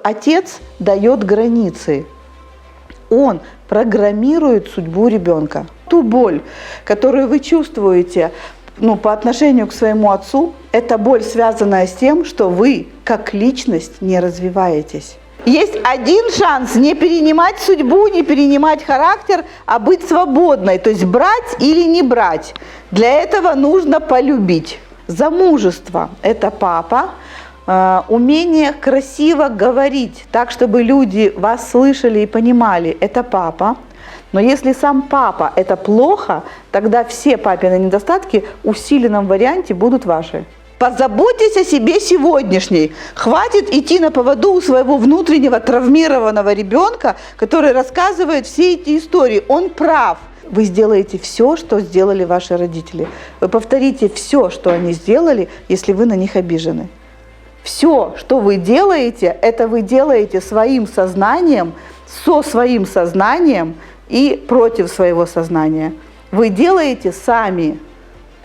Отец дает границы. Он программирует судьбу ребенка. Ту боль, которую вы чувствуете по отношению к своему отцу, это боль, связанная с тем, что вы как личность не развиваетесь. Есть один шанс не перенимать судьбу, не перенимать характер, а быть свободной, то есть брать или не брать. Для этого нужно полюбить. Замужество – это папа. Умение красиво говорить, так, чтобы люди вас слышали и понимали, это папа. Но если сам папа это плохо, тогда все папины недостатки в усиленном варианте будут ваши. Позаботьтесь о себе сегодняшней. Хватит идти на поводу у своего внутреннего травмированного ребенка, который рассказывает все эти истории. Он прав. Вы сделаете все, что сделали ваши родители. Вы повторите все, что они сделали, если вы на них обижены. Все, что вы делаете, это вы делаете своим сознанием, со своим сознанием и против своего сознания. Вы делаете сами.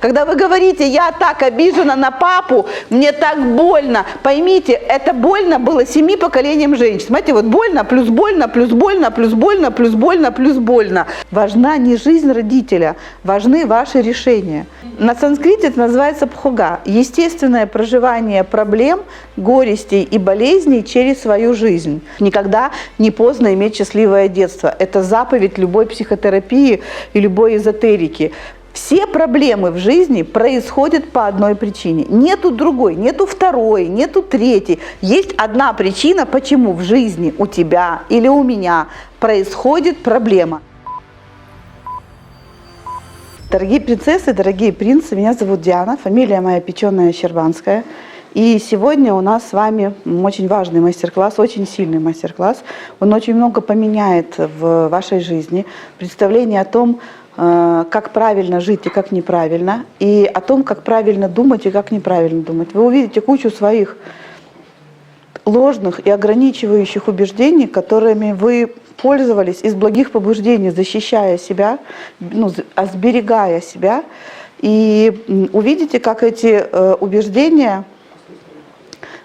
Когда вы говорите, я так обижена на папу, мне так больно, поймите, это больно было 7 поколениям женщин. Смотрите, вот больно, плюс больно, плюс больно, плюс больно, плюс больно, плюс больно. Важна не жизнь родителя, важны ваши решения. На санскрите это называется бхога. Естественное проживание проблем, горестей и болезней через свою жизнь. Никогда не поздно иметь счастливое детство. Это заповедь любой психотерапии и любой эзотерики. Все проблемы в жизни происходят по одной причине. Нету другой, нету второй, нету третьей. Есть одна причина, почему в жизни у тебя или у меня происходит проблема. Дорогие принцессы, дорогие принцы, меня зовут Диана, фамилия моя Печеная-Щербанская. И сегодня у нас с вами очень важный мастер-класс, очень сильный мастер-класс. Он очень много поменяет в вашей жизни. Представление о том, как правильно жить и как неправильно, и о том, как правильно думать и как неправильно думать. Вы увидите кучу своих ложных и ограничивающих убеждений, которыми вы пользовались из благих побуждений, защищая себя, сберегая себя, и увидите, как эти убеждения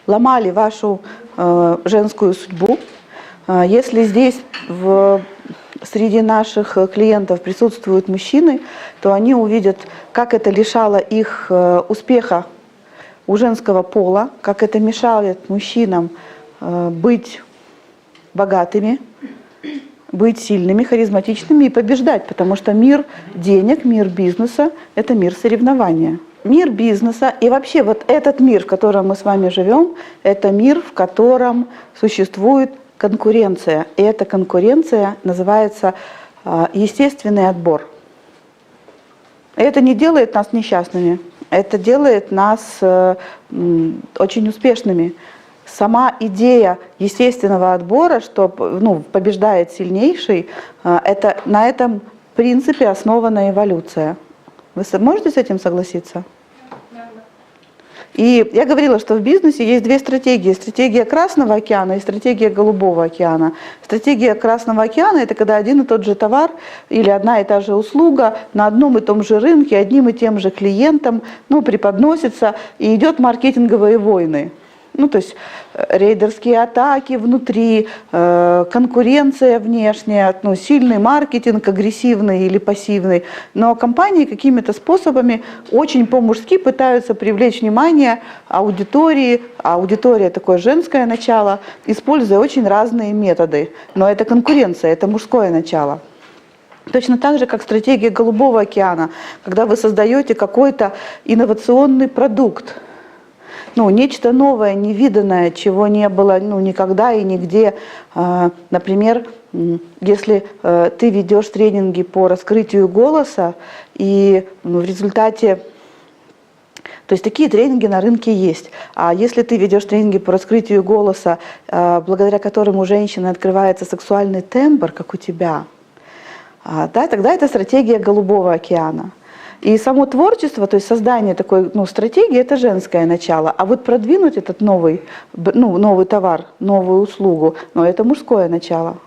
ломали вашу женскую судьбу. Если здесь среди наших клиентов присутствуют мужчины, то они увидят, как это лишало их успеха у женского пола, как это мешает мужчинам быть богатыми, быть сильными, харизматичными и побеждать, потому что мир денег, мир бизнеса – это мир соревнования. Мир бизнеса и вообще вот этот мир, в котором мы с вами живем, это мир, в котором существует конкуренция. И эта конкуренция называется естественный отбор. И это не делает нас несчастными, это делает нас очень успешными. Сама идея естественного отбора, что побеждает сильнейший, на этом принципе основана эволюция. Вы можете с этим согласиться? И я говорила, что в бизнесе есть две стратегии. Стратегия Красного океана и стратегия Голубого океана. Стратегия Красного океана – это когда один и тот же товар или одна и та же услуга на одном и том же рынке, одним и тем же клиентам преподносится, и идет маркетинговые войны. То есть рейдерские атаки внутри, конкуренция внешняя, сильный маркетинг, агрессивный или пассивный. Но компании какими-то способами очень по-мужски пытаются привлечь внимание аудитории, а аудитория такое женское начало, используя очень разные методы. Но это конкуренция, это мужское начало. Точно так же, как стратегия Голубого океана, когда вы создаете какой-то инновационный продукт, нечто новое, невиданное, чего не было никогда и нигде. Например, если ты ведешь тренинги по раскрытию голоса, и в результате, то есть такие тренинги на рынке есть. А если ты ведешь тренинги по раскрытию голоса, благодаря которым у женщины открывается сексуальный тембр, как у тебя, тогда это стратегия Голубого океана. И само творчество, то есть создание такой стратегии, это женское начало. А вот продвинуть этот новый товар, новую услугу, это мужское начало.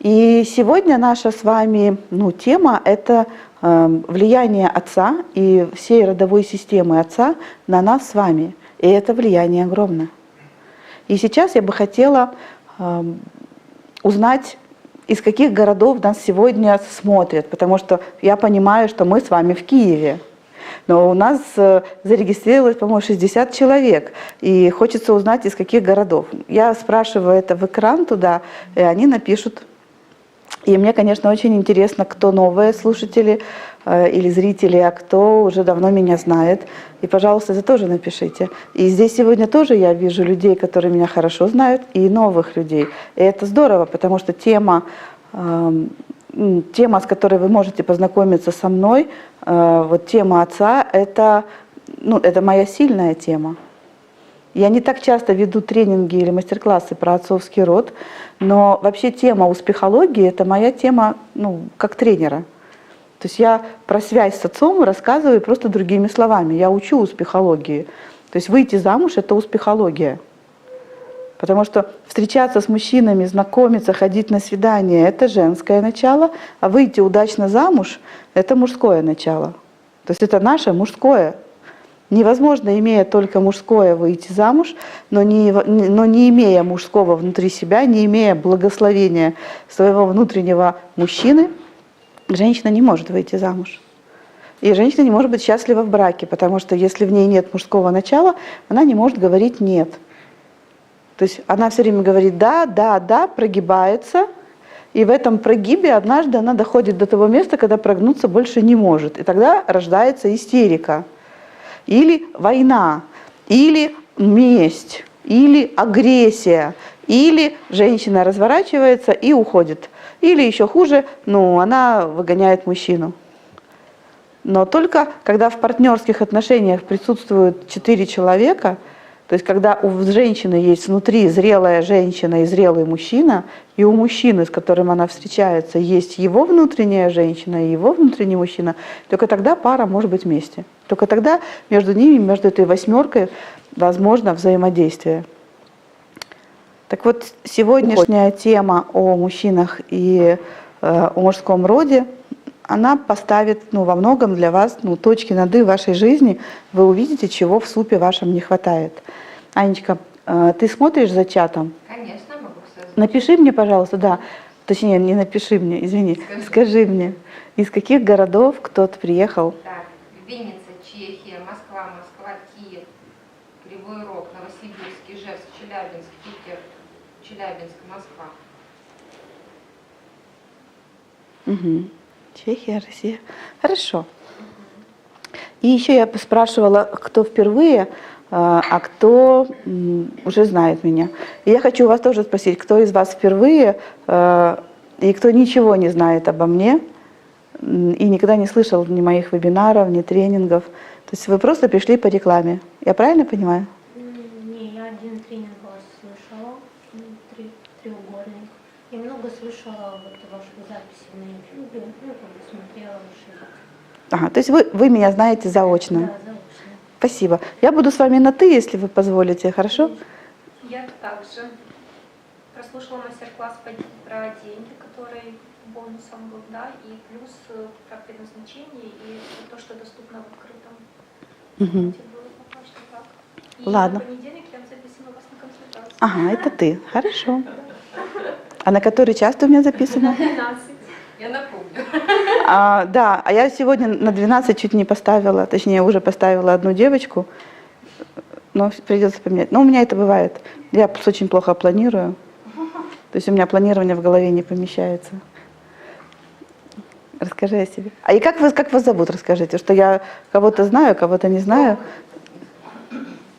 И сегодня наша с вами тема – это влияние отца и всей родовой системы отца на нас с вами. И это влияние огромное. И сейчас я бы хотела узнать, из каких городов нас сегодня смотрят, потому что я понимаю, что мы с вами в Киеве. Но у нас зарегистрировалось, по-моему, 60 человек, и хочется узнать, из каких городов. Я спрашиваю это в экран туда, и они напишут. И мне, конечно, очень интересно, кто новые слушатели или зрители, а кто уже давно меня знает. И, пожалуйста, это тоже напишите. И здесь сегодня тоже я вижу людей, которые меня хорошо знают, и новых людей. И это здорово, потому что тема, с которой вы можете познакомиться со мной, вот тема отца, это моя сильная тема. Я не так часто веду тренинги или мастер-классы про отцовский род, но вообще тема успехологии – это моя тема, как тренера. То есть я про связь с отцом рассказываю просто другими словами. Я учу успехологии. То есть выйти замуж – это успехология. Потому что встречаться с мужчинами, знакомиться, ходить на свидания – это женское начало, а выйти удачно замуж – это мужское начало. То есть это наше мужское. Невозможно, имея только мужское, выйти замуж, но не имея мужского внутри себя, не имея благословения своего внутреннего мужчины, женщина не может выйти замуж. И женщина не может быть счастлива в браке, потому что если в ней нет мужского начала, она не может говорить «нет». То есть она все время говорит «да», «да», «да», прогибается, и в этом прогибе однажды она доходит до того места, когда прогнуться больше не может. И тогда рождается истерика. Или война, или месть, или агрессия, или женщина разворачивается и уходит. Или еще хуже, она выгоняет мужчину. Но только когда в партнерских отношениях присутствуют 4 человека, то есть когда у женщины есть внутри зрелая женщина и зрелый мужчина, и у мужчины, с которым она встречается, есть его внутренняя женщина и его внутренний мужчина, только тогда пара может быть вместе. Только тогда между ними, между этой восьмеркой возможно взаимодействие. Так вот, сегодняшняя тема о мужчинах и о мужском роде, она поставит во многом для вас точки над «и» в вашей жизни. Вы увидите, чего в супе вашем не хватает. Анечка, ты смотришь за чатом? Конечно, могу сказать. Напиши мне, пожалуйста, да. Точнее, не напиши мне, извини. Скажи мне, из каких городов кто-то приехал? Так, Винница, Чехия, Москва, Киев, Кривой Рог, Новосибирск, Ижевск, Челябинск, Питер, Челябинск, Москва. Угу. Чехия, Россия. Хорошо. И еще я спрашивала, кто впервые, а кто уже знает меня. И я хочу вас тоже спросить, кто из вас впервые и кто ничего не знает обо мне и никогда не слышал ни моих вебинаров, ни тренингов. То есть вы просто пришли по рекламе. Я правильно понимаю? Не, я один тренинг вас слышала, треугольник. Я много слышала ваши записи на YouTube, смотрела ваши. Ага, то есть вы меня знаете заочно? Да, заочно. Спасибо. Я буду с вами на «ты», если вы позволите, хорошо? Я также прослушала мастер-класс про деньги, который бонусом был, да, и плюс про предназначение и то, что доступно в открытом. Угу. Было пока что так. И Ладно. на понедельник я записана вас на консультацию. Ага, это ты. Хорошо. А на который час ты у меня записана? 12. Я напомню. Да, а я сегодня на 12 чуть не поставила, точнее, уже поставила одну девочку, но придется поменять. Но у меня это бывает. Я очень плохо планирую. То есть у меня планирование в голове не помещается. Расскажи о себе. А и как вас зовут, расскажите, что я кого-то знаю, кого-то не знаю.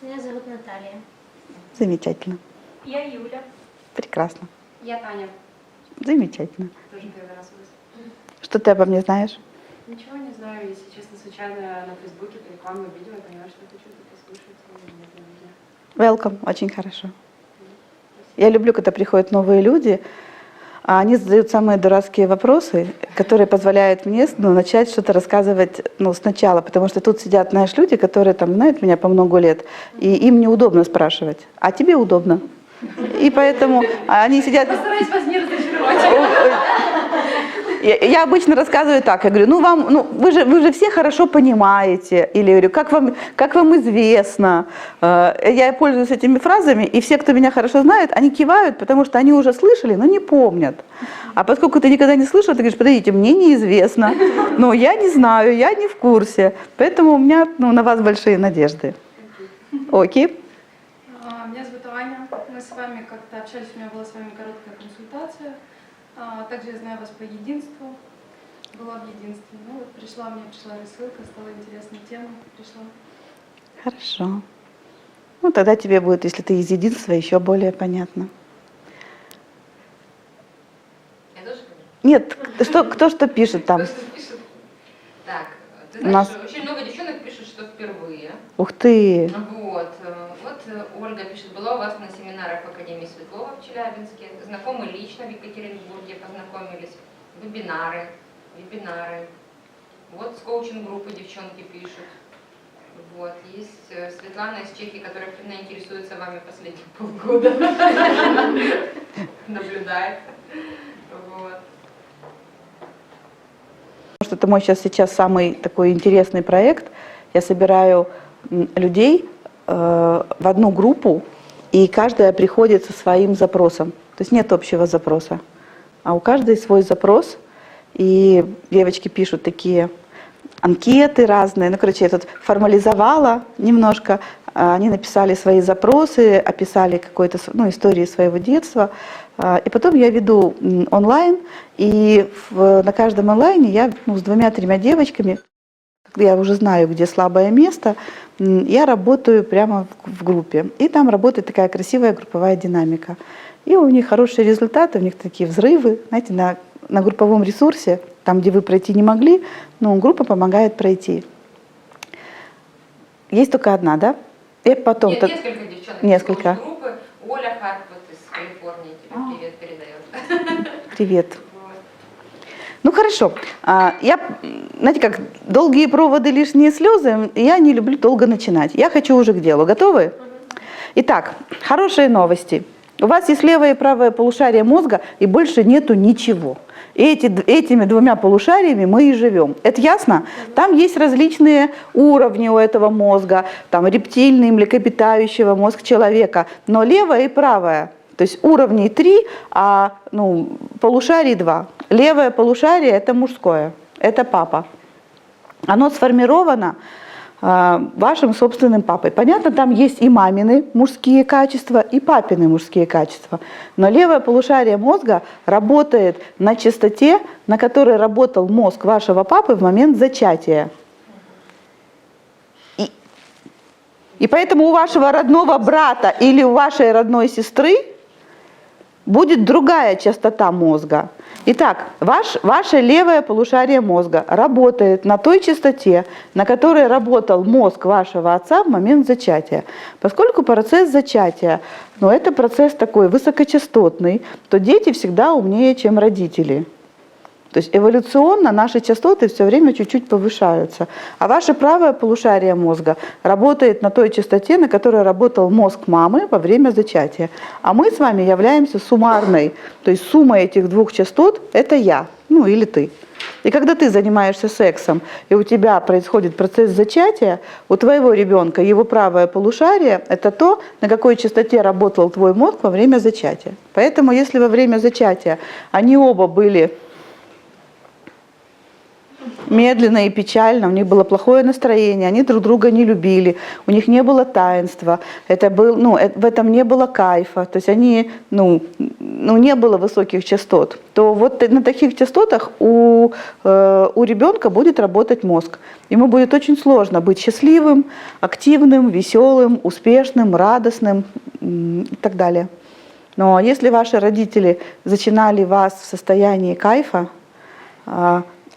Меня зовут Наталья. Замечательно. Я Юля. Прекрасно. Я Таня. Замечательно. Тоже первый раз у вас. Что ты обо мне знаешь? Ничего не знаю, если честно, случайно на Фейсбуке по рекламе увидела, поняла, что хочу это послушать. Welcome, очень хорошо. Я люблю, когда приходят новые люди, а они задают самые дурацкие вопросы, которые позволяют мне начать что-то рассказывать сначала, потому что тут сидят, знаешь, люди, которые знают меня по много лет, и им неудобно спрашивать, а тебе удобно. И поэтому они сидят... Постараюсь вас не разочаровать. Я обычно рассказываю так, я говорю, вы же все хорошо понимаете, или говорю, как вам известно. Я пользуюсь этими фразами, и все, кто меня хорошо знает, они кивают, потому что они уже слышали, но не помнят. А поскольку ты никогда не слышал, ты говоришь, подождите, мне неизвестно, но я не знаю, я не в курсе, поэтому у меня на вас большие надежды. Окей. Меня зовут Аня. Мы с вами как-то общались, у меня была с вами короткая консультация. Также я знаю вас по единству. Была в единстве. Ну вот пришла рассылка, стала интересная тема, пришла. Хорошо. Ну тогда тебе будет, если ты из единства, еще более понятно. Я тоже? Нет, кто что пишет там? Кто что пишет? Так, ты У знаешь, нас- очень много девчонок пишут, что впервые. Ух ты! Вот Ольга пишет, была у вас на семинарах в Академии Светлова в Челябинске, знакомы лично в Екатеринбурге, познакомились, вебинары. Вот с коучинг-группы девчонки пишут. Вот, есть Светлана из Чехии, которая активно интересуется вами последние полгода. Наблюдает. Вот. Потому что это мой сейчас самый такой интересный проект. Я собираю людей в одну группу, и каждая приходит со своим запросом. То есть нет общего запроса, а у каждой свой запрос. И девочки пишут такие анкеты разные. Ну, короче, я тут формализовала немножко. Они написали свои запросы, описали какой-то, истории своего детства. И потом я веду онлайн, и на каждом онлайне я с 2-3 девочками, я уже знаю, где слабое место, я работаю прямо в группе. И там работает такая красивая групповая динамика. И у них хорошие результаты, у них такие взрывы. Знаете, на групповом ресурсе, там, где вы пройти не могли, группа помогает пройти. Есть только одна, да? И потом Нет, несколько девчонок несколько. из группы. Оля Харт из Калифорнии тебе привет передает. Привет. Вот. Ну хорошо. Знаете как, долгие проводы, лишние слезы, я не люблю долго начинать. Я хочу уже к делу. Готовы? Итак, хорошие новости. У вас есть левое и правое полушарие мозга, и больше нету ничего. И этими 2 полушариями мы и живем. Это ясно? Там есть различные уровни у этого мозга, там рептильный, млекопитающего, мозг человека, но левое и правое, то есть уровней 3, а полушарий 2. Левое полушарие – это мужское, это папа. Оно сформировано вашим собственным папой. Понятно, там есть и мамины мужские качества, и папины мужские качества. Но левое полушарие мозга работает на частоте, на которой работал мозг вашего папы в момент зачатия. И поэтому у вашего родного брата или у вашей родной сестры будет другая частота мозга. Итак, ваше левое полушарие мозга работает на той частоте, на которой работал мозг вашего отца в момент зачатия. Поскольку процесс зачатия, это процесс такой высокочастотный, то дети всегда умнее, чем родители. То есть эволюционно наши частоты все время чуть-чуть повышаются. А ваше правое полушарие мозга работает на той частоте, на которой работал мозг мамы во время зачатия. А мы с вами являемся суммарной. То есть сумма этих 2 частот – это я, или ты. И когда ты занимаешься сексом, и у тебя происходит процесс зачатия, у твоего ребенка его правое полушарие – это то, на какой частоте работал твой мозг во время зачатия. Поэтому если во время зачатия они оба были медленно и печально, у них было плохое настроение, они друг друга не любили, у них не было таинства, в этом не было кайфа, то есть они, не было высоких частот, то вот на таких частотах у ребенка будет работать мозг. Ему будет очень сложно быть счастливым, активным, веселым, успешным, радостным и так далее. Но если ваши родители зачинали вас в состоянии кайфа,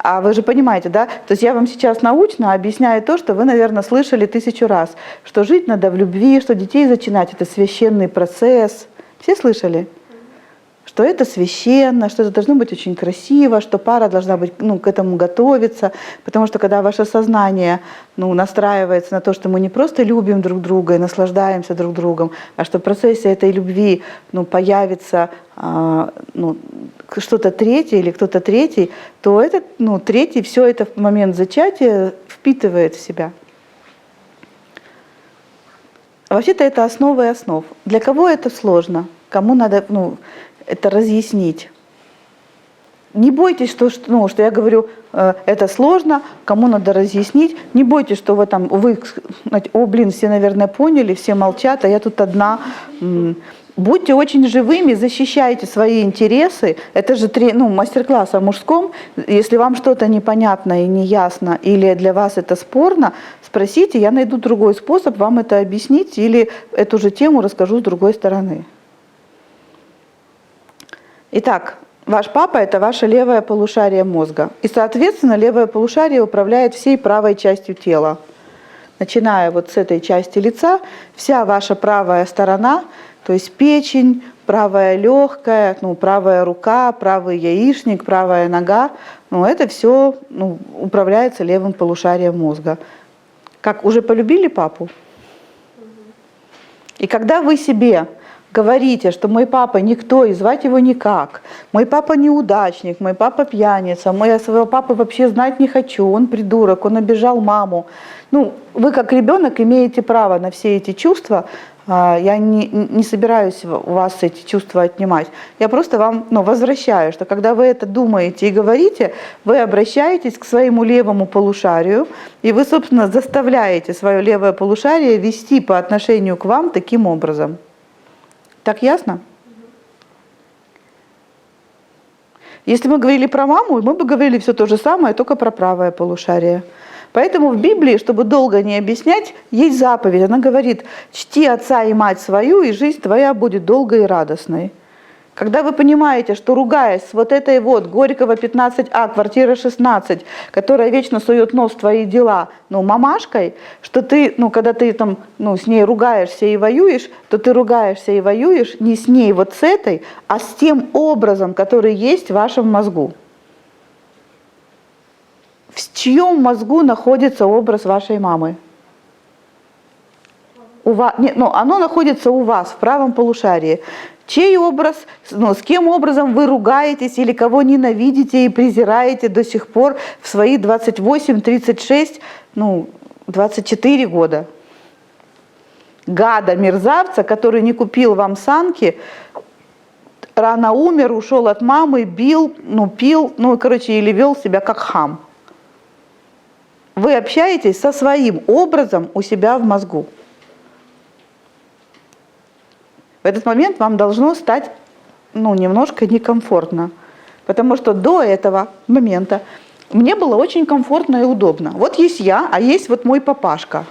а вы же понимаете, да? То есть я вам сейчас научно объясняю то, что вы, наверное, слышали 1000 раз, что жить надо в любви, что детей зачинать – это священный процесс. Все слышали? что это священно, что это должно быть очень красиво, что пара должна быть, к этому готовиться, потому что когда ваше сознание, настраивается на то, что мы не просто любим друг друга и наслаждаемся друг другом, а что в процессе этой любви, появится, что-то третье или кто-то третий, то этот, третий все это в момент зачатия впитывает в себя. Вообще-то это основа и основ. Для кого это сложно? Кому надо, это разъяснить. Не бойтесь, что я говорю, это сложно, кому надо разъяснить. Не бойтесь, что все, наверное, поняли, все молчат, а я тут одна. Будьте очень живыми, защищайте свои интересы. Это же мастер-класс о мужском. Если вам что-то непонятно и неясно, или для вас это спорно, спросите, я найду другой способ вам это объяснить, или эту же тему расскажу с другой стороны. Итак, ваш папа – это ваше левое полушарие мозга. И, соответственно, левое полушарие управляет всей правой частью тела. Начиная с этой части лица, вся ваша правая сторона, то есть печень, правая легкая, правая рука, правый яичник, правая нога, это все управляется левым полушарием мозга. Как, уже полюбили папу? И когда вы себе говорите, что мой папа никто и звать его никак, мой папа неудачник, мой папа пьяница, я своего папы вообще знать не хочу, он придурок, он обижал маму. Вы как ребенок имеете право на все эти чувства. Я не собираюсь у вас эти чувства отнимать. Я просто вам возвращаю, что когда вы это думаете и говорите, вы обращаетесь к своему левому полушарию, и вы, собственно, заставляете свое левое полушарие вести по отношению к вам таким образом. Так ясно? Если мы говорили про маму, мы бы говорили все то же самое, только про правое полушарие. Поэтому в Библии, чтобы долго не объяснять, есть заповедь. Она говорит: чти отца и мать свою, и жизнь твоя будет долгой и радостной. Когда вы понимаете, что ругаясь с этой Горького 15А, квартира 16, которая вечно сует нос в твои дела, мамашкой, что ты, когда ты с ней ругаешься и воюешь, то ты ругаешься и воюешь не с ней с этой, а с тем образом, который есть в вашем мозгу. В чьем мозгу находится образ вашей мамы? Оно находится у вас, в правом полушарии. Чей образ, с кем образом вы ругаетесь или кого ненавидите и презираете до сих пор в свои 28, 36, 24 года? Гада, мерзавца, который не купил вам санки, рано умер, ушел от мамы, бил, пил, или вел себя как хам. Вы общаетесь со своим образом у себя в мозгу. В этот момент вам должно стать немножко некомфортно. Потому что до этого момента мне было очень комфортно и удобно. Вот есть я, а есть мой папашка.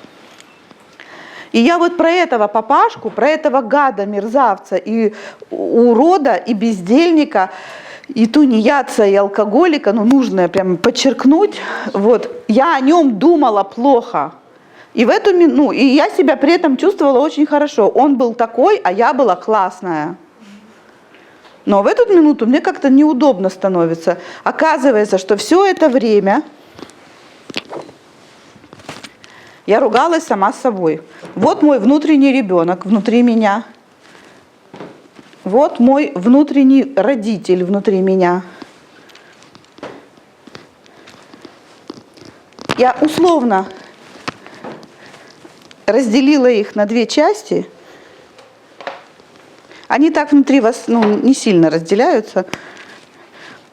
И я про этого папашку, про этого гада, мерзавца и урода, и бездельника, и тунеядца, и алкоголика, нужно прям подчеркнуть, я о нем думала плохо. И в эту и я себя при этом чувствовала очень хорошо. Он был такой, а я была классная. Но в эту минуту мне как-то неудобно становится. Оказывается, что все это время я ругалась сама с собой. Вот мой внутренний ребенок внутри меня. Вот мой внутренний родитель внутри меня. Я условно разделила их на две части. Они так внутри вас не сильно разделяются.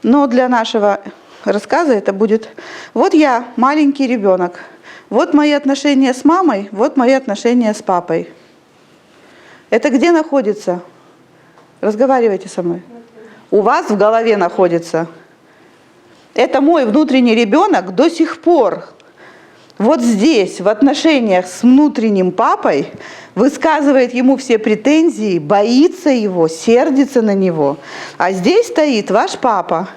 Но для нашего рассказа это будет: вот я, маленький ребенок, вот мои отношения с мамой, вот мои отношения с папой. Это где находится? Разговаривайте со мной. У вас в голове находится. Это мой внутренний ребенок до сих пор. Вот здесь, в отношениях с внутренним папой, высказывает ему все претензии, боится его, сердится на него. А здесь стоит ваш папа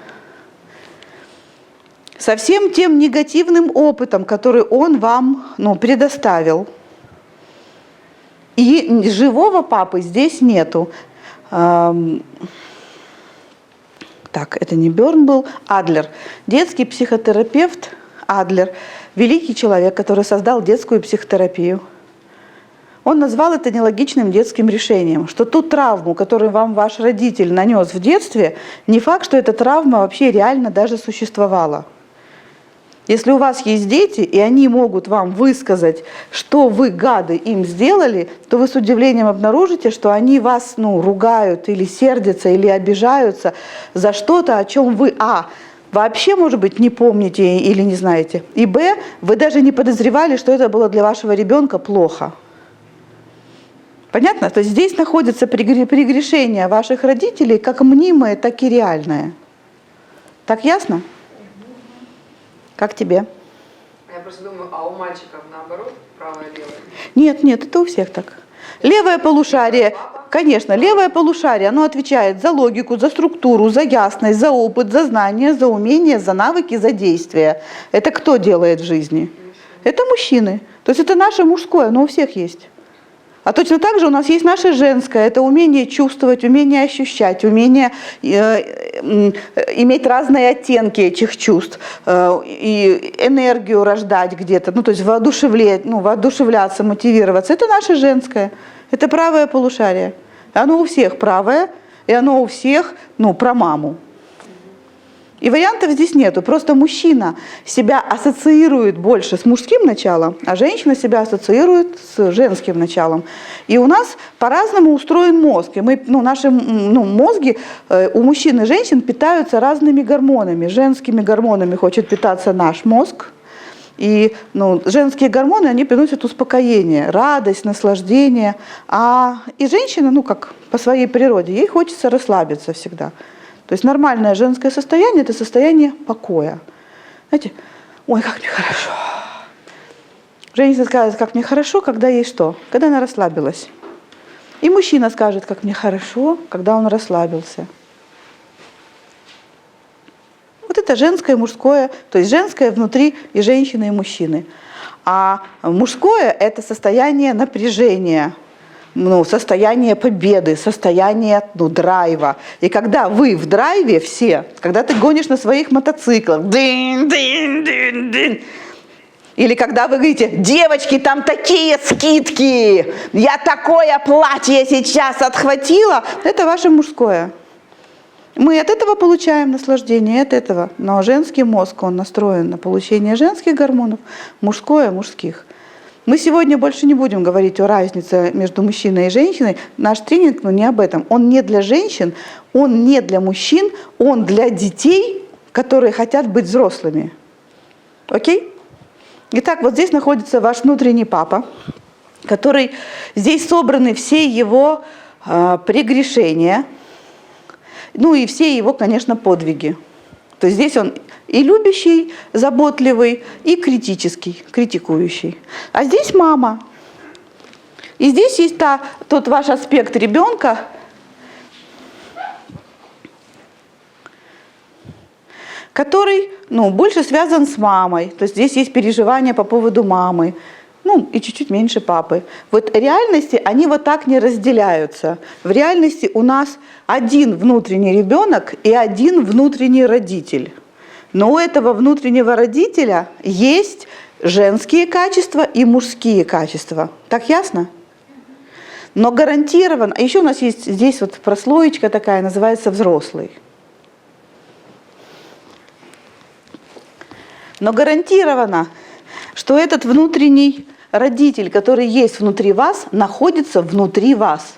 со всем тем негативным опытом, который он вам предоставил. И живого папы здесь нету. Так, это не Бёрн был, Адлер. Детский психотерапевт Адлер, великий человек, который создал детскую психотерапию. Он назвал это нелогичным детским решением, что ту травму, которую вам ваш родитель нанес в детстве, не факт, что эта травма вообще реально даже существовала. Если у вас есть дети, и они могут вам высказать, что вы, гады, им сделали, то вы с удивлением обнаружите, что они вас ругают или сердятся, или обижаются за что-то, о чем вы, вообще, может быть, не помните или не знаете, и вы даже не подозревали, что это было для вашего ребенка плохо. Понятно? То есть здесь находится прегрешение ваших родителей как мнимое, так и реальное. Так ясно? Как тебе? Я просто думаю, а у мальчиков наоборот, правое и левое? Нет, это у всех так. Левое полушарие, конечно, левое полушарие, оно отвечает за логику, за структуру, за ясность, за опыт, за знания, за умения, за навыки, за действия. Это кто делает в жизни? Это мужчины. То есть это наше мужское, оно у всех есть. А точно так же у нас есть наше женское, это умение чувствовать, умение ощущать, умение иметь разные оттенки этих чувств, и энергию рождать где-то, то есть воодушевляться, мотивироваться. Это наше женское, это правое полушарие. Оно у всех правое, и оно у всех, про маму. И вариантов здесь нету, просто мужчина себя ассоциирует больше с мужским началом, а женщина себя ассоциирует с женским началом. И у нас по-разному устроен мозг. И наши мозги у мужчин и женщин питаются разными гормонами. Женскими гормонами хочет питаться наш мозг. И женские гормоны, они приносят успокоение, радость, наслаждение. И женщина, как по своей природе, ей хочется расслабиться всегда. То есть нормальное женское состояние – это состояние покоя. Знаете, ой, как мне хорошо. Женщина скажет, как мне хорошо, когда ей что? Когда она расслабилась. И мужчина скажет, как мне хорошо, когда он расслабился. Вот это женское и мужское, то есть женское внутри и женщины, и мужчины. А мужское – это состояние напряжения, состояние победы, состояние драйва. И когда вы в драйве все, когда ты гонишь на своих мотоциклах, дын-дын-дын-дын, или когда вы говорите, девочки, там такие скидки, я такое платье сейчас отхватила, это ваше мужское. Мы от этого получаем наслаждение, от этого. Но женский мозг, он настроен на получение женских гормонов, мужское – мужских. Мы сегодня больше не будем говорить о разнице между мужчиной и женщиной. Наш тренинг, не об этом. Он не для женщин, он не для мужчин, он для детей, которые хотят быть взрослыми. Окей? Итак, вот здесь находится ваш внутренний папа, который, здесь собраны все его прегрешения, и все его, конечно, подвиги. То есть здесь он и любящий, заботливый, и критический, критикующий. А здесь мама. И здесь есть тот ваш аспект ребенка, который больше связан с мамой. То есть здесь есть переживания по поводу мамы. И чуть-чуть меньше папы. Вот в реальности они вот так не разделяются. В реальности у нас один внутренний ребенок и один внутренний родитель. Но у этого внутреннего родителя есть женские качества и мужские качества. Так ясно? Но гарантированно, еще у нас есть здесь прослоечка такая, называется взрослый. Но гарантированно, что этот внутренний родитель, который есть внутри вас, находится внутри вас.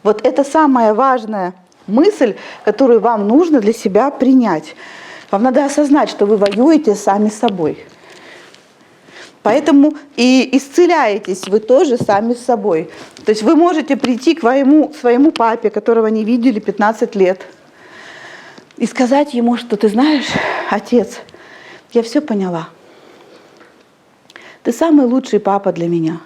Вот это самая важная мысль, которую вам нужно для себя принять. Вам надо осознать, что вы воюете сами с собой. Поэтому и исцеляетесь вы тоже сами с собой. То есть вы можете прийти к своему папе, которого не видели 15 лет, и сказать ему, что ты знаешь, отец, я все поняла. Ты самый лучший папа для меня.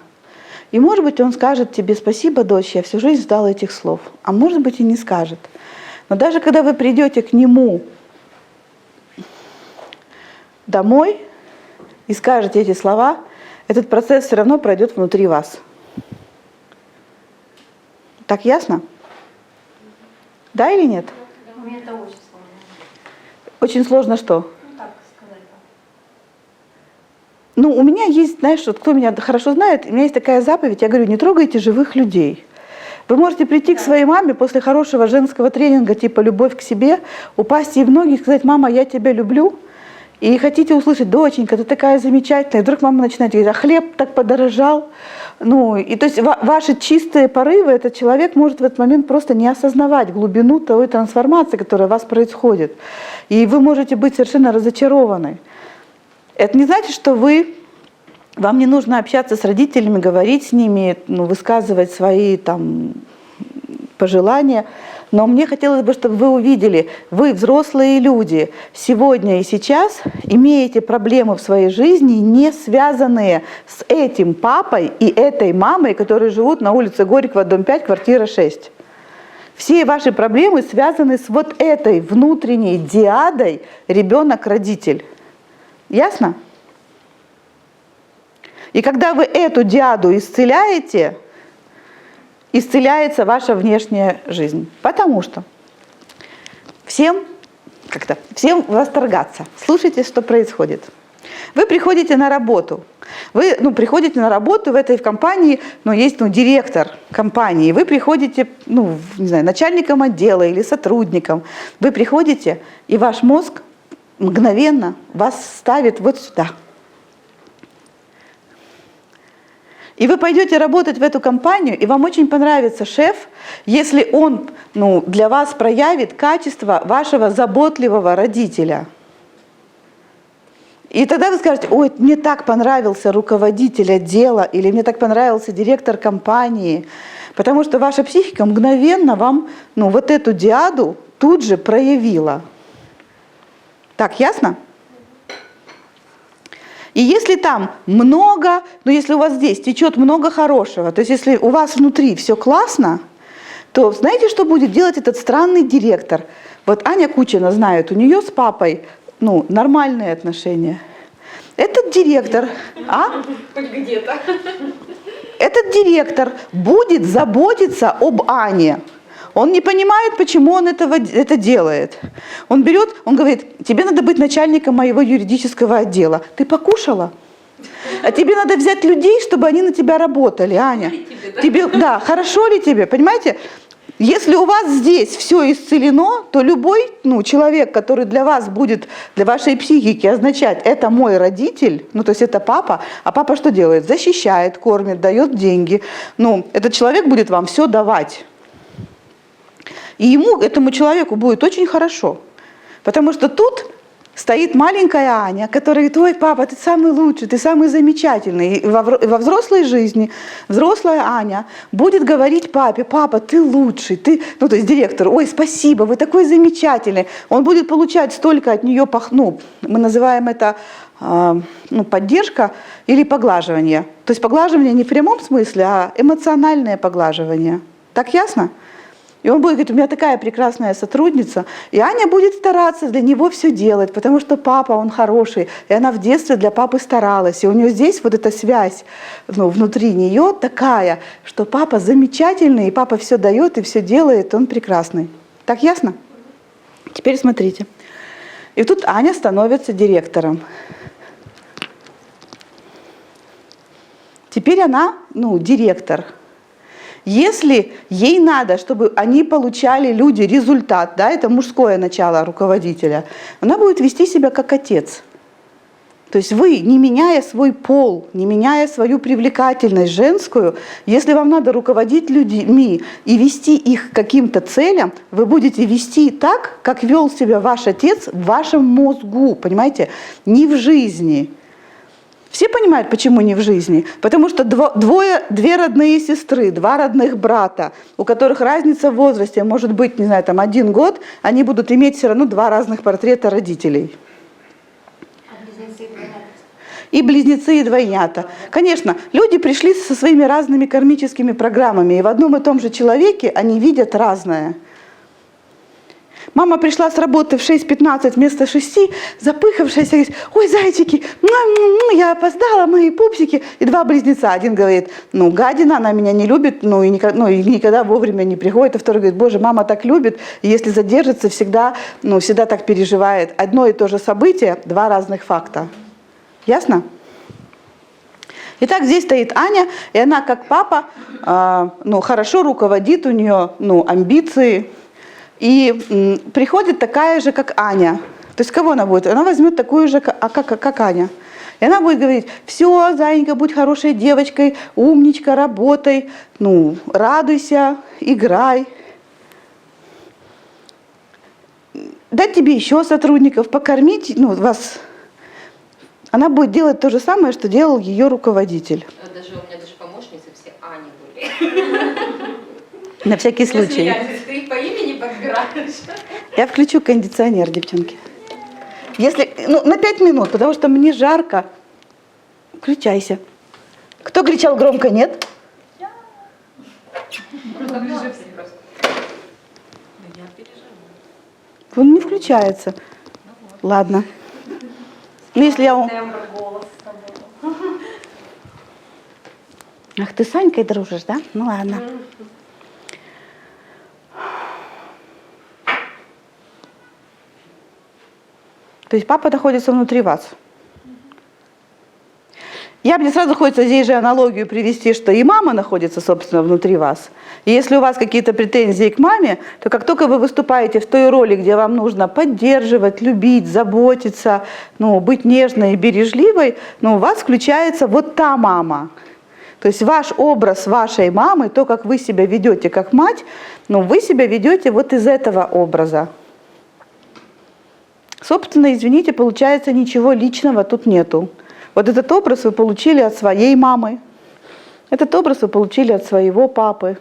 И может быть он скажет тебе: спасибо, дочь, я всю жизнь ждал этих слов. А может быть и не скажет. Но даже когда вы придете к нему домой и скажете эти слова, этот процесс все равно пройдет внутри вас. Так ясно? Да или нет? Мне это очень сложно. Очень сложно что? Ну так сказать. Ну, у меня есть, знаешь, вот кто меня хорошо знает, у меня есть такая заповедь, я говорю, не трогайте живых людей. Вы можете прийти к своей маме после хорошего женского тренинга, типа «Любовь к себе», упасть ей в ноги и сказать: «Мама, я тебя люблю». И хотите услышать: «Доченька, ты такая замечательная». И вдруг мама начинает говорить: «А хлеб так подорожал». Ну, и то есть ваши чистые порывы, этот человек может в этот момент просто не осознавать глубину той трансформации, которая у вас происходит. И вы можете быть совершенно разочарованы. Это не значит, что вам не нужно общаться с родителями, говорить с ними, ну, высказывать свои там пожелания. Но мне хотелось бы, чтобы вы увидели, вы, взрослые люди, сегодня и сейчас имеете проблемы в своей жизни, не связанные с этим папой и этой мамой, которые живут на улице Горького, дом 5, квартира 6. Все ваши проблемы связаны с вот этой внутренней диадой ребенок-родитель. Ясно? И когда вы эту диаду исцеляете, исцеляется ваша внешняя жизнь. Потому что всем восторгаться. Слушайте, что происходит. Вы приходите на работу. Вы приходите на работу в этой компании, есть директор компании. Вы приходите, не знаю, начальником отдела или сотрудником. Вы приходите, и ваш мозг мгновенно вас ставит вот сюда. И вы пойдете работать в эту компанию, и вам очень понравится шеф, если он для вас проявит качество вашего заботливого родителя. И тогда вы скажете: «Ой, мне так понравился руководитель отдела», или «мне так понравился директор компании», потому что ваша психика мгновенно вам вот эту диаду тут же проявила. Так, ясно? И если там много, если у вас здесь течет много хорошего, то есть если у вас внутри все классно, то знаете, что будет делать этот странный директор? Вот Аня Кучина знает, у нее с папой нормальные отношения. Этот директор, Хоть где-то. Этот директор будет заботиться об Ане. Он не понимает, почему он это делает. Он берет, он говорит: «Тебе надо быть начальником моего юридического отдела. Ты покушала? А тебе надо взять людей, чтобы они на тебя работали, Аня. Да, хорошо ли тебе?» Понимаете? Если у вас здесь все исцелено, то любой человек, который для вас будет, для вашей психики означать: «Это мой родитель», то есть это папа, а папа что делает? Защищает, кормит, дает деньги. Этот человек будет вам все давать. И этому человеку будет очень хорошо. Потому что тут стоит маленькая Аня, которая говорит: «Ой, папа, ты самый лучший, ты самый замечательный». И во взрослой жизни взрослая Аня будет говорить папе: «Папа, ты лучший, ты...» то есть директор: «Ой, спасибо, вы такой замечательный». Он будет получать столько от нее, мы называем это поддержка или поглаживание. То есть поглаживание не в прямом смысле, а эмоциональное поглаживание. Так ясно? И он будет говорить: «У меня такая прекрасная сотрудница». И Аня будет стараться для него все делать, потому что папа, он хороший. И она в детстве для папы старалась. И у нее здесь вот эта связь внутри нее такая, что папа замечательный, и папа все дает и все делает, он прекрасный. Так ясно? Теперь смотрите. И тут Аня становится директором. Теперь она, директор. Если ей надо, чтобы они получали, люди, результат, это мужское начало руководителя, она будет вести себя как отец. То есть вы, не меняя свой пол, не меняя свою привлекательность женскую, если вам надо руководить людьми и вести их к каким-то целям, вы будете вести так, как вел себя ваш отец в вашем мозгу, понимаете, не в жизни. Все понимают, почему не в жизни? Потому что две родные сестры, два родных брата, у которых разница в возрасте может быть, 1 год, они будут иметь все равно 2 разных портрета родителей. И близнецы, и двойнята. Конечно, люди пришли со своими разными кармическими программами, и в одном и том же человеке они видят разное. Мама пришла с работы в 6:15 вместо 6, запыхавшаяся, говорит: ой, зайчики, я опоздала, мои пупсики. И 2 близнеца. Один говорит: ну, гадина, она меня не любит, и никогда вовремя не приходит. А второй говорит: боже, мама так любит, и если задержится, всегда так переживает. Одно и то же событие, 2 разных факта. Ясно? Итак, здесь стоит Аня, и она как папа, хорошо руководит, у нее, амбиции. И приходит такая же, как Аня. То есть кого она будет? Она возьмет такую же, как Аня. И она будет говорить: все, зайенька, будь хорошей девочкой, умничка, работай, радуйся, играй. Дать тебе еще сотрудников, покормить вас. Она будет делать то же самое, что делал ее руководитель. Даже у меня даже помощницы все Ани были. На всякий случай. Ты их по имени подбираешь. Я включу кондиционер, девчонки. Если, на 5 минут, потому что мне жарко. Включайся. Кто кричал громко «нет»? Он не включается. Ладно. Если я... Ах, ты с Санькой дружишь, да? Ну ладно. То есть папа находится внутри вас. Мне сразу хочется здесь же аналогию привести, что и мама находится, собственно, внутри вас. И если у вас какие-то претензии к маме, то как только вы выступаете в той роли, где вам нужно поддерживать, любить, заботиться, быть нежной и бережливой, у вас включается вот та мама. То есть ваш образ вашей мамы, то, как вы себя ведете как мать, вы себя ведете вот из этого образа. Собственно, извините, получается, ничего личного тут нету. Вот этот образ вы получили от своей мамы, этот образ вы получили от своего папы.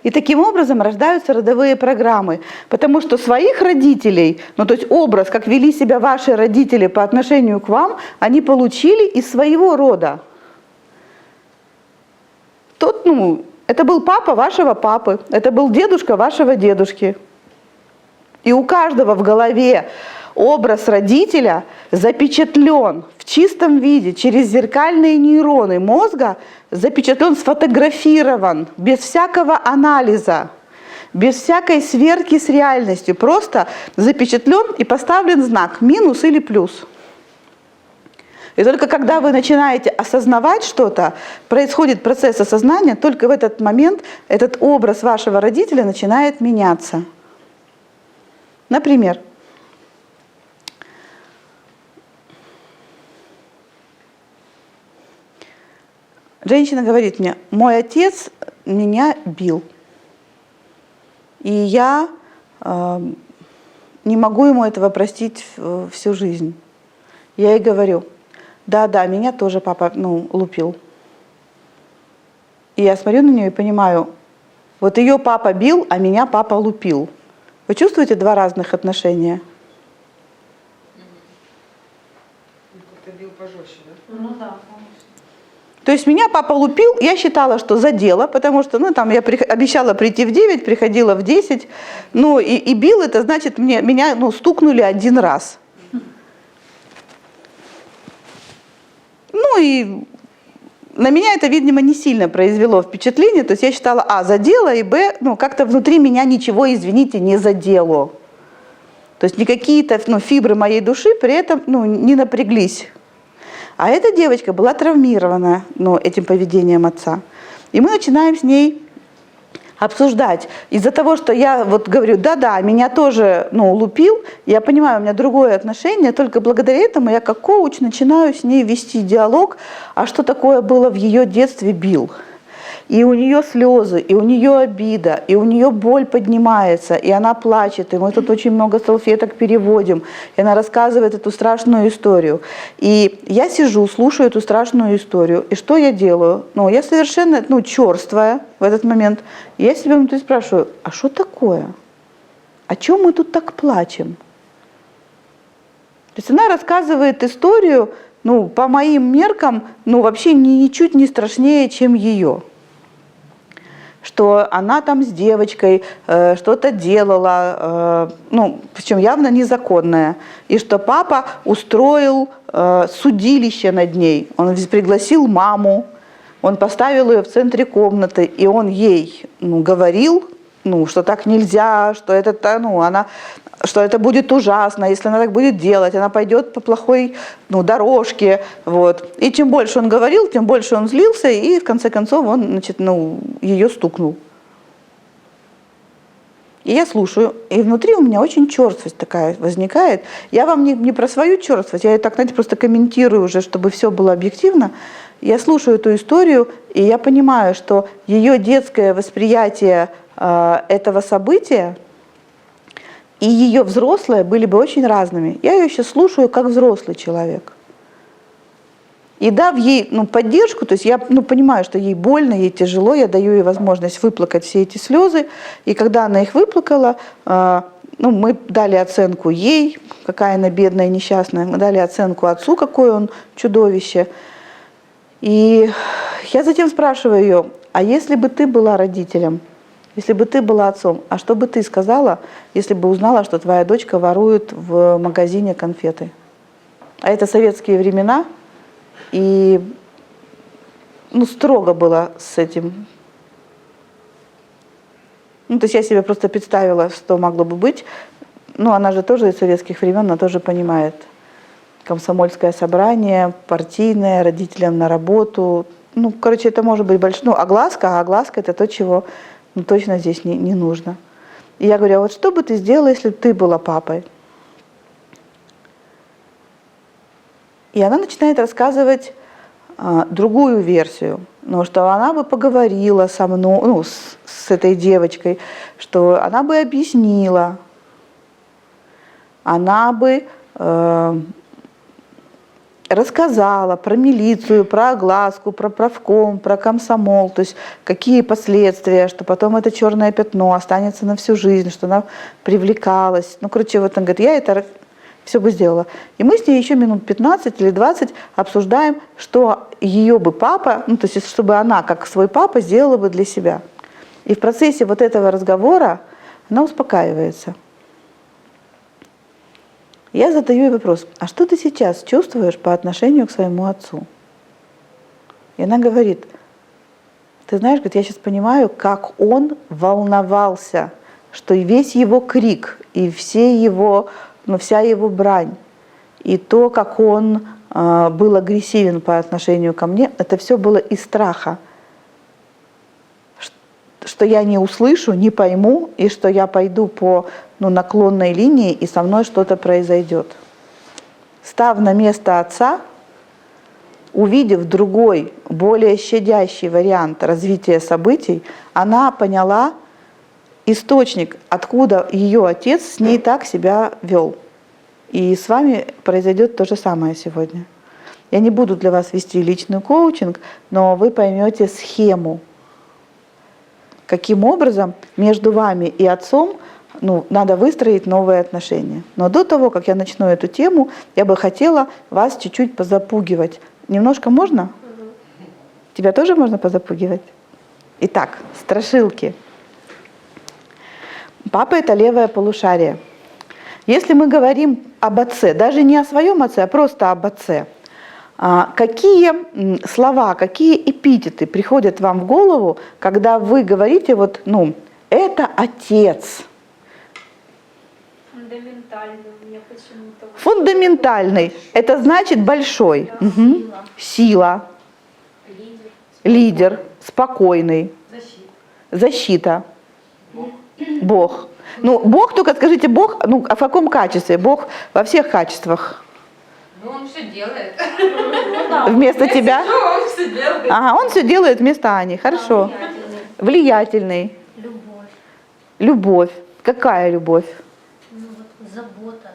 И таким образом рождаются родовые программы, потому что своих родителей, то есть образ, как вели себя ваши родители по отношению к вам, они получили из своего рода. Это был папа вашего папы, это был дедушка вашего дедушки. И у каждого в голове образ родителя запечатлен в чистом виде, через зеркальные нейроны мозга, запечатлен, сфотографирован, без всякого анализа, без всякой сверки с реальностью, просто запечатлен и поставлен знак минус или плюс. И только когда вы начинаете осознавать что-то, происходит процесс осознания, только в этот момент этот образ вашего родителя начинает меняться. Например, женщина говорит мне: мой отец меня бил, и я не могу ему этого простить всю жизнь. Я ей говорю: да, меня тоже папа лупил. И я смотрю на нее и понимаю, вот ее папа бил, а меня папа лупил. Вы чувствуете 2 разных отношения? Как-то бил пожестче, да? Ну да. То есть меня папа лупил, я считала, что задело, потому что я обещала прийти в 9, приходила в 10. И бил, это значит, меня стукнули 1 раз. И на меня это, видимо, не сильно произвело впечатление. То есть я считала, задело, и как-то внутри меня ничего, извините, не задело. То есть никакие-то фибры моей души при этом не напряглись. А эта девочка была травмирована этим поведением отца. И мы начинаем с ней обсуждать. Из-за того, что я говорю, да, меня тоже лупил, я понимаю, у меня другое отношение, только благодаря этому я как коуч начинаю с ней вести диалог, а что такое было в ее детстве бил. И у нее слезы, и у нее обида, и у нее боль поднимается, и она плачет, и мы тут очень много салфеток переводим, и она рассказывает эту страшную историю. И я сижу, слушаю эту страшную историю, и что я делаю? Я совершенно, черствая в этот момент. Я себя внутри спрашиваю, а что такое? О чем мы тут так плачем? То есть она рассказывает историю, по моим меркам, вообще ничуть не страшнее, чем ее. что она там с девочкой что-то делала, ну, причем явно незаконное, и что папа устроил судилище над ней. Он пригласил маму, он поставил ее в центре комнаты, и он ей говорил, что так нельзя, что это, что это будет ужасно, если она так будет делать, она пойдет по плохой дорожке. Вот. И чем больше он говорил, тем больше он злился, и в конце концов он ее стукнул. И я слушаю, и внутри у меня очень черствость такая возникает. Я вам не про свою черствость, я ее так, знаете, просто комментирую уже, чтобы все было объективно. Я слушаю эту историю, и я понимаю, что ее детское восприятие этого события и ее взрослое были бы очень разными. Я ее сейчас слушаю как взрослый человек. И дав ей поддержку, то есть я понимаю, что ей больно, ей тяжело, я даю ей возможность выплакать все эти слезы. И когда она их выплакала, мы дали оценку ей, какая она бедная и несчастная, мы дали оценку отцу, какое он чудовище. И я затем спрашиваю ее, а если бы ты была родителем, если бы ты была отцом, а что бы ты сказала, если бы узнала, что твоя дочка ворует в магазине конфеты? А это советские времена, и строго было с этим. То есть я себе просто представила, что могло бы быть. Она же тоже из советских времен, она тоже понимает. Комсомольское собрание, партийное, родителям на работу. Это может быть большое. Огласка, а огласка это то, чего точно здесь не нужно. И я говорю, а вот что бы ты сделала, если бы ты была папой? И она начинает рассказывать другую версию, что она бы поговорила со мной, с этой девочкой, что она бы объяснила, она бы рассказала про милицию, про огласку, про правком, про комсомол, то есть какие последствия, что потом это черное пятно останется на всю жизнь, что она привлекалась. Вот она говорит, я это все бы сделала. И мы с ней еще минут 15 или 20 обсуждаем, что ее бы папа, то есть чтобы она, как свой папа, сделала бы для себя. И в процессе вот этого разговора она успокаивается. Я задаю ей вопрос, а что ты сейчас чувствуешь по отношению к своему отцу? И она говорит, ты знаешь, я сейчас понимаю, как он волновался, что и весь его крик, и вся его брань, и то, как он был агрессивен по отношению ко мне, это все было из страха, что я не услышу, не пойму, и что я пойду по наклонной линии, и со мной что-то произойдет. Став на место отца, увидев другой, более щадящий вариант развития событий, она поняла источник, откуда ее отец с ней так себя вел. И с вами произойдет то же самое сегодня. Я не буду для вас вести личный коучинг, но вы поймете схему, каким образом между вами и отцом надо выстроить новые отношения. Но до того, как я начну эту тему, я бы хотела вас чуть-чуть позапугивать. Немножко можно? Тебя тоже можно позапугивать? Итак, страшилки. Папа — это левое полушарие. Если мы говорим об отце, даже не о своем отце, а просто об отце, какие слова, какие эпитеты приходят вам в голову, когда вы говорите это отец? Фундаментальный у меня почему-то. Фундаментальный. Это значит большой. Да. Угу. Сила. Лидер. Спокойный. Защита. Бог. Бог, только скажите, Бог, а в каком качестве? Бог во всех качествах. Он все делает. Вместо тебя? Он все делает. Ага, он все делает вместо Ани. Хорошо. Влиятельный. Любовь. Какая любовь? Забота.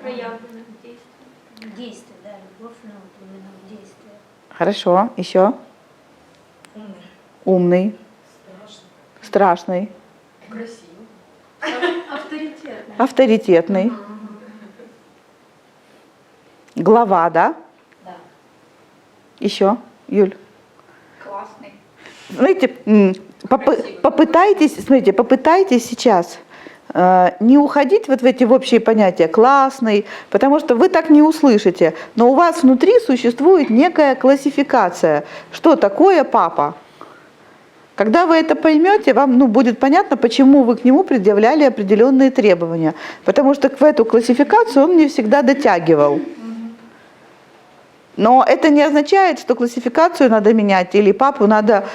Проявленных действий. Действие, да, любовь, именно действие. Хорошо. Еще? Умный. Страшный. Авторитетный. Глава, да? Да. Еще, Юль? Классный. Знаете, Попытайтесь, смотрите, попытайтесь сейчас не уходить вот в эти в общие понятия «классный», потому что вы так не услышите. Но у вас внутри существует некая классификация, что такое папа. Когда вы это поймете, вам будет понятно, почему вы к нему предъявляли определенные требования. Потому что в эту классификацию он не всегда дотягивал. Но это не означает, что классификацию надо менять или папу надо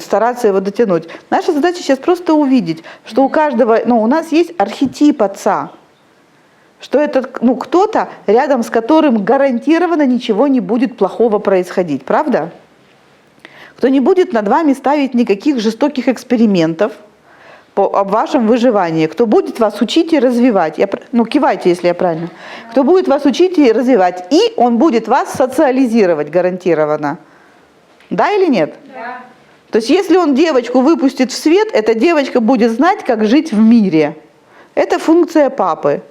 стараться его дотянуть. Наша задача сейчас просто увидеть, что у каждого, у нас есть архетип отца. Что это кто-то, рядом с которым гарантированно ничего не будет плохого происходить. Правда? Кто не будет над вами ставить никаких жестоких экспериментов об вашем выживании. Кто будет вас учить и развивать. Кивайте, если я правильно. Кто будет вас учить и развивать. И он будет вас социализировать гарантированно. Да или нет? Да. То есть если он девочку выпустит в свет, эта девочка будет знать, как жить в мире. Это функция папы.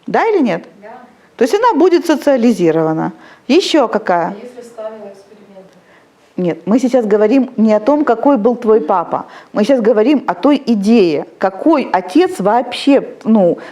Да или нет? Да. То есть она будет социализирована. Еще какая? Если ставила эксперименты. Нет, мы сейчас говорим не о том, какой был твой папа. Мы сейчас говорим о той идее, какой отец вообще,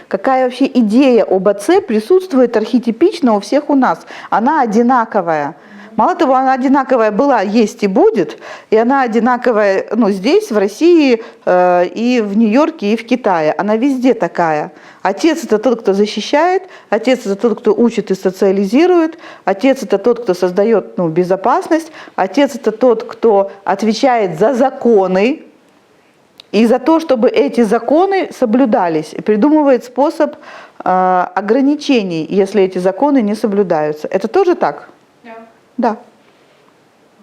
какая вообще идея об отце присутствует архетипично у всех у нас. Она одинаковая. Мало того, она одинаковая была, есть и будет, и она одинаковая здесь, в России, и в Нью-Йорке, и в Китае. Она везде такая. Отец – это тот, кто защищает, отец – это тот, кто учит и социализирует, отец – это тот, кто создает безопасность, отец – это тот, кто отвечает за законы и за то, чтобы эти законы соблюдались, и придумывает способ ограничений, если эти законы не соблюдаются. Это тоже так? Да.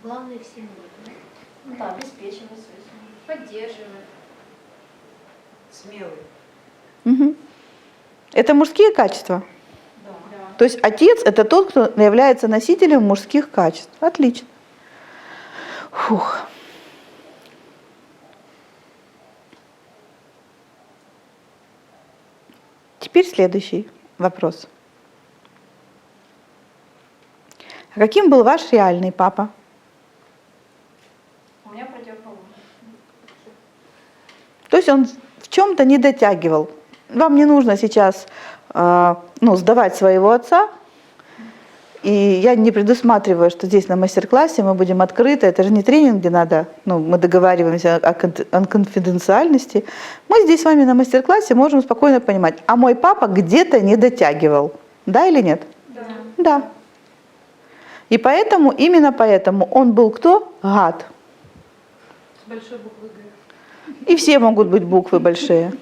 Главное в семье. Да, обеспечивать свою семью. Поддерживать. Смелый. Угу. Это мужские качества? Да. То есть отец – это тот, кто является носителем мужских качеств. Отлично. Фух. Теперь следующий вопрос. А каким был ваш реальный папа? У меня противоположно. То есть он в чем-то не дотягивал. Вам не нужно сейчас сдавать своего отца. И я не предусматриваю, что здесь на мастер-классе мы будем открыты. Это же не тренинг, где надо, мы договариваемся о конфиденциальности. Мы здесь с вами на мастер-классе можем спокойно понимать, а мой папа где-то не дотягивал. Да или нет? Да. Да. И поэтому, именно поэтому он был кто? Гад. С большой буквы Г. И все могут быть буквы большие.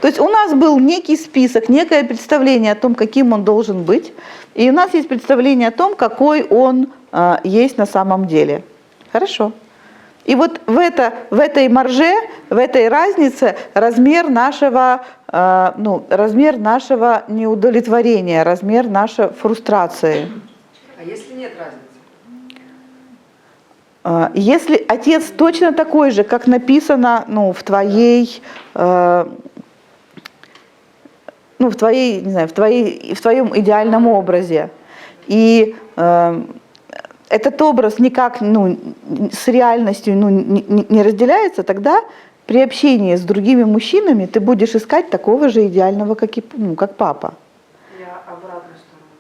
То есть у нас был некий список, некое представление о том, каким он должен быть. И у нас есть представление о том, какой он есть на самом деле. Хорошо. И вот в этой марже, в этой разнице размер нашего неудовлетворения, размер нашей фрустрации. А если нет разницы? Если отец точно такой же, как написано в твоей, в твоем идеальном образе, и этот образ никак с реальностью не разделяется, тогда при общении с другими мужчинами ты будешь искать такого же идеального, как папа. Я обратную сторону.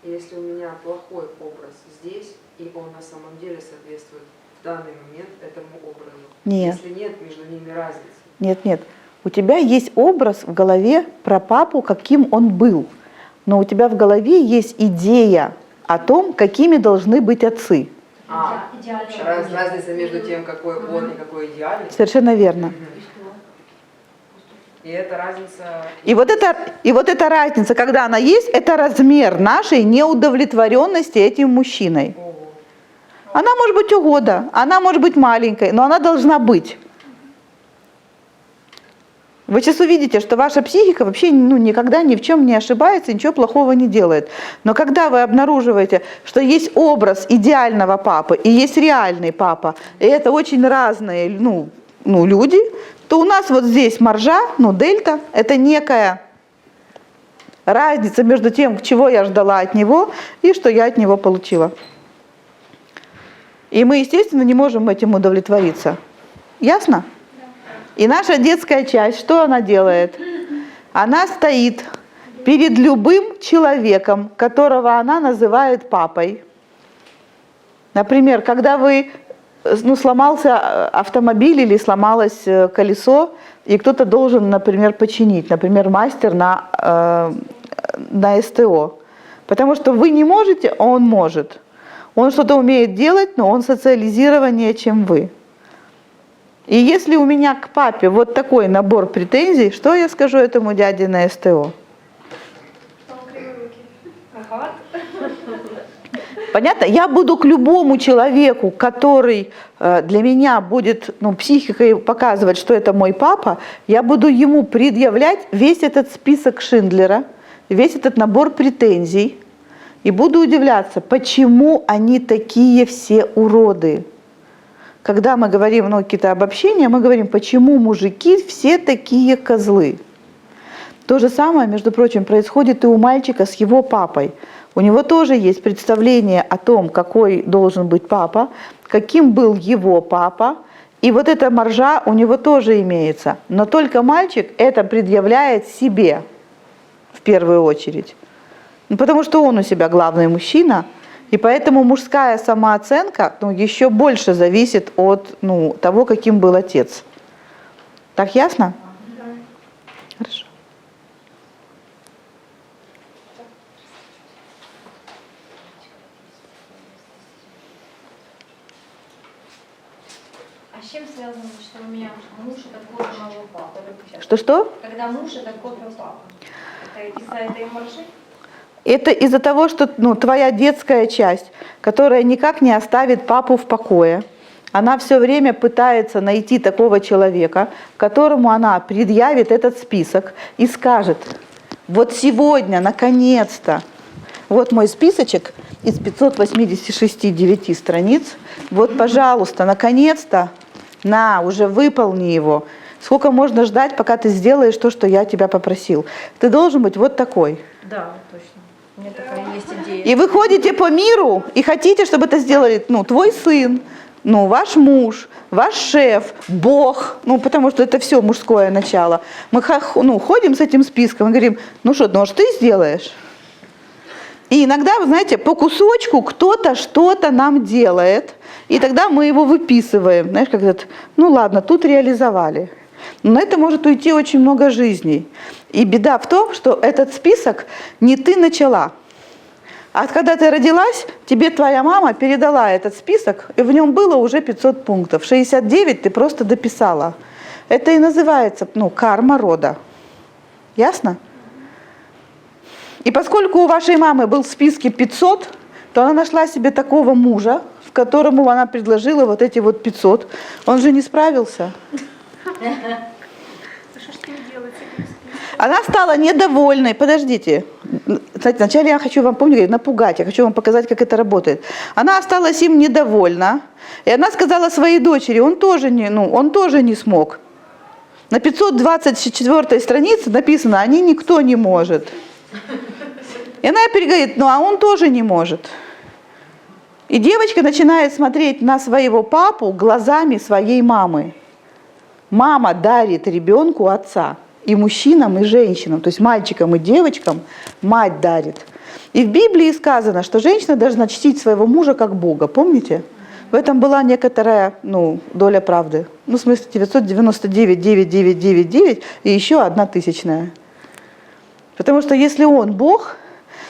Если у меня плохой образ здесь, и он на самом деле соответствует в данный момент этому образу. Нет. Если нет между ними разницы. Нет. У тебя есть образ в голове про папу, каким он был. Но у тебя в голове есть идея о том, какими должны быть отцы. Разница между тем, какой он и какой идеальный. Совершенно верно. И эта разница... И вот эта разница, когда она есть, это размер нашей неудовлетворенности этим мужчиной. Ого. Она может быть угода, она может быть маленькой, но она должна быть. Вы сейчас увидите, что ваша психика вообще никогда ни в чем не ошибается, ничего плохого не делает. Но когда вы обнаруживаете, что есть образ идеального папы и есть реальный папа, и это очень разные люди, то у нас вот здесь маржа, дельта, это некая разница между тем, чего я ждала от него и что я от него получила. И мы, естественно, не можем этим удовлетвориться. Ясно? И наша детская часть, что она делает? Она стоит перед любым человеком, которого она называет папой. Например, когда сломался автомобиль или сломалось колесо, и кто-то должен, например, починить, например, мастер на СТО. Потому что вы не можете, а он может. Он что-то умеет делать, но он социализированнее, чем вы. И если у меня к папе вот такой набор претензий, что я скажу этому дяде на СТО? Понятно? Я буду к любому человеку, который для меня будет психикой показывать, что это мой папа, я буду ему предъявлять весь этот список Шиндлера, весь этот набор претензий, и буду удивляться, почему они такие все уроды. Когда мы говорим какие-то обобщения, мы говорим, почему мужики все такие козлы. То же самое, между прочим, происходит и у мальчика с его папой. У него тоже есть представление о том, какой должен быть папа, каким был его папа. И вот эта маржа у него тоже имеется. Но только мальчик это предъявляет себе в первую очередь. Потому что он у себя главный мужчина. И поэтому мужская самооценка еще больше зависит от того, каким был отец. Так ясно? Да. Хорошо. А с чем связано, что у меня муж это копия моего папы? Что-что? Когда муж это копия папы. Это из-за этой маржи? Это из-за того, что твоя детская часть, которая никак не оставит папу в покое, она все время пытается найти такого человека, которому она предъявит этот список и скажет, вот сегодня, наконец-то, вот мой списочек из 586 страниц, вот, пожалуйста, наконец-то, уже выполни его. Сколько можно ждать, пока ты сделаешь то, что я тебя попросил? Ты должен быть вот такой. Да, точно. У меня такая есть идея. И вы ходите по миру и хотите, чтобы это сделали твой сын, ваш муж, ваш шеф, Бог, потому что это все мужское начало. Мы ходим с этим списком и говорим, что ты сделаешь? И иногда, вы знаете, по кусочку кто-то что-то нам делает, и тогда мы его выписываем. Знаешь, как это, ладно, тут реализовали. Но на это может уйти очень много жизней. И беда в том, что этот список не ты начала. А когда ты родилась, тебе твоя мама передала этот список, и в нем было уже 500 пунктов. 69 ты просто дописала. Это и называется карма рода. Ясно? И поскольку у вашей мамы был в списке 500, то она нашла себе такого мужа, в которому она предложила вот эти 500. Он же не справился. Она стала недовольной. Подождите. Кстати, вначале я хочу вам, напугать. Я хочу вам показать, как это работает. Она осталась им недовольна. И она сказала своей дочери, он тоже не смог. На 524 странице написано, никто не может. И она опять говорит, а он тоже не может. И девочка начинает смотреть на своего папу глазами своей мамы. Мама дарит ребенку отца. И мужчинам, и женщинам, то есть мальчикам и девочкам мать дарит. И в Библии сказано, что женщина должна чтить своего мужа как Бога. Помните? В этом была некоторая доля правды. В смысле 999, 9999 и еще 1 тысячная. Потому что если он Бог,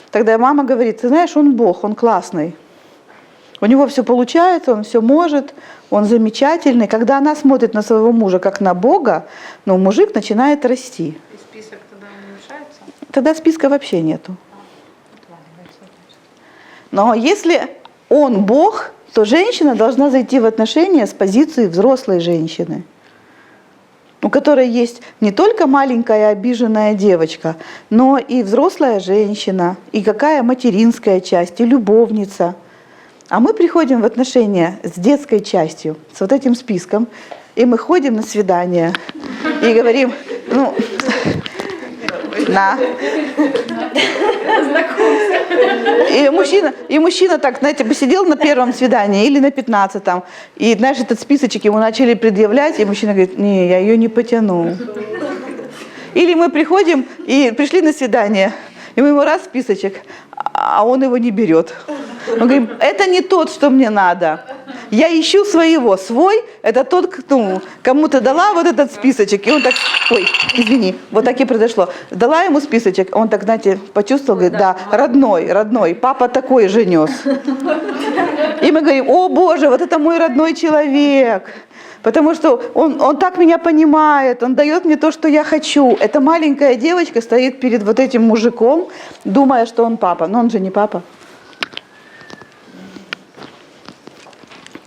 тогда мама говорит, ты знаешь, он Бог, он классный. У него все получается, он все может, он замечательный. Когда она смотрит на своего мужа как на Бога, мужик начинает расти. И список тогда уменьшается? Тогда списка вообще нету. Но если он Бог, то женщина должна зайти в отношения с позиции взрослой женщины, у которой есть не только маленькая обиженная девочка, но и взрослая женщина, и какая материнская часть, и любовница. А мы приходим в отношения с детской частью, с вот этим списком, и мы ходим на свидание и говорим, На. И мужчина так, знаете, посидел на первом свидании или на 15-м, и, знаешь, этот списочек ему начали предъявлять, и мужчина говорит, не, я ее не потяну. Или мы приходим и пришли на свидание, и мы ему раз списочек, а он его не берет. Он говорит, это не тот, что мне надо. Я ищу своего. Свой – это тот, кому ты дала вот этот списочек. И он так, ой, извини, вот так и произошло. Дала ему списочек, он так, знаете, почувствовал, говорит, да, родной, папа такой же нес. И мы говорим, о боже, вот это мой родной человек. Потому что он так меня понимает, он дает мне то, что я хочу. Эта маленькая девочка стоит перед вот этим мужиком, думая, что он папа. Но он же не папа.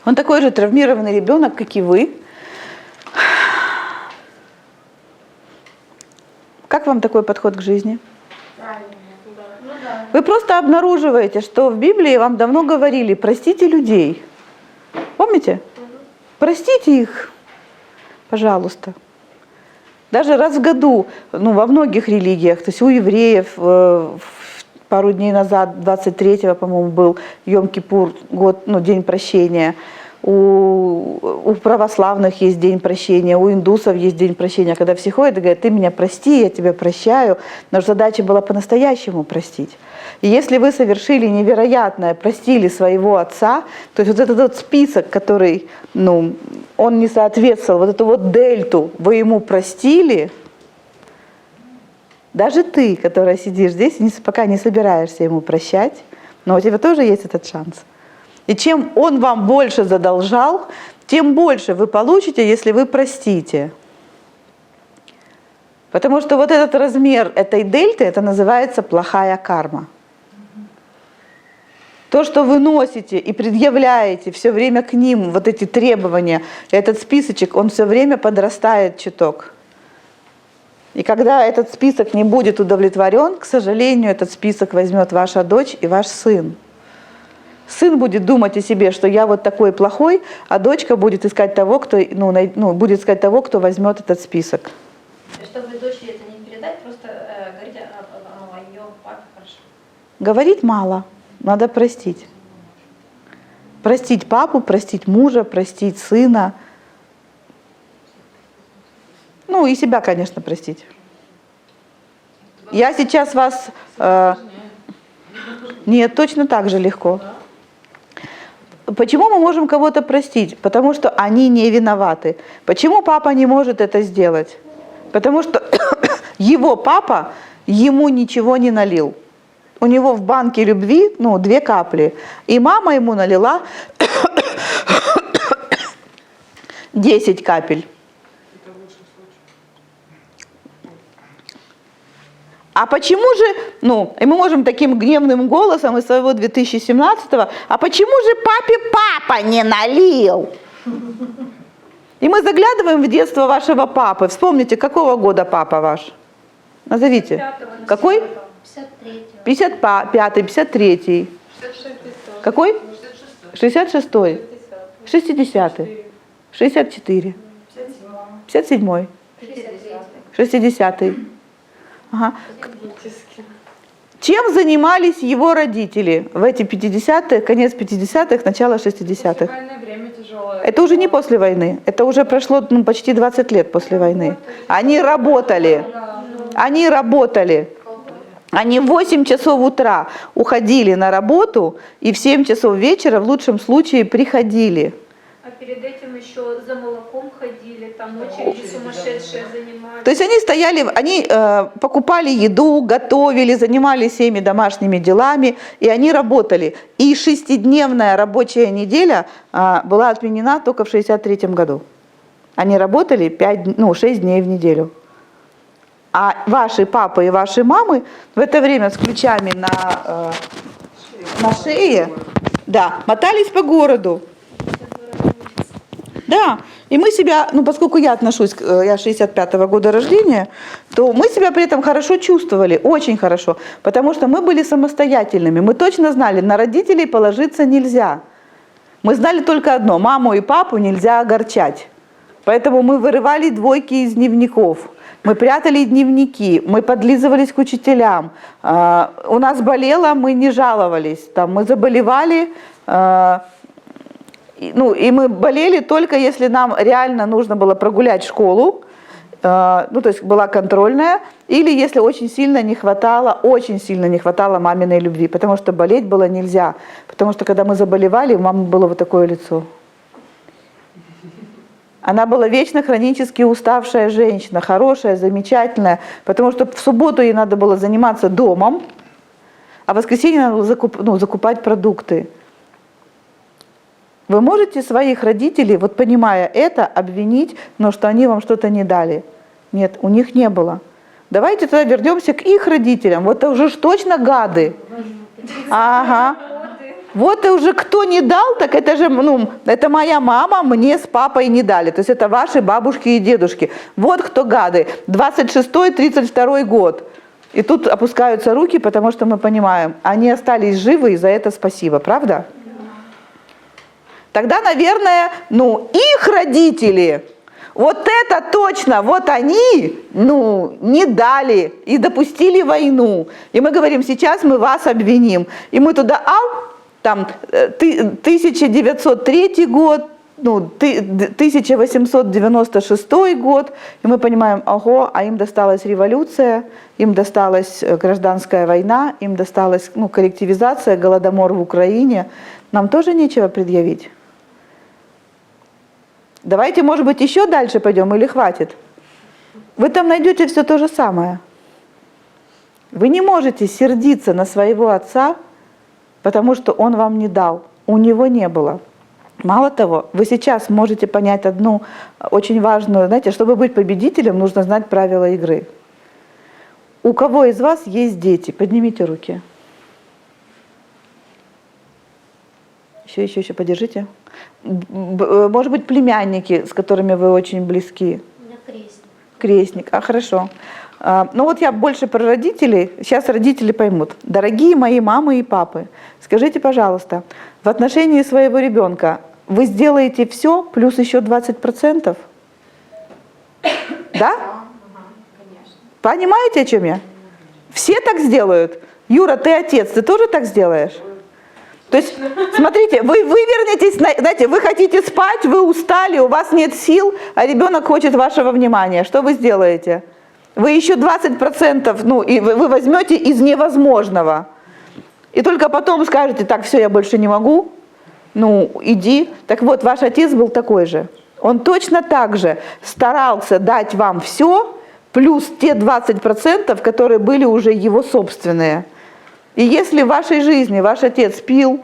Он такой же травмированный ребенок, как и вы. Как вам такой подход к жизни? Вы просто обнаруживаете, что в Библии вам давно говорили, простите людей. Помните? Простите их, пожалуйста. Даже раз в году, во многих религиях, то есть у евреев пару дней назад, 23-го, по-моему, был Йом-Кипур, день прощения. У православных есть день прощения, у индусов есть день прощения, когда все ходят и говорят, ты меня прости, я тебя прощаю. Но задача была по-настоящему простить. И если вы совершили невероятное, простили своего отца, то есть вот этот вот список, который, он не соответствовал, вот эту вот дельту вы ему простили, даже ты, которая сидишь здесь, пока не собираешься ему прощать, но у тебя тоже есть этот шанс. И чем он вам больше задолжал, тем больше вы получите, если вы простите. Потому что вот этот размер этой дельты, это называется плохая карма. То, что вы носите и предъявляете все время к ним, вот эти требования, этот списочек, он все время подрастает чуток. И когда этот список не будет удовлетворен, к сожалению, этот список возьмет ваша дочь и ваш сын. Сын будет думать о себе, что я вот такой плохой, а дочка будет искать того, кто, кто возьмет этот список. Чтобы дочери это не передать, просто говорить о ее папе хорошо. Говорить мало, надо простить. Простить папу, простить мужа, простить сына. И себя, конечно, простить. Я сейчас вас... Нет, точно так же легко. Почему мы можем кого-то простить? Потому что они не виноваты. Почему папа не может это сделать? Потому что его папа ему ничего не налил. У него в банке любви, 2 капли. И мама ему налила 10 капель. А почему же, и мы можем таким гневным голосом из своего 2017-го, а почему же папе папа не налил? И мы заглядываем в детство вашего папы. Вспомните, какого года папа ваш? Назовите. Какой? 55-й, 53-й. Какой? 66-й. 60-й. 64. 57-й. 60-й. Ага. Чем занимались его родители в эти 50-х, конец 50-х, начало 60-х? Это уже не после войны, это уже прошло почти 20 лет после войны. Они работали. Они в 8 часов утра уходили на работу и в 7 часов вечера в лучшем случае приходили. А перед этим еще за молоком ходили, там очереди сумасшедшие занимались. То есть они стояли, они покупали еду, готовили, занимались всеми домашними делами, и они работали. И 6-дневная рабочая неделя была отменена только в 1963 году. Они работали 6 дней в неделю. А ваши папы и ваши мамы в это время с ключами на шее, мотались по городу. Да, и мы себя, поскольку я 65-го года рождения, то мы себя при этом хорошо чувствовали, очень хорошо, потому что мы были самостоятельными, мы точно знали, на родителей положиться нельзя. Мы знали только одно, маму и папу нельзя огорчать, поэтому мы вырывали 2 из дневников. Мы прятали дневники, мы подлизывались к учителям. У нас болело, мы не жаловались. Там, мы заболевали, и мы болели только если нам реально нужно было прогулять школу, то есть была контрольная, или если очень сильно не хватало маминой любви, потому что болеть было нельзя. Потому что когда мы заболевали, у мамы было вот такое лицо. Она была вечно хронически уставшая женщина, хорошая, замечательная, потому что в субботу ей надо было заниматься домом, а в воскресенье надо было закупать продукты. Вы можете своих родителей, вот понимая это, обвинить, что они вам что-то не дали? Нет, у них не было. Давайте тогда вернемся к их родителям. Вот это уже точно гады. Ага. Вот и уже кто не дал, так это же, это моя мама мне с папой не дали. То есть это ваши бабушки и дедушки. Вот кто гады. 26-32 год. И тут опускаются руки, потому что мы понимаем, они остались живы, и за это спасибо, правда? Тогда, наверное, их родители, вот это точно, вот они, не дали и допустили войну. И мы говорим, сейчас мы вас обвиним. И мы туда, 1903 год, 1896 год, и мы понимаем, а им досталась революция, им досталась гражданская война, им досталась коллективизация, голодомор в Украине. Нам тоже нечего предъявить. Давайте, может быть, еще дальше пойдем или хватит? Вы там найдете все то же самое. Вы не можете сердиться на своего отца, потому что он вам не дал. У него не было. Мало того, вы сейчас можете понять одну очень важную, знаете, чтобы быть победителем, нужно знать правила игры. У кого из вас есть дети? Поднимите руки. Еще, подержите. Может быть, племянники, с которыми вы очень близки? У меня крестник. Крестник, хорошо. Я больше про родителей. Сейчас родители поймут. Дорогие мои мамы и папы, скажите, пожалуйста, в отношении своего ребенка вы сделаете все плюс еще 20%? Да? Понимаете, о чем я? Все так сделают? Юра, ты отец, ты тоже так сделаешь? То есть, смотрите, вы вернетесь, знаете, вы хотите спать, вы устали, у вас нет сил, а ребенок хочет вашего внимания. Что вы сделаете? Вы еще 20%, и вы возьмете из невозможного. И только потом скажете, так, все, я больше не могу, иди. Так вот, ваш отец был такой же. Он точно так же старался дать вам все, плюс те 20%, которые были уже его собственные. И если в вашей жизни ваш отец пил,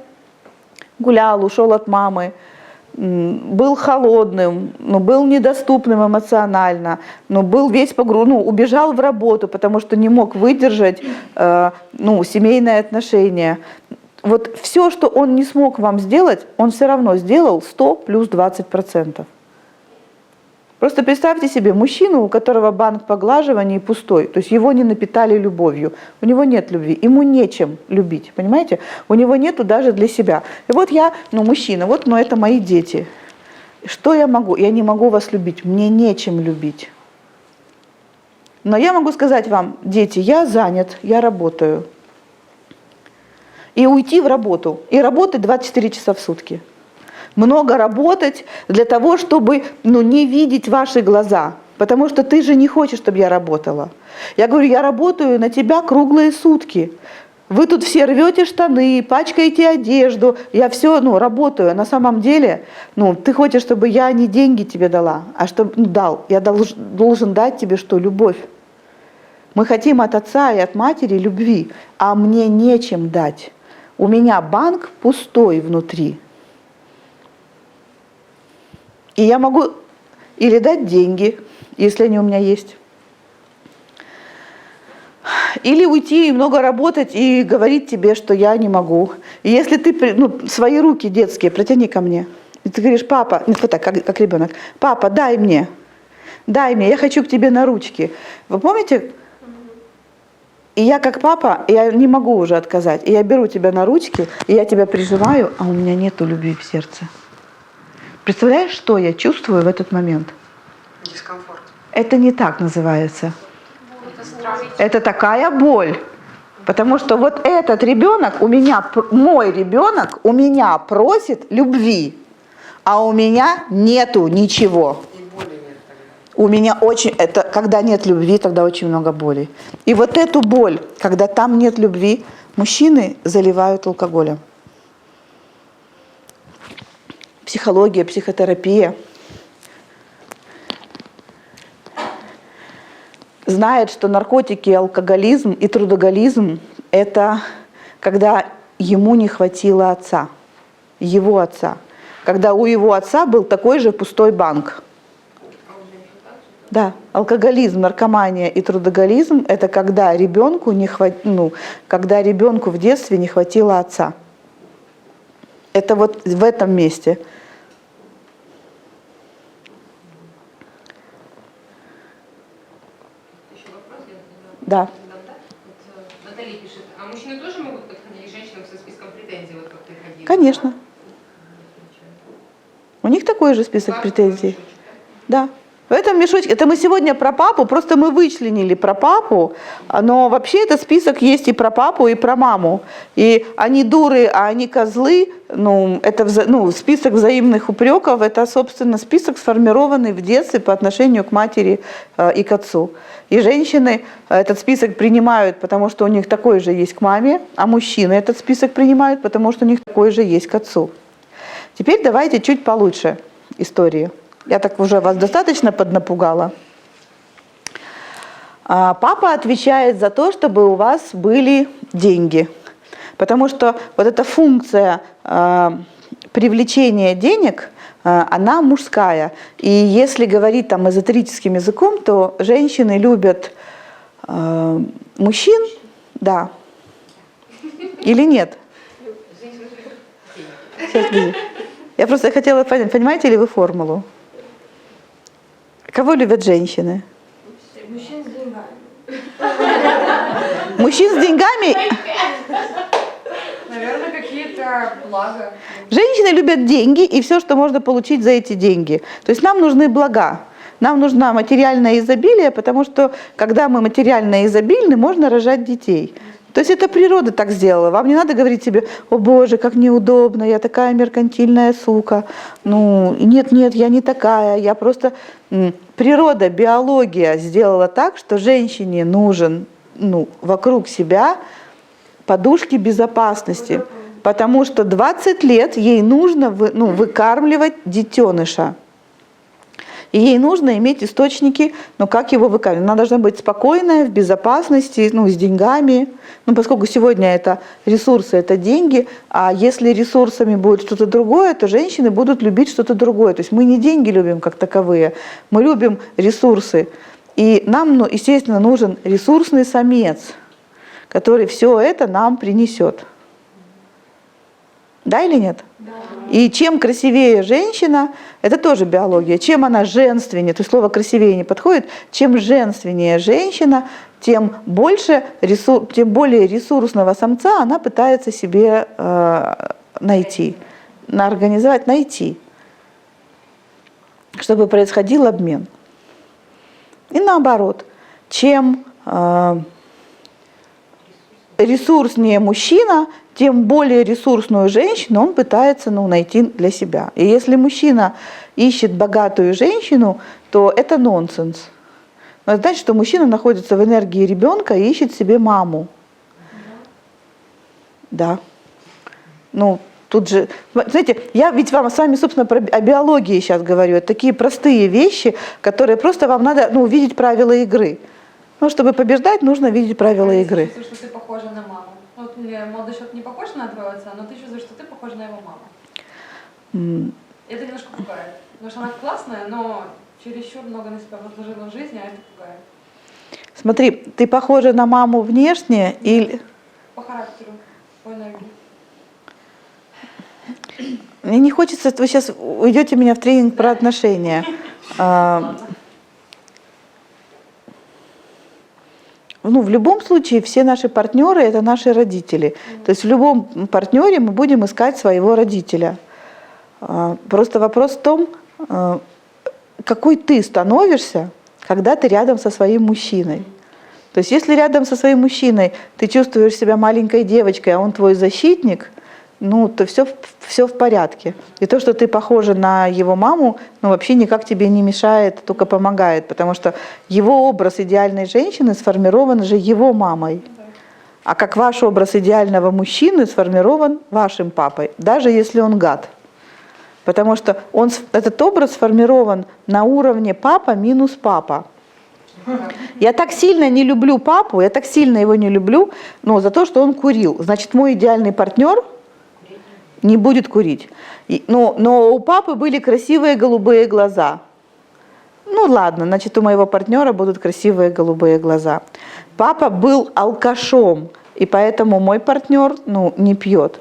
гулял, ушел от мамы, был холодным, был недоступным эмоционально, был весь убежал в работу, потому что не мог выдержать семейные отношения. Вот все, что он не смог вам сделать, он все равно сделал 100 плюс 20%. Просто представьте себе мужчину, у которого банк поглаживаний пустой, то есть его не напитали любовью, у него нет любви, ему нечем любить, понимаете? У него нету даже для себя. И вот я, мужчина, но это мои дети. Что я могу? Я не могу вас любить, мне нечем любить. Но я могу сказать вам, дети, я занят, я работаю. И уйти в работу, и работать 24 часа в сутки. Много работать для того, чтобы не видеть ваши глаза. Потому что ты же не хочешь, чтобы я работала. Я говорю, я работаю на тебя круглые сутки. Вы тут все рвете штаны, пачкаете одежду. Я все работаю. На самом деле, ты хочешь, чтобы я не деньги тебе дала, а чтобы дал. Я должен дать тебе что? Любовь. Мы хотим от отца и от матери любви, а мне нечем дать. У меня банк пустой внутри. И я могу или дать деньги, если они у меня есть, или уйти и много работать и говорить тебе, что я не могу. И если ты свои руки детские протяни ко мне, и ты говоришь, папа, вот так, как ребенок, папа, дай мне, я хочу к тебе на ручки. Вы помните? И я как папа, я не могу уже отказать. И я беру тебя на ручки, и я тебя прижимаю, а у меня нету любви в сердце. Представляешь, что я чувствую в этот момент? Дискомфорт. Это не так называется. Это такая боль. Потому что вот этот ребенок, мой ребенок у меня просит любви, а у меня нету ничего. И боли нет тогда. У меня когда нет любви, тогда очень много боли. И вот эту боль, когда там нет любви, мужчины заливают алкоголем. Психология, психотерапия знает, что наркотики, алкоголизм и трудоголизм – это когда ему не хватило отца, его отца. Когда у его отца был такой же пустой банк. Да, алкоголизм, наркомания и трудоголизм – это когда ребенку в детстве не хватило отца. Это вот в этом месте. Еще вопрос, Да. Вот, Наталья пишет, а мужчины тоже могут подходить к женщинам со списком претензий, вот как ты ходила? Конечно. У них такой же список претензий. Да. В этом мешочке, это мы сегодня про папу, просто мы вычленили про папу, но вообще этот список есть и про папу, и про маму. И они дуры, а они козлы, список взаимных упреков, это, собственно, список, сформированный в детстве по отношению к матери и к отцу. И женщины этот список принимают, потому что у них такой же есть к маме, а мужчины этот список принимают, потому что у них такой же есть к отцу. Теперь давайте чуть получше истории. Я так уже вас достаточно поднапугала. Папа отвечает за то, чтобы у вас были деньги. Потому что вот эта функция привлечения денег, она мужская. И если говорить там эзотерическим языком, то женщины любят мужчин, да. Или нет? Сейчас, я просто хотела понять, понимаете ли вы формулу? Кого любят женщины? Мужчин с деньгами. Мужчин с деньгами? Наверное, какие-то блага. Женщины любят деньги и все, что можно получить за эти деньги. То есть нам нужны блага. Нам нужно материальное изобилие, потому что когда мы материально изобильны, можно рожать детей. То есть это природа так сделала. Вам не надо говорить себе: о боже, как неудобно, я такая меркантильная сука. Нет, я не такая, я просто... Природа, биология сделала так, что женщине нужен вокруг себя подушки безопасности. Потому что 20 лет ей нужно выкармливать детеныша. И ей нужно иметь источники, как его выкармливать. Она должна быть спокойная, в безопасности, с деньгами. Поскольку сегодня это ресурсы, это деньги, а если ресурсами будет что-то другое, то женщины будут любить что-то другое. То есть мы не деньги любим как таковые, мы любим ресурсы. И нам, естественно, нужен ресурсный самец, который все это нам принесет. Да или нет? Да. И чем красивее женщина, это тоже биология, чем она женственнее, то есть слово красивее не подходит, чем женственнее женщина, тем более ресурсного самца она пытается себе найти, чтобы происходил обмен. И наоборот, чем ресурснее мужчина, тем более ресурсную женщину он пытается найти для себя. И если мужчина ищет богатую женщину, то это нонсенс. Но это значит, что мужчина находится в энергии ребенка и ищет себе маму. Да. Тут же, знаете, я ведь с вами, собственно, о биологии сейчас говорю. Это такие простые вещи, которые просто вам надо увидеть правила игры. Чтобы побеждать, нужно видеть правила игры. Я чувствую, что ты похожа на маму. Мне молодой человек не похож на твоего отца, но ты чувствуешь, что ты похожа на его маму. Это немножко пугает. Потому что она классная, но чересчур много на себя возложила в жизни, а это пугает. Смотри, ты похожа на маму внешне или... По характеру, по энергии. Мне не хочется, вы сейчас уйдете меня в тренинг про отношения. В любом случае все наши партнеры – это наши родители. То есть в любом партнере мы будем искать своего родителя. Просто вопрос в том, какой ты становишься, когда ты рядом со своим мужчиной. То есть если рядом со своим мужчиной ты чувствуешь себя маленькой девочкой, а он твой защитник, ну, то все в порядке. И то, что ты похожа на его маму, ну, вообще никак тебе не мешает, только помогает, потому что его образ идеальной женщины сформирован же его мамой. А как ваш образ идеального мужчины сформирован вашим папой, даже если он гад. Потому что этот образ сформирован на уровне папа минус папа. Я так сильно не люблю папу, я так сильно его не люблю, но за то, что он курил. Значит, мой идеальный партнер не будет курить. Но у папы были красивые голубые глаза. Ну ладно, значит, у моего партнера будут красивые голубые глаза. Папа был алкашом, и поэтому мой партнер не пьет.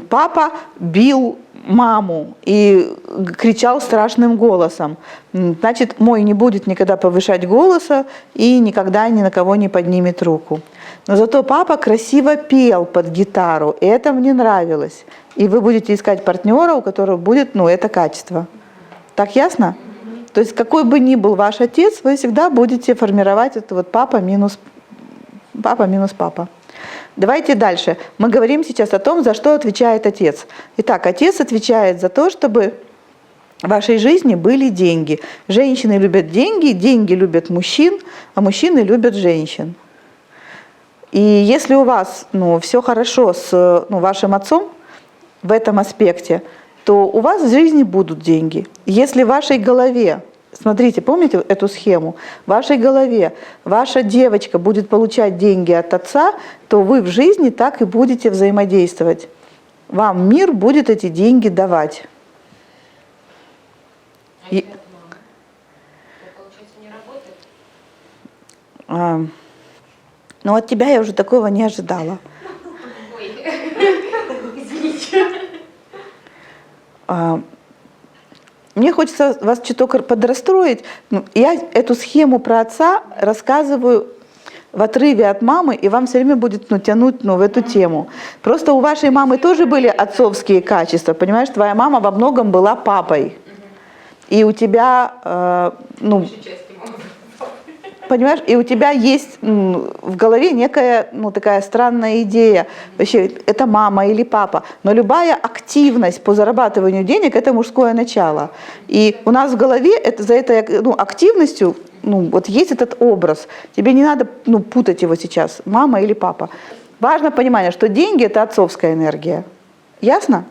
Папа бил маму и кричал страшным голосом. Значит, мой не будет никогда повышать голоса и никогда ни на кого не поднимет руку. Но зато папа красиво пел под гитару, и это мне нравилось. И вы будете искать партнера, у которого будет это качество. Так ясно? То есть какой бы ни был ваш отец, вы всегда будете формировать это вот папа минус папа. Давайте дальше. Мы говорим сейчас о том, за что отвечает отец. Итак, отец отвечает за то, чтобы в вашей жизни были деньги. Женщины любят деньги, деньги любят мужчин, а мужчины любят женщин. И если у вас все хорошо с вашим отцом в этом аспекте, то у вас в жизни будут деньги. Если в вашей голове, смотрите, помните эту схему? В вашей голове ваша девочка будет получать деньги от отца, то вы в жизни так и будете взаимодействовать. Вам мир будет эти деньги давать. А если от мамы? Это, получается, не работает? Но от тебя я уже такого не ожидала. Ой, извините. Мне хочется вас чуток подрастроить. Я эту схему про отца рассказываю в отрыве от мамы, и вам все время будет тянуть в эту тему. Просто у вашей мамы тоже были отцовские качества. Понимаешь, твоя мама во многом была папой. И у тебя, понимаешь, и у тебя есть в голове некая, такая странная идея. Вообще, это мама или папа. Но любая активность по зарабатыванию денег – это мужское начало. И у нас в голове за этой активностью вот есть этот образ. Тебе не надо путать его сейчас, мама или папа. Важно понимание, что деньги – это отцовская энергия. Ясно?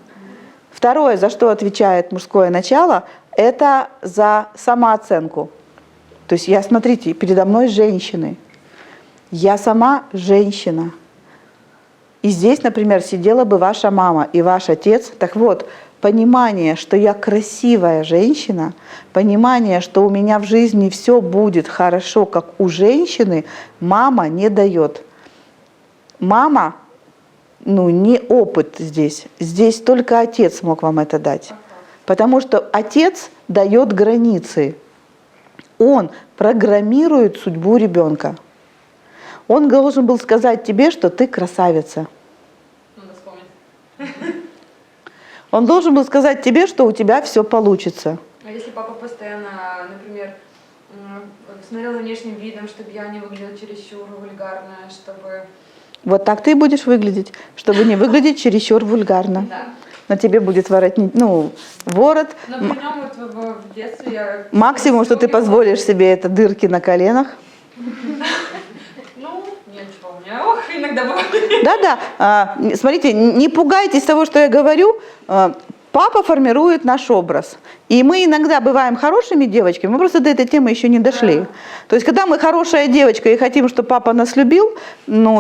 Второе, за что отвечает мужское начало – это за самооценку. То есть смотрите, передо мной женщины. Я сама женщина. И здесь, например, сидела бы ваша мама и ваш отец. Так вот, понимание, что я красивая женщина, понимание, что у меня в жизни все будет хорошо, как у женщины, мама не дает. Мама, не опыт здесь. Здесь только отец мог вам это дать. Потому что отец дает границы. Он программирует судьбу ребенка. Он должен был сказать тебе, что ты красавица. Надо вспомнить. Он должен был сказать тебе, что у тебя все получится. А если папа постоянно, например, смотрел за внешним видом, чтобы я не выглядела чересчур вульгарно, чтобы... Вот так ты и будешь выглядеть, чтобы не выглядеть чересчур вульгарно. Да. Но тебе будет ворот. Но при нем вот в детстве я... Максимум, что ты позволишь себе, это дырки на коленах. Ничего, у меня иногда бывает. Да. Смотрите, не пугайтесь того, что я говорю. Папа формирует наш образ. И мы иногда бываем хорошими девочками, мы просто до этой темы еще не дошли. То есть, когда мы хорошая девочка и хотим, чтобы папа нас любил,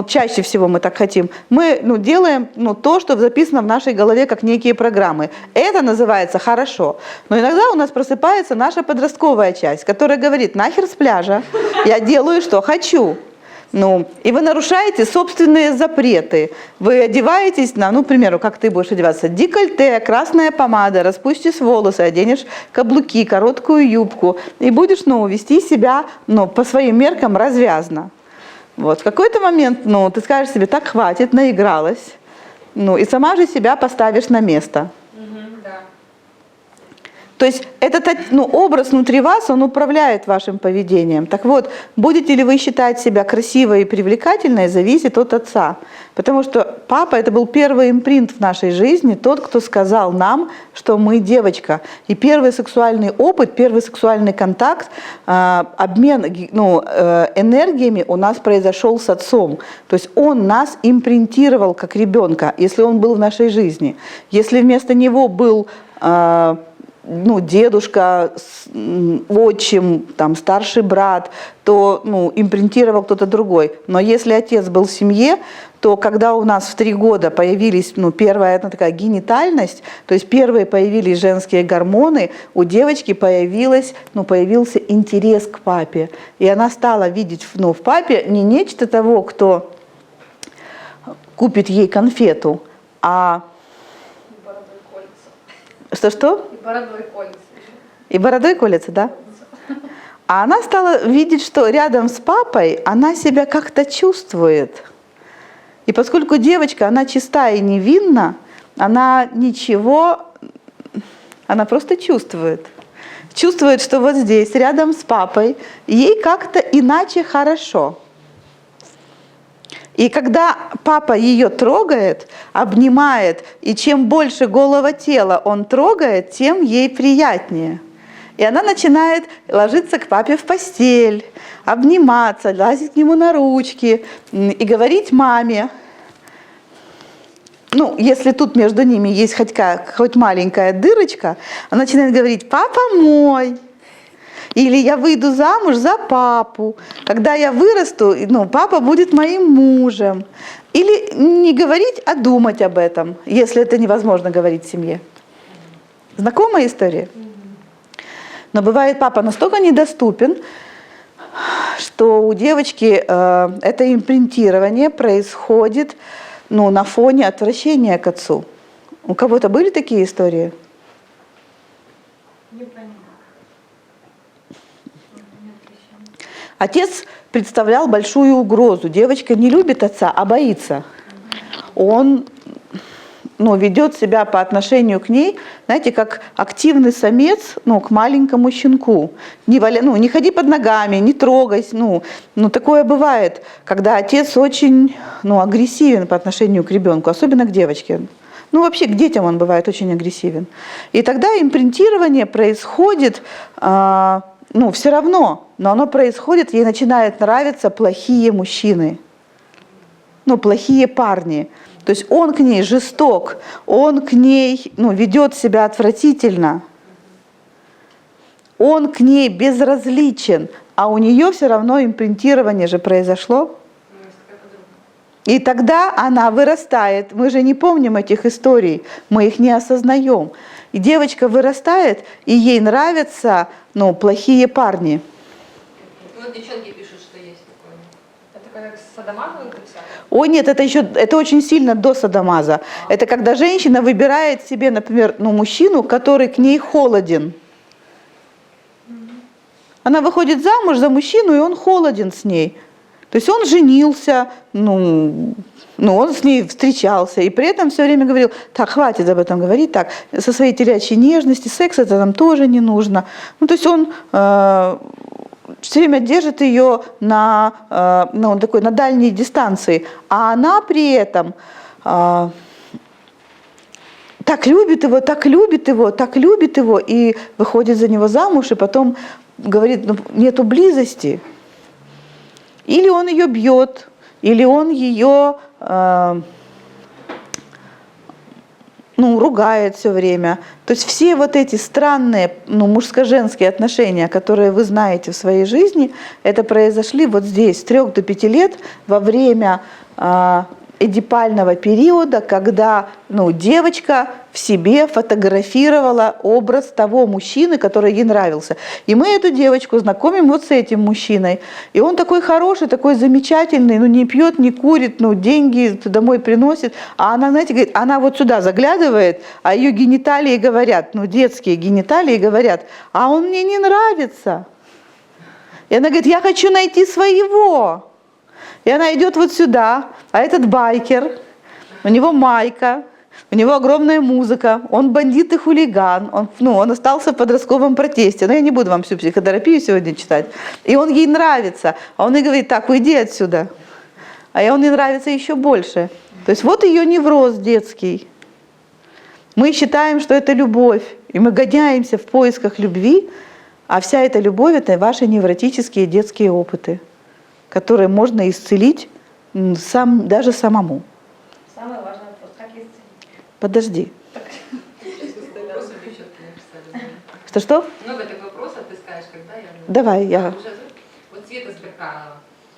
чаще всего мы так хотим, мы делаем то, что записано в нашей голове как некие программы. Это называется хорошо. Но иногда у нас просыпается наша подростковая часть, которая говорит: нахер с пляжа, я делаю, что хочу. И вы нарушаете собственные запреты. Вы одеваетесь к примеру, как ты будешь одеваться: декольте, красная помада, распустишь волосы, оденешь каблуки, короткую юбку и будешь вести себя по своим меркам развязно. Вот. В какой-то момент ты скажешь себе: так, хватит, наигралась. И сама же себя поставишь на место. То есть этот образ внутри вас, он управляет вашим поведением. Так вот, будете ли вы считать себя красивой и привлекательной, зависит от отца. Потому что папа — это был первый импринт в нашей жизни, тот, кто сказал нам, что мы девочка. И первый сексуальный опыт, первый сексуальный контакт, обмен энергиями у нас произошел с отцом. То есть он нас импринтировал как ребенка, если он был в нашей жизни. Если вместо него был дедушка, отчим, там, старший брат, то импринтировал кто-то другой. Но если отец был в семье, то когда у нас в 3 года появились, первая такая генитальность, то есть первые появились женские гормоны, у девочки появился интерес к папе. И она стала видеть в папе не нечто того, кто купит ей конфету, а... Что-что? И бородой колется. И бородой колется, да? А она стала видеть, что рядом с папой она себя как-то чувствует. И поскольку девочка, она чиста и невинна, она просто чувствует. Чувствует, что вот здесь, рядом с папой, ей как-то иначе хорошо. И когда папа ее трогает, обнимает, и чем больше голого тела он трогает, тем ей приятнее. И она начинает ложиться к папе в постель, обниматься, лазить к нему на ручки и говорить маме. Если тут между ними есть хоть маленькая дырочка, она начинает говорить: «Папа мой». Или «Я выйду замуж за папу. Когда я вырасту, папа будет моим мужем». Или не говорить, а думать об этом, если это невозможно говорить в семье. Знакомая история? Но бывает, папа настолько недоступен, что у девочки это импринтирование происходит на фоне отвращения к отцу. У кого-то были такие истории? Не понимаю. Отец представлял большую угрозу. Девочка не любит отца, а боится. Он ведет себя по отношению к ней, знаете, как активный самец к маленькому щенку. Не ходи под ногами, не трогайся. Такое бывает, когда отец очень агрессивен по отношению к ребенку, особенно к девочке. Вообще к детям он бывает очень агрессивен. И тогда импринтирование происходит... все равно, но оно происходит, ей начинают нравиться плохие мужчины, плохие парни. То есть он к ней жесток, он к ней ведет себя отвратительно, он к ней безразличен, а у нее все равно импринтирование же произошло. И тогда она вырастает, мы же не помним этих историй, мы их не осознаем. И девочка вырастает, и ей нравятся плохие парни. Девчонки пишут, что есть такое. Это как садомазовый путя? О нет, это очень сильно до садомаза. Это когда женщина выбирает себе, например, мужчину, который к ней холоден. Она выходит замуж за мужчину, и он холоден с ней. То есть он женился, он с ней встречался, и при этом все время говорил: так, хватит об этом говорить, так, со своей телячьей нежности, секс это нам тоже не нужно. То есть он все время держит ее на дальней дистанции, а она при этом так любит его, так любит его, так любит его, и выходит за него замуж, и потом говорит: нету близости. Или он ее бьет, или он ее ругает все время. То есть все вот эти странные мужско-женские отношения, которые вы знаете в своей жизни, это произошли вот здесь, с 3 до 5 лет, во время эдипального периода, когда девочка в себе фотографировала образ того мужчины, который ей нравился. И мы эту девочку знакомим вот с этим мужчиной. И он такой хороший, такой замечательный, не пьет, не курит, деньги домой приносит. А она, знаете, говорит, она вот сюда заглядывает, а ее гениталии говорят, детские гениталии говорят: а он мне не нравится. И она говорит: я хочу найти своего. И она идет вот сюда, а этот байкер, у него майка, у него огромная музыка, он бандит и хулиган, он остался в подростковом протесте. Но я не буду вам всю психотерапию сегодня читать. И он ей нравится. А он ей говорит: так, уйди отсюда. А он ей нравится еще больше. То есть вот ее невроз детский. Мы считаем, что это любовь, и мы гоняемся в поисках любви, а вся эта любовь – это ваши невротические детские опыты, которые можно исцелить даже самому. Самый важный вопрос, как исцелить? Подожди. Вопросы девчонки написали. Что? Много так вопросов, ты скажешь, когда я... Давай, я... Вот Света Сберкалова.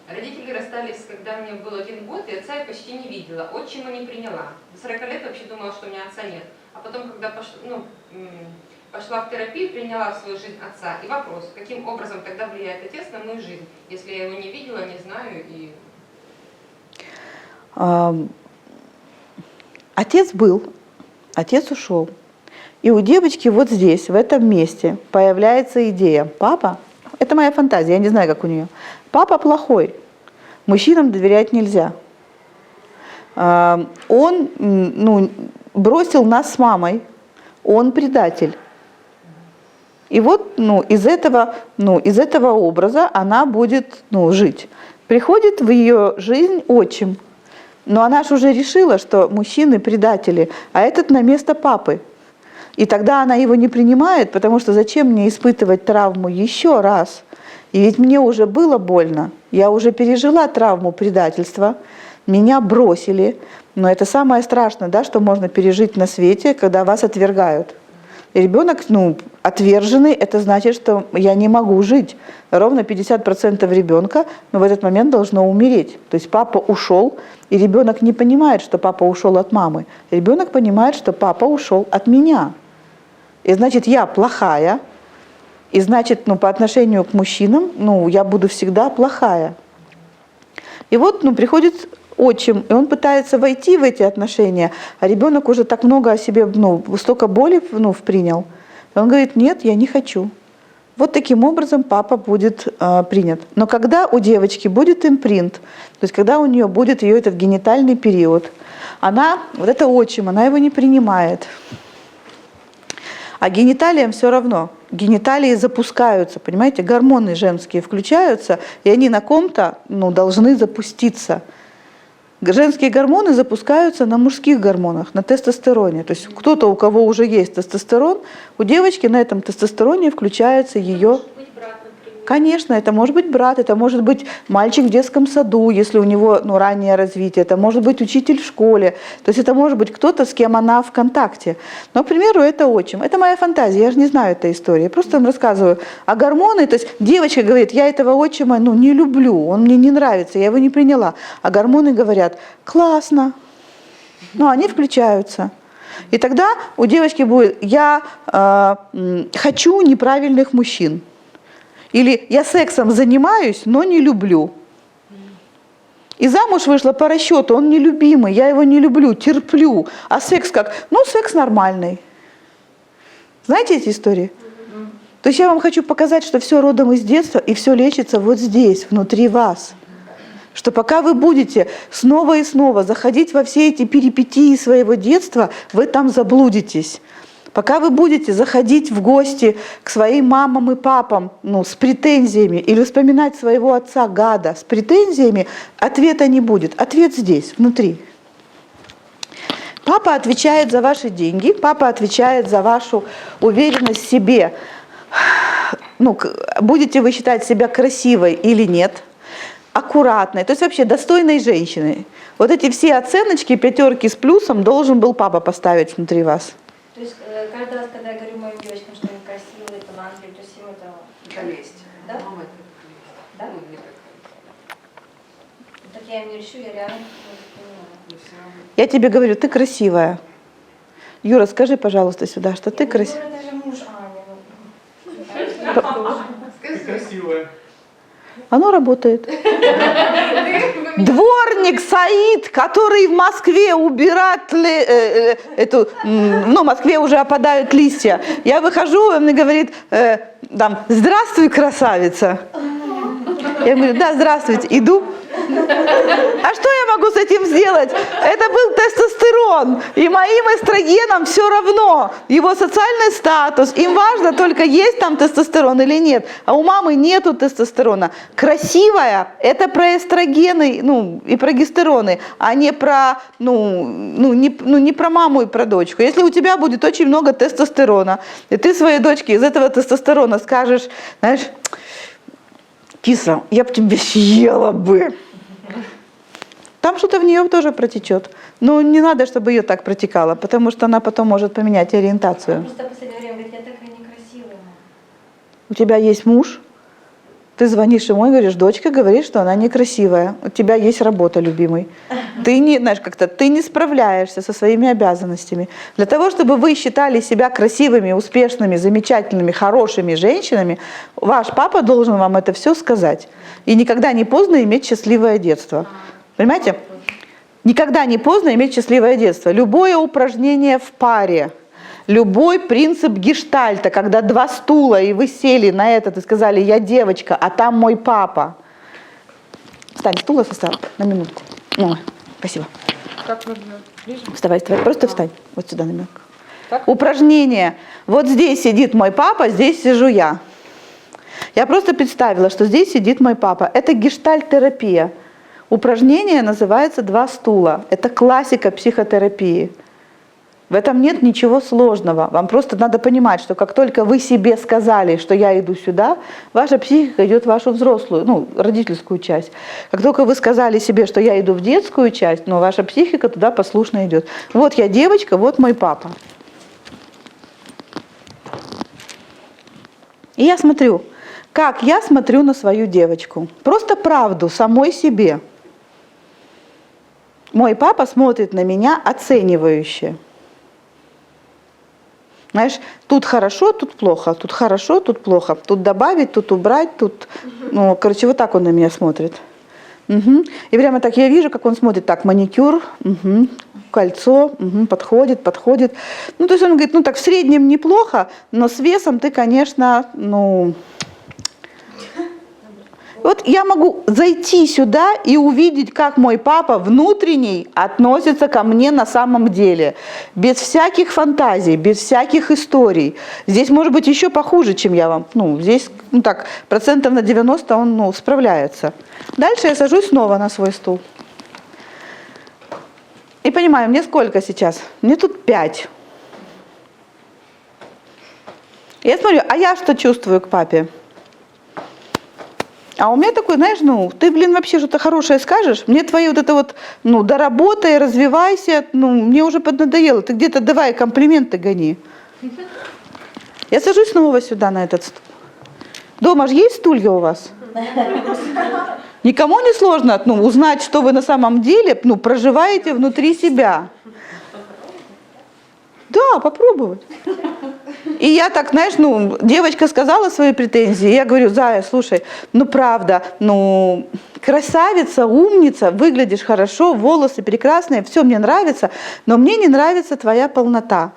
Родители расстались, когда мне был 1 год, и отца я почти не видела. Отчима не приняла. До 40 лет вообще думала, что у меня отца нет. А потом, когда пошла в терапию, приняла в свою жизнь отца. И вопрос, каким образом тогда влияет отец на мою жизнь, если я его не видела, не знаю и... Отец был, отец ушел. И у девочки вот здесь, в этом месте, появляется идея: папа, это моя фантазия, я не знаю, как у нее, папа плохой, мужчинам доверять нельзя. Он бросил нас с мамой, он предатель. И вот из этого образа она будет жить. Приходит в ее жизнь отчим. Но она же уже решила, что мужчины предатели, а этот на место папы. И тогда она его не принимает, потому что зачем мне испытывать травму еще раз? И ведь мне уже было больно, я уже пережила травму предательства, меня бросили. Но это самое страшное, да, что можно пережить на свете, когда вас отвергают. И ребенок, отверженный, это значит, что я не могу жить. Ровно 50% ребенка, в этот момент должно умереть. То есть папа ушел, и ребенок не понимает, что папа ушел от мамы. Ребенок понимает, что папа ушел от меня. И значит, я плохая, и значит, по отношению к мужчинам, я буду всегда плохая. И вот, приходит отчим, и он пытается войти в эти отношения, а ребенок уже так много о себе, столько боли принял. И он говорит: нет, я не хочу. Вот таким образом папа будет принят. Но когда у девочки будет импринт, то есть когда у нее будет ее этот генитальный период, это отчим, она его не принимает. А гениталиям все равно. Гениталии запускаются, понимаете, гормоны женские включаются, и они на ком-то должны запуститься. Женские гормоны запускаются на мужских гормонах, на тестостероне. То есть кто-то, у кого уже есть тестостерон, у девочки на этом тестостероне включается ее... Конечно, это может быть брат, это может быть мальчик в детском саду, если у него раннее развитие, это может быть учитель в школе, то есть это может быть кто-то, с кем она в контакте. Но, к примеру, это отчим. Это моя фантазия, я же не знаю этой истории, я просто вам рассказываю. А гормоны, то есть девочка говорит: я этого отчима не люблю, он мне не нравится, я его не приняла. А гормоны говорят: классно, они включаются. И тогда у девочки будет: я хочу неправильных мужчин. Или я сексом занимаюсь, но не люблю. И замуж вышла по расчету, он нелюбимый, я его не люблю, терплю. А секс как? Секс нормальный. Знаете эти истории? То есть я вам хочу показать, что все родом из детства, и все лечится вот здесь, внутри вас. Что пока вы будете снова и снова заходить во все эти перипетии своего детства, вы там заблудитесь. Пока вы будете заходить в гости к своим мамам и папам с претензиями или вспоминать своего отца гада с претензиями, ответа не будет. Ответ здесь, внутри. Папа отвечает за ваши деньги, папа отвечает за вашу уверенность в себе. Будете вы считать себя красивой или нет, аккуратной, то есть вообще достойной женщиной. Вот эти все оценочки, 5 с плюсом должен был папа поставить внутри вас. То есть каждый раз, когда я говорю моим девочкам, что они красивые, талантливые, то есть им это лезть. Да? Мама это Да? мне так. Так я им не решу, я реально понимаю. Я тебе говорю, ты красивая. Юра, скажи, пожалуйста, сюда, что ты красивая. Юра, это же муж Ани. Скажи. Красивая. Оно работает. Дворник Саид, который в Москве убирает в Москве уже опадают листья. Я выхожу, он мне говорит: здравствуй, красавица. Я говорю: да, здравствуйте. Иду, А что я могу с этим сделать? Это был тестостерон, и моим эстрогенам все равно. Его социальный статус, им важно только есть там тестостерон или нет. А у мамы нету тестостерона. Красивая – это про эстрогены, и прогестероны, а не про, не про маму и про дочку. Если у тебя будет очень много тестостерона, и ты своей дочке из этого тестостерона скажешь, знаешь, киса, я бы тебя съела бы. Там что-то в нее тоже протечет. Но не надо, чтобы ее так протекало, потому что она потом может поменять ориентацию. Просто в последнее время говорит, я такая некрасивая. У тебя есть муж, ты звонишь ему и говоришь, дочка говорит, что она некрасивая. У тебя есть работа, любимый. Ты не справляешься со своими обязанностями. Для того, чтобы вы считали себя красивыми, успешными, замечательными, хорошими женщинами, ваш папа должен вам это все сказать. И никогда не поздно иметь счастливое детство. Понимаете? Никогда не поздно иметь счастливое детство. Любое упражнение в паре, любой принцип гештальта, когда два стула, и вы сели на этот и сказали, я девочка, а там мой папа. Встань, стула состав на минутку. Спасибо. Как нужно? Ближе? Вставай, просто встань. Вот сюда на минутку. Упражнение. Вот здесь сидит мой папа, здесь сижу я. Я просто представила, что здесь сидит мой папа. Это гештальт-терапия. Упражнение называется «Два стула». Это классика психотерапии. В этом нет ничего сложного. Вам просто надо понимать, что как только вы себе сказали, что я иду сюда, ваша психика идет в вашу взрослую, родительскую часть. Как только вы сказали себе, что я иду в детскую часть, ваша психика туда послушно идет. Вот я девочка, вот мой папа. И я смотрю, как я смотрю на свою девочку. Просто правду самой себе. Мой папа смотрит на меня оценивающе. Знаешь, тут хорошо, тут плохо, тут хорошо, тут плохо, тут добавить, тут убрать, тут... вот так он на меня смотрит. Угу. И прямо так я вижу, как он смотрит, так, маникюр, кольцо, подходит. То есть он говорит, так в среднем неплохо, но с весом ты, конечно, Вот я могу зайти сюда и увидеть, как мой папа внутренний относится ко мне на самом деле. Без всяких фантазий, без всяких историй. Здесь может быть еще похуже, чем я вам. Здесь, процентов на 90 он, справляется. Дальше я сажусь снова на свой стул. И понимаю, мне сколько сейчас? Мне тут 5. Я смотрю, а я что чувствую к папе? А у меня такой, знаешь, ты, вообще что-то хорошее скажешь, мне твои вот это вот, доработай, развивайся, мне уже поднадоело, ты где-то давай комплименты гони. Я сажусь снова сюда на этот стул. Дома же есть стулья у вас? Никому не сложно, узнать, что вы на самом деле, проживаете внутри себя. Да, попробовать. И я так, знаешь, девочка сказала свои претензии, я говорю, Зая, слушай, правда, красавица, умница, выглядишь хорошо, волосы прекрасные, все мне нравится, но мне не нравится твоя полнота.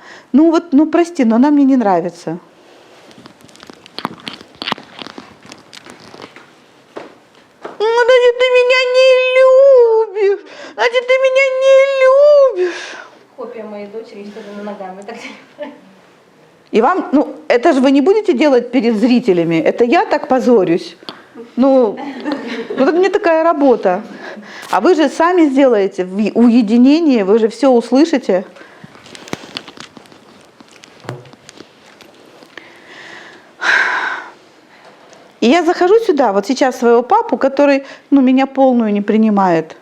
Прости, но она мне не нравится. Значит, ты меня не любишь, значит, ты меня не любишь. Копия моей дочери, что за ногами. И вам, это же вы не будете делать перед зрителями, это я так позорюсь. Это мне такая работа. А вы же сами сделаете в уединении, вы же все услышите. И я захожу сюда, вот сейчас своего папу, который, меня полную не принимает.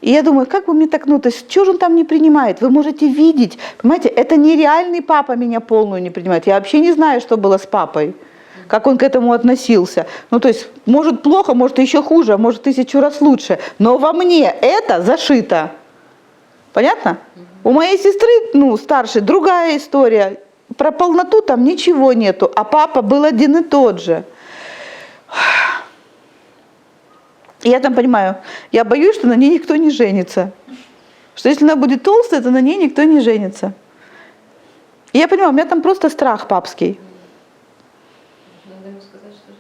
И я думаю, как бы мне так, то есть, что же он там не принимает? Вы можете видеть, понимаете, это нереальный папа меня полную не принимает. Я вообще не знаю, что было с папой, как он к этому относился. То есть, может плохо, может еще хуже, а может 1000 раз лучше. Но во мне это зашито. Понятно? У моей сестры, старшей, другая история. Про полноту там ничего нету, а папа был один и тот же. И я там понимаю, я боюсь, что на ней никто не женится. Что если она будет толстая, то на ней никто не женится. И я понимаю, у меня там просто страх папский. Надо ему сказать, что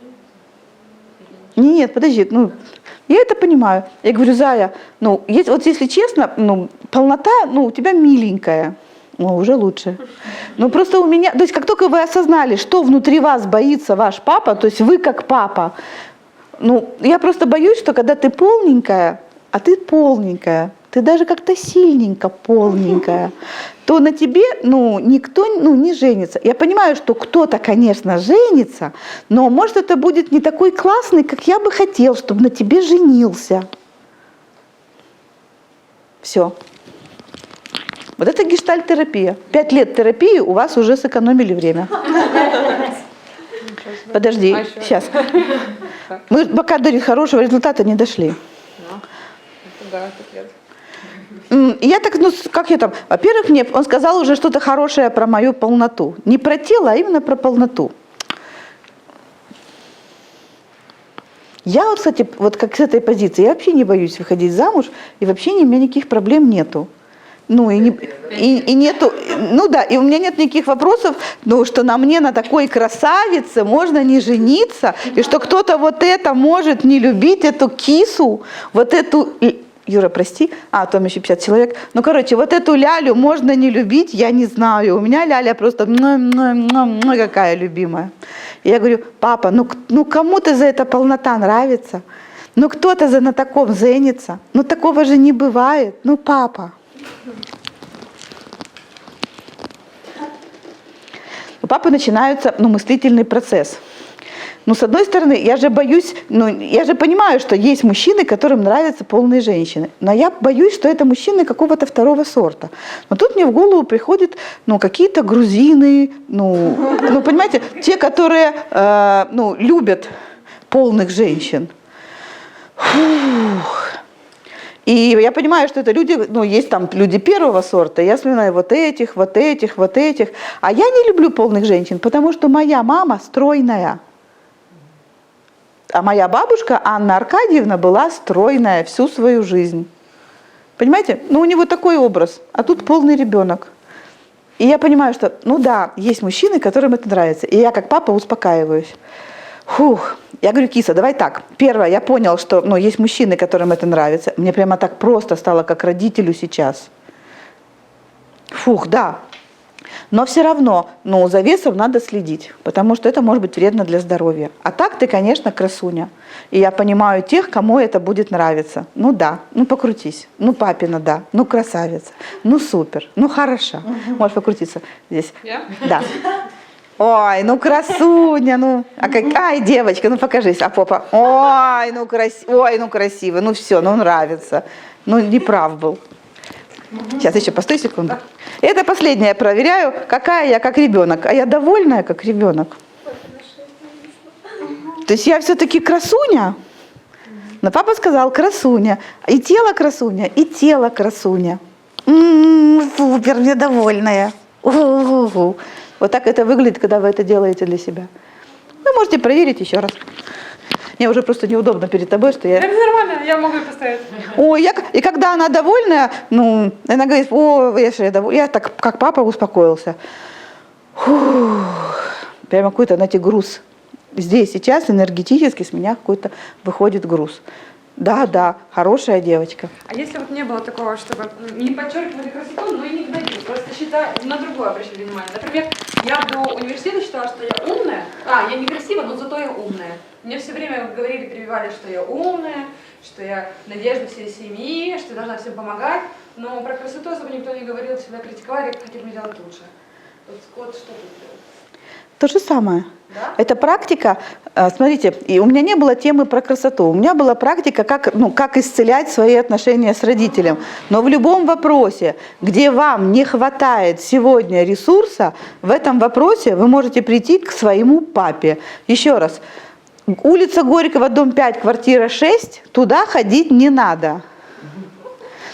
женится? Нет, подожди, Я это понимаю. Я говорю, Зая, ну, вот если честно, ну, полнота, ну, у тебя миленькая. О, уже лучше. Ну, просто у меня, то есть как только вы осознали, что внутри вас боится ваш папа, то есть вы как папа, ну, я просто боюсь, что когда ты полненькая, а ты полненькая, ты даже как-то сильненько полненькая, то на тебе, ну, никто, ну, не женится. Я понимаю, что кто-то, конечно, женится, но, может, это будет не такой классный, как я бы хотел, чтобы на тебе женился. Все. Вот это гештальт-терапия. 5 лет терапии у вас уже сэкономили время. Подожди, сейчас. Мы пока до хорошего результата не дошли. Да, 5 лет. И я так, ну, как я там, во-первых, мне он сказал уже что-то хорошее про мою полноту. Не про тело, а именно про полноту. Я вот, кстати, вот как с этой позиции, я вообще не боюсь выходить замуж, и вообще у меня никаких проблем нету. Ну, и нету, ну да, и у меня нет никаких вопросов, ну, что на мне, на такой красавице можно не жениться, и что кто-то вот это может не любить, эту кису, вот эту... Юра, прости, там еще 50 человек. Ну, короче, вот эту лялю можно не любить, я не знаю. У меня ляля просто какая любимая. И я говорю, папа, ну кому-то за это полнота нравится. Ну, кто-то на таком женится. Ну, такого же не бывает. Ну, папа. У папы начинается, мыслительный процесс. Ну, с одной стороны, я же боюсь, я же понимаю, что есть мужчины, которым нравятся полные женщины. Но я боюсь, что это мужчины какого-то второго сорта. Но тут мне в голову приходят, какие-то грузины, понимаете, те, которые, любят полных женщин. Фух. И я понимаю, что это люди, есть там люди первого сорта, я вспоминаю вот этих. А я не люблю полных женщин, потому что моя мама стройная. А моя бабушка Анна Аркадьевна была стройная всю свою жизнь. Понимаете? У него такой образ, а тут полный ребенок. И я понимаю, что, есть мужчины, которым это нравится. И я как папа успокаиваюсь. Фух. Я говорю, киса, давай так. Первое, я понял, что есть мужчины, которым это нравится. Мне прямо так просто стало, как родителю сейчас. Фух, да. Но все равно, за весом надо следить, потому что это может быть вредно для здоровья. А так ты, конечно, красуня. И я понимаю тех, кому это будет нравиться. Да, покрутись. Папина, да. Красавица. Супер. Хороша. Можешь покрутиться здесь. Я? Да. Ой, красуня, а какая девочка, покажись, а попа, ой, красиво, все, нравится, не прав был. Сейчас еще постой секунду. Это последнее я проверяю, какая я как ребенок, а я довольная как ребенок. То есть я все-таки красуня, но папа сказал красуня, и тело красуня, и тело красуня. Супер, я довольная. У-у-у. Вот так это выглядит, когда вы это делаете для себя. Вы можете проверить еще раз. Мне уже просто неудобно перед тобой, что я... Это нормально, я могу и поставить. Ой, и когда она довольная, она говорит, я так, как папа, успокоился. Фух. Прямо какой-то, знаете, груз. Здесь сейчас энергетически с меня какой-то выходит груз. Да, хорошая девочка. А если вот не было такого, чтобы не подчеркивали красоту, но и не гнобили, просто считаю, на другое обращали внимание. Например, я до университета считала, что я умная, я некрасива, но зато я умная. Мне все время говорили, прививали, что я умная, что я надежда всей семьи, что я должна всем помогать, но про красоту особо никто не говорил, всегда критиковали, хотели меня делать лучше. Вот что тут делать? То же самое. Да? Это практика, смотрите, и у меня не было темы про красоту, у меня была практика, как исцелять свои отношения с родителем. Но в любом вопросе, где вам не хватает сегодня ресурса, в этом вопросе вы можете прийти к своему папе. Еще раз, улица Горького, дом 5, квартира 6, туда ходить не надо.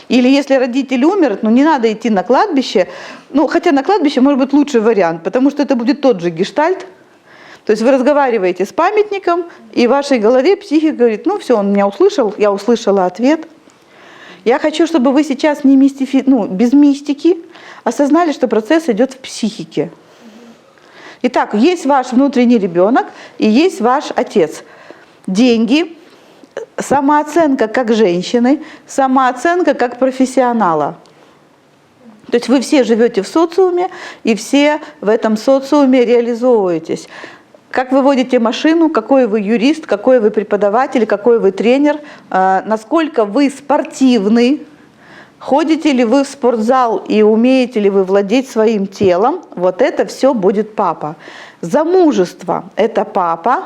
Или если родитель умер, не надо идти на кладбище. Хотя на кладбище может быть лучший вариант, потому что это будет тот же гештальт. То есть вы разговариваете с памятником, и в вашей голове психика говорит, все, он меня услышал, я услышала ответ. Я хочу, чтобы вы сейчас без мистики осознали, что процесс идет в психике. Итак, есть ваш внутренний ребенок и есть ваш отец. Деньги, самооценка как женщины, самооценка как профессионала. То есть вы все живете в социуме, и все в этом социуме реализовываетесь. Как вы водите машину, какой вы юрист, какой вы преподаватель, какой вы тренер, насколько вы спортивны, ходите ли вы в спортзал и умеете ли вы владеть своим телом, вот это все будет папа. Замужество – это папа.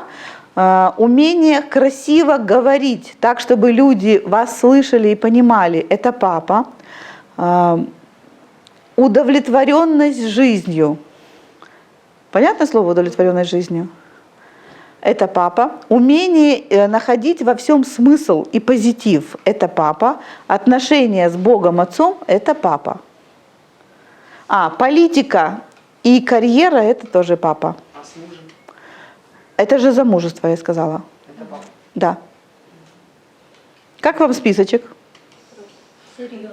Умение красиво говорить так, чтобы люди вас слышали и понимали – это папа. Удовлетворенность жизнью. Понятно слово удовлетворенность жизнью? Это папа. Умение находить во всем смысл и позитив – это папа. Отношения с Богом Отцом – это папа. Политика и карьера – это тоже папа. А с мужем? Это же замужество, я сказала. Это папа. Да. Как вам списочек? Серьезно.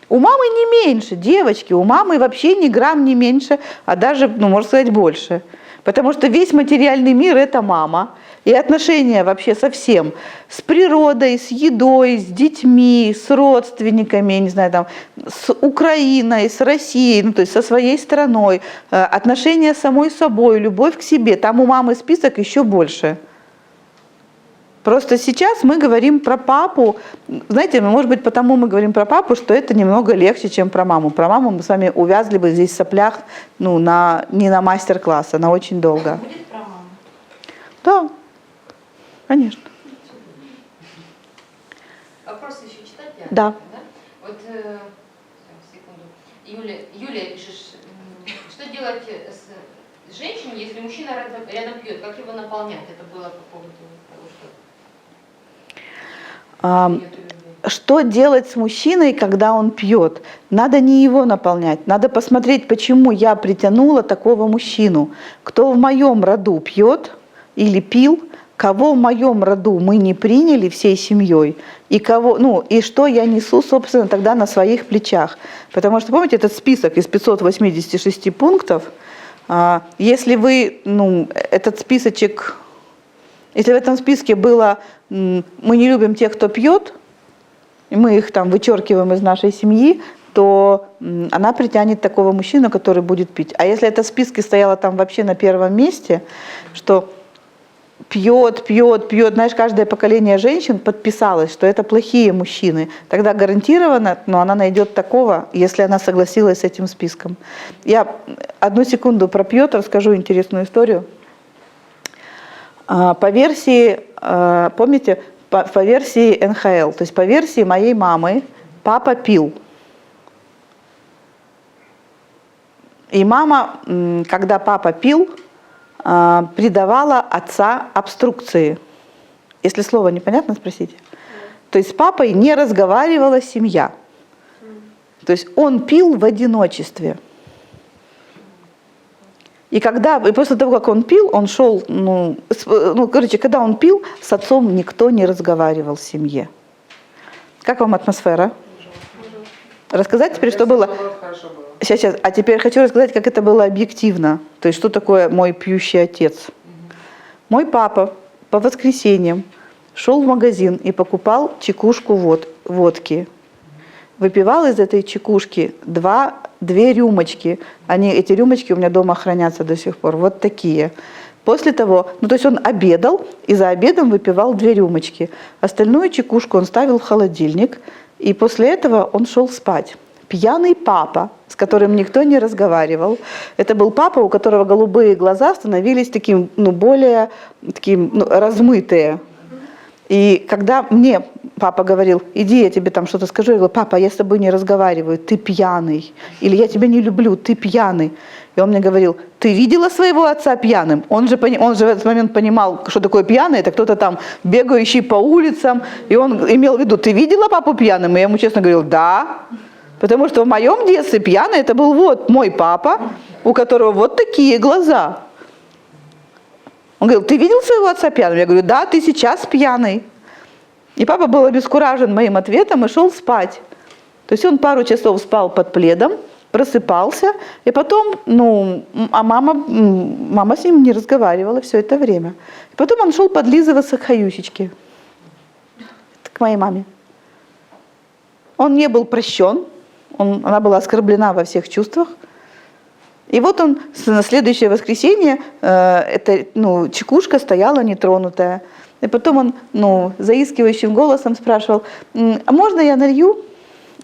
У мамы не меньше, девочки, у мамы вообще ни грамм не меньше, а даже, можно сказать, больше. Потому что весь материальный мир – это мама. И отношения вообще со всем. С природой, с едой, с детьми, с родственниками, я не знаю, там, с Украиной, с Россией, то есть со своей страной. Отношения с самой собой, любовь к себе. Там у мамы список еще больше. Просто сейчас мы говорим про папу. Знаете, может быть, потому мы говорим про папу, что это немного легче, чем про маму. Про маму мы с вами увязли бы здесь в соплях, не на мастер-класс, а на очень долго. Будет про маму? Да, конечно. Вопрос еще читать? Да. Вот, секунду. Юлия пишет, что делать с женщиной, если мужчина рядом пьет? Как его наполнять? Это было по поводу того, что... Что делать с мужчиной, когда он пьет? Надо не его наполнять, надо посмотреть, почему я притянула такого мужчину. Кто в моем роду пьет или пил, кого в моем роду мы не приняли всей семьей, и и что я несу, собственно, тогда на своих плечах. Потому что, помните, этот список из 586 пунктов, если вы, этот списочек... Если в этом списке было «мы не любим тех, кто пьет», и мы их там вычеркиваем из нашей семьи, то она притянет такого мужчину, который будет пить. А если это в списке стояло там вообще на первом месте, что пьет, знаешь, каждое поколение женщин подписалось, что это плохие мужчины, тогда гарантированно, она найдет такого, если она согласилась с этим списком. Я 1 секунду про пьет, расскажу интересную историю. По версии, помните, по версии НХЛ, то есть по версии моей мамы, папа пил. И мама, когда папа пил, предавала отца обструкции. Если слово непонятно, спросите. То есть с папой не разговаривала семья. То есть он пил в одиночестве. И после того, как он пил, он шел, когда он пил, с отцом никто не разговаривал в семье. Как вам атмосфера? Рассказать теперь, что было? Хорошо было. Сейчас. А теперь хочу рассказать, как это было объективно. То есть, что такое мой пьющий отец. Мой папа по воскресеньям шел в магазин и покупал чекушку водки. Выпивал из этой чекушки две рюмочки. Эти рюмочки у меня дома хранятся до сих пор. Вот такие. После того, то есть он обедал и за обедом выпивал 2 рюмочки. Остальную чекушку он ставил в холодильник. И после этого он шел спать. Пьяный папа, с которым никто не разговаривал. Это был папа, у которого голубые глаза становились более размытые. И когда мне папа говорил: иди, я тебе там что-то скажу, я говорю: папа, я с тобой не разговариваю, ты пьяный. Или я тебя не люблю, ты пьяный. И он мне говорил: ты видела своего отца пьяным? Он же в этот момент понимал, что такое пьяный, это кто-то там бегающий по улицам. И он имел в виду: ты видела папу пьяным? И я ему честно говорил: да. Потому что в моем детстве пьяный это был мой папа, у которого вот такие глаза. Он говорил: ты видел своего отца пьяным? Я говорю: да, ты сейчас пьяный. И папа был обескуражен моим ответом и шел спать. То есть он пару часов спал под пледом, просыпался, и потом, мама с ним не разговаривала все это время. И потом он шел подлизываться к хаюсечке. к моей маме. Он не был прощен, она была оскорблена во всех чувствах. И вот он на следующее воскресенье, эта чекушка стояла нетронутая. И потом он заискивающим голосом спрашивал: а можно я налью?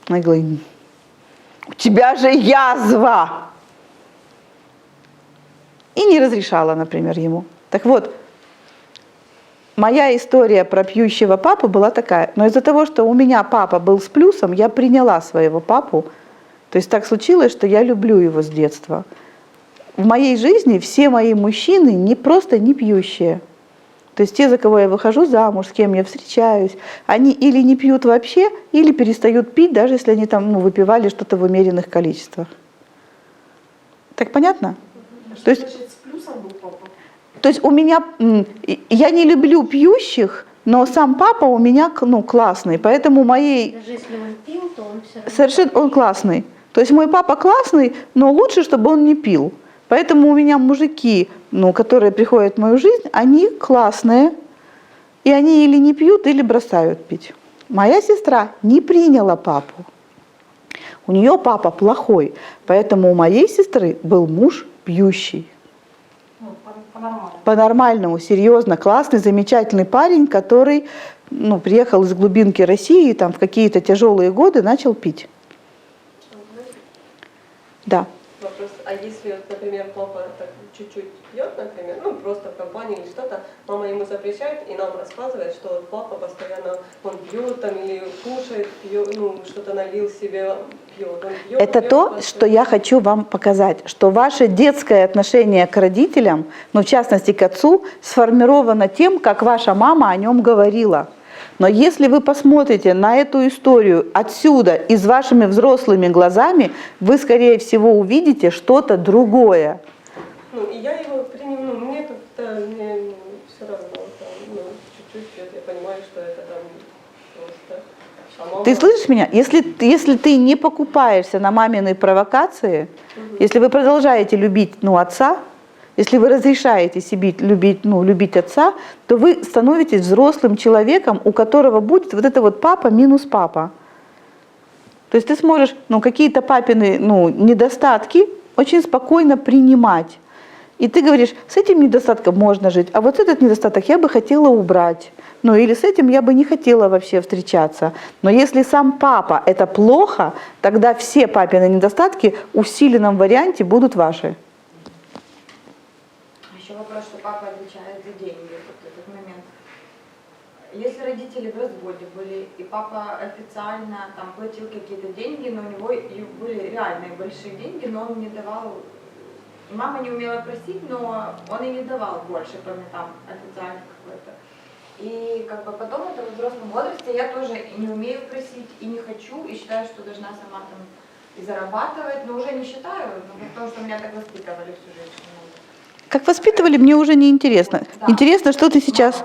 Она говорит: у тебя же язва! И не разрешала, например, ему. Так вот, моя история про пьющего папу была такая. Но из-за того, что у меня папа был с плюсом, я приняла своего папу. То есть так случилось, что я люблю его с детства. В моей жизни все мои мужчины не просто не пьющие. То есть те, за кого я выхожу замуж, с кем я встречаюсь, они или не пьют вообще, или перестают пить, даже если они там выпивали что-то в умеренных количествах. Так понятно? Что То есть, значит с плюсом был папа? то есть у меня, я не люблю пьющих, но сам папа у меня классный, поэтому моей... Даже если он пил, то он все равно... Совершенно он классный. То есть мой папа классный, но лучше, чтобы он не пил. Поэтому у меня мужики, которые приходят в мою жизнь, они классные, и они или не пьют, или бросают пить. Моя сестра не приняла папу. У нее папа плохой, поэтому у моей сестры был муж пьющий. По-нормальному. По-нормальному, серьезно, классный, замечательный парень, который приехал из глубинки России и там в какие-то тяжелые годы начал пить. Да. Вопрос, а если, например, папа так чуть-чуть пьет, например, просто в компании или что-то, мама ему запрещает и нам рассказывает, что папа постоянно, он пьет там или кушает, пьет, что-то налил себе, пьет. Он пьет, Это пьет, то, постоянно. что я хочу вам показать, что ваше детское отношение к родителям, в частности к отцу, сформировано тем, как ваша мама о нем говорила. Но если вы посмотрите на эту историю отсюда и с вашими взрослыми глазами, вы, скорее всего, увидите что-то другое. И я его принимаю, мне как-то все равно, чуть-чуть пьет, я понимаю, что это там просто... А мама... Ты слышишь меня? Если ты не покупаешься на мамины провокации, если вы продолжаете любить отца, если вы разрешаете себе любить отца, то вы становитесь взрослым человеком, у которого будет вот это вот папа минус папа. То есть ты сможешь какие-то папины недостатки очень спокойно принимать. И ты говоришь, с этим недостатком можно жить, а вот этот недостаток я бы хотела убрать. Или с этим я бы не хотела вообще встречаться. Но если сам папа это плохо, тогда все папины недостатки в усиленном варианте будут ваши. Еще вопрос, что папа отвечает за деньги в этот момент. Если родители в разводе были, и папа официально платил какие-то деньги, но у него были реальные большие деньги, но он не давал, мама не умела просить, но он и не давал больше, кроме официально какой-то. И потом это в взрослом возрасте я тоже не умею просить, и не хочу, и считаю, что должна сама и зарабатывать, но уже не считаю, потому что меня так воспитывали всю жизнь. Как воспитывали, мне уже не интересно. Да. Интересно, что ты сейчас...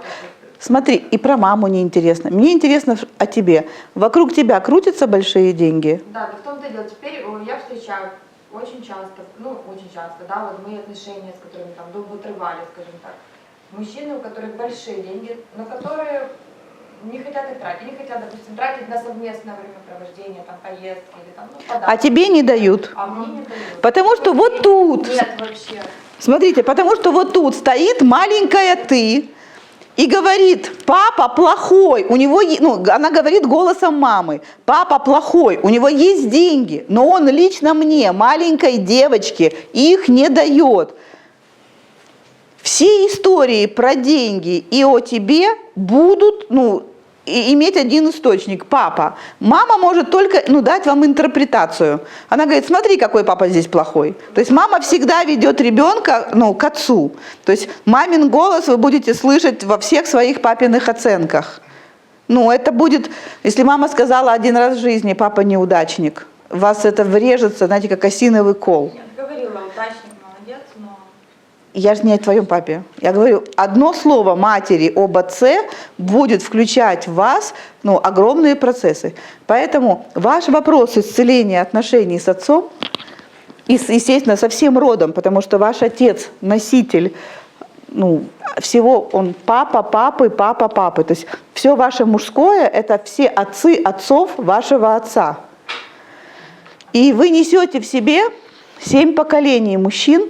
Смотри, и про маму не интересно. Мне интересно о тебе. Вокруг тебя крутятся большие деньги? Да, в том-то и дело. Теперь я встречаю очень часто, мои отношения, с которыми долго отрывали, скажем так, мужчины, у которых большие деньги, но которые не хотят их тратить. Не хотят, допустим, тратить на совместное времяпровождение, поездки или подарки. А тебе не дают? А мне не дают. Потому что вот тут... Нет, вообще. Смотрите, потому что вот тут стоит маленькая ты и говорит, папа плохой, у него, она говорит голосом мамы, папа плохой, у него есть деньги, но он лично мне, маленькой девочке, их не дает. Все истории про деньги и о тебе будут, иметь один источник, папа. Мама может только дать вам интерпретацию. Она говорит, смотри, какой папа здесь плохой. То есть мама всегда ведет ребенка к отцу. То есть мамин голос вы будете слышать во всех своих папиных оценках. Это будет, если мама сказала один раз в жизни, папа неудачник, в вас это врежется, знаете, как осиновый кол. Я говорила, удачник, молодец, но... Я же не о твоем папе. Я говорю, одно слово матери об отце будет включать в вас огромные процессы. Поэтому ваш вопрос исцеления отношений с отцом, и, естественно, со всем родом, потому что ваш отец носитель ну, всего он папа, папы, папа, папы. То есть все ваше мужское – это все отцы отцов вашего отца. И вы несете в себе 7 поколений мужчин,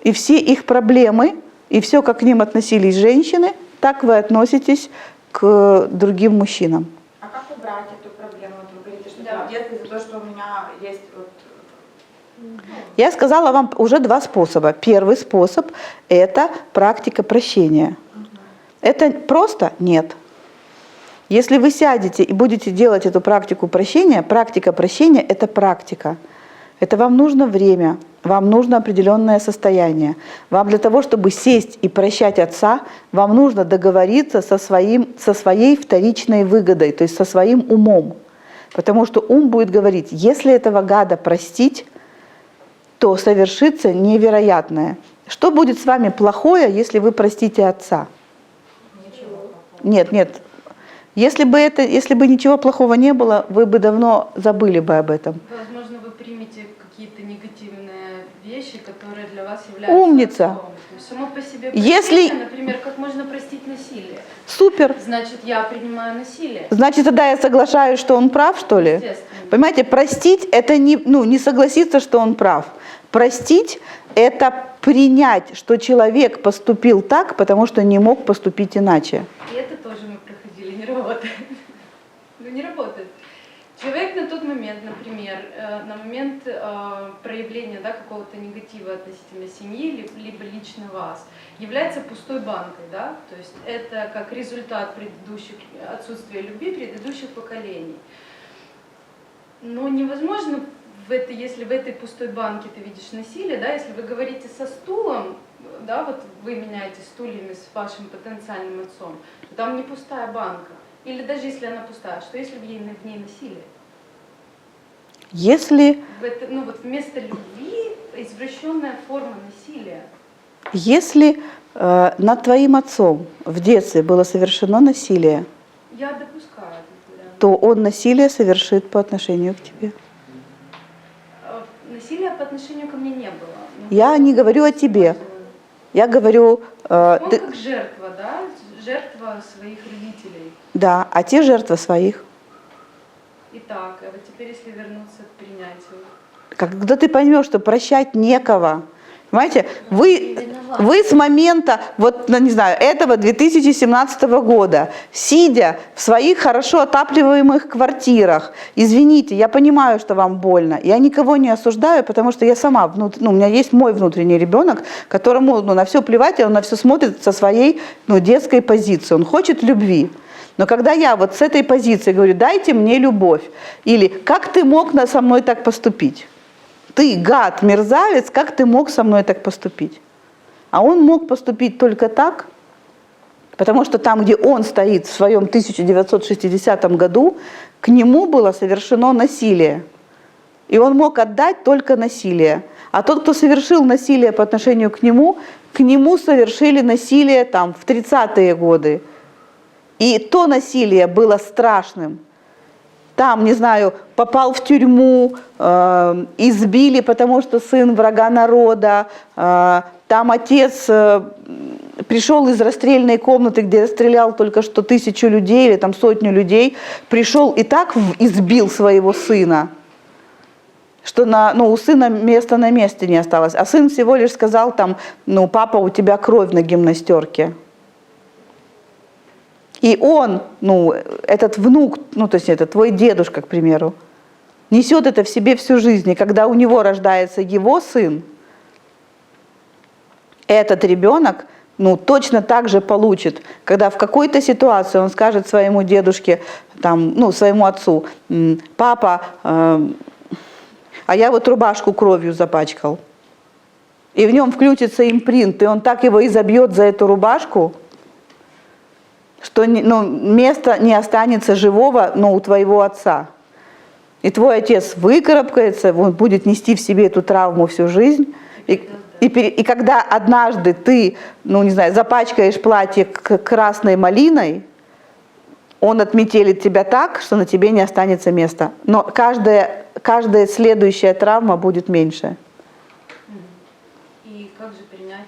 и все их проблемы, и все, как к ним относились женщины, так вы относитесь к другим мужчинам. А как убрать эту проблему? Вот вы говорите, что да. В детстве за то, что у меня есть вот... Я сказала вам уже 2 способа. Первый способ – это практика прощения. Это просто? Нет. Если вы сядете и будете делать эту практика прощения – это практика. Это вам нужно время, вам нужно определенное состояние. Вам для того, чтобы сесть и прощать отца, вам нужно договориться со своей вторичной выгодой, то есть со своим умом. Потому что ум будет говорить, если этого гада простить, то совершится невероятное. Что будет с вами плохое, если вы простите отца? Нет, нет. Если бы ничего плохого не было, вы бы давно забыли бы об этом. Возможно, вы примете какие-то негативные вещи, которые для вас являются... Умница. Само по себе Если... например, как можно простить насилие? Супер. Значит, я принимаю насилие. Значит, тогда я соглашаюсь, что он прав, что ли? Естественно. Понимаете, простить – это не согласиться, что он прав. Простить – это принять, что человек поступил так, потому что не мог поступить иначе. И это тоже мы проходили, не работает. Ну, не работает. Человек на тот момент, например, на момент проявления, да, какого-то негатива относительно семьи, либо лично вас, является пустой банкой, да? То есть это как результат отсутствия любви предыдущих поколений. Но невозможно, если в этой пустой банке ты видишь насилие, да, если вы говорите со стулом, да, вот вы меняете стульями с вашим потенциальным отцом, то там не пустая банка. Или даже если она пустая, что если в ней насилие? Если... Вместо любви извращенная форма насилия. Если над твоим отцом в детстве было совершено насилие, Я допускаю этот вариант. то он насилие совершит по отношению к тебе. Насилия по отношению ко мне не было. Я не говорю о тебе. Я говорю... Он как жертва, да? Жертва своих родителей. Да, а те жертвы своих. Итак, а вот теперь если вернуться к принятию. Когда ты поймешь, что прощать некого, понимаете, вы с момента, этого 2017 года, сидя в своих хорошо отапливаемых квартирах, извините, я понимаю, что вам больно, я никого не осуждаю, потому что я сама, у меня есть мой внутренний ребенок, которому на все плевать, и он на все смотрит со своей детской позиции, он хочет любви. Но когда я вот с этой позиции говорю, дайте мне любовь, или как ты мог со мной так поступить? Ты, гад, мерзавец, как ты мог со мной так поступить? А он мог поступить только так, потому что там, где он стоит в своем 1960 году, к нему было совершено насилие. И он мог отдать только насилие. А тот, кто совершил насилие по отношению к нему совершили насилие там, в 30-е годы. И то насилие было страшным. Там, не знаю, попал в тюрьму, избили, потому что сын врага народа. Там отец пришел из расстрельной комнаты, где расстрелял только что 1000 людей или там 100 людей, пришел и так избил своего сына, что у сына места на месте не осталось. А сын всего лишь сказал там, папа, у тебя кровь на гимнастерке. И он, этот внук, то есть это твой дедушка, к примеру, несет это в себе всю жизнь. И когда у него рождается его сын, этот ребенок, точно так же получит, когда в какой-то ситуации он скажет своему дедушке, своему отцу, папа, а я вот рубашку кровью запачкал. И в нем включится импринт, и он так его изобьет за эту рубашку, что места не останется живого, у твоего отца. И твой отец выкарабкается, он будет нести в себе эту травму всю жизнь. И когда однажды ты, запачкаешь платье красной малиной, он отметелит тебя так, что на тебе не останется места. Но каждая следующая травма будет меньше. И как же принять?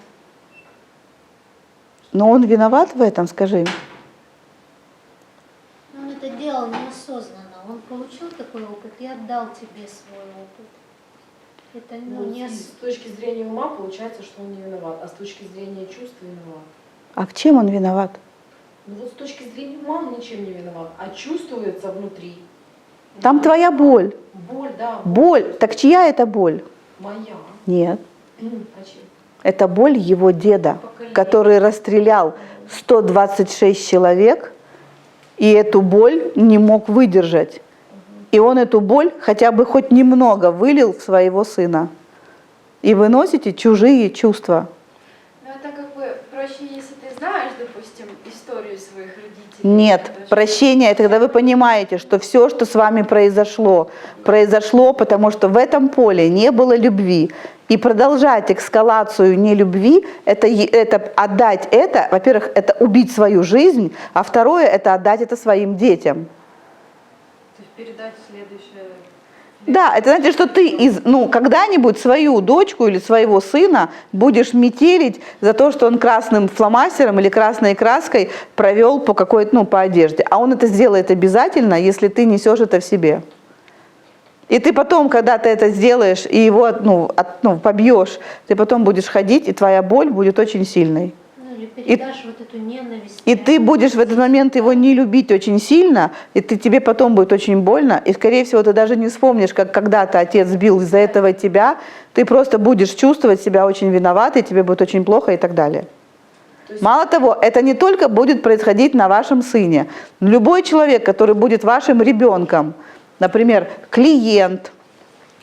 Но он виноват в этом, скажи. Он это делал неосознанно. Он получил такой опыт и отдал тебе свой опыт. Это не С точки зрения ума получается, что он не виноват, а с точки зрения чувств виноват. А в чем он виноват? Ну вот с точки зрения ума он ничем не виноват, а чувствуется внутри. Там твоя боль. Боль, да. Боль. Так чья это боль? Моя. Нет. А чем? Это боль его деда, который расстрелял 126 человек, и эту боль не мог выдержать. И он эту боль хотя бы хоть немного вылил в своего сына. И вы носите чужие чувства. Ну это как бы проще, если ты знаешь, допустим, историю своих родителей. Нет, прощение — это когда вы понимаете, что все, что с вами произошло, потому что в этом поле не было любви. И продолжать эскалацию нелюбви — это отдать это, во-первых, это убить свою жизнь, а второе — это отдать это своим детям. То есть передать следующее. Да, это значит, что ты когда-нибудь свою дочку или своего сына будешь метелить за то, что он красным фломастером или красной краской провел по какой-то, по одежде. А он это сделает обязательно, если ты несешь это в себе. И ты потом, когда ты это сделаешь и его побьешь, ты потом будешь ходить, и твоя боль будет очень сильной. или передашь вот эту ненависть. И ты будешь в этот момент его не любить очень сильно, и тебе потом будет очень больно, и, скорее всего, ты даже не вспомнишь, как когда-то отец бил из-за этого тебя, ты просто будешь чувствовать себя очень виноватой, тебе будет очень плохо и так далее. Мало того, это не только будет происходить на вашем сыне. Любой человек, который будет вашим ребенком, например, клиент,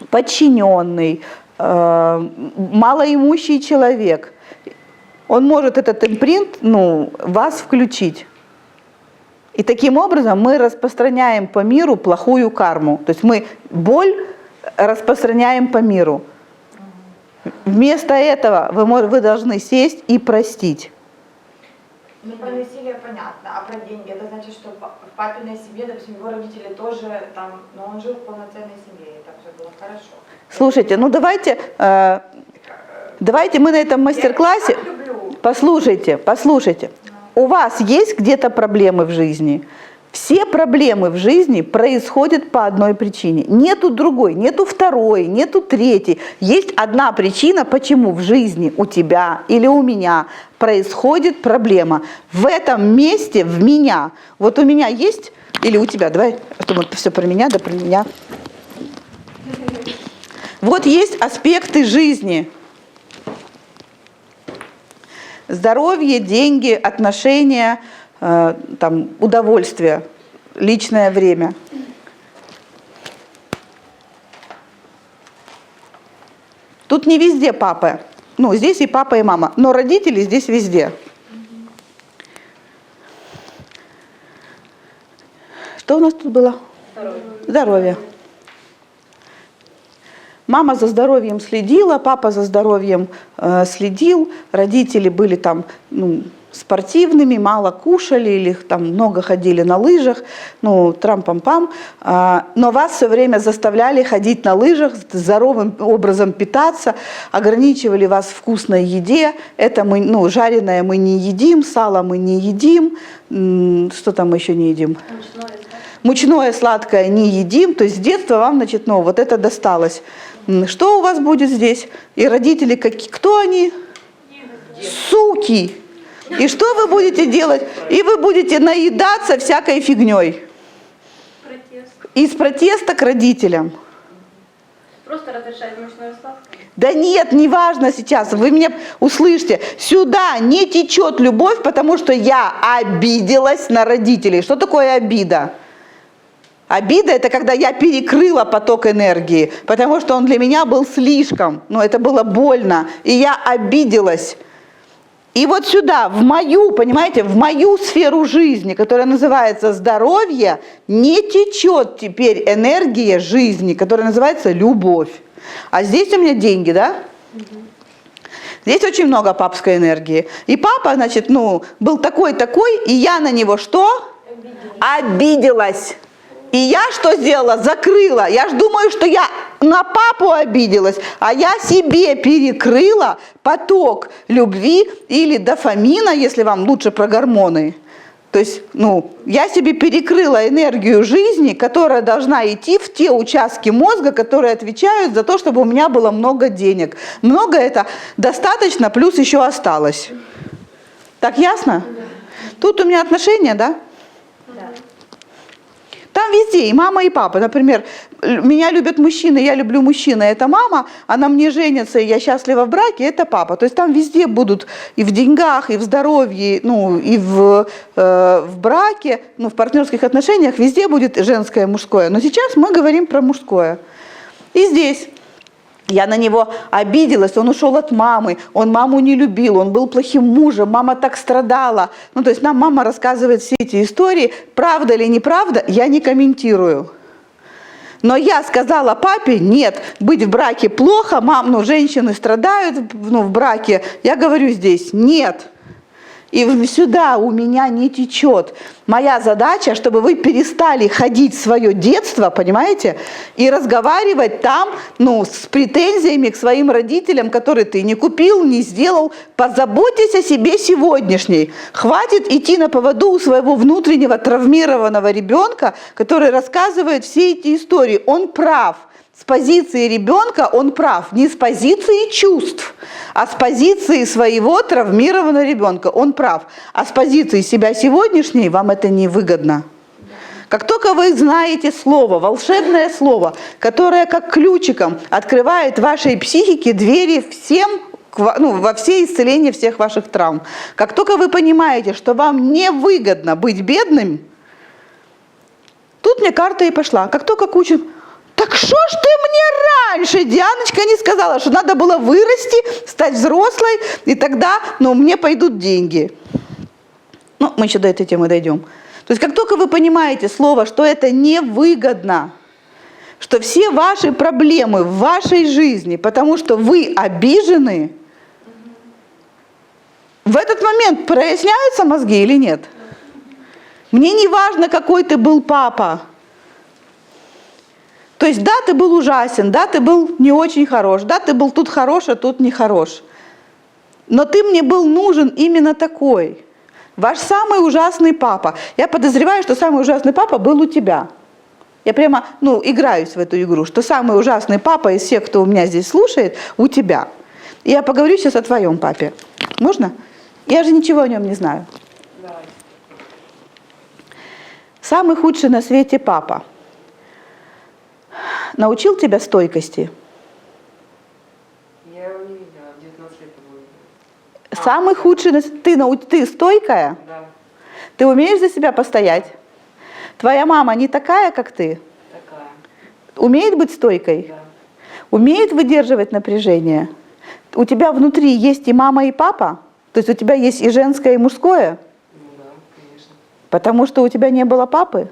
подчиненный, малоимущий человек, он может этот импринт, вас включить. И таким образом мы распространяем по миру плохую карму. То есть мы боль распространяем по миру. Вместо этого вы должны сесть и простить. Ну, про насилие понятно, а про деньги? Это значит, что в папиной семье, допустим, его родители тоже там, но он жил в полноценной семье, и так все было хорошо. Слушайте, давайте мы на этом мастер-классе... Послушайте. У вас есть где-то проблемы в жизни? Все проблемы в жизни происходят по одной причине. Нету другой, нету второй, нету третьей. Есть одна причина, почему в жизни у тебя или у меня происходит проблема. В этом месте, в меня. Вот у меня есть, или у тебя, давай, а то вот все про меня, да про меня. Вот есть аспекты жизни. Здоровье, деньги, отношения, удовольствие, личное время. Тут не везде папа. Здесь и папа, и мама. Но родители здесь везде. Что у нас тут было? Здоровье. Мама за здоровьем следила, папа за здоровьем следил, родители были там спортивными, мало кушали или много ходили на лыжах, трам-пам-пам. Но вас все время заставляли ходить на лыжах, здоровым образом питаться, ограничивали вас в вкусной еде. Это жареное мы не едим, сало мы не едим, что там мы еще не едим? Мучное сладкое не едим, то есть с детства вам, вот это досталось. Что у вас будет здесь? И родители кто они? Суки! И что вы будете делать? И вы будете наедаться всякой фигней. Из протеста к родителям. Просто разрешать мучное сладкое? Да нет, неважно сейчас, вы меня услышьте. Сюда не течет любовь, потому что я обиделась на родителей. Что такое обида? Обида — это когда я перекрыла поток энергии, потому что он для меня был слишком, это было больно, и я обиделась. И вот сюда, в мою сферу жизни, которая называется здоровье, не течет теперь энергия жизни, которая называется любовь. А здесь у меня деньги, да? Здесь очень много папской энергии. И папа, был такой-такой, и я на него что? Обиделась. И я что сделала? Закрыла. Я ж думаю, что я на папу обиделась, а я себе перекрыла поток любви или дофамина, если вам лучше про гормоны. То есть, я себе перекрыла энергию жизни, которая должна идти в те участки мозга, которые отвечают за то, чтобы у меня было много денег. Много это достаточно, плюс еще осталось. Так ясно? Тут у меня отношения, да? Да. Там везде, и мама, и папа. Например, меня любят мужчины, я люблю мужчину, это мама, она мне женится, и я счастлива в браке, это папа. То есть там везде будут и в деньгах, и в здоровье, и в браке, в партнерских отношениях, везде будет женское и мужское. Но сейчас мы говорим про мужское. И здесь я на него обиделась, он ушел от мамы, он маму не любил, он был плохим мужем, мама так страдала. То есть нам мама рассказывает все эти истории, правда или неправда, я не комментирую. Но я сказала папе, нет, быть в браке плохо, женщины страдают в браке. Я говорю здесь, нет. И сюда у меня не течет. Моя задача, чтобы вы перестали ходить в свое детство, понимаете, и разговаривать там, с претензиями к своим родителям, которые ты не купил, не сделал. Позаботьтесь о себе сегодняшней. Хватит идти на поводу у своего внутреннего травмированного ребенка, который рассказывает все эти истории. Он прав. С позиции ребенка он прав, не с позиции чувств, а с позиции своего травмированного ребенка он прав. А с позиции себя сегодняшней вам это невыгодно. Как только вы знаете слово, волшебное слово, которое как ключиком открывает вашей психике двери всем, во все исцеления всех ваших травм. Как только вы понимаете, что вам невыгодно быть бедным, тут мне карта и пошла. Как только куча... Так что ж ты мне раньше, Дианочка, не сказала, что надо было вырасти, стать взрослой, и тогда, мне пойдут деньги. Мы еще до этой темы дойдем. То есть как только вы понимаете слово, что это невыгодно, что все ваши проблемы в вашей жизни, потому что вы обижены, в этот момент проясняются мозги или нет? Мне не важно, какой ты был папа. То есть, да, ты был ужасен, да, ты был не очень хорош, да, ты был тут хорош, а тут не хорош. Но ты мне был нужен именно такой. Ваш самый ужасный папа. Я подозреваю, что самый ужасный папа был у тебя. Я прямо, играюсь в эту игру, что самый ужасный папа из всех, кто у меня здесь слушает, у тебя. И я поговорю сейчас о твоем папе. Можно? Я же ничего о нем не знаю. Давай. Самый худший на свете папа. Научил тебя стойкости? Я его не видела, в 19 лет его видела. Самый худший... Ты стойкая? Да, Ты умеешь за себя постоять? Твоя мама не такая, как ты? такая. Умеет быть стойкой? Да. Умеет выдерживать напряжение? У тебя внутри есть и мама, и папа? То есть у тебя есть и женское, и мужское? Да, конечно. Потому что у тебя не было папы?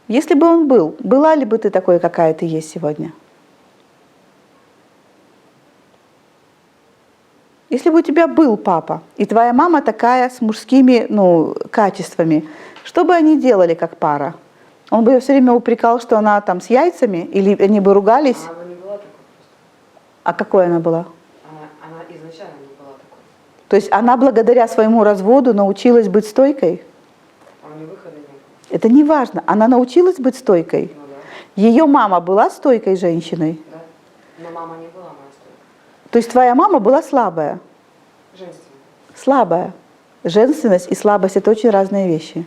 Если бы он был, была ли бы ты такой, какая ты есть сегодня? Если бы у тебя был папа, и твоя мама такая с мужскими качествами, что бы они делали как пара? Он бы ее все время упрекал, что она там с яйцами, или они бы ругались? Она бы не была такой просто. А какой она была? Она изначально не была такой. То есть она благодаря своему разводу научилась быть стойкой? А у нее выхода не было. Это не важно. Она научилась быть стойкой. Ну да. Ее мама была стойкой женщиной? Да. Но мама не была моя стойкой. То есть твоя мама была слабая? Женственная. Слабая. Женственность и слабость – это очень разные вещи.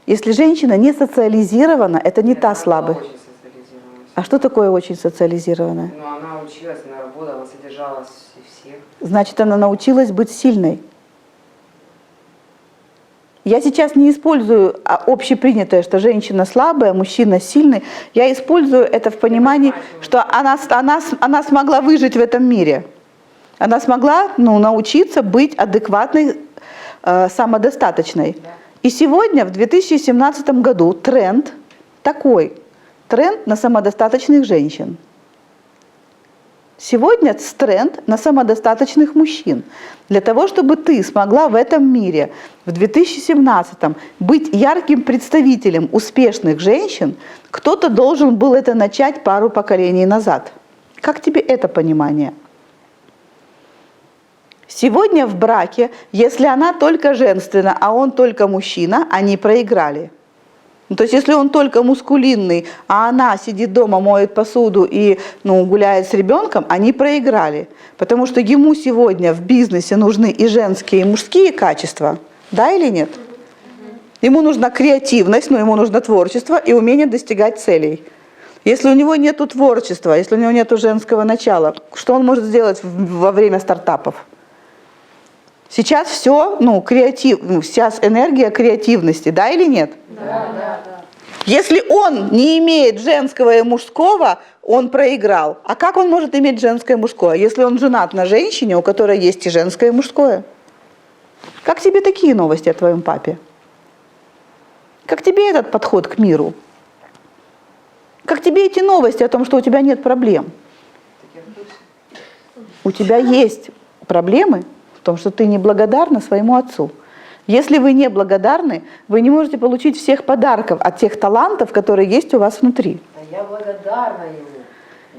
Если женщина не социализирована, это не та Она слабость. была очень социализированная. А что такое очень социализированная? Ну, она училась, она работала, она содержала всех. Значит, она научилась быть сильной. Я сейчас не использую общепринятое, что женщина слабая, мужчина сильный. Я использую это в понимании, что она смогла выжить в этом мире. Она смогла научиться быть адекватной, самодостаточной. И сегодня, в 2017 году, тренд такой. Тренд на самодостаточных женщин. Сегодня тренд на самодостаточных мужчин. Для того, чтобы ты смогла в этом мире в 2017-м быть ярким представителем успешных женщин, кто-то должен был это начать пару поколений назад. Как тебе это понимание? Сегодня в браке, если она только женственна, а он только мужчина, они проиграли. То есть если он только мускулинный, а она сидит дома, моет посуду и гуляет с ребенком, они проиграли. Потому что ему сегодня в бизнесе нужны и женские, и мужские качества. Да или нет? Ему нужна креативность, ему нужно творчество и умение достигать целей. Если у него нет творчества, если у него нет женского начала, что он может сделать во время стартапов? Сейчас все, сейчас энергия креативности, да или нет? Да. Если он не имеет женского и мужского, он проиграл. А как он может иметь женское и мужское, если он женат на женщине, у которой есть и женское, и мужское? Как тебе такие новости о твоем папе? Как тебе этот подход к миру? Как тебе эти новости о том, что у тебя нет проблем? У тебя есть проблемы в том, что ты неблагодарна своему отцу. Если вы не благодарны, вы не можете получить всех подарков от тех талантов, которые есть у вас внутри. Да я благодарна ему.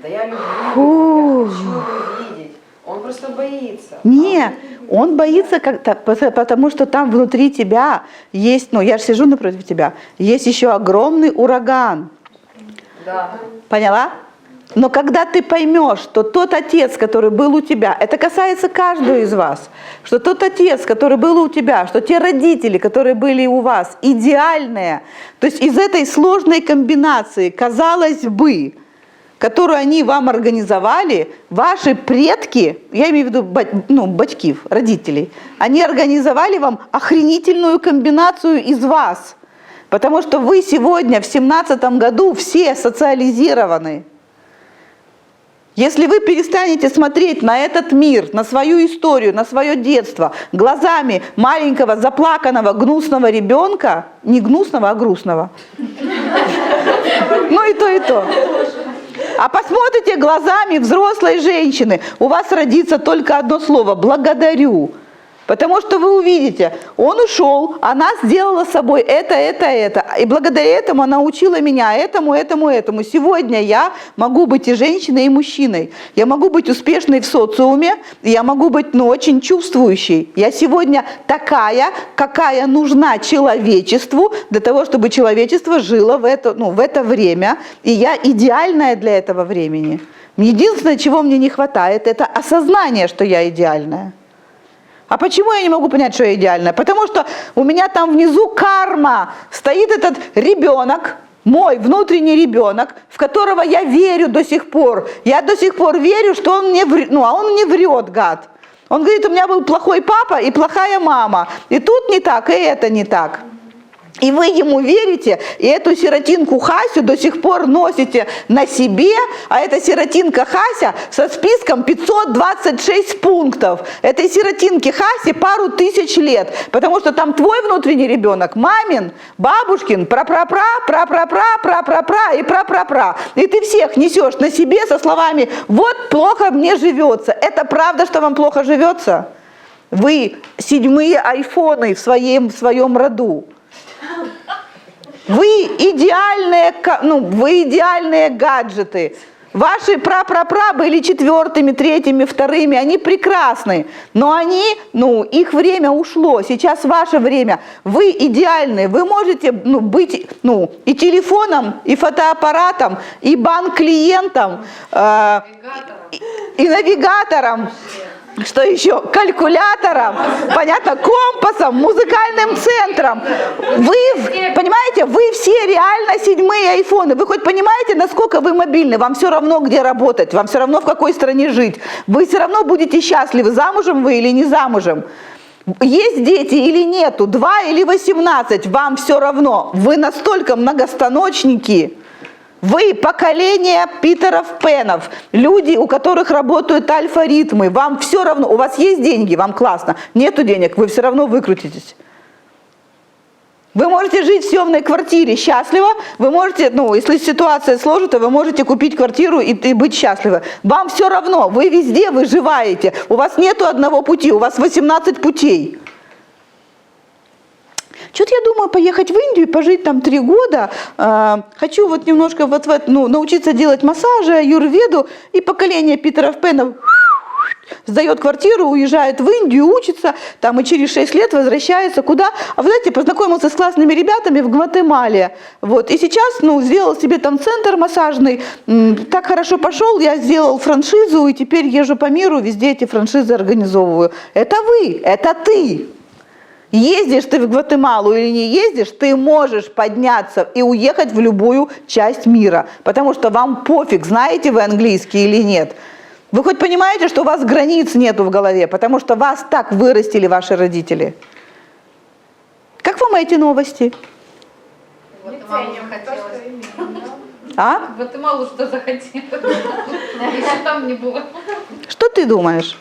Да я люблю его. Я хочу его видеть. Он просто боится. Не, он боится, потому что там внутри тебя есть, я же сижу напротив тебя, есть еще огромный ураган. Да. Поняла? Но когда ты поймешь, что тот отец, который был у тебя, это касается каждого из вас, что тот отец, который был у тебя, что те родители, которые были у вас, идеальные, то есть из этой сложной комбинации, казалось бы, которую они вам организовали, ваши предки, я имею в виду батьків, родителей, они организовали вам охренительную комбинацию из вас, потому что вы сегодня в 2017 году все социализированы. Если вы перестанете смотреть на этот мир, на свою историю, на свое детство глазами маленького, заплаканного, гнусного ребенка, не гнусного, а грустного, и то, а посмотрите глазами взрослой женщины, у вас родится только одно слово – благодарю. Потому что вы увидите, он ушел, она сделала с собой это. И благодаря этому она учила меня этому. Сегодня я могу быть и женщиной, и мужчиной. Я могу быть успешной в социуме, я могу быть очень чувствующей. Я сегодня такая, какая нужна человечеству, для того, чтобы человечество жило в это время. И я идеальная для этого времени. Единственное, чего мне не хватает, это осознание, что я идеальная. А почему я не могу понять, что я идеальная? Потому что у меня там внизу карма. Стоит этот ребенок, мой внутренний ребенок, в которого я верю до сих пор. Я до сих пор верю, что он мне врет, а он мне врет, гад. Он говорит, у меня был плохой папа и плохая мама. И тут не так, и это не так. И вы ему верите, и эту сиротинку Хасю до сих пор носите на себе, а эта сиротинка Хася со списком 526 пунктов. Этой сиротинке Хасе пару тысяч лет, потому что там твой внутренний ребенок, мамин, бабушкин, прапрапра, и прапрапра. И ты всех несешь на себе со словами «вот плохо мне живется». Это правда, что вам плохо живется? Вы 7-е айфоны в своем роду. Вы идеальные гаджеты. Ваши прапрапра были 4-ми, 3-ми, 2-ми, они прекрасны, но их время ушло, сейчас ваше время. Вы идеальны, вы можете быть и телефоном, и фотоаппаратом, и банк-клиентом, и навигатором. Что еще? Калькулятором, понятно, компасом, музыкальным центром. Вы, понимаете, вы все реально 7-е айфоны. Вы хоть понимаете, насколько вы мобильны? Вам все равно, где работать, вам все равно, в какой стране жить. Вы все равно будете счастливы, замужем вы или не замужем. Есть дети или нету, 2 или 18, вам все равно. Вы настолько многостаночники. Вы поколение Питеров Пенов, люди, у которых работают альфа-ритмы, вам все равно, у вас есть деньги, вам классно, нету денег, вы все равно выкрутитесь. Вы можете жить в съемной квартире счастливо, вы можете, ну, если ситуация сложится, вы можете купить квартиру и быть счастливы. Вам все равно, вы везде выживаете. У вас нету одного пути, у вас 18 путей. Что-то я думаю поехать в Индию, пожить там 3 года. Хочу вот немножко научиться делать массажи, аюрведу. И поколение Питеров Пенов сдает квартиру, уезжает в Индию, учится, там и через 6 лет возвращается куда? А вы знаете, познакомился с классными ребятами в Гватемале. Вот. И сейчас, сделал себе там центр массажный, так хорошо пошел, я сделал франшизу, и теперь езжу по миру, везде эти франшизы организовываю. Это вы, это ты. Ездишь ты в Гватемалу или не ездишь, ты можешь подняться и уехать в любую часть мира, потому что вам пофиг, знаете вы английский или нет. Вы хоть понимаете, что у вас границ нету в голове, потому что вас так вырастили ваши родители? Как вам эти новости? Гватемалу захотелось. А? Гватемалу что захотелось. Если там не было. Что ты думаешь?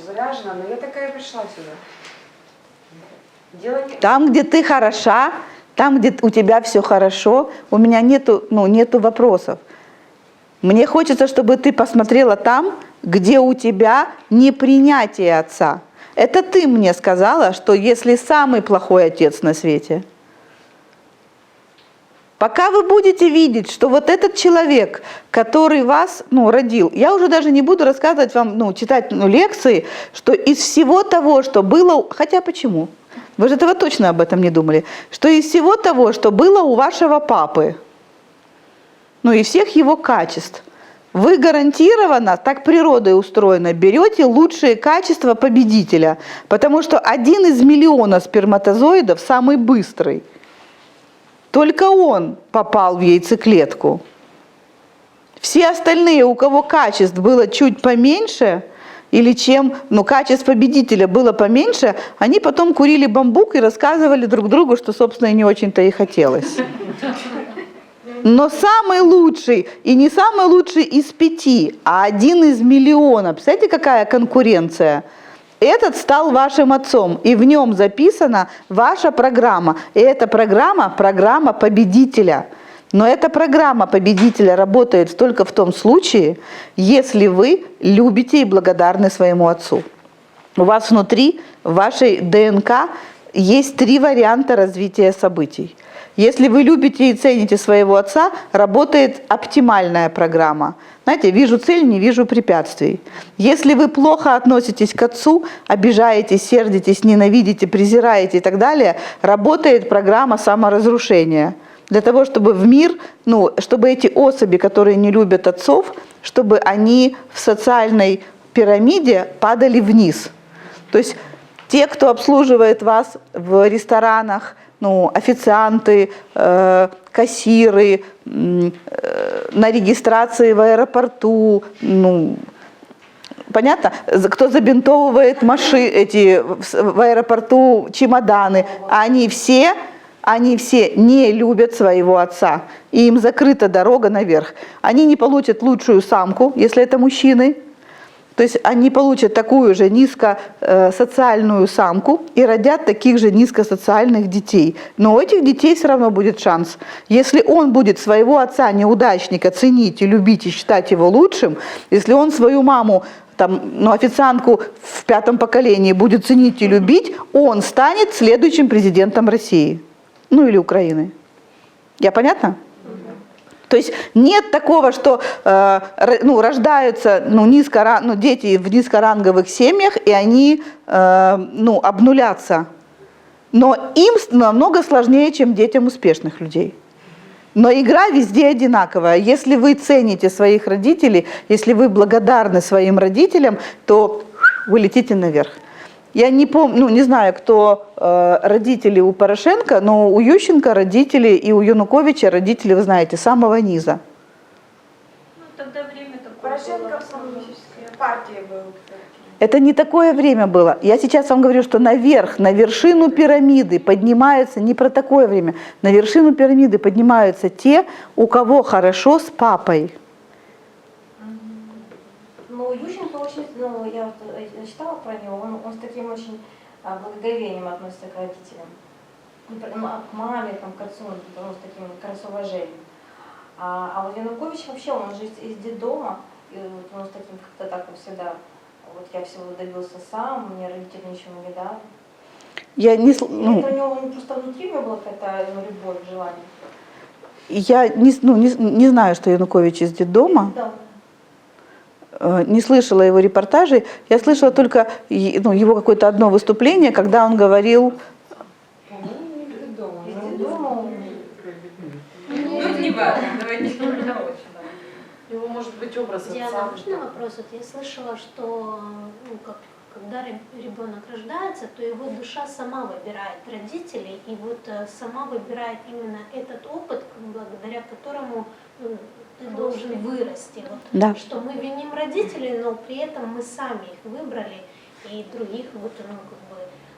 Заряжена, но я такая пришла сюда. Делать... Там, где ты хороша, там, где у тебя все хорошо, у меня нету вопросов. Мне хочется, чтобы ты посмотрела там, где у тебя непринятие отца. Это ты мне сказала, что если самый плохой отец на свете, пока вы будете видеть, что вот этот человек, который вас родил, я уже даже не буду рассказывать вам, читать лекции, что из всего того, что было, хотя почему? Вы же этого точно об этом не думали, что из всего того, что было у вашего папы, и всех его качеств, вы гарантированно, так природой устроено, берете лучшие качества победителя, потому что 1 из миллиона сперматозоидов самый быстрый. Только он попал в яйцеклетку. Все остальные, у кого качеств было чуть поменьше, или чем качеств победителя было поменьше, они потом курили бамбук и рассказывали друг другу, что, собственно, и не очень-то и хотелось. Но самый лучший, и не самый лучший из 5, а 1 из миллиона. Представляете, какая конкуренция? Этот стал вашим отцом, и в нем записана ваша программа. И эта программа – программа победителя. Но эта программа победителя работает только в том случае, если вы любите и благодарны своему отцу. У вас внутри, в вашей ДНК, есть 3 варианта развития событий. Если вы любите и цените своего отца, работает оптимальная программа. Знаете, вижу цель, не вижу препятствий. Если вы плохо относитесь к отцу, обижаетесь, сердитесь, ненавидите, презираете и так далее, работает программа саморазрушения. Для того, чтобы в мир, чтобы эти особи, которые не любят отцов, чтобы они в социальной пирамиде падали вниз. То есть те, кто обслуживает вас в ресторанах, официанты, кассиры, на регистрации в аэропорту, понятно? Кто забинтовывает машины, в аэропорту чемоданы, они все не любят своего отца, и им закрыта дорога наверх. Они не получат лучшую самку, если это мужчины. То есть они получат такую же низкосоциальную самку и родят таких же низкосоциальных детей. Но у этих детей все равно будет шанс. Если он будет своего отца-неудачника ценить и любить и считать его лучшим, если он свою маму, официантку в 5-м поколении будет ценить и любить, он станет следующим президентом России. Или Украины. Я понятно? То есть нет такого, что рождаются дети в низкоранговых семьях, и они обнулятся. Но им намного сложнее, чем детям успешных людей. Но игра везде одинаковая. Если вы цените своих родителей, если вы благодарны своим родителям, то вы летите наверх. Я не помню, не знаю, кто родители у Порошенко, но у Ющенко родители и у Януковича родители, вы знаете, самого низа. Тогда время такое Порошенко было. в коммунистической партии был. Это не такое время было. Я сейчас вам говорю, что наверх, на вершину пирамиды поднимаются, не про такое время, на вершину пирамиды поднимаются те, у кого хорошо с папой. Ющенко очень, я читала про него, он с таким очень благоговением относятся к родителям. К маме, там, к отцу, ну, с таким как раз уважением. А вот Янукович вообще, он же из детдома, и вот он с таким как-то так вот всегда, вот я всего добился сам, мне родители ничего не дали. Я не, Это у него просто внутри была какая-то любовь, желание. Я не знаю, что Янукович из детдома. Да. Не слышала его репортажей. Я слышала только его какое-то одно выступление, когда он говорил... Тут не важно, давайте. Его может быть образ Диана, отца. можно вопрос? Вот я слышала, что когда ребенок рождается, то его душа сама выбирает родителей, и вот сама выбирает именно этот опыт, благодаря которому ты должен вырасти. Вот, Да. что мы виним родителей, но при этом мы сами их выбрали, и других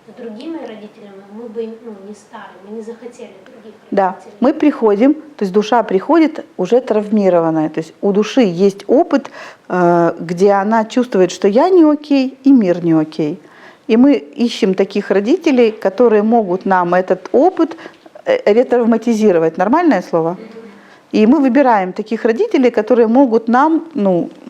с другими родителями мы бы не стали, мы не захотели других Да, родителей. мы приходим, то есть душа приходит уже травмированная, то есть у души есть опыт, где она чувствует, что я не окей и мир не окей. И мы ищем таких родителей, которые могут нам этот опыт ретравматизировать. Нормальное слово? И мы выбираем таких родителей, которые могут нам,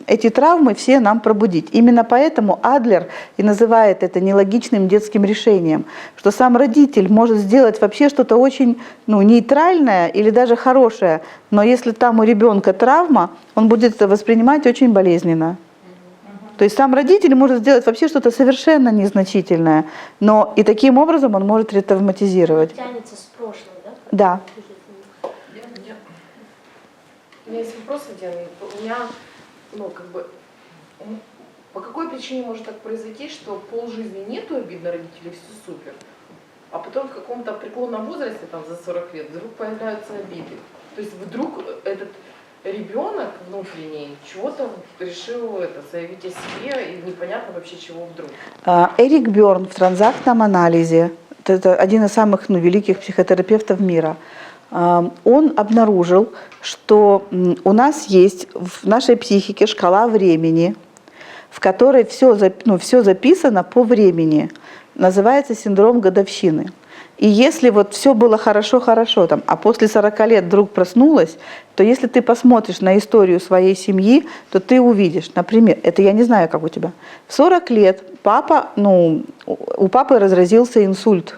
эти травмы все нам пробудить. Именно поэтому Адлер и называет это нелогичным детским решением, что сам родитель может сделать вообще что-то очень нейтральное или даже хорошее, но если там у ребенка травма, он будет это воспринимать очень болезненно. То есть сам родитель может сделать вообще что-то совершенно незначительное, но и таким образом он может ретравматизировать. Тянется с прошлым, да? Да. У меня есть вопрос, Диана. У меня, по какой причине может так произойти, что полжизни нету обид на родителей, все супер, а потом в каком-то преклонном возрасте, там за 40 лет, вдруг появляются обиды. То есть вдруг этот ребенок внутренний чего-то решил заявить о себе, и непонятно вообще чего вдруг. Эрик Бёрн в транзактном анализе, это один из самых великих психотерапевтов мира, он обнаружил, что у нас есть в нашей психике шкала времени, в которой все записано по времени. Называется синдром годовщины. И если вот все было хорошо, а после 40 лет вдруг проснулась, то если ты посмотришь на историю своей семьи, то ты увидишь, например, это я не знаю, как у тебя, в 40 лет у папы разразился инсульт.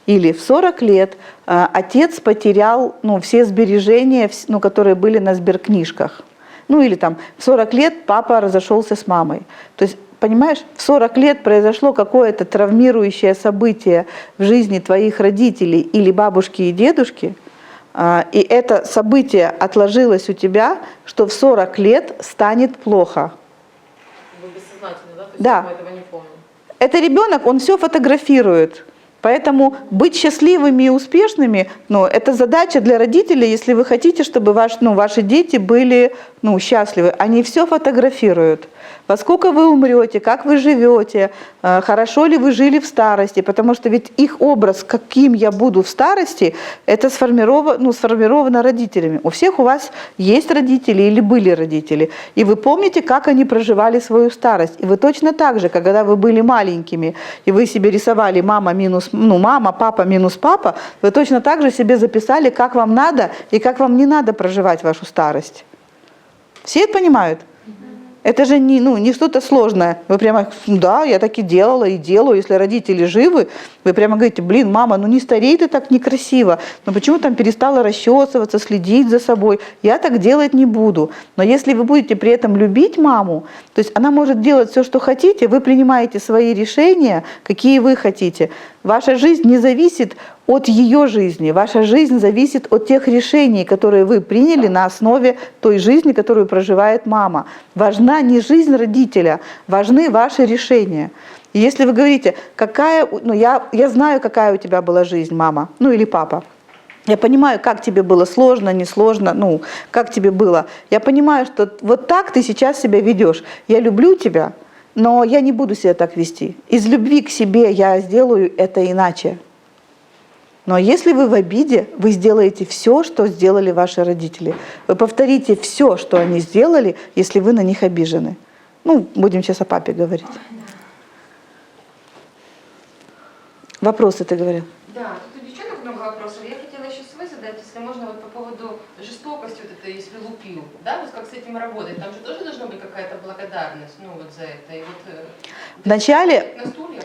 Или в 40 лет отец потерял все сбережения, которые были на сберкнижках. Или там в 40 лет папа разошелся с мамой. То есть, понимаешь, в 40 лет произошло какое-то травмирующее событие в жизни твоих родителей или бабушки и дедушки, и это событие отложилось у тебя, что в 40 лет станет плохо. Вы бессознательно, да? То есть Да. мы этого не помним. Это ребенок, он все фотографирует. Поэтому быть счастливыми и успешными, это задача для родителей, если вы хотите, чтобы ваши дети были счастливы. Они все фотографируют. Во сколько вы умрете, как вы живете, хорошо ли вы жили в старости, потому что ведь их образ, каким я буду в старости, это сформировано родителями. У всех у вас есть родители или были родители, и вы помните, как они проживали свою старость. И вы точно так же, когда вы были маленькими, и вы себе рисовали мама, папа минус папа, вы точно так же себе записали, как вам надо и как вам не надо проживать вашу старость. Все это понимают? Это же не что-то сложное. Вы прямо, да, я так и делала, и делаю. Если родители живы, вы прямо говорите, мама, не старей ты так некрасиво. Почему там перестала расчесываться, следить за собой? Я так делать не буду. Но если вы будете при этом любить маму, то есть она может делать все, что хотите, вы принимаете свои решения, какие вы хотите. Ваша жизнь не зависит от ее жизни. Ваша жизнь зависит от тех решений, которые вы приняли на основе той жизни, которую проживает мама. Важна не жизнь родителя, важны ваши решения. И если вы говорите, я знаю, какая у тебя была жизнь, мама, или папа. Я понимаю, как тебе было сложно, несложно, как тебе было. Я понимаю, что вот так ты сейчас себя ведешь. Я люблю тебя, но я не буду себя так вести. Из любви к себе я сделаю это иначе. Но если вы в обиде, вы сделаете все, что сделали ваши родители. Вы повторите все, что они сделали, если вы на них обижены. Будем сейчас о папе говорить. Вопросы ты говорил? Да, тут у девчонок много вопросов. Я хотела еще свой задать, если можно, вот по поводу жестокости вот этой, если лупил, да, вот как с этим работать, там же тоже должна быть какая-то благодарность, ну, вот за это. И вот, Вначале, на стульях?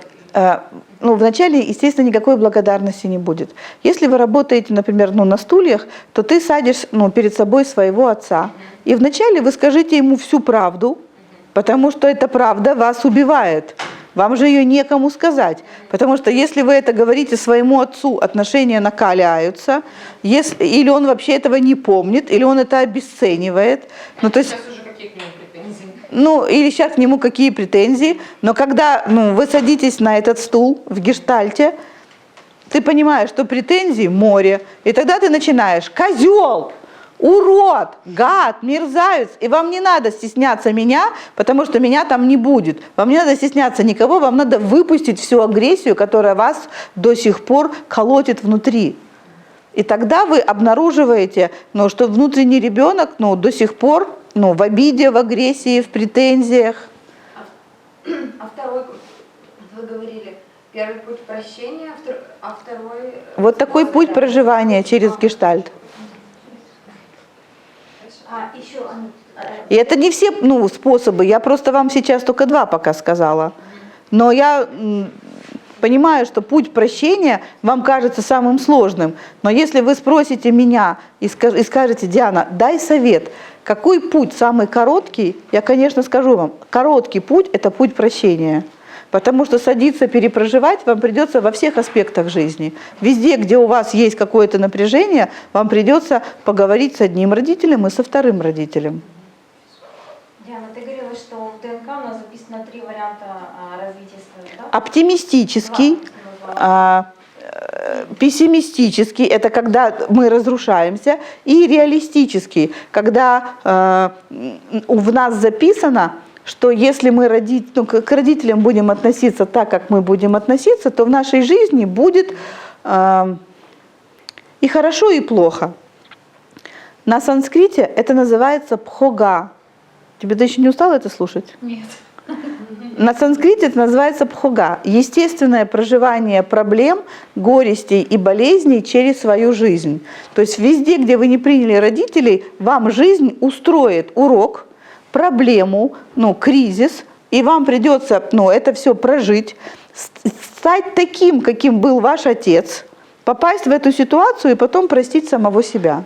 вначале, естественно, никакой благодарности не будет. Если вы работаете, например, на стульях, то ты садишь перед собой своего отца. И вначале вы скажите ему всю правду, потому что эта правда вас убивает. Вам же ее некому сказать. Потому что если вы это говорите своему отцу, отношения накаляются, или он вообще этого не помнит, или он это обесценивает. То есть, сейчас уже какие к нему претензии? Или сейчас к нему какие претензии. Но когда вы садитесь на этот стул в гештальте, ты понимаешь, что претензий море. И тогда ты начинаешь: козел, урод, гад, мерзавец. И вам не надо стесняться меня, потому что меня там не будет. Вам не надо стесняться никого, вам надо выпустить всю агрессию, которая вас до сих пор колотит внутри. И тогда вы обнаруживаете, что внутренний ребенок до сих пор в обиде, в агрессии, в претензиях. А второй, вы говорили, первый путь прощения, а второй... Вот такой путь проживания через гештальт. Еще, И это не все способы, я просто вам сейчас только 2 пока сказала. Но я понимаю, что путь прощения вам кажется самым сложным. Но если вы спросите меня и скажете: Диана, дай совет, какой путь самый короткий, я, конечно, скажу вам: короткий путь – это путь прощения. Потому что садиться перепроживать вам придется во всех аспектах жизни. Везде, где у вас есть какое-то напряжение, вам придется поговорить с одним родителем и со вторым родителем. Диана, ты говорила, что в ДНК у нас записано 3 варианта развития, да? Оптимистический, пессимистический – это когда мы разрушаемся, и реалистический, когда в нас записано, что если мы к родителям будем относиться так, как мы будем относиться, то в нашей жизни будет и хорошо, и плохо. На санскрите это называется пхога. Тебе ты еще не устала это слушать? Нет. На санскрите это называется пхога. Естественное проживание проблем, горестей и болезней через свою жизнь. То есть везде, где вы не приняли родителей, вам жизнь устроит урок, проблему, кризис, и вам придется это все прожить, стать таким, каким был ваш отец, попасть в эту ситуацию и потом простить самого себя.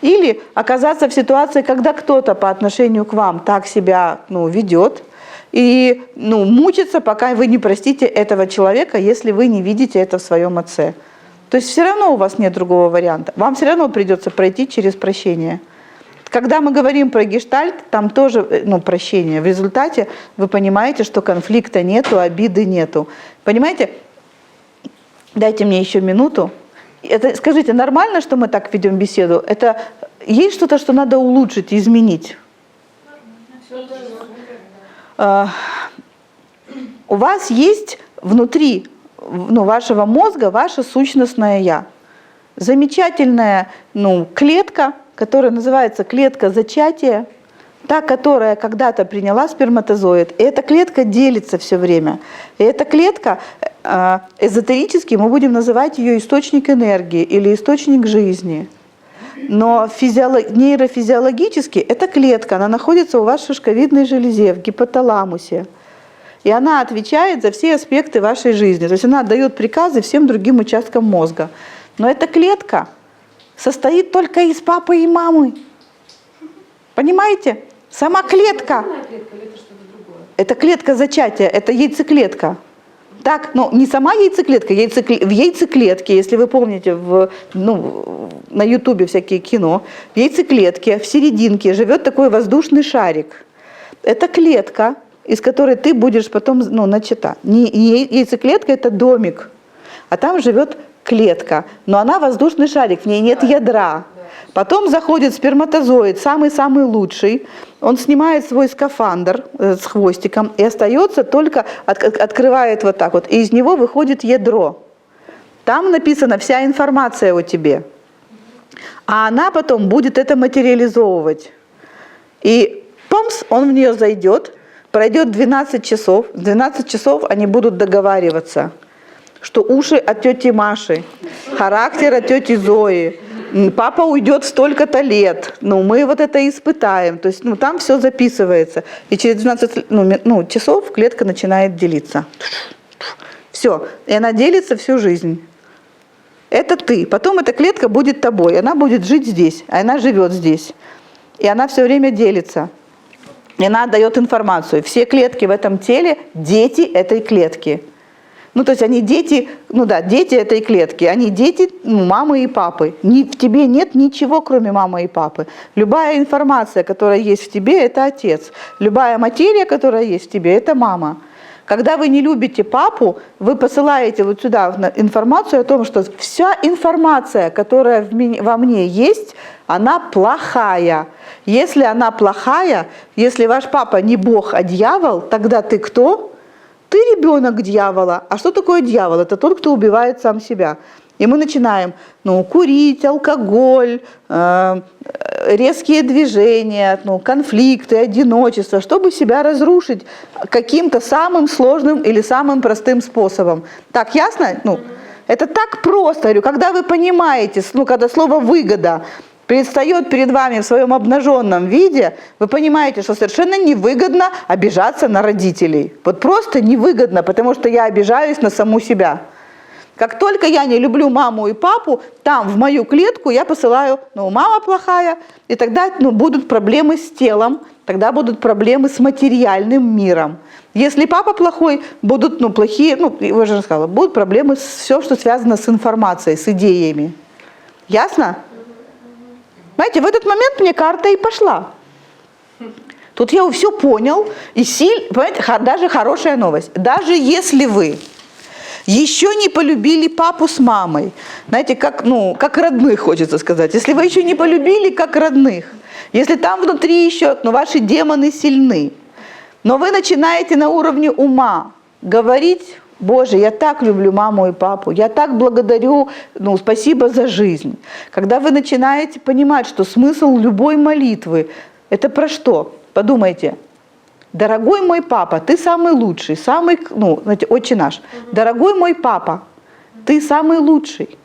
Или оказаться в ситуации, когда кто-то по отношению к вам так себя ведет, и мучиться, пока вы не простите этого человека, если вы не видите это в своем отце. То есть все равно у вас нет другого варианта. Вам все равно придется пройти через прощение. Когда мы говорим про гештальт, там тоже прощение. В результате вы понимаете, что конфликта нету, обиды нету. Понимаете? Дайте мне еще минуту. Скажите, нормально, что мы так ведем беседу? Это есть что-то, что надо улучшить, изменить? У вас есть внутри вашего мозга ваше сущностное «я». Замечательная клетка, которая называется клетка зачатия, та, которая когда-то приняла сперматозоид. И эта клетка делится все время. И эта клетка, эзотерически мы будем называть ее источник энергии или источник жизни. Но нейрофизиологически эта клетка, она находится у вас в шишковидной железе, в гипоталамусе. И она отвечает за все аспекты вашей жизни. То есть она отдает приказы всем другим участкам мозга. Но эта клетка состоит только из папы и мамы. Понимаете? Сама клетка. Это клетка зачатия, это яйцеклетка. Так, не сама яйцеклетка, в яйцеклетке, если вы помните, на Ютубе всякие кино, в яйцеклетке, в серединке живет такой воздушный шарик. Это клетка, из которой ты будешь потом начата. Не яйцеклетка, это домик, а там живет клетка, но она воздушный шарик, в ней нет ядра. Потом заходит сперматозоид, самый-самый лучший, он снимает свой скафандр с хвостиком и остается только, открывает вот так вот, и из него выходит ядро. Там написана вся информация о тебе. А она потом будет это материализовывать. И помс, он в нее зайдет, пройдет 12 часов, в 12 часов они будут договариваться. что уши от тети Маши, характер от тети Зои, папа уйдет столько-то лет, мы вот это испытаем. То есть, там все записывается. И через 12 часов клетка начинает делиться. Все. И она делится всю жизнь. Это ты. Потом эта клетка будет тобой. Она будет жить здесь, а она живет здесь. И она все время делится. И она отдает информацию. Все клетки в этом теле – дети этой клетки. То есть они дети, дети этой клетки. Они дети мамы и папы. В тебе нет ничего, кроме мамы и папы. Любая информация, которая есть в тебе – это отец. Любая материя, которая есть в тебе – это мама. Когда вы не любите папу, вы посылаете вот сюда информацию о том, что вся информация, которая во мне есть, она плохая. Если она плохая, если ваш папа не Бог, а дьявол, тогда ты кто? Ты ребенок дьявола. А что такое дьявол? Это тот, кто убивает сам себя. И мы начинаем курить, алкоголь, резкие движения, конфликты, одиночество, чтобы себя разрушить каким-то самым сложным или самым простым способом. Так, ясно? Это так просто. Говорю, когда вы понимаете, когда слово «выгода» предстает перед вами в своем обнаженном виде, вы понимаете, что совершенно невыгодно обижаться на родителей. Вот просто невыгодно, потому что я обижаюсь на саму себя. Как только я не люблю маму и папу, там в мою клетку я посылаю, мама плохая, и тогда будут проблемы с телом, тогда будут проблемы с материальным миром. Если папа плохой, будут плохие, я уже рассказала, будут проблемы с все, что связано с информацией, с идеями. Ясно? Знаете, в этот момент мне карта и пошла. Тут я все понял, и понимаете, даже хорошая новость. Даже если вы еще не полюбили папу с мамой, знаете, как родных, хочется сказать. Если вы еще не полюбили как родных, если там внутри еще ваши демоны сильны, но вы начинаете на уровне ума говорить: Боже, я так люблю маму и папу, я так благодарю, спасибо за жизнь. Когда вы начинаете понимать, что смысл любой молитвы – это про что? Подумайте. Дорогой мой папа, ты самый лучший, самый, Отче наш. Дорогой мой папа, ты самый лучший,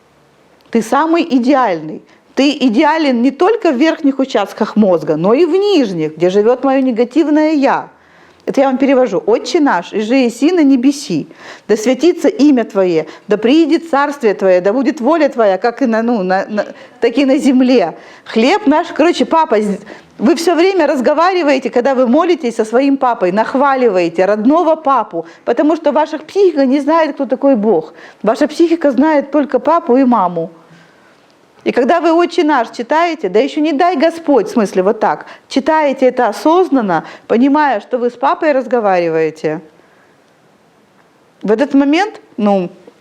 ты самый идеальный. Ты идеален не только в верхних участках мозга, но и в нижних, где живет мое негативное «я». Это я вам перевожу. «Отче наш, иже еси на небеси, да святится имя Твое, да приидет царствие Твое, да будет воля Твоя, как и так и на земле. Хлеб наш». Короче, папа, вы все время разговариваете, когда вы молитесь со своим папой, нахваливаете родного папу, потому что ваша психика не знает, кто такой Бог. Ваша психика знает только папу и маму. И когда вы «Отче наш» читаете, да еще не дай Господь, в смысле вот так, читаете это осознанно, понимая, что вы с папой разговариваете, в этот момент,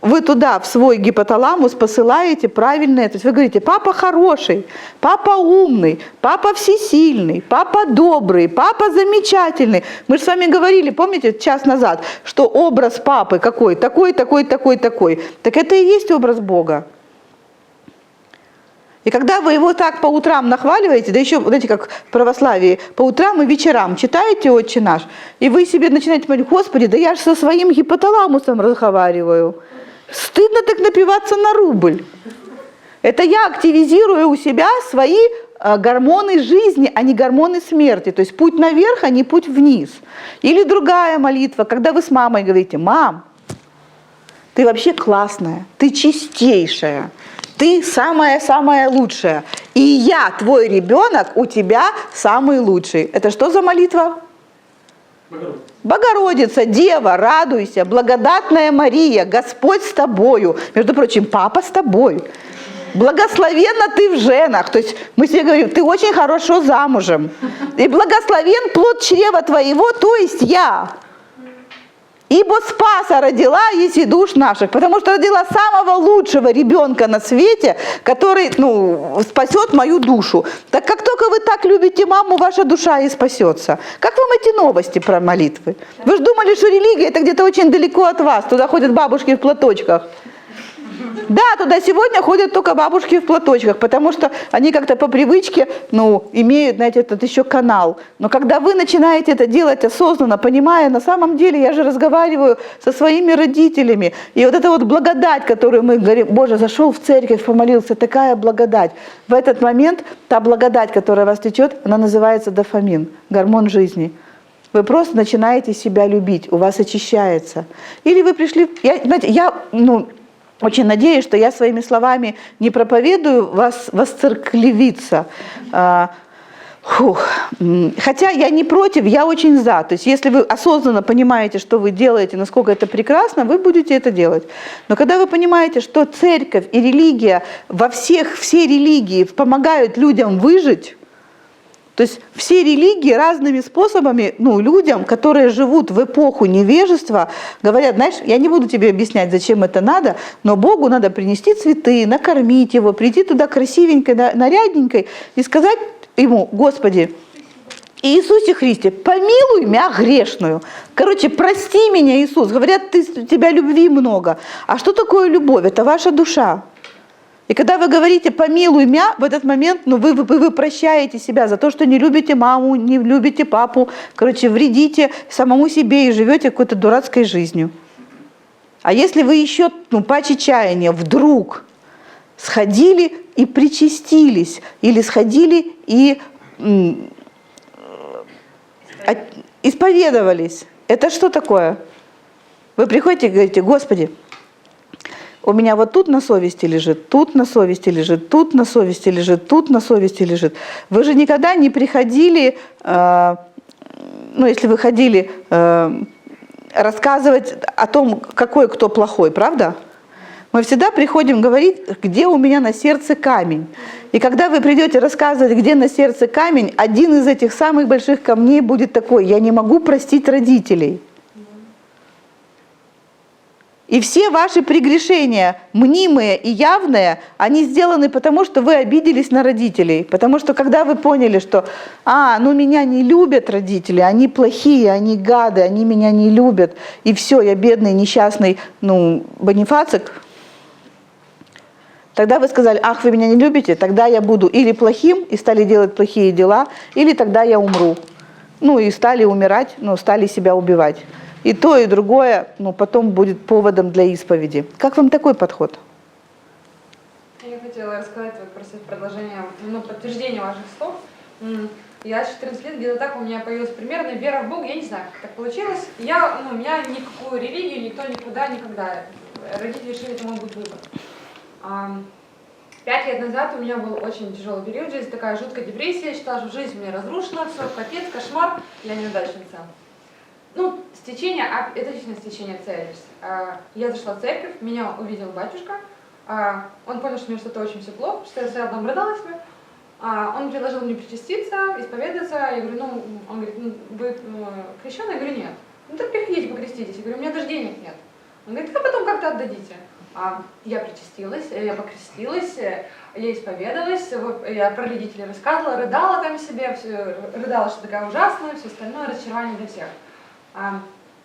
вы туда, в свой гипоталамус посылаете правильное, то есть вы говорите: папа хороший, папа умный, папа всесильный, папа добрый, папа замечательный. Мы же с вами говорили, помните, час назад, что образ папы какой? Такой, такой, такой, такой. Так это и есть образ Бога. И когда вы его так по утрам нахваливаете, да еще, знаете, как в православии, по утрам и вечерам читаете «Отче наш», и вы себе начинаете говорить: Господи, да я же со своим гипоталамусом разговариваю. Стыдно так напиваться на рубль. Это я активизирую у себя свои гормоны жизни, а не гормоны смерти. То есть путь наверх, а не путь вниз. Или другая молитва, когда вы с мамой говорите: мам, ты вообще классная, ты чистейшая. Ты самая-самая лучшая. И я, твой ребенок, у тебя самый лучший. Это что за молитва? Богородица, Дева, радуйся, благодатная Мария, Господь с тобою. Между прочим, папа с тобой. Благословенна ты в женах. То есть мы себе говорим: ты очень хорошо замужем. И благословен плод чрева твоего, то есть я. Ибо Спаса родила еси душ наших, потому что родила самого лучшего ребенка на свете, который, спасет мою душу. Так как только вы так любите маму, ваша душа и спасется. Как вам эти новости про молитвы? Вы же думали, что религия это где-то очень далеко от вас, туда ходят бабушки в платочках. Да, туда сегодня ходят только бабушки в платочках, потому что они как-то по привычке, имеют, знаете, этот еще канал. Но когда вы начинаете это делать осознанно, понимая, на самом деле я же разговариваю со своими родителями, и вот эта вот благодать, которую мы говорим, Боже, зашел в церковь, помолился, такая благодать. В этот момент та благодать, которая вас течет, она называется дофамин, гормон жизни. Вы просто начинаете себя любить, у вас очищается. Или вы пришли... Я очень надеюсь, что я своими словами не проповедую вас восцеркливиться. Хотя я не против, я очень за. То есть если вы осознанно понимаете, что вы делаете, насколько это прекрасно, вы будете это делать. Но когда вы понимаете, что церковь и религия, все религии помогают людям выжить, то есть все религии разными способами, людям, которые живут в эпоху невежества, говорят, знаешь, я не буду тебе объяснять, зачем это надо, но Богу надо принести цветы, накормить его, прийти туда красивенькой, нарядненькой и сказать ему, Господи, Иисусе Христе, помилуй меня грешную. Короче, прости меня, Иисус. Говорят, у тебя любви много. А что такое любовь? Это ваша душа. И когда вы говорите «помилуй меня», в этот момент вы прощаете себя за то, что не любите маму, не любите папу, вредите самому себе и живете какой-то дурацкой жизнью. А если вы еще по чаяния вдруг сходили и причастились, или сходили и исповедовались, это что такое? Вы приходите и говорите, Господи, у меня вот тут на совести лежит, тут на совести лежит, тут на совести лежит, тут на совести лежит. Вы же никогда не приходили, если вы ходили, рассказывать о том, какой кто плохой, правда? Мы всегда приходим говорить, где у меня на сердце камень. И когда вы придете рассказывать, где на сердце камень, один из этих самых больших камней будет такой: я не могу простить родителей. И все ваши прегрешения, мнимые и явные, они сделаны потому, что вы обиделись на родителей. Потому что когда вы поняли, что меня не любят родители, они плохие, они гады, они меня не любят, и все, я бедный, несчастный, бонифацик, тогда вы сказали, вы меня не любите, тогда я буду или плохим, и стали делать плохие дела, или тогда я умру. И стали умирать, стали себя убивать. И то, и другое, потом будет поводом для исповеди. Как вам такой подход? Я хотела рассказать просто продолжение, подтверждение ваших слов. Я с 14 лет, где-то так у меня появилась примерно вера в Бога. Я не знаю, как так получилось. У меня никакую религию никто никогда. Родители решили, это мой будет выбор. 5 лет назад у меня был очень тяжелый период в жизни, такая жуткая депрессия. Я считала, что жизнь у меня разрушена, все, капец, кошмар, я неудачница. Это личное стечение обстоятельств. Я зашла в церковь, меня увидел батюшка, он понял, что мне что-то очень все плохо, что я стояла там, рыдала себе. Он предложил мне причаститься, исповедаться. Я говорю, он говорит, вы крещеный? Я говорю, нет. Так приходите, покреститесь. Я говорю, у меня даже денег нет. Он говорит, потом как-то отдадите. Я причастилась, я покрестилась, я исповедовалась, я про родителей рассказывала, рыдала там себе, рыдала, что такая ужасная, все остальное, разочарование для всех.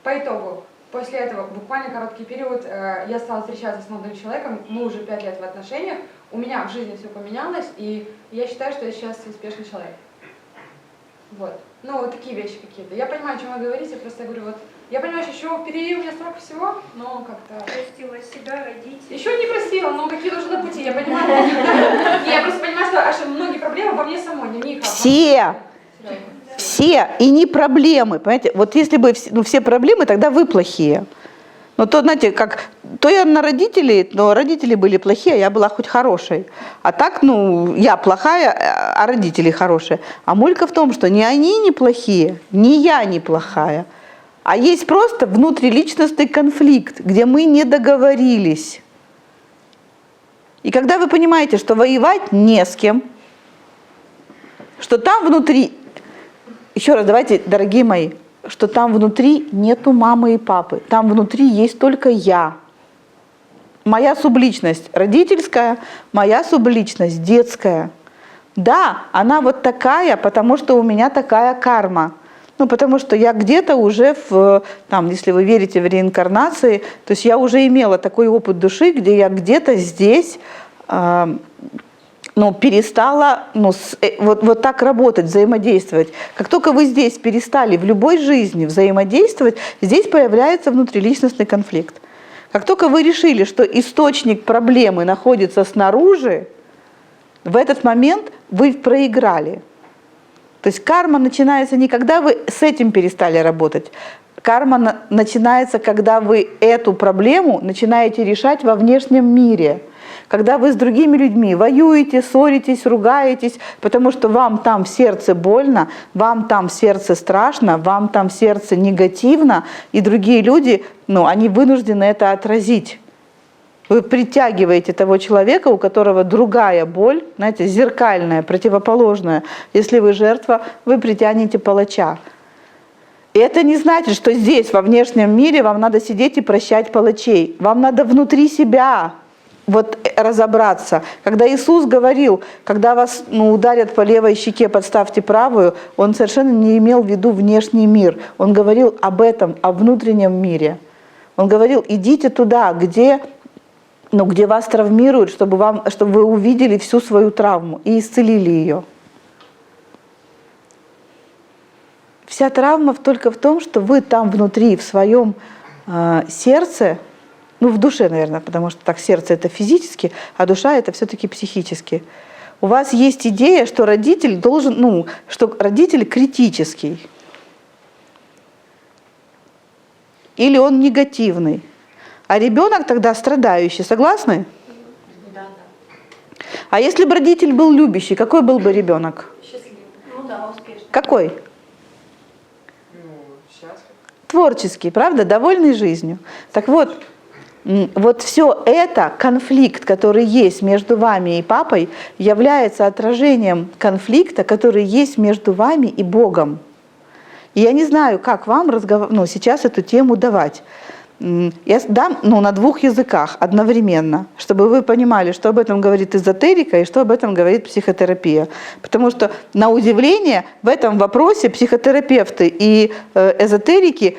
По итогу, после этого, буквально короткий период, я стала встречаться с молодым человеком, мы уже 5 лет в отношениях, у меня в жизни все поменялось, и я считаю, что я сейчас успешный человек. Вот. Такие вещи какие-то. Я понимаю, о чем вы говорите, просто говорю, я понимаю, что еще впереди у меня столько всего, но как-то... Простила себя, родителей. Еще не простила, но какие-то уже на пути, я понимаю. Я просто понимаю, что многие проблемы во мне самой, не в них. Все, и не проблемы, понимаете? Вот если бы все проблемы, тогда вы плохие. Знаете, то я на родителей, но родители были плохие, а я была хоть хорошей. А так, я плохая, а родители хорошие. А мулька в том, что ни они не плохие, ни я не плохая. А есть просто внутриличностный конфликт, где мы не договорились. И когда вы понимаете, что воевать не с кем, что там внутри... Еще раз, давайте, дорогие мои, что там внутри нету мамы и папы, там внутри есть только я. Моя субличность родительская, моя субличность детская. Да, она вот такая, потому что у меня такая карма. Ну, потому что я где-то уже, там, если вы верите в реинкарнации, то есть я уже имела такой опыт души, где я где-то здесь перестала вот так работать, взаимодействовать. Как только вы здесь перестали в любой жизни взаимодействовать, здесь появляется внутриличностный конфликт. Как только вы решили, что источник проблемы находится снаружи, в этот момент вы проиграли. То есть карма начинается не когда вы с этим перестали работать. Карма начинается, когда вы эту проблему начинаете решать во внешнем мире. Когда вы с другими людьми воюете, ссоритесь, ругаетесь, потому что вам там в сердце больно, вам там в сердце страшно, вам там в сердце негативно, и другие люди, они вынуждены это отразить. Вы притягиваете того человека, у которого другая боль, знаете, зеркальная, противоположная. Если вы жертва, вы притянете палача. И это не значит, что здесь, во внешнем мире, вам надо сидеть и прощать палачей. Вам надо внутри себя разобраться. Когда Иисус говорил, когда вас ударят по левой щеке, подставьте правую, Он совершенно не имел в виду внешний мир. Он говорил об этом, о внутреннем мире. Он говорил, идите туда, где вас травмируют, чтобы вы увидели всю свою травму и исцелили ее. Вся травма только в том, что вы там внутри, в своем сердце, в душе, наверное, потому что так сердце это физически, а душа это все-таки психически. У вас есть идея, что родитель должен, что родитель критический. Или он негативный. А ребенок тогда страдающий. Согласны? Да. А если бы родитель был любящий, какой был бы ребенок? Счастливый. Успешный. Какой? Счастлив. Творческий, правда? Довольный жизнью. Так вот все это, конфликт, который есть между вами и папой, является отражением конфликта, который есть между вами и Богом. И я не знаю, как вам сейчас эту тему давать. Я дам на 2 языках одновременно, чтобы вы понимали, что об этом говорит эзотерика и что об этом говорит психотерапия. Потому что, на удивление, в этом вопросе психотерапевты и эзотерики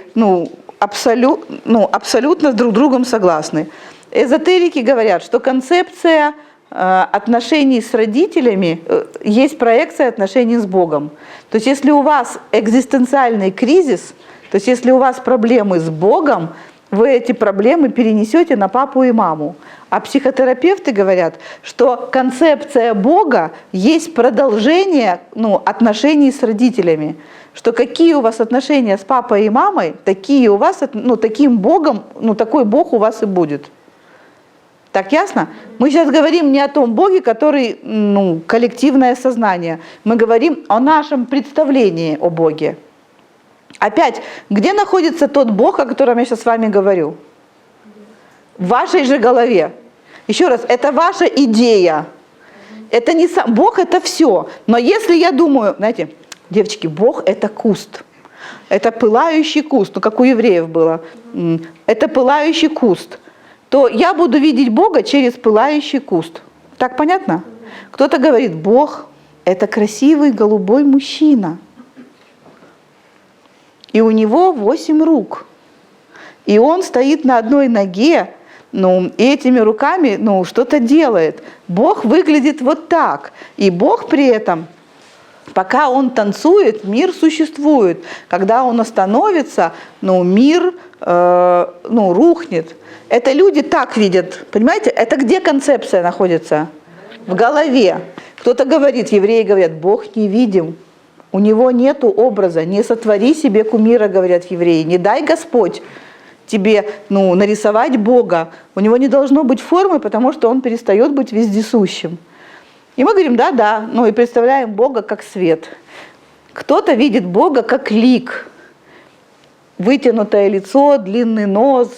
абсолютно с друг другом согласны. Эзотерики говорят, что концепция отношений с родителями есть проекция отношений с Богом. То есть если у вас экзистенциальный кризис, то есть если у вас проблемы с Богом, вы эти проблемы перенесете на папу и маму. А психотерапевты говорят, что концепция Бога есть продолжение отношений с родителями. Что какие у вас отношения с папой и мамой, такие у вас, таким Богом, такой Бог у вас и будет. Так ясно? Мы сейчас говорим не о том Боге, который, коллективное сознание. Мы говорим о нашем представлении о Боге. Опять, где находится тот Бог, о котором я сейчас с вами говорю? В вашей же голове. Еще раз, это ваша идея. Это не сам Бог, это все. Но если я думаю, знаете, девочки, Бог это куст. Это пылающий куст, как у евреев было. Это пылающий куст. То я буду видеть Бога через пылающий куст. Так понятно? Кто-то говорит, Бог это красивый голубой мужчина. И у него 8 рук. И он стоит на одной ноге, и этими руками, что-то делает. Бог выглядит вот так. И Бог при этом, пока он танцует, мир существует. Когда он остановится, мир рухнет. Это люди так видят. Понимаете, это где концепция находится? В голове. Кто-то говорит, евреи говорят, Бог невидим. У него нету образа, не сотвори себе кумира, говорят евреи, не дай Господь тебе нарисовать Бога. У него не должно быть формы, потому что он перестает быть вездесущим. И мы говорим, да, и представляем Бога как свет. Кто-то видит Бога как лик. Вытянутое лицо, длинный нос,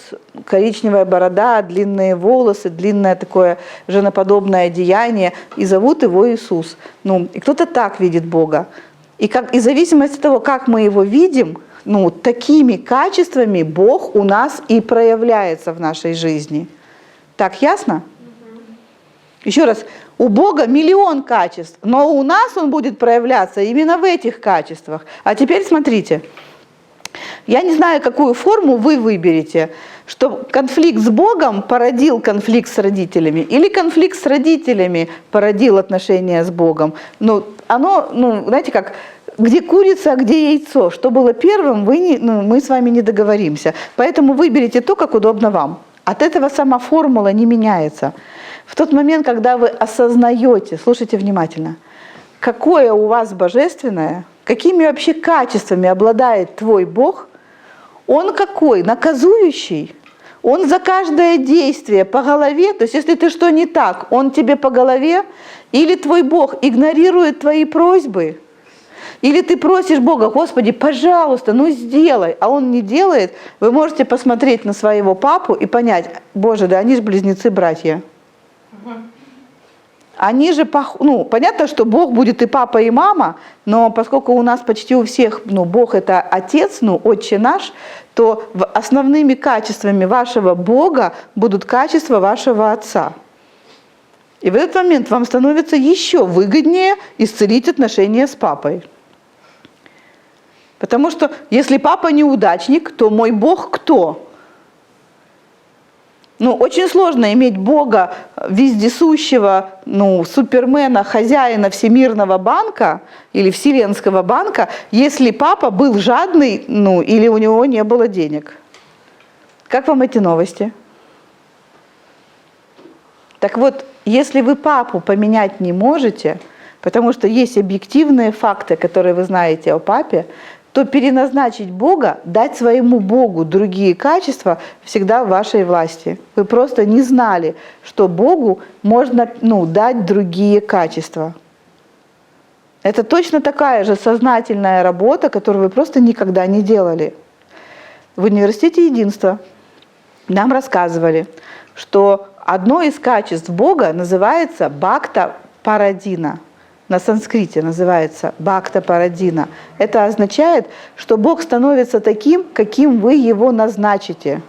коричневая борода, длинные волосы, длинное такое женоподобное одеяние, и зовут его Иисус. И кто-то так видит Бога. И в зависимости от того, как мы его видим, такими качествами Бог у нас и проявляется в нашей жизни. Так ясно? Еще раз, у Бога миллион качеств, но у нас Он будет проявляться именно в этих качествах. А теперь смотрите, я не знаю, какую форму вы выберете, что конфликт с Богом породил конфликт с родителями, или конфликт с родителями породил отношения с Богом. Ну, оно, знаете как, где курица, а где яйцо. Что было первым, мы с вами не договоримся. Поэтому выберите то, как удобно вам. От этого сама формула не меняется. В тот момент, когда вы осознаете, слушайте внимательно, какое у вас божественное, какими вообще качествами обладает твой Бог, Он какой? Наказующий. Он за каждое действие по голове, то есть если ты что не так, Он тебе по голове, или твой Бог игнорирует твои просьбы, или ты просишь Бога: Господи, пожалуйста, сделай, а Он не делает, вы можете посмотреть на своего папу и понять: Боже, да они же близнецы-братья. Они же, понятно, что Бог будет и папа, и мама, но поскольку у нас почти у всех, Бог это Отец, Отче наш, то основными качествами вашего Бога будут качества вашего Отца. И в этот момент вам становится еще выгоднее исцелить отношения с папой. Потому что если папа неудачник, то мой Бог кто? Очень сложно иметь Бога вездесущего, супермена, хозяина Всемирного банка или Вселенского банка, если папа был жадный, или у него не было денег. Как вам эти новости? Так вот, если вы папу поменять не можете, потому что есть объективные факты, которые вы знаете о папе, то переназначить Бога, дать своему Богу другие качества всегда в вашей власти. Вы просто не знали, что Богу можно дать другие качества. Это точно такая же сознательная работа, которую вы просто никогда не делали. В университете единства нам рассказывали, что одно из качеств Бога называется бхакта парадина. На санскрите называется бхакта парадина. Это означает, что Бог становится таким, каким вы его назначите.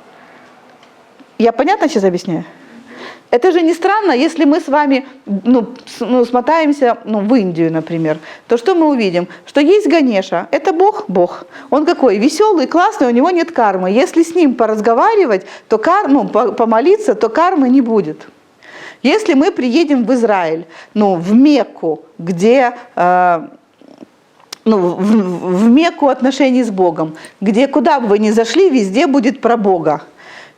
Я понятно сейчас объясняю? Это же не странно, если мы с вами смотаемся в Индию, например, то что мы увидим? Что есть Ганеша, это Бог. Он какой? Веселый, классный, у него нет кармы. Если с ним поразговаривать, то помолиться, то кармы не будет. Если мы приедем в Израиль, в Мекку, где, в Мекку отношений с Богом, где куда бы вы ни зашли, везде будет про Бога.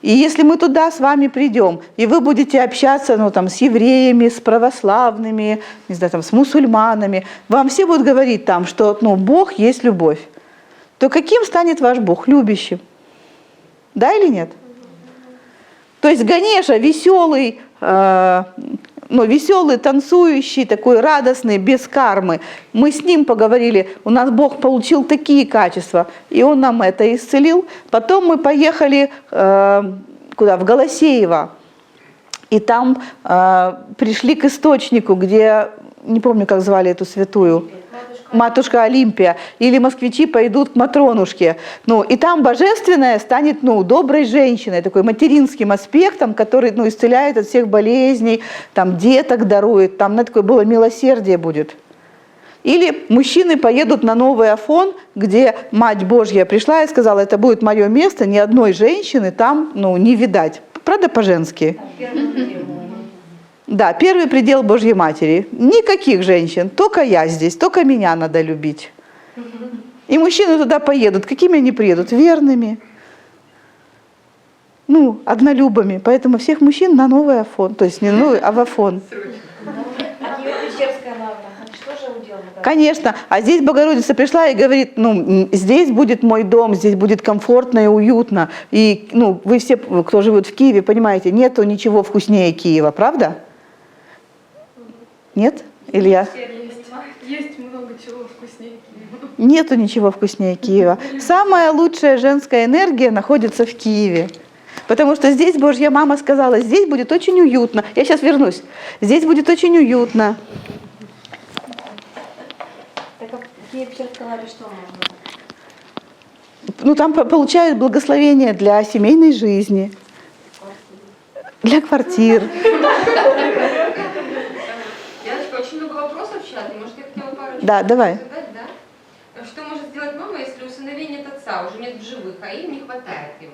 И если мы туда с вами придем, и вы будете общаться с евреями, с православными, не знаю, с мусульманами, вам все будут говорить там, что Бог есть любовь, то каким станет ваш Бог? Любящим. Да или нет? То есть Ганеша веселый, веселый, танцующий, такой радостный, без кармы. Мы с ним поговорили, у нас Бог получил такие качества, и Он нам это исцелил. Потом мы поехали куда? В Голосеево, и там пришли к источнику, где, не помню, как звали эту святую, Матушка Олимпия, или москвичи пойдут к Матронушке. И там божественное станет доброй женщиной, такой материнским аспектом, который исцеляет от всех болезней, деток дарует, такое было милосердие будет. Или мужчины поедут на Новый Афон, где Мать Божья пришла и сказала: это будет мое место, ни одной женщины там не видать. Правда, по-женски? Да, первый предел Божьей Матери. Никаких женщин, только я здесь, только меня надо любить. И мужчины туда поедут. Какими они приедут? Верными. Однолюбами. Поэтому всех мужчин на Новый Афон. То есть не Новый, а в Афон. Конечно. А здесь Богородица пришла и говорит: здесь будет мой дом, здесь будет комфортно и уютно. И вы все, кто живет в Киеве, понимаете, нету ничего вкуснее Киева, правда? Нет, Илья? Есть много чего вкуснее Киева. Нету ничего вкуснее Киева. Самая лучшая женская энергия находится в Киеве. Потому что здесь Божья мама сказала: здесь будет очень уютно. Я сейчас вернусь. Здесь будет очень уютно. Так в Киеве-Печерске что можно? Там получают благословение для семейной жизни, для квартир. Да, давай. Задать, да? Что может сделать мама, если у сыновей нет отца, уже нет в живых, а им не хватает его?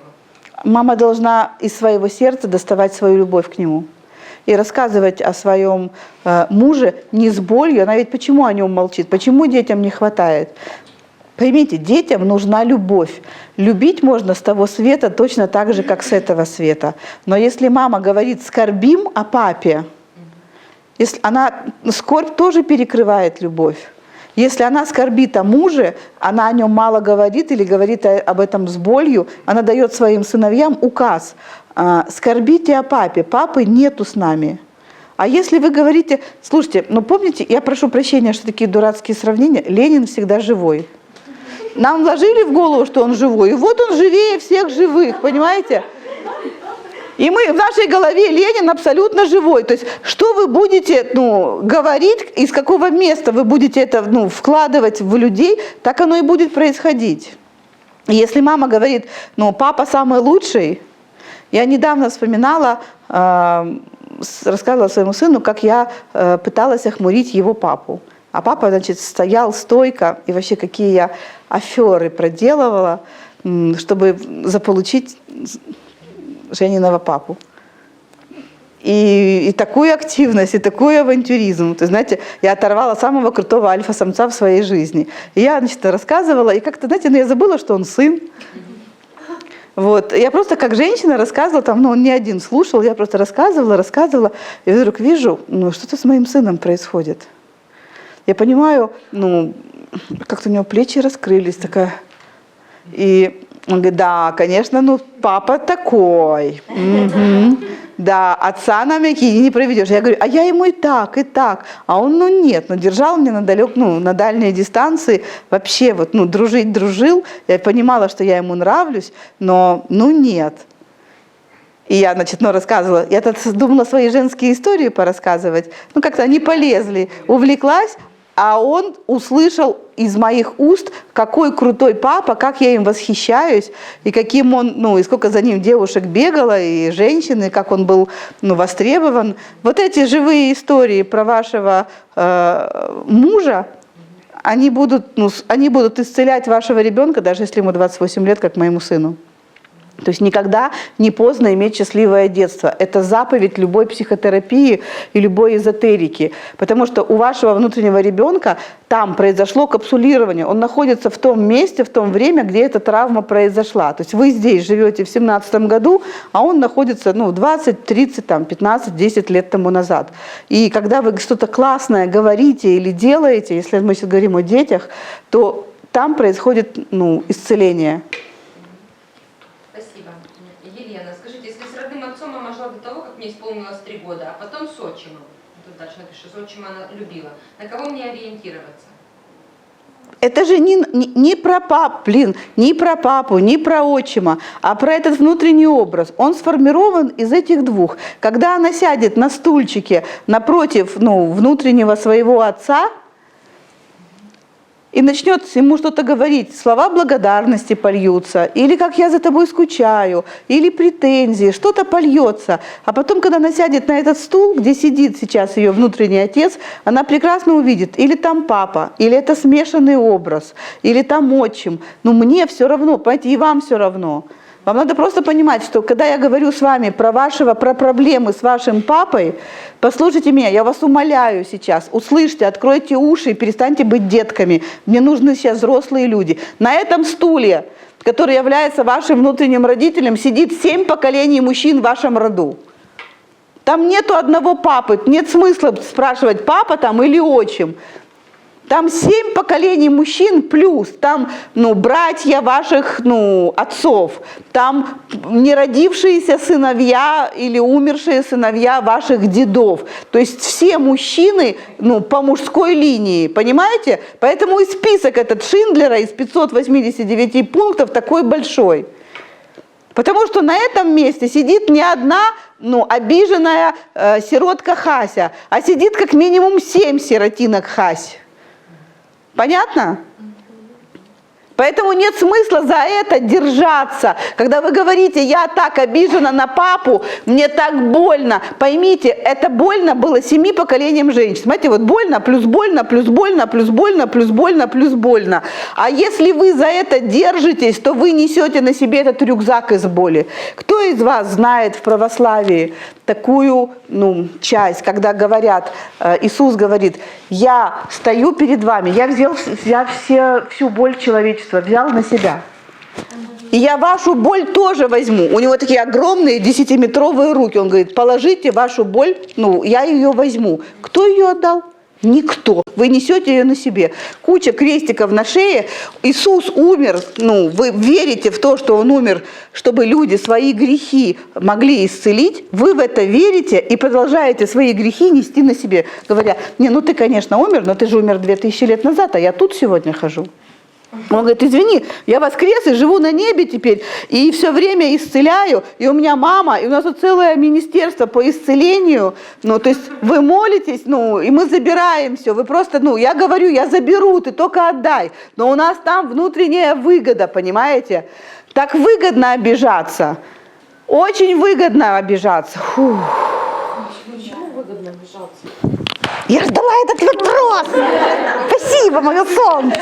Мама должна из своего сердца доставать свою любовь к нему и рассказывать о своем муже не с болью. Она ведь почему о нем молчит? Почему детям не хватает? Поймите, детям нужна любовь. Любить можно с того света точно так же, как с этого света. Но если мама говорит «скорбим о папе», если скорбь тоже перекрывает любовь. Если она скорбит о муже, она о нем мало говорит или говорит об этом с болью, она дает своим сыновьям указ: скорбите о папе, папы нету с нами. А если вы говорите, слушайте, помните, я прошу прощения, что такие дурацкие сравнения, Ленин всегда живой. Нам вложили в голову, что он живой, и вот он живее всех живых, понимаете? И в нашей голове Ленин абсолютно живой. То есть, что вы будете говорить, из какого места вы будете это вкладывать в людей, так оно и будет происходить. И если мама говорит, папа самый лучший, я недавно вспоминала, рассказывала своему сыну, как я пыталась охмурить его папу. А папа, стоял стойко, и вообще какие я аферы проделывала, чтобы заполучить Жениного папу. И такую активность, и такой авантюризм. То есть, знаете, я оторвала самого крутого альфа-самца в своей жизни. И я, рассказывала, и как-то, я забыла, что он сын. Вот. Я просто как женщина рассказывала, он не один слушал, я просто рассказывала, и вдруг вижу, что-то с моим сыном происходит. Я понимаю, как-то у него плечи раскрылись, такая. И он говорит, да, конечно, папа такой. Угу. Да, отца на мягкие не проведешь. Я говорю, а я ему и так. А он, нет, держал меня на дальней дистанции. Вообще, дружил. Я понимала, что я ему нравлюсь, но, нет. И я, рассказывала. Я думала свои женские истории порассказывать. Как-то они полезли. Увлеклась. А он услышал из моих уст, какой крутой папа, как я им восхищаюсь, и каким он, и сколько за ним девушек бегало, и женщин, и как он был, востребован. Вот эти живые истории про вашего мужа, они будут исцелять вашего ребенка, даже если ему 28 лет, как моему сыну. То есть никогда не поздно иметь счастливое детство. Это заповедь любой психотерапии и любой эзотерики. Потому что у вашего внутреннего ребенка там произошло капсулирование. Он находится в том месте, в том время, где эта травма произошла. То есть вы здесь живете в 17 году, а он находится 20, 30, 15, 10 лет тому назад. И когда вы что-то классное говорите или делаете, если мы сейчас говорим о детях, то там происходит исцеление. Елена, скажите, если с родным отцом мама жила до того, как мне исполнилось 3 года, а потом с отчимом, тут дальше напишу, с отчимом она любила, на кого мне ориентироваться? Это же не про папу, не про отчима, а про этот внутренний образ. Он сформирован из этих двух. Когда она сядет на стульчике напротив внутреннего своего отца, и начнет ему что-то говорить, слова благодарности польются, или как я за тобой скучаю, или претензии, что-то польется. А потом, когда она сядет на этот стул, где сидит сейчас ее внутренний отец, она прекрасно увидит, или там папа, или это смешанный образ, или там отчим. Мне все равно, понимаете, и вам все равно. Вам надо просто понимать, что когда я говорю с вами про проблемы с вашим папой, послушайте меня, я вас умоляю сейчас, услышьте, откройте уши и перестаньте быть детками. Мне нужны сейчас взрослые люди. На этом стуле, который является вашим внутренним родителем, сидит 7 поколений мужчин в вашем роду. Там нету одного папы, нет смысла спрашивать, папа там или отчим. Там 7 поколений мужчин плюс, там братья ваших отцов, там неродившиеся сыновья или умершие сыновья ваших дедов. То есть все мужчины по мужской линии, понимаете? Поэтому и список этот Шиндлера из 589 пунктов такой большой. Потому что на этом месте сидит не одна обиженная сиротка Хася, а сидит как минимум 7 сиротинок Хась. Понятно? Поэтому нет смысла за это держаться. Когда вы говорите, я так обижена на папу, мне так больно. Поймите, это больно было 7 поколениям женщин. Смотрите, вот больно, плюс больно, плюс больно, плюс больно, плюс больно, плюс больно. А если вы за это держитесь, то вы несете на себе этот рюкзак из боли. Кто из вас знает в православии такую часть, когда говорят, Иисус говорит, я стою перед вами, я взял всю боль человечества, взял на себя. И я вашу боль тоже возьму. У него такие огромные 10-метровые руки. Он говорит, положите вашу боль, я ее возьму. Кто ее отдал? Никто. Вы несете ее на себе. Куча крестиков на шее. Иисус умер. Вы верите в то, что Он умер, чтобы люди свои грехи могли исцелить. Вы в это верите и продолжаете свои грехи нести на себе. Говоря, ты, конечно, умер, но ты же умер 2000 лет назад, а я тут сегодня хожу. Он говорит, извини, я воскрес и живу на небе теперь, и все время исцеляю, и у меня мама, и у нас тут целое министерство по исцелению, то есть вы молитесь, и мы забираем все, вы просто, я говорю, я заберу, ты только отдай, но у нас там внутренняя выгода, понимаете? Так выгодно обижаться, очень выгодно обижаться. Фух. Почему выгодно обижаться? Я ждала этот вопрос. Спасибо, мое солнце.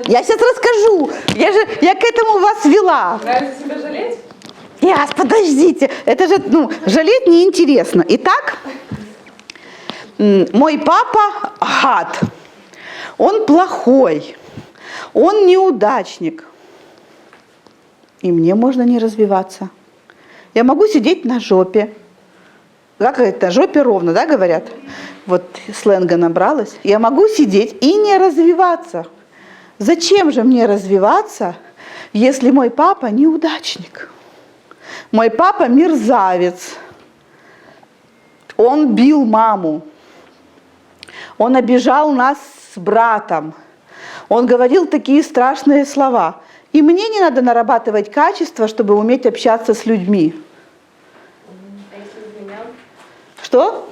Я сейчас расскажу. Я к этому вас вела. Нравится себя жалеть? Подождите. Это же, жалеть неинтересно. Итак, мой папа гад. Он плохой. Он неудачник. И мне можно не развиваться. Я могу сидеть на жопе. Как это, жопе ровно, да, говорят? Вот сленга набралась. Я могу сидеть и не развиваться. Зачем же мне развиваться, если мой папа неудачник? Мой папа мерзавец. Он бил маму. Он обижал нас с братом. Он говорил такие страшные слова. И мне не надо нарабатывать качество, чтобы уметь общаться с людьми. Что?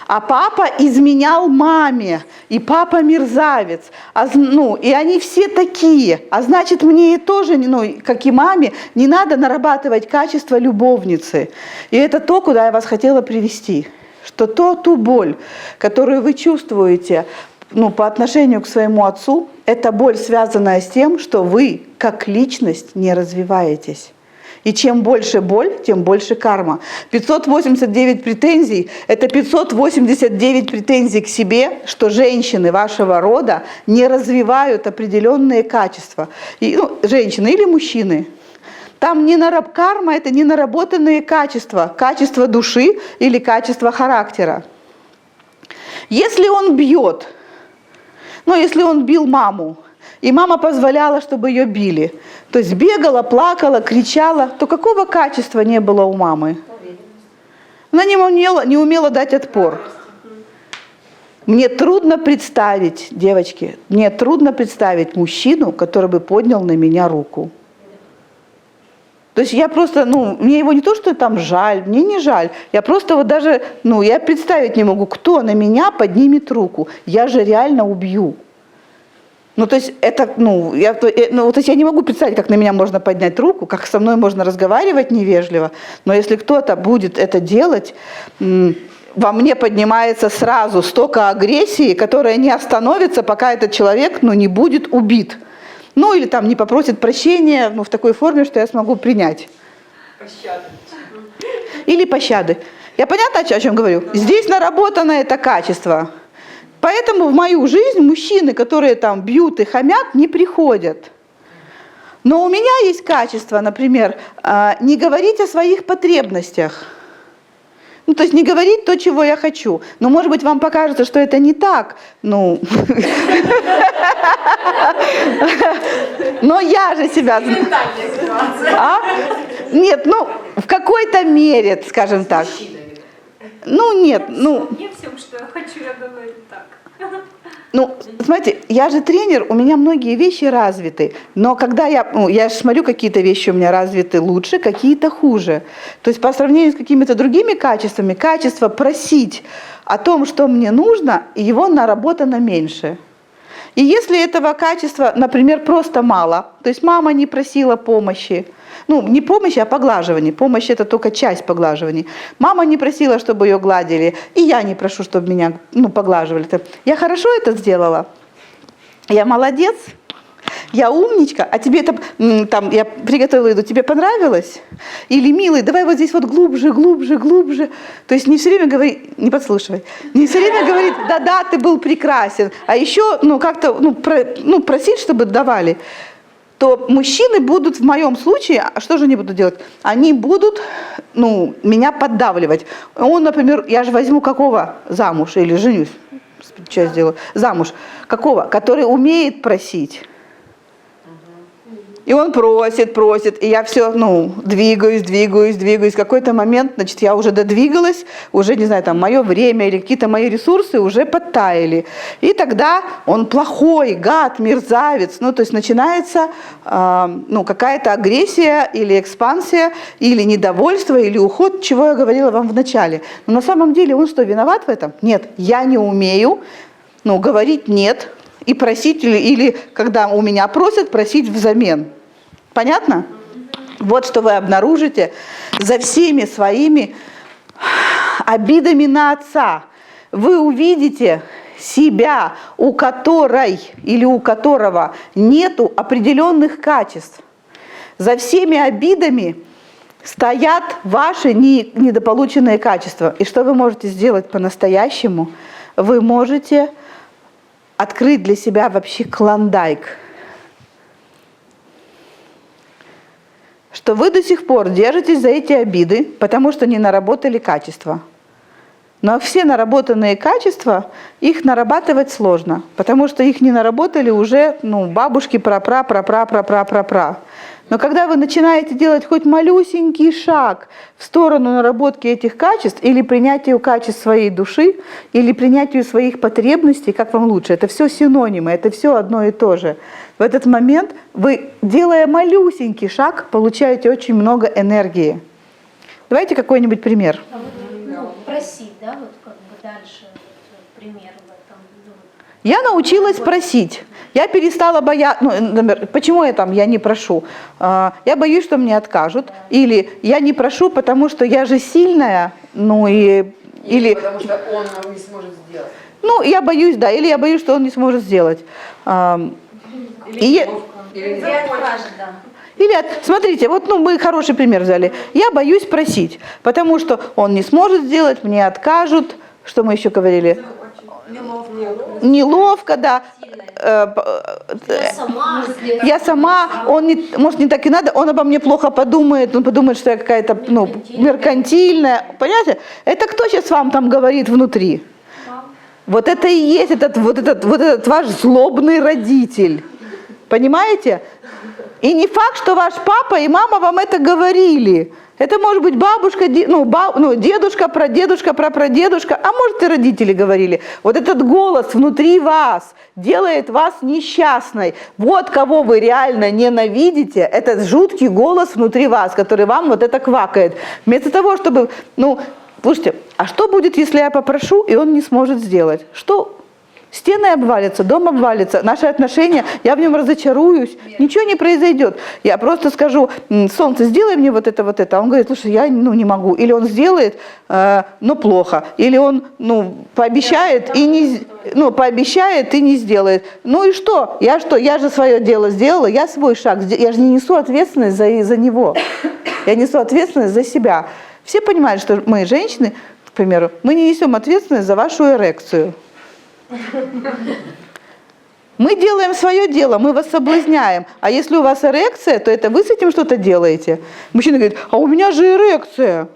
А папа изменял маме, и папа мерзавец, и они все такие, а значит мне тоже, как и маме, не надо нарабатывать качество любовницы. И это то, куда я вас хотела привести, что ту боль, которую вы чувствуете, по отношению к своему отцу, это боль, связанная с тем, что вы как личность не развиваетесь. И чем больше боль, тем больше карма. 589 претензий – это 589 претензий к себе, что женщины вашего рода не развивают определенные качества. Женщины или мужчины. Там карма – это не наработанные качества, качество души или качество характера. Если он бьет, если он бил маму, и мама позволяла, чтобы ее били. То есть бегала, плакала, кричала. То какого качества не было у мамы? Она не умела дать отпор. Мне трудно представить, девочки, мужчину, который бы поднял на меня руку. То есть я просто, мне его не то, что там жаль, мне не жаль. Я просто даже, я представить не могу, кто на меня поднимет руку. Я же реально убью. То есть это, я не могу представить, как на меня можно поднять руку, как со мной можно разговаривать невежливо, но если кто-то будет это делать, во мне поднимается сразу столько агрессии, которая не остановится, пока этот человек, не будет убит. Или не попросит прощения, в такой форме, что я смогу принять. Пощады. Или пощады. Я понятно, о чем говорю? Здесь наработано это качество. Поэтому в мою жизнь мужчины, которые бьют и хамят, не приходят. Но у меня есть качество, например, не говорить о своих потребностях. То есть не говорить то, чего я хочу. Но, может быть, вам покажется, что это не так. Но я же себя... Нет, в какой-то мере, скажем так. Нет. Не всем, что я хочу, я говорю так. Смотрите, я же тренер, у меня многие вещи развиты, но когда я смотрю, какие-то вещи у меня развиты лучше, какие-то хуже. То есть по сравнению с какими-то другими качествами, качество просить о том, что мне нужно, его наработано меньше. И если этого качества, например, просто мало, то есть мама не просила помощи, ну, не помощи, а поглаживания. Помощь – это только часть поглаживаний. Мама не просила, чтобы ее гладили, и я не прошу, чтобы меня поглаживали. Я хорошо это сделала? Я молодец? Я умничка? А тебе это, там, я приготовила еду, тебе понравилось? Или, милый, давай вот здесь вот глубже, глубже, глубже. То есть не все время говорит, не подслушивай, не все время говорит, да-да, ты был прекрасен, а еще, как-то, просить, чтобы давали. То мужчины будут в моем случае, а что же они будут делать? Они будут, меня поддавливать. Он, например, я же возьму какого замуж или женюсь, что я сделаю? Замуж. Какого? Который умеет просить. И он просит, и я все, двигаюсь. В какой-то момент, значит, я уже додвигалась, уже, не знаю, там, мое время или какие-то мои ресурсы уже подтаяли. И тогда он плохой, гад, мерзавец. То есть начинается, какая-то агрессия или экспансия, или недовольство, или уход, чего я говорила вам в начале. Но на самом деле он что, виноват в этом? Нет, я не умею, говорить нет и просить, или когда у меня просят, просить взамен. Понятно? Вот что вы обнаружите за всеми своими обидами на отца. Вы увидите себя, у которой или у которого нету определенных качеств. За всеми обидами стоят ваши недополученные качества. И что вы можете сделать по-настоящему? Вы можете открыть для себя вообще клондайк. Что вы до сих пор держитесь за эти обиды, потому что не наработали качества. Но все наработанные качества, их нарабатывать сложно, потому что их не наработали уже бабушки, пра-пра. Но когда вы начинаете делать хоть малюсенький шаг в сторону наработки этих качеств или принятию качеств своей души, или принятию своих потребностей, как вам лучше, это все синонимы, это все одно и то же. В этот момент вы, делая малюсенький шаг, получаете очень много энергии. Давайте какой-нибудь пример. Просить, да, вот как бы дальше пример в этом. Я научилась просить. Я перестала бояться. Почему я не прошу? Я боюсь, что мне откажут. Или я не прошу, потому что я же сильная. Или потому что он не сможет сделать. Я боюсь, да. Или я боюсь, что он не сможет сделать. Смотрите, мы хороший пример взяли. Я боюсь просить, потому что он не сможет сделать, мне откажут. Что мы еще говорили? Неловко, да. Я сама, может, не так и надо, он обо мне плохо подумает, он подумает, что я какая-то, меркантильная. Понимаете? Это кто сейчас вам там говорит внутри? Вот это и есть этот ваш злобный родитель. Понимаете? И не факт, что ваш папа и мама вам это говорили. Это может быть бабушка, дедушка, прадедушка, прапрадедушка, а может и родители говорили. Вот этот голос внутри вас делает вас несчастной. Вот кого вы реально ненавидите, этот жуткий голос внутри вас, который вам вот это квакает. Вместо того, чтобы, слушайте, а что будет, если я попрошу, и он не сможет сделать? Что? Стены обвалятся, дом обвалится, наши отношения, я в нем разочаруюсь, ничего не произойдет. Я просто скажу: солнце, сделай мне вот это. А он говорит: слушай, я не могу. Или он сделает, но плохо. Или он пообещает и не сделает. И что? Я же свое дело сделала, я свой шаг, я же не несу ответственность за него. Я несу ответственность за себя. Все понимают, что мы, женщины, к примеру, мы не несем ответственность за вашу эрекцию. Мы делаем свое дело, мы вас соблазняем. А если у вас эрекция, то это вы с этим что-то делаете. Мужчина говорит: а у меня же эрекция.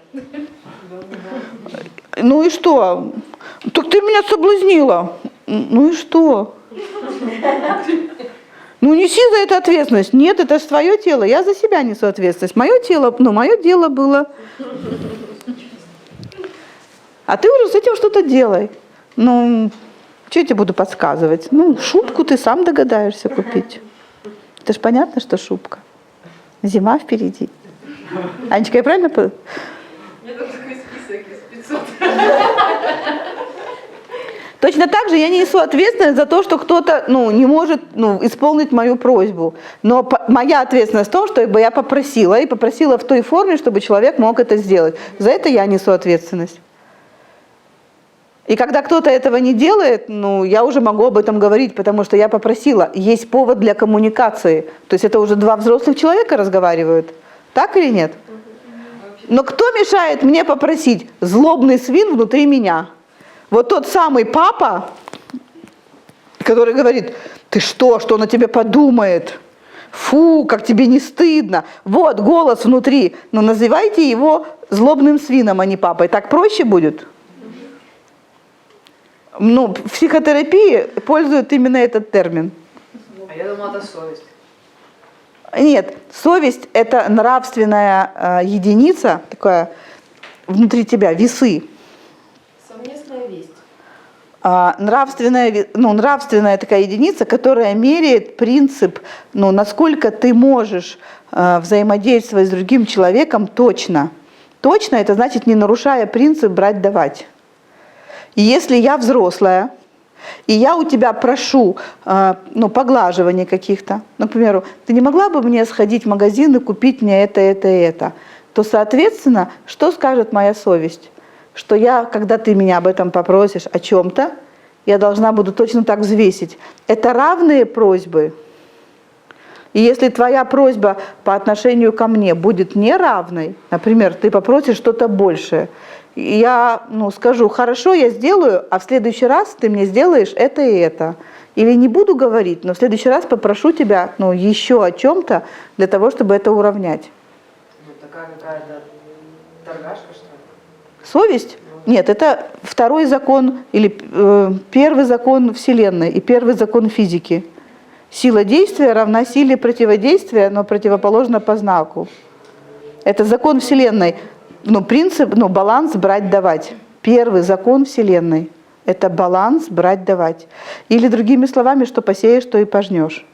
И что? Так ты меня соблазнила. И что? Неси за это ответственность. Нет, это же твое тело, я за себя несу ответственность. Мое дело было. А ты уже с этим что-то делай. Что я тебе буду подсказывать? Шубку ты сам догадаешься купить. Это же понятно, что шубка. Зима впереди. Анечка, я правильно поняла? У меня там такой список из 500. Точно так же я не несу ответственность за то, что кто-то не может исполнить мою просьбу. Но моя ответственность в том, что я попросила, и попросила в той форме, чтобы человек мог это сделать. За это я несу ответственность. И когда кто-то этого не делает, я уже могу об этом говорить, потому что я попросила. Есть повод для коммуникации. То есть это уже два взрослых человека разговаривают. Так или нет? Но кто мешает мне попросить? Злобный свин внутри меня. Вот тот самый папа, который говорит: ты что он о тебе подумает? Фу, как тебе не стыдно. Вот голос внутри. Но называйте его злобным свином, а не папой. Так проще будет? В психотерапии пользуют именно этот термин. А я думала, это совесть. Нет, совесть – это нравственная единица, такая внутри тебя, весы. Совместная весть. Нравственная такая единица, которая меряет принцип, насколько ты можешь взаимодействовать с другим человеком точно. Точно – это значит, не нарушая принцип брать-давать. И если я взрослая, и я у тебя прошу поглаживания каких-то, например, ты не могла бы мне сходить в магазин и купить мне это, то, соответственно, что скажет моя совесть? Что я, когда ты меня об этом попросишь, о чем-то, я должна буду точно так взвесить. Это равные просьбы. И если твоя просьба по отношению ко мне будет неравной, например, ты попросишь что-то большее, я скажу: хорошо, я сделаю, а в следующий раз ты мне сделаешь это и это. Или не буду говорить, но в следующий раз попрошу тебя еще о чем-то для того, чтобы это уравнять. Такая какая-то торгашка, что ли? Совесть? Нет, это второй закон или первый закон Вселенной и первый закон физики. Сила действия равна силе противодействия, но противоположна по знаку. Это закон Вселенной. Принцип, баланс брать-давать. Первый закон Вселенной – это баланс брать-давать. Или другими словами, что посеешь, то и пожнешь.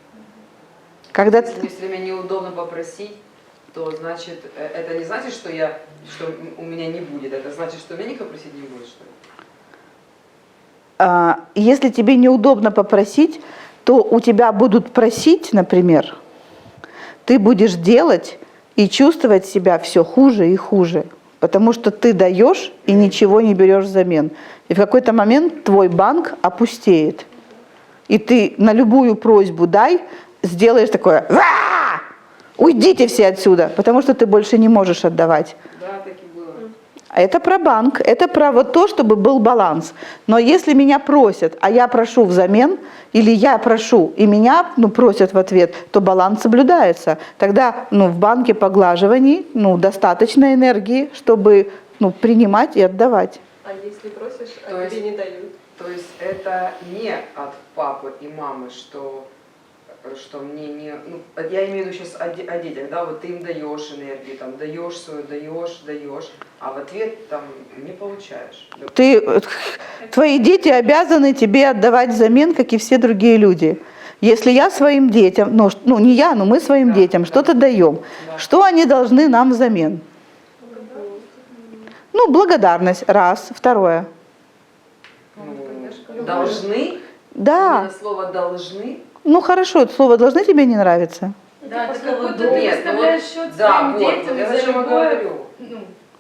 Когда Если мне неудобно попросить, то значит, это не значит, что у меня не будет, это значит, что меня никто просить не будет, что ли? Если тебе неудобно попросить, то у тебя будут просить, например, ты будешь делать и чувствовать себя все хуже и хуже. Потому что ты даешь и ничего не берешь взамен. И в какой-то момент твой банк опустеет. И ты на любую просьбу дай, сделаешь такое: «Ва! Уйдите все отсюда!» Потому что ты больше не можешь отдавать. Да, так и было. Это про банк, это про то, чтобы был баланс. Но если меня просят, а я прошу взамен, или я прошу, и меня просят в ответ, то баланс соблюдается. Тогда в банке поглаживаний достаточно энергии, чтобы принимать и отдавать. А если просишь, То а есть- тебе не дают? То есть это не от папы и мамы, что мне не... я имею в виду сейчас о детях, да, вот ты им даешь энергию, там, даешь свою, даешь, а в ответ там не получаешь. Твои дети обязаны тебе отдавать взамен, как и все другие люди. Если я своим детям, не я, но мы своим детям что-то даем, что они должны нам взамен? Благодарность, раз. Второе. Должны? Да. Именно слово «должны»? Хорошо, это слово «должны» тебе не нравится? Да, это слово как будто ты «нет», выставляешь счет да, своим вот, детям я за о чем и любое... говорю.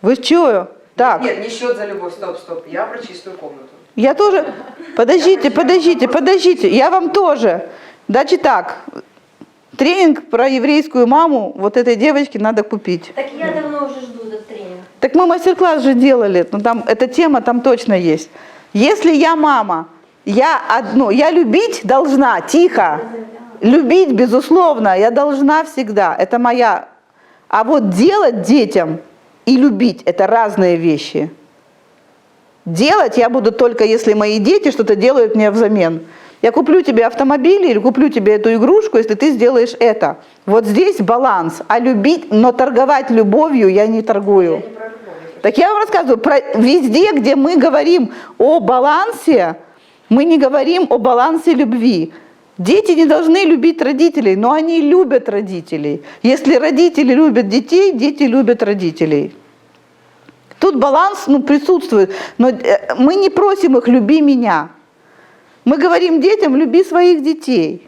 Вы чё? Так. Нет, не счет за любовь, стоп, я про чистую комнату. Я тоже... Подождите, я вам тоже. Значит так, тренинг про еврейскую маму вот этой девочке надо купить. Так я давно уже жду этот тренинг. Так мы мастер-класс же делали, там эта тема там точно есть. Если я мама, я любить должна, тихо. Любить, безусловно, я должна всегда, это моя. А вот делать детям и любить – это разные вещи. Делать я буду только, если мои дети что-то делают мне взамен. Я куплю тебе автомобиль или куплю тебе эту игрушку, если ты сделаешь это. Вот здесь баланс. А любить, но торговать любовью я не торгую. Так я вам рассказываю, везде, где мы говорим о балансе, мы не говорим о балансе любви. Дети не должны любить родителей, но они любят родителей. Если родители любят детей, дети любят родителей. Тут баланс присутствует, но мы не просим их «люби меня». Мы говорим детям: люби своих детей.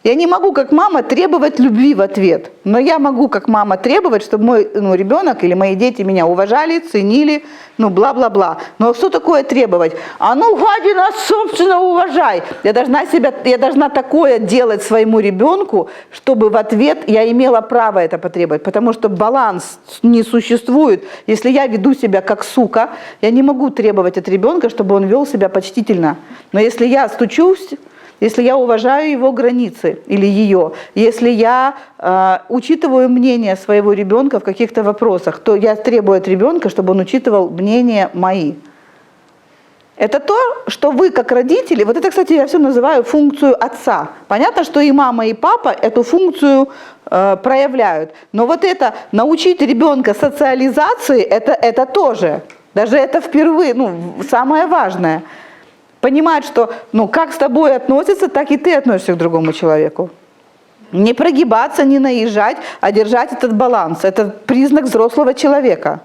Я не могу, как мама, требовать любви в ответ, но я могу, как мама, требовать, чтобы мой ребенок или мои дети меня уважали, ценили, бла-бла-бла. Но что такое требовать? А ну, гадина, собственно, уважай. Я должна такое делать своему ребенку, чтобы в ответ я имела право это потребовать, потому что баланс не существует. Если я веду себя как сука, я не могу требовать от ребенка, чтобы он вел себя почтительно. Но если я стучусь, если я уважаю его границы или ее, если я учитываю мнение своего ребенка в каких-то вопросах, то я требую от ребенка, чтобы он учитывал мнения мои. Это то, что вы как родители, вот это, кстати, я все называю функцию отца. Понятно, что и мама, и папа эту функцию проявляют. Но вот это научить ребенка социализации, это тоже, даже это впервые, самое важное. Понимать, что как с тобой относятся, так и ты относишься к другому человеку. Не прогибаться, не наезжать, а держать этот баланс. Это признак взрослого человека.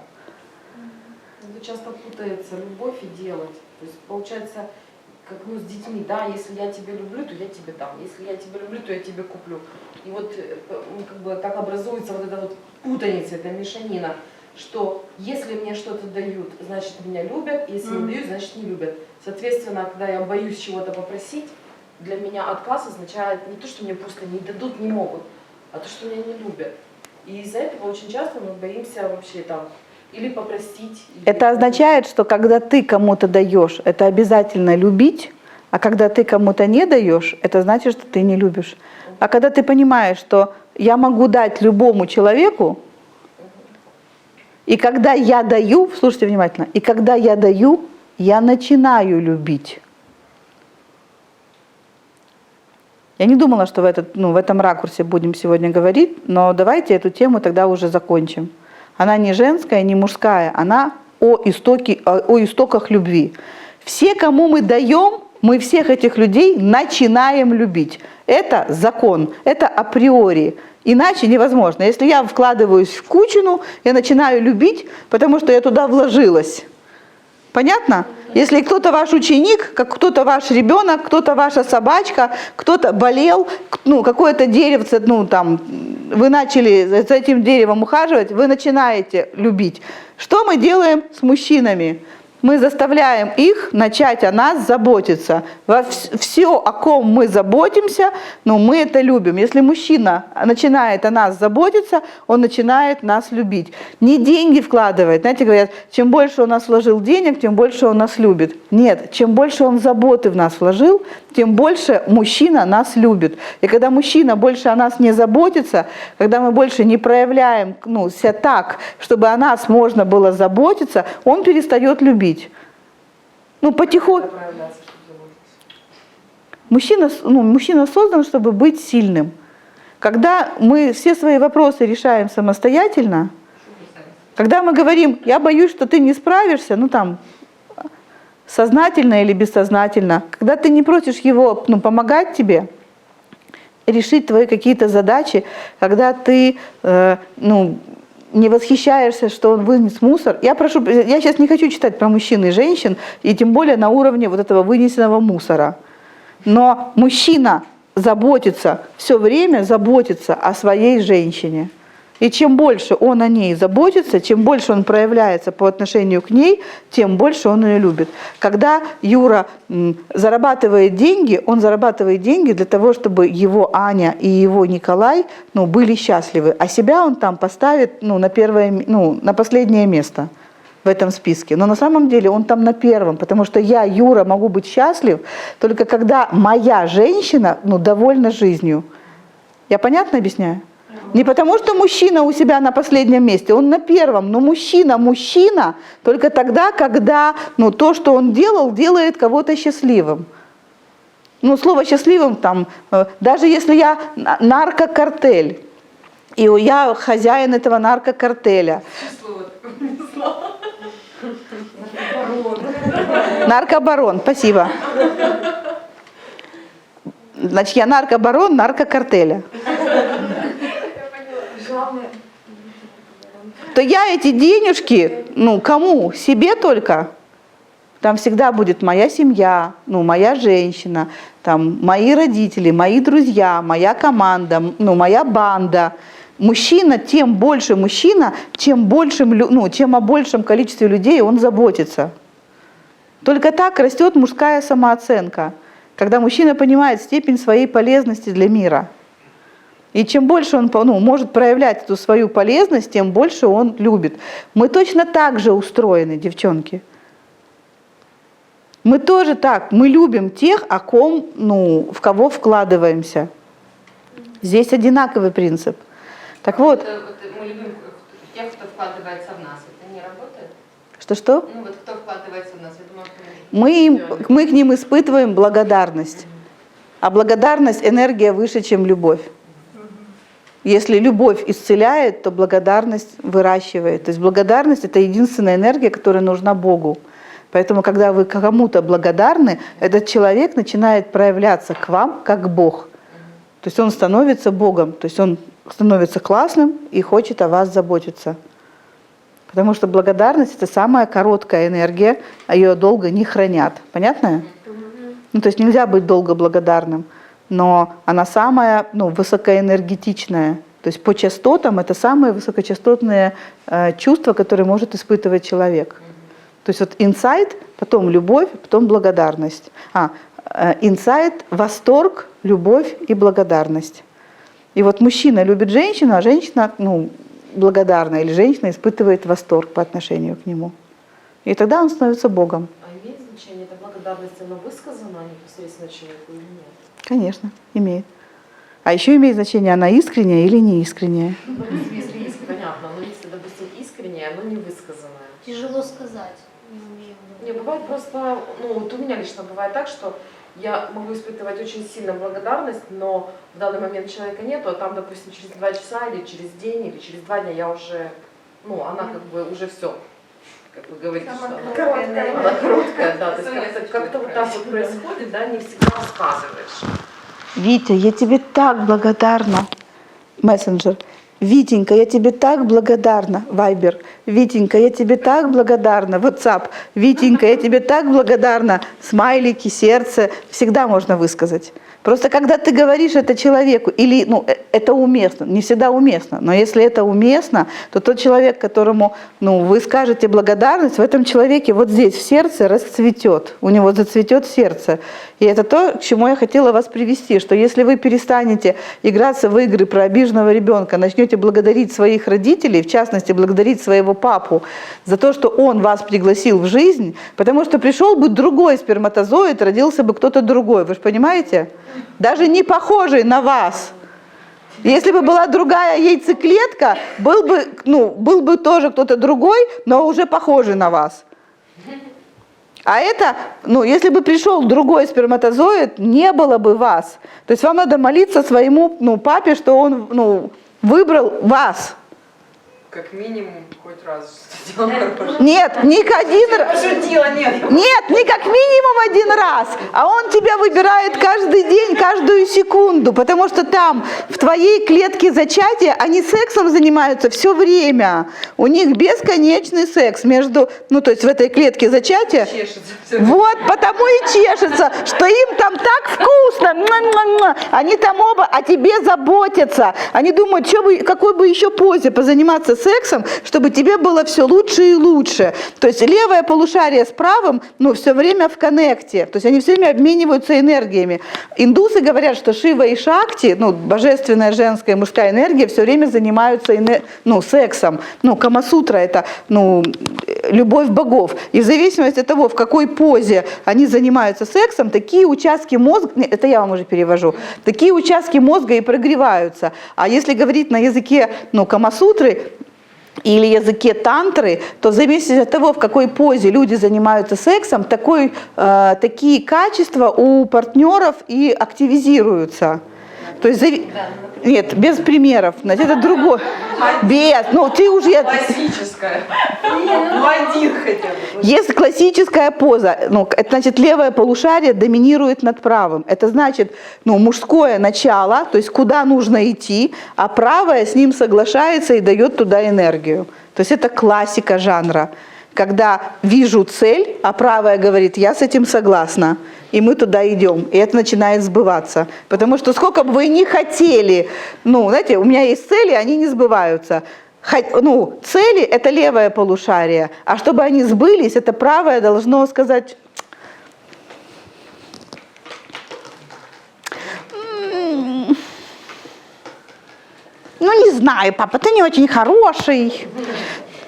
Это часто путается любовь и делать. То есть получается, как с детьми, да, если я тебя люблю, то я тебе дам. Если я тебя люблю, то я тебе куплю. И вот так образуется вот эта вот путаница, эта мешанина, что если мне что-то дают, значит меня любят, если не дают, значит не любят. Соответственно, когда я боюсь чего-то попросить, для меня отказ означает не то, что мне просто не дадут, не могут, а то, что меня не любят. И из-за этого очень часто мы боимся вообще или попросить. Это означает, что когда ты кому-то даешь, это обязательно любить, а когда ты кому-то не даешь, это значит, что ты не любишь. А когда ты понимаешь, что я могу дать любому человеку, и когда я даю, слушайте внимательно, и когда я даю, я начинаю любить. Я не думала, что в этом ракурсе будем сегодня говорить, но давайте эту тему тогда уже закончим. Она не женская, не мужская, она о истоках любви. Все, кому мы даем, мы всех этих людей начинаем любить. Это закон, это априори. Иначе невозможно. Если я вкладываюсь в кучину, я начинаю любить, потому что я туда вложилась. Понятно? Если кто-то ваш ученик, как кто-то ваш ребенок, кто-то ваша собачка, кто-то болел, какое-то деревце, вы начали за этим деревом ухаживать, вы начинаете любить. Что мы делаем с мужчинами? Мы заставляем их начать о нас заботиться. Все, о ком мы заботимся, мы это любим. Если мужчина начинает о нас заботиться, он начинает нас любить. Не деньги вкладывает. Знаете, говорят, чем больше он нас вложил денег, тем больше он нас любит. Нет, чем больше он заботы в нас вложил, тем больше мужчина нас любит. И когда мужчина больше о нас не заботится, когда мы больше не проявляем себя так, чтобы о нас можно было заботиться, он перестает любить. Потихоньку. Мужчина создан, чтобы быть сильным. Когда мы все свои вопросы решаем самостоятельно, когда мы говорим, я боюсь, что ты не справишься, сознательно или бессознательно, когда ты не просишь его помогать тебе, решить твои какие-то задачи, когда ты не восхищаешься, что он вынес мусор. Я сейчас не хочу читать про мужчин и женщин, и тем более на уровне вот этого вынесенного мусора. Но мужчина все время заботится о своей женщине. И чем больше он о ней заботится, чем больше он проявляется по отношению к ней, тем больше он ее любит. Когда Юра зарабатывает деньги, он зарабатывает деньги для того, чтобы его Аня и его Николай были счастливы. А себя он там поставит на последнее место в этом списке. Но на самом деле он там на первом, потому что я, Юра, могу быть счастлив только когда моя женщина довольна жизнью. Я понятно объясняю? Не потому, что мужчина у себя на последнем месте, он на первом, но мужчина только тогда, когда то, что он делает кого-то счастливым. Слово счастливым даже если я наркокартель, и я хозяин этого наркокартеля. Наркобарон, спасибо. Значит, я наркобарон наркокартеля. То я эти денежки, кому? Себе только. Там всегда будет моя семья, ну, моя женщина, там, мои родители, мои друзья, моя команда, ну, моя банда. Мужчина, тем больше мужчина, чем о большем количестве людей он заботится. Только так растет мужская самооценка, когда мужчина понимает степень своей полезности для мира. И чем больше он может проявлять эту свою полезность, тем больше он любит. Мы точно так же устроены, девчонки. Мы тоже так. Мы любим тех, в кого вкладываемся. Здесь одинаковый принцип. Так вот. Мы любим тех, кто вкладывается в нас. Это не работает? Что? Ну вот кто вкладывается в нас, я думаю, мы к ним испытываем благодарность. А благодарность — энергия выше, чем любовь. Если любовь исцеляет, то благодарность выращивает. То есть благодарность — это единственная энергия, которая нужна Богу. Поэтому, когда вы кому-то благодарны, этот человек начинает проявляться к вам как Бог. То есть он становится Богом, то есть он становится классным и хочет о вас заботиться. Потому что благодарность — это самая короткая энергия, а ее долго не хранят. Понятно? Ну, то есть нельзя быть долго благодарным, но она самая высокоэнергетичная. То есть по частотам это самые высокочастотные чувства, которые может испытывать человек. То есть вот инсайт, потом любовь, потом благодарность. Инсайт, восторг, любовь и благодарность. И вот мужчина любит женщину, а женщина благодарна, или женщина испытывает восторг по отношению к нему. И тогда он становится Богом. А имеет значение эта благодарность, она высказана непосредственно человеку или нет? Конечно, имеет. А еще имеет значение, она искренняя или неискренняя. Ну, если искренне, понятно, но если, допустим, искреннее, оно не высказанное. Тяжело сказать. Не, бывает просто, вот у меня лично бывает так, что я могу испытывать очень сильно благодарность, но в данный момент человека нету, а там, допустим, через 2 часа или через день, или через 2 дня я уже, она как бы уже все, как вы говорите, что она короткая, да, то есть как-то вот так вот происходит, да, не всегда рассказываешь. Витя, я тебе так благодарна, мессенджер. Витенька, я тебе так благодарна, Вайбер. Витенька, я тебе так благодарна, WhatsApp. Витенька, я тебе так благодарна, смайлики, сердце. Всегда можно высказать. Просто когда ты говоришь это человеку, или это уместно, не всегда уместно, но если это уместно, то тот человек, которому вы скажете благодарность, в этом человеке вот здесь в сердце расцветет, у него зацветет сердце. И это то, к чему я хотела вас привести, что если вы перестанете играться в игры про обиженного ребенка, начнете благодарить своих родителей, в частности, благодарить своего папу за то, что он вас пригласил в жизнь, потому что пришел бы другой сперматозоид, родился бы кто-то другой, вы же понимаете? Даже не похожий на вас. Если бы была другая яйцеклетка, был бы тоже кто-то другой, но уже похожий на вас. А это, если бы пришел другой сперматозоид, не было бы вас. То есть вам надо молиться своему папе, что он выбрал вас. Как минимум хоть раз что-то делал. Нет, не один раз. Пошутила, нет. Нет, не как минимум один раз, а он тебя выбирает каждый день, каждую секунду, потому что там, в твоей клетке зачатия, они сексом занимаются все время. У них бесконечный секс между, то есть в этой клетке зачатия. Чешется. Вот, потому и чешется, что им там так вкусно. Они там оба о тебе заботятся. Они думают, какой бы еще позе позаниматься сексом, чтобы тебе было все лучше и лучше. То есть левое полушарие с правым, все время в коннекте. То есть они все время обмениваются энергиями. Индусы говорят, что Шива и Шакти, божественная женская и мужская энергия, все время занимаются сексом. Камасутра — это любовь богов. И в зависимости от того, в какой позе они занимаются сексом, такие участки мозга, это я вам уже перевожу, такие участки мозга и прогреваются. А если говорить на языке Камасутры, или языке тантры, то в зависимости от того, в какой позе люди занимаются сексом, такие качества у партнеров и активизируются. То есть, нет, без примеров, значит, это другое. Без, ты уже... Классическая. Один хотя бы. Есть классическая поза, это значит, левое полушарие доминирует над правым. Это значит, мужское начало, то есть куда нужно идти, а правое с ним соглашается и дает туда энергию. То есть это классика жанра. когда вижу цель, а правая говорит, я с этим согласна, и мы туда идем, и это начинает сбываться. Потому что сколько бы вы ни хотели, ну, знаете, у меня есть цели, они не сбываются. Ну, цели – это левое полушарие, а чтобы они сбылись, это правое должно сказать… Ну, не знаю, папа, ты не очень хороший.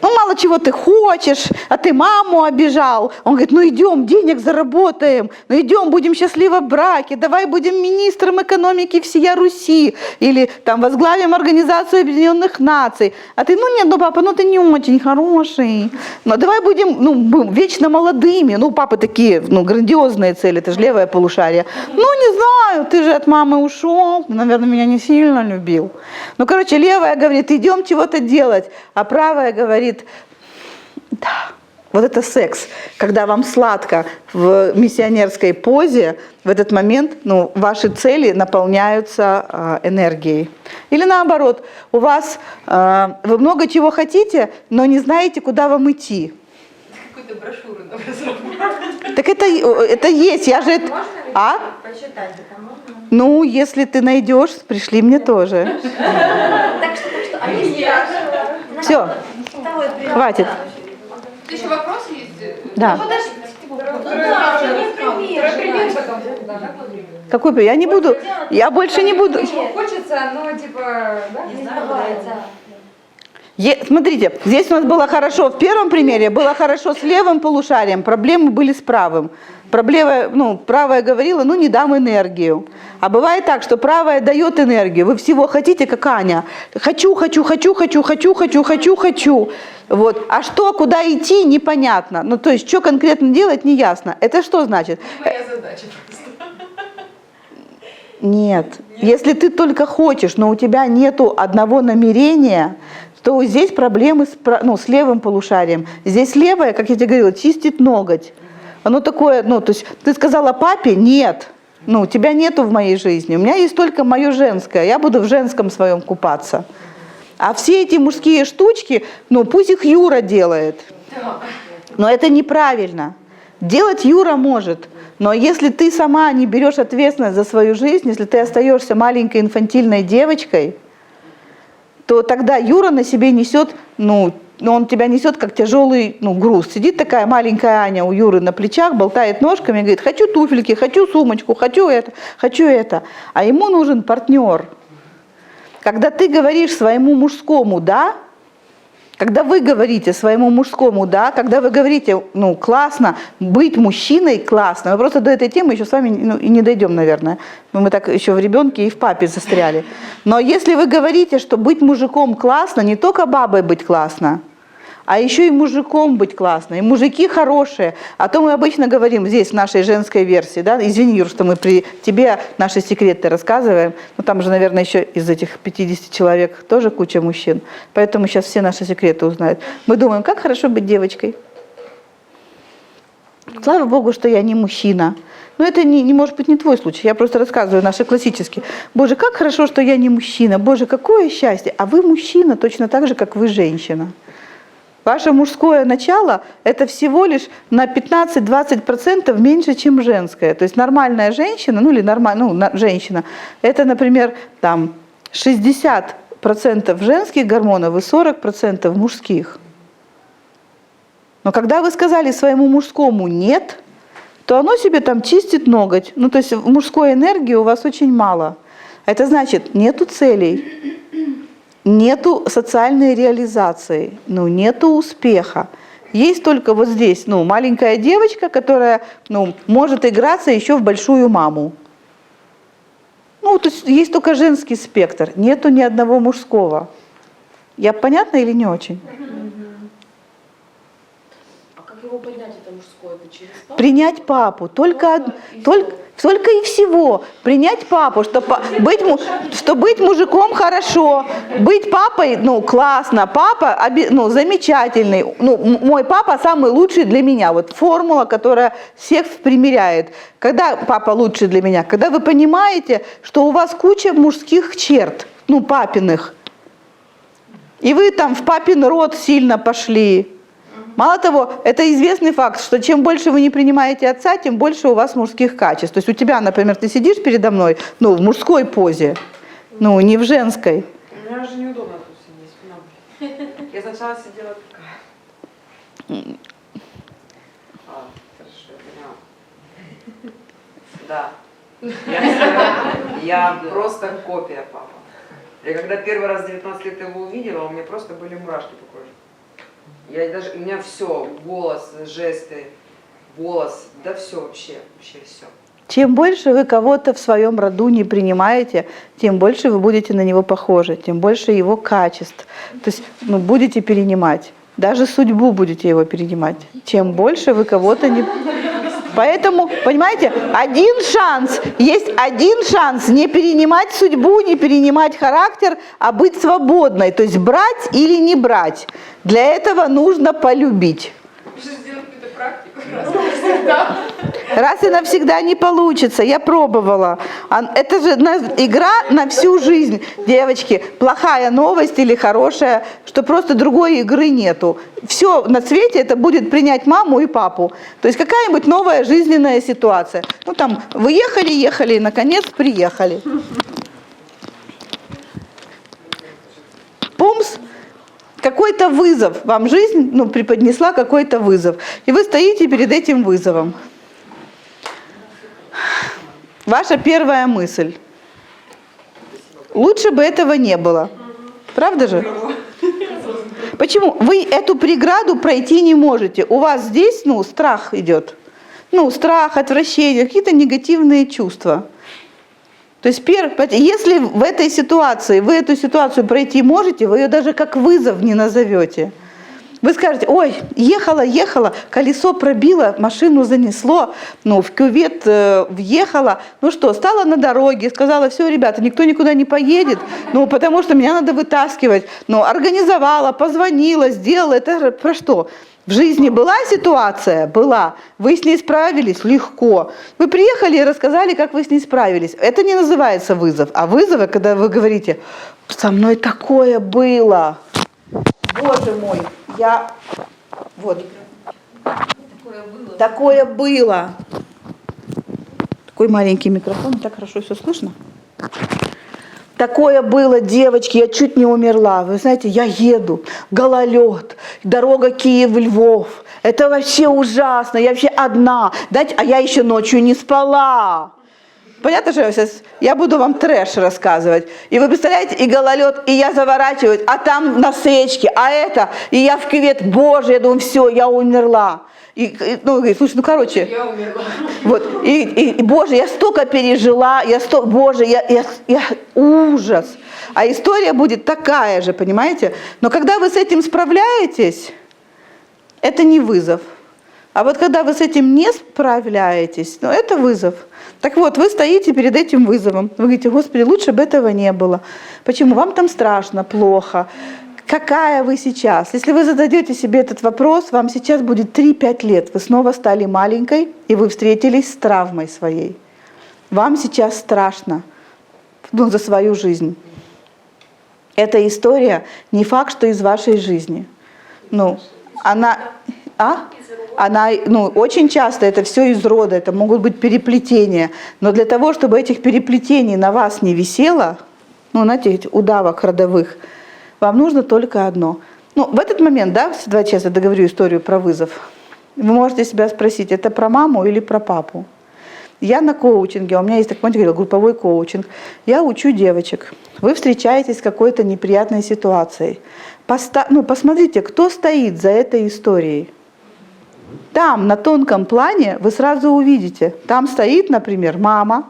Ну, мало чего ты хочешь, а ты маму обижал. Он говорит, ну идем, денег заработаем, ну идем, будем счастливы в браке, давай будем министром экономики всея Руси, или там возглавим Организацию Объединенных Наций. А ты, ну нет, ну папа, ну ты не очень хороший. Ну давай будем, ну, вечно молодыми. Ну, папы такие, ну, грандиозные цели, это же левое полушарие. Ну, не знаю, ты же от мамы ушел, наверное, меня не сильно любил. Ну, короче, левая говорит, идем чего-то делать, а правая говорит, да, вот это секс, когда вам сладко в миссионерской позе, в этот момент, ну, ваши цели наполняются энергией. Или наоборот, у вас, вы много чего хотите, но не знаете, куда вам идти. Какую-то брошюру надо разработать. Так это есть, я же… А? Почитать это можно? Ну, если ты найдешь, пришли мне тоже. Так что, а если Все, хватит. Тут еще вопросы есть? Да. Какой? Я не буду, я больше не буду. Хочется, но типа, да? Смотрите, здесь у нас было хорошо в первом примере, было хорошо с левым полушарием, проблемы были с правым. Проблема, ну, правая говорила, ну, не дам энергию. А бывает так, что правая дает энергию. Вы всего хотите, как Аня. Хочу. Вот. А что, куда идти, непонятно. Ну, то есть, что конкретно делать, не ясно. Это что значит? Не моя задача просто. Нет. Если ты только хочешь, но у тебя нету одного намерения, то здесь проблемы с левым полушарием. Здесь левое, как я тебе говорила, чистит ноготь. Оно такое, ну, то есть ты сказала папе, нет, ну, тебя нету в моей жизни, у меня есть только мое женское, я буду в женском своем купаться. А все эти мужские штучки, ну, пусть их Юра делает. Но это неправильно. Делать Юра может, но если ты сама не берешь ответственность за свою жизнь, если ты остаешься маленькой инфантильной девочкой, то тогда Юра на себе несет, ну, он тебя несет как тяжелый, ну, груз. Сидит такая маленькая Аня у Юры на плечах, болтает ножками, говорит, хочу туфельки, хочу сумочку, хочу это. А ему нужен партнер. Когда ты говоришь своему мужскому «да», когда вы говорите своему мужскому «да», когда вы говорите, ну, классно, быть мужчиной классно, мы просто до этой темы еще с вами, ну, и не дойдем, наверное. Мы так еще в ребенке и в папе застряли. Но если вы говорите, что быть мужиком классно, не только бабой быть классно, а еще и мужиком быть классно, и мужики хорошие. А то мы обычно говорим здесь, в нашей женской версии, да, извини, Юр, что мы при тебе наши секреты рассказываем, но там же, наверное, еще из этих 50 человек тоже куча мужчин, поэтому сейчас все наши секреты узнают. Мы думаем, как хорошо быть девочкой. Слава Богу, что я не мужчина. Но это не может быть не твой случай, я просто рассказываю наши классические. Боже, как хорошо, что я не мужчина, Боже, какое счастье. А вы мужчина точно так же, как вы женщина. Ваше мужское начало – это всего лишь на 15-20% меньше, чем женское. То есть нормальная женщина, ну или женщина, это, например, там 60% женских гормонов и 40% мужских. Но когда вы сказали своему мужскому «нет», то оно себе там чистит ноготь. Ну то есть мужской энергии у вас очень мало. Это значит, нету целей. Нету социальной реализации, ну, нету успеха. Есть только вот здесь, ну, маленькая девочка, которая, ну, может играться еще в большую маму. Ну, то есть есть только женский спектр, нету ни одного мужского. Я понятно или не очень? А как его поднять, это мужское? Это через папу? Принять папу, только и всего. Принять папу, что быть мужиком хорошо, быть папой, ну, классно, папа, ну, замечательный. Ну, мой папа самый лучший для меня. Вот формула, которая всех примеряет. Когда папа лучший для меня? Когда вы понимаете, что у вас куча мужских черт, ну, папиных. И вы там в папин род сильно пошли. Мало того, это известный факт, что чем больше вы не принимаете отца, тем больше у вас мужских качеств. То есть у тебя, например, ты сидишь передо мной, в мужской позе, не в женской. У меня же неудобно тут сидеть. Я сначала сидела такая. Хорошо, я поняла. Да. Я просто копия папы. Я когда первый раз в 19 лет его увидела, у меня просто были мурашки по коже. У меня все, голос, жесты, волос, да все вообще все. Чем больше вы кого-то в своем роду не принимаете, тем больше вы будете на него похожи, тем больше его качеств. То есть будете перенимать. Даже судьбу будете его перенимать. Чем больше вы кого-то не... Поэтому, понимаете, есть один шанс не перенимать судьбу, не перенимать характер, а быть свободной. То есть брать или не брать. Для этого нужно полюбить. Раз и навсегда не получится. Я пробовала. Это же игра на всю жизнь. Девочки, плохая новость или хорошая, что просто другой игры нету. Все на свете это будет принять маму и папу. То есть какая-нибудь новая жизненная ситуация. Вы ехали, и наконец приехали. Пумс. Какой-то вызов, вам жизнь преподнесла какой-то вызов, и вы стоите перед этим вызовом. Ваша первая мысль. Лучше бы этого не было. Правда же? Почему? Вы эту преграду пройти не можете. У вас здесь, страх идет. Страх, отвращение, какие-то негативные чувства. То есть, если в этой ситуации, вы эту ситуацию пройти можете, вы ее даже как вызов не назовете. Вы скажете, ой, ехала, колесо пробило, машину занесло, в кювет въехала, стала на дороге, сказала, все, ребята, никто никуда не поедет, потому что меня надо вытаскивать. Организовала, позвонила, сделала, это про что? В жизни была ситуация? Была. Вы с ней справились? Легко. Вы приехали и рассказали, как вы с ней справились. Это не называется вызов. А вызов, когда вы говорите, со мной такое было. Боже мой, Такое было. Такой маленький микрофон, так хорошо все слышно. Такое было, девочки, я чуть не умерла. Вы знаете, я еду, гололед, дорога Киев-Львов. Это вообще ужасно, я вообще одна. А я еще ночью не спала. Понятно, что я буду вам трэш рассказывать. И вы представляете, и гололед, и я заворачиваю, а там на свечке, и я в кювет, боже, я думаю, все, я умерла. Говорит, слушай, Я умерла. Боже, я столько пережила, Боже, я ужас. А история будет такая же, понимаете? Но когда вы с этим справляетесь, это не вызов. А вот когда вы с этим не справляетесь, это вызов. Так вот, вы стоите перед этим вызовом. Вы говорите, Господи, лучше бы этого не было. Почему? Вам там страшно, плохо. Какая вы сейчас? Если вы зададете себе этот вопрос, вам сейчас будет 3-5 лет. Вы снова стали маленькой, и вы встретились с травмой своей. Вам сейчас страшно за свою жизнь. Эта история не факт, что из вашей жизни. Она очень часто это все из рода, это могут быть переплетения. Но для того, чтобы этих переплетений на вас не висело, этих удавок родовых, вам нужно только одно. В этот момент, давайте сейчас я договорю историю про вызов. Вы можете себя спросить, это про маму или про папу? Я на коучинге, у меня есть, групповой коучинг. Я учу девочек. Вы встречаетесь с какой-то неприятной ситуацией. Посмотрите, кто стоит за этой историей. Там, на тонком плане, вы сразу увидите. Там стоит, например, мама.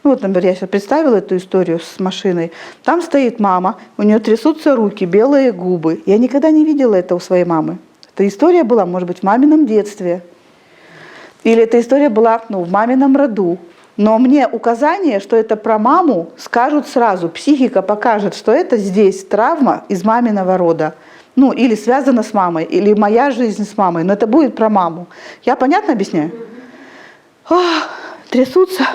Например, я сейчас представила эту историю с машиной. Там стоит мама, у нее трясутся руки, белые губы. Я никогда не видела это у своей мамы. Эта история была, может быть, в мамином детстве. Или эта история была в мамином роду. Но мне указание, что это про маму, скажут сразу. Психика покажет, что это здесь травма из маминого рода. Или связано с мамой, или моя жизнь с мамой. Но это будет про маму. Я понятно объясняю? Трясутся.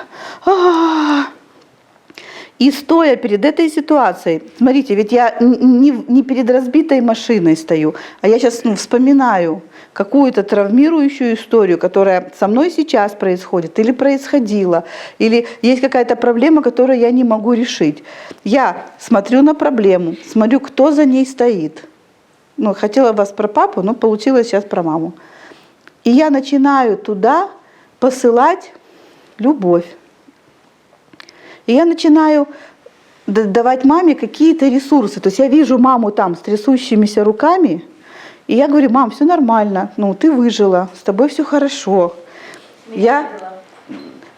И стоя перед этой ситуацией, смотрите, ведь я не перед разбитой машиной стою, а я сейчас вспоминаю, какую-то травмирующую историю, которая со мной сейчас происходит или происходила, или есть какая-то проблема, которую я не могу решить. Я смотрю на проблему, смотрю, кто за ней стоит. Ну, хотела вас про папу, но получилось сейчас про маму. И я начинаю туда посылать любовь. И я начинаю давать маме какие-то ресурсы. То есть я вижу маму там с трясущимися руками, и я говорю: мам, все нормально, ну ты выжила, с тобой все хорошо. Я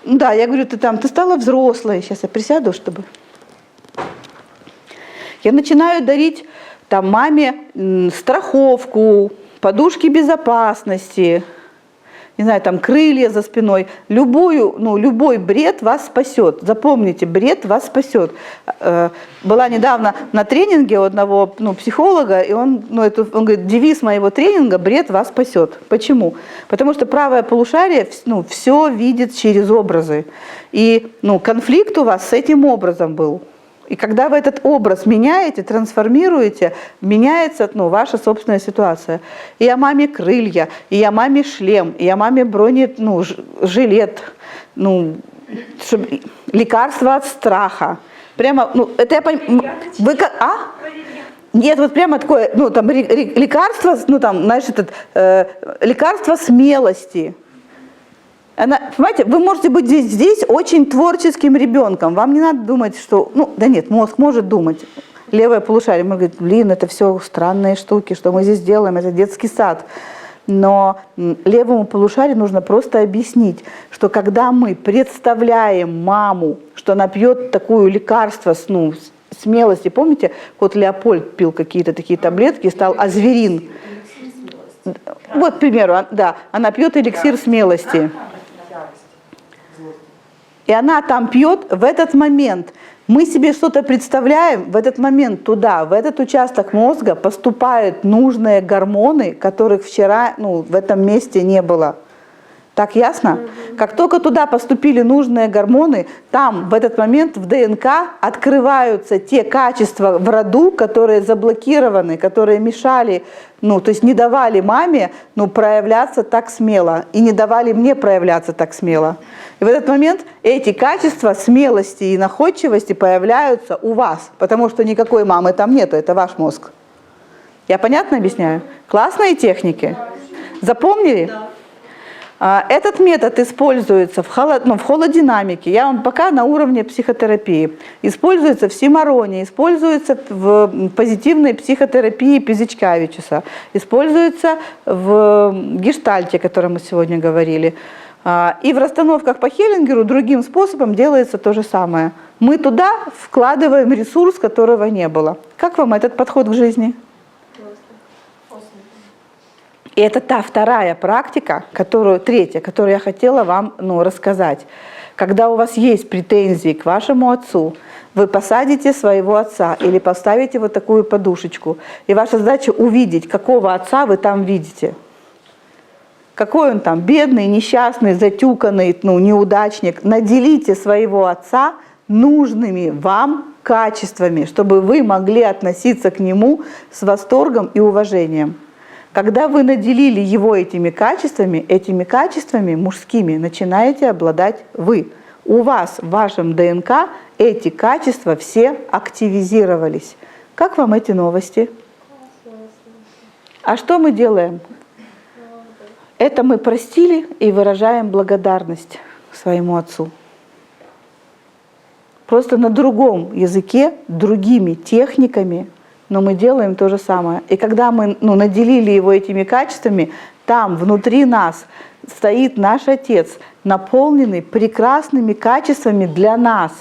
говорю, ты стала взрослой. Сейчас я присяду, чтобы... Я начинаю дарить там маме страховку, подушки безопасности, не знаю, там крылья за спиной. Любой бред вас спасет. Запомните, бред вас спасет. Была недавно на тренинге у одного психолога, и он говорит: девиз моего тренинга — бред вас спасет. Почему? Потому что правое полушарие все видит через образы. И конфликт у вас с этим образом был. И когда вы этот образ меняете, трансформируете, меняется ваша собственная ситуация. И я маме крылья, и я маме шлем, и я маме жилет, лекарство от страха. Прямо, это я понимаю. Вы как, Нет, вот прямо такое, лекарство, лекарство смелости. Понимаете, вы можете быть здесь очень творческим ребенком. Вам не надо думать, что... мозг может думать. Левое полушарие может говорить: это все странные штуки, что мы здесь делаем, это детский сад. Но левому полушарию нужно просто объяснить, что когда мы представляем маму, что она пьет такое лекарство, смелости. Помните, кот Леопольд пил какие-то такие таблетки и стал озверин. Вот, к примеру, она пьет эликсир смелости. И она там пьет в этот момент. Мы себе что-то представляем, в этот момент туда, в этот участок мозга поступают нужные гормоны, которых вчера в этом месте не было. Так ясно? Как только туда поступили нужные гормоны, там в этот момент в ДНК открываются те качества в роду, которые заблокированы, которые мешали, то есть не давали маме проявляться так смело и не давали мне проявляться так смело. И в этот момент эти качества смелости и находчивости появляются у вас, потому что никакой мамы там нету, это ваш мозг. Я понятно объясняю? Классные техники? Запомнили? Да. Этот метод используется в холодинамике, я вам пока на уровне психотерапии, используется в симароне, используется в позитивной психотерапии Пизичкавичуса, используется в гештальте, о котором мы сегодня говорили. И в расстановках по Хеллингеру другим способом делается то же самое. Мы туда вкладываем ресурс, которого не было. Как вам этот подход к жизни? И это та вторая практика, третья, которую я хотела вам рассказать. Когда у вас есть претензии к вашему отцу, вы посадите своего отца или поставите вот такую подушечку. И ваша задача увидеть, какого отца вы там видите. Какой он там бедный, несчастный, затюканный, неудачник. Наделите своего отца нужными вам качествами, чтобы вы могли относиться к нему с восторгом и уважением. Когда вы наделили его этими качествами мужскими начинаете обладать вы. У вас в вашем ДНК эти качества все активизировались. Как вам эти новости? А что мы делаем? Это мы простили и выражаем благодарность своему отцу. Просто на другом языке, другими техниками, но мы делаем то же самое. И когда мы наделили его этими качествами, там внутри нас стоит наш Отец, наполненный прекрасными качествами для нас.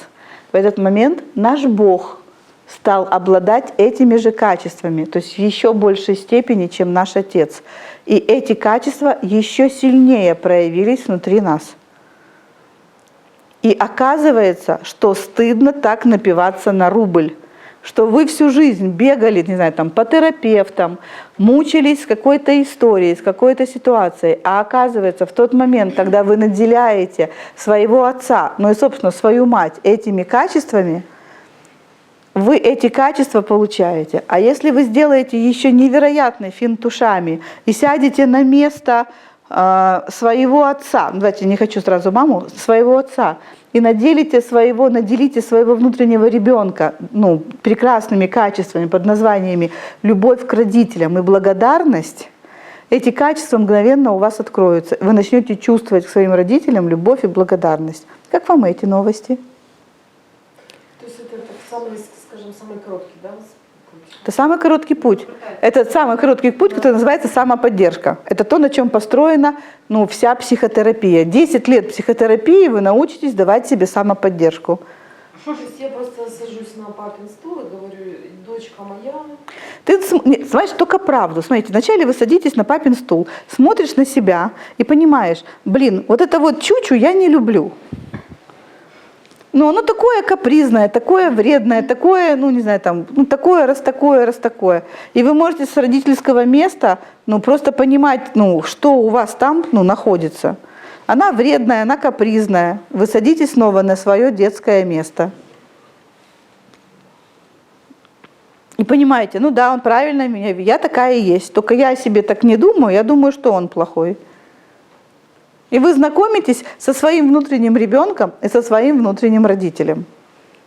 В этот момент наш Бог стал обладать этими же качествами, то есть в еще большей степени, чем наш Отец. И эти качества еще сильнее проявились внутри нас. И оказывается, что стыдно так напиваться на рубль, что вы всю жизнь бегали, по терапевтам, мучились с какой-то историей, с какой-то ситуацией, а оказывается, в тот момент, когда вы наделяете своего отца, и, собственно, свою мать этими качествами, вы эти качества получаете. А если вы сделаете еще невероятный финт ушами и сядете на место своего отца, давайте, не хочу сразу маму, своего отца, и наделите своего внутреннего ребенка прекрасными качествами под названиями любовь к родителям и благодарность, эти качества мгновенно у вас откроются. Вы начнете чувствовать к своим родителям любовь и благодарность. Как вам эти новости? То есть это самый, скажем, самый короткий, да? Это самый короткий путь. Это самый короткий путь, который называется самоподдержка. Это то, на чем построена вся психотерапия. 10 лет психотерапии вы научитесь давать себе самоподдержку. То есть я просто сажусь на папин стул и говорю: дочка моя. Ты знаешь только правду. Смотрите, вначале вы садитесь на папин стул, смотришь на себя и понимаешь, вот это вот чучу я не люблю. Но оно такое капризное, такое вредное, такое, такое, раз такое, раз такое. И вы можете с родительского места, просто понимать, что у вас там, находится. Она вредная, она капризная. Вы садитесь снова на свое детское место. И понимаете, да, он правильно меня, я такая и есть. Только я о себе так не думаю, я думаю, что он плохой. И вы знакомитесь со своим внутренним ребенком и со своим внутренним родителем.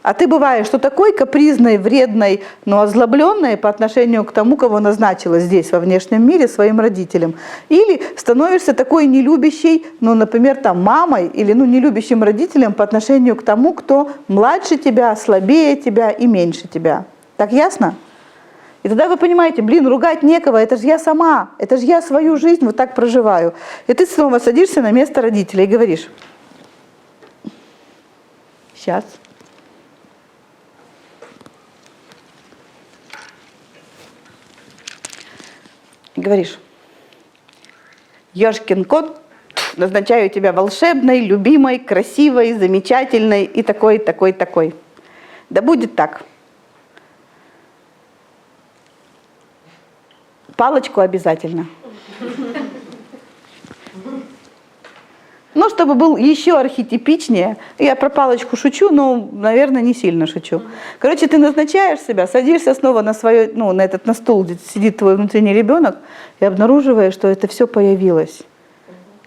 А ты бываешь, что такой капризной, вредной, но озлобленной по отношению к тому, кого назначила здесь, во внешнем мире, своим родителям. Или становишься такой нелюбящей, например, мамой, или нелюбящим родителем по отношению к тому, кто младше тебя, слабее тебя и меньше тебя. Так ясно? И тогда вы понимаете, ругать некого, это же я сама, это же я свою жизнь вот так проживаю. И ты снова садишься на место родителя и говоришь: сейчас. И говоришь: ёшкин кот, назначаю тебя волшебной, любимой, красивой, замечательной и такой, такой, такой. Да будет так. Палочку обязательно. Чтобы был еще архетипичнее. Я про палочку шучу, но, наверное, не сильно шучу. Короче, ты назначаешь себя, садишься снова на на стул, где сидит твой внутренний ребенок, и обнаруживаешь, что это все появилось.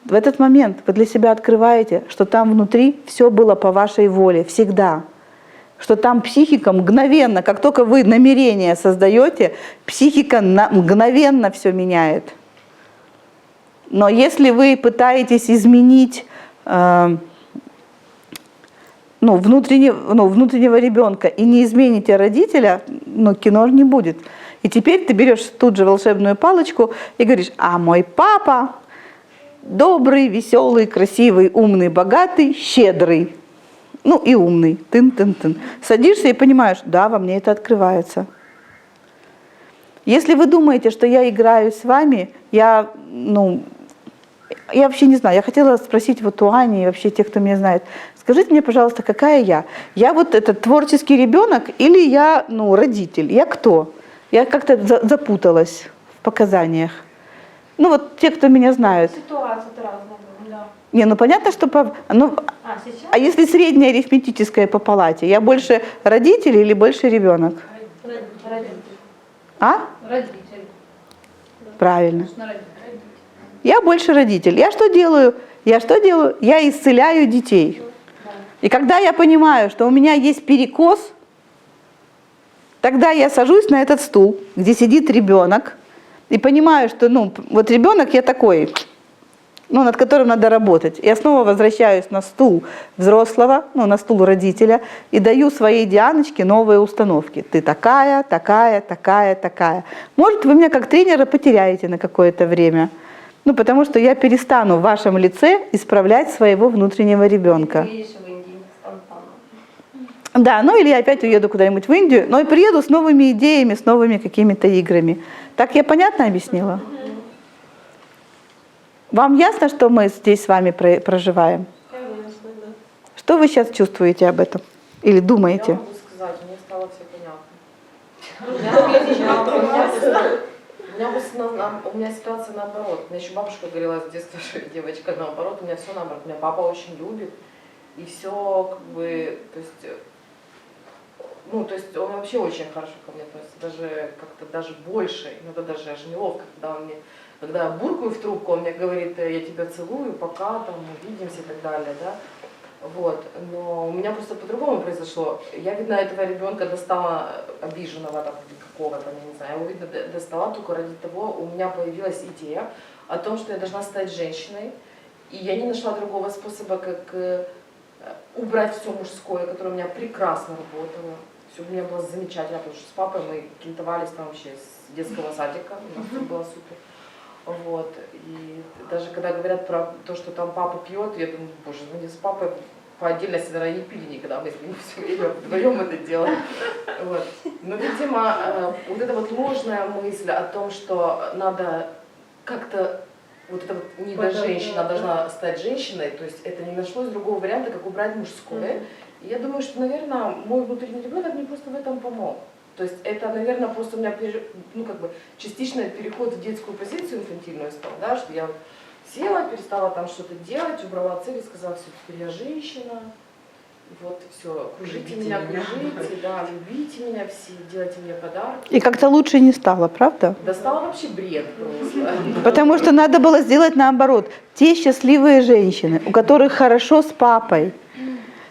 В этот момент вы для себя открываете, что там внутри все было по вашей воле, всегда. Что там психика мгновенно, как только вы намерение создаете, психика мгновенно все меняет. Но если вы пытаетесь изменить внутреннего ребенка и не измените родителя, кино не будет. И теперь ты берешь тут же волшебную палочку и говоришь: а мой папа добрый, веселый, красивый, умный, богатый, щедрый. И умный. Тын-тын-тын. Садишься и понимаешь, да, во мне это открывается. Если вы думаете, что я играю с вами, я вообще не знаю. Я хотела спросить у Ани и вообще тех, кто меня знает. Скажите мне, пожалуйста, какая я? Я этот творческий ребенок или я, родитель? Я кто? Я как-то запуталась в показаниях. Те, кто меня знают. Ситуация-то разная, да. Понятно, что... А если среднее арифметическое по палате? Я больше родитель или больше ребенок? Родитель. А? Родитель. Правильно. Я больше родитель. Я что делаю? Я исцеляю детей. И когда я понимаю, что у меня есть перекос, тогда я сажусь на этот стул, где сидит ребенок, и понимаю, что ребенок я такой, над которым надо работать. Я снова возвращаюсь на стул взрослого, на стул родителя, и даю своей Дианочке новые установки. Ты такая, такая, такая, такая. Может, вы меня как тренера потеряете на какое-то время, потому что я перестану в вашем лице исправлять своего внутреннего ребенка. Да, или я опять уеду куда-нибудь в Индию, но и приеду с новыми идеями, с новыми какими-то играми. Так я понятно объяснила? Вам ясно, что мы здесь с вами проживаем? Конечно, да. Что вы сейчас чувствуете об этом? Или думаете? Я могу сказать, мне стало все понятно. У меня ситуация наоборот. Мне еще бабушка говорила с детства, что я девочка, наоборот, у меня все наоборот. Меня папа очень любит. И все то есть ну, то есть он вообще очень хорошо ко мне относится, даже как-то даже больше, иногда даже аж неловко, когда я буркаю в трубку, он мне говорит, я тебя целую, пока, там, увидимся и так далее, да. Вот, но у меня просто по-другому произошло. Я, видно, этого ребенка достала обиженного там, какого-то, я не знаю, я его, видно, достала только ради того, у меня появилась идея о том, что я должна стать женщиной, и я не нашла другого способа, как убрать все мужское, которое у меня прекрасно работало. Все у меня было замечательно, потому что с папой мы кентовались там вообще с детского садика, у нас все было супер. Вот. И даже когда говорят про то, что там папа пьет, я думаю, боже, мы не с папой по отдельности, наверное, не пили никогда, мы с ним все время вдвоем это делали. Вот. Но, видимо, вот эта вот ложная мысль о том, что надо как-то вот эта вот недоженщина должна стать женщиной, то есть это не нашлось другого варианта, как убрать мужское. И я думаю, что, наверное, мой внутренний ребенок мне просто в этом помог. То есть это, наверное, просто у меня ну, как бы частичный переход в детскую позицию инфантильную стал, да, что я села, перестала там что-то делать, убрала цель и сказала, все, теперь я женщина, вот, все, кружите меня, кружите, да, любите меня все, делайте мне подарки. И как-то лучше не стало, правда? Да стало вообще бред просто. Потому что надо было сделать наоборот. Те счастливые женщины, у которых хорошо с папой,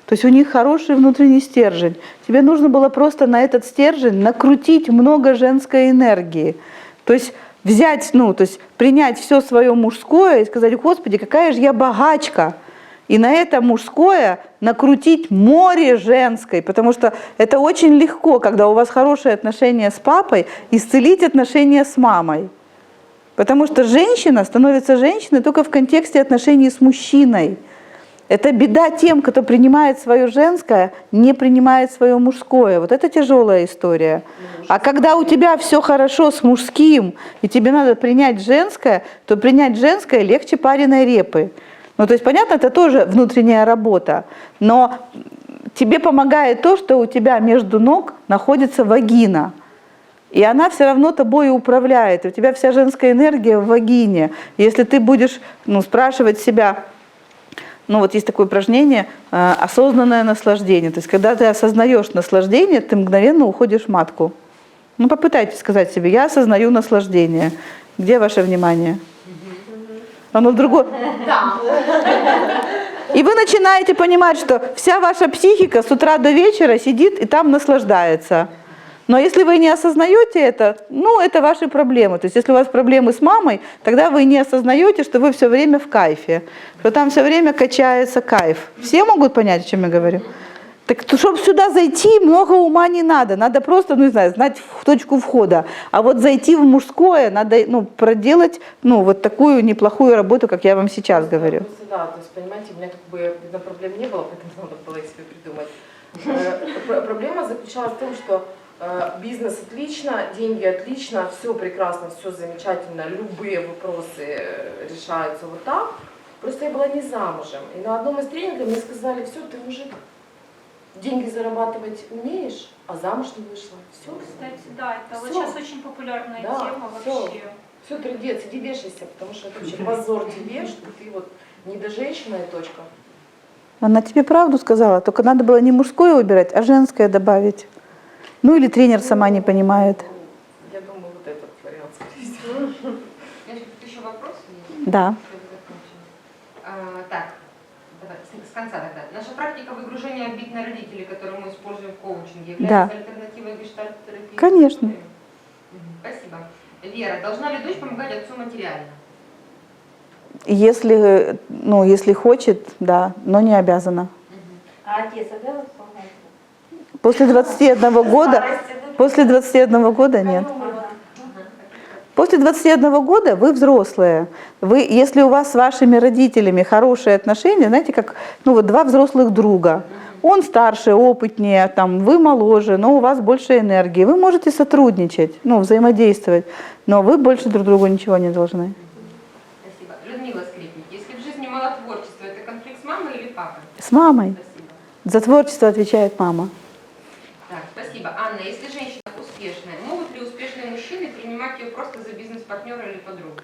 то есть у них хороший внутренний стержень. Тебе нужно было просто на этот стержень накрутить много женской энергии. То есть взять, ну, то есть принять все свое мужское и сказать, Господи, какая же я богачка. И на это мужское накрутить море женской, потому что это очень легко, когда у вас хорошие отношения с папой, исцелить отношения с мамой. Потому что женщина становится женщиной только в контексте отношений с мужчиной. Это беда тем, кто принимает свое женское, не принимает свое мужское. Вот это тяжелая история. А когда у тебя все хорошо с мужским, и тебе надо принять женское, то принять женское легче пареной репы. Ну, то есть, понятно, это тоже внутренняя работа, но тебе помогает то, что у тебя между ног находится вагина. И она все равно тобой управляет. У тебя вся женская энергия в вагине. Если ты будешь спрашивать себя, ну вот есть такое упражнение осознанное наслаждение. То есть когда ты осознаешь наслаждение, ты мгновенно уходишь в матку. Ну попытайтесь сказать себе, я осознаю наслаждение. Где ваше внимание? Оно в другое. Да. И вы начинаете понимать, что вся ваша психика с утра до вечера сидит и там наслаждается. Но если вы не осознаете это, ну, это ваши проблемы. То есть если у вас проблемы с мамой, тогда вы не осознаете, что вы все время в кайфе, что там все время качается кайф. Все могут понять, о чем я говорю? Так, чтобы сюда зайти, много ума не надо. Надо просто, ну, не знаю, знать точку входа. А вот зайти в мужское, надо, ну, проделать, ну, вот такую неплохую работу, как я вам сейчас говорю. Просто, да, то есть, понимаете, у меня как бы проблем не было, поэтому надо было себе придумать. Проблема заключалась в том, что бизнес отлично, деньги отлично, все прекрасно, все замечательно, любые вопросы решаются вот так. Просто я была не замужем. И на одном из тренингов мне сказали, все, ты уже деньги зарабатывать умеешь, а замуж не вышла. Все. Кстати, да, это вот Всё. сейчас очень популярная Да, тема всё. вообще. Все, трындец, иди вешайся, потому что это вообще позор тебе, что ты вот не до женщины и точка. Она тебе правду сказала, только надо было не мужское убирать, а женское добавить. Ну или тренер сама не понимает. Я думаю, вот этот вариант, скорее всего. Значит, тут еще вопрос есть? Да. Так, давай, с конца тогда. Наша практика выгружения обид на родителей, которую мы используем в коучинге, является альтернативой гештальт-терапии? Конечно. Спасибо. Вера, должна ли дочь помогать отцу материально? Если, ну, если хочет, да, но не обязана. А отец обязан помогать? После 21 года, после 21 года нет. После 21 года вы взрослые. Вы, если у вас с вашими родителями хорошие отношения, знаете, как ну, вот два взрослых друга. Он старше, опытнее, там, вы моложе, но у вас больше энергии. Вы можете сотрудничать, ну, взаимодействовать, но вы больше друг другу ничего не должны. Спасибо. Людмила Скрипник, если в жизни мало творчества, это конфликт с мамой или папой? С мамой. Спасибо. За творчество отвечает мама. Так, спасибо. Анна, если женщина успешная, могут ли успешные мужчины принимать ее просто за бизнес-партнера или подругу?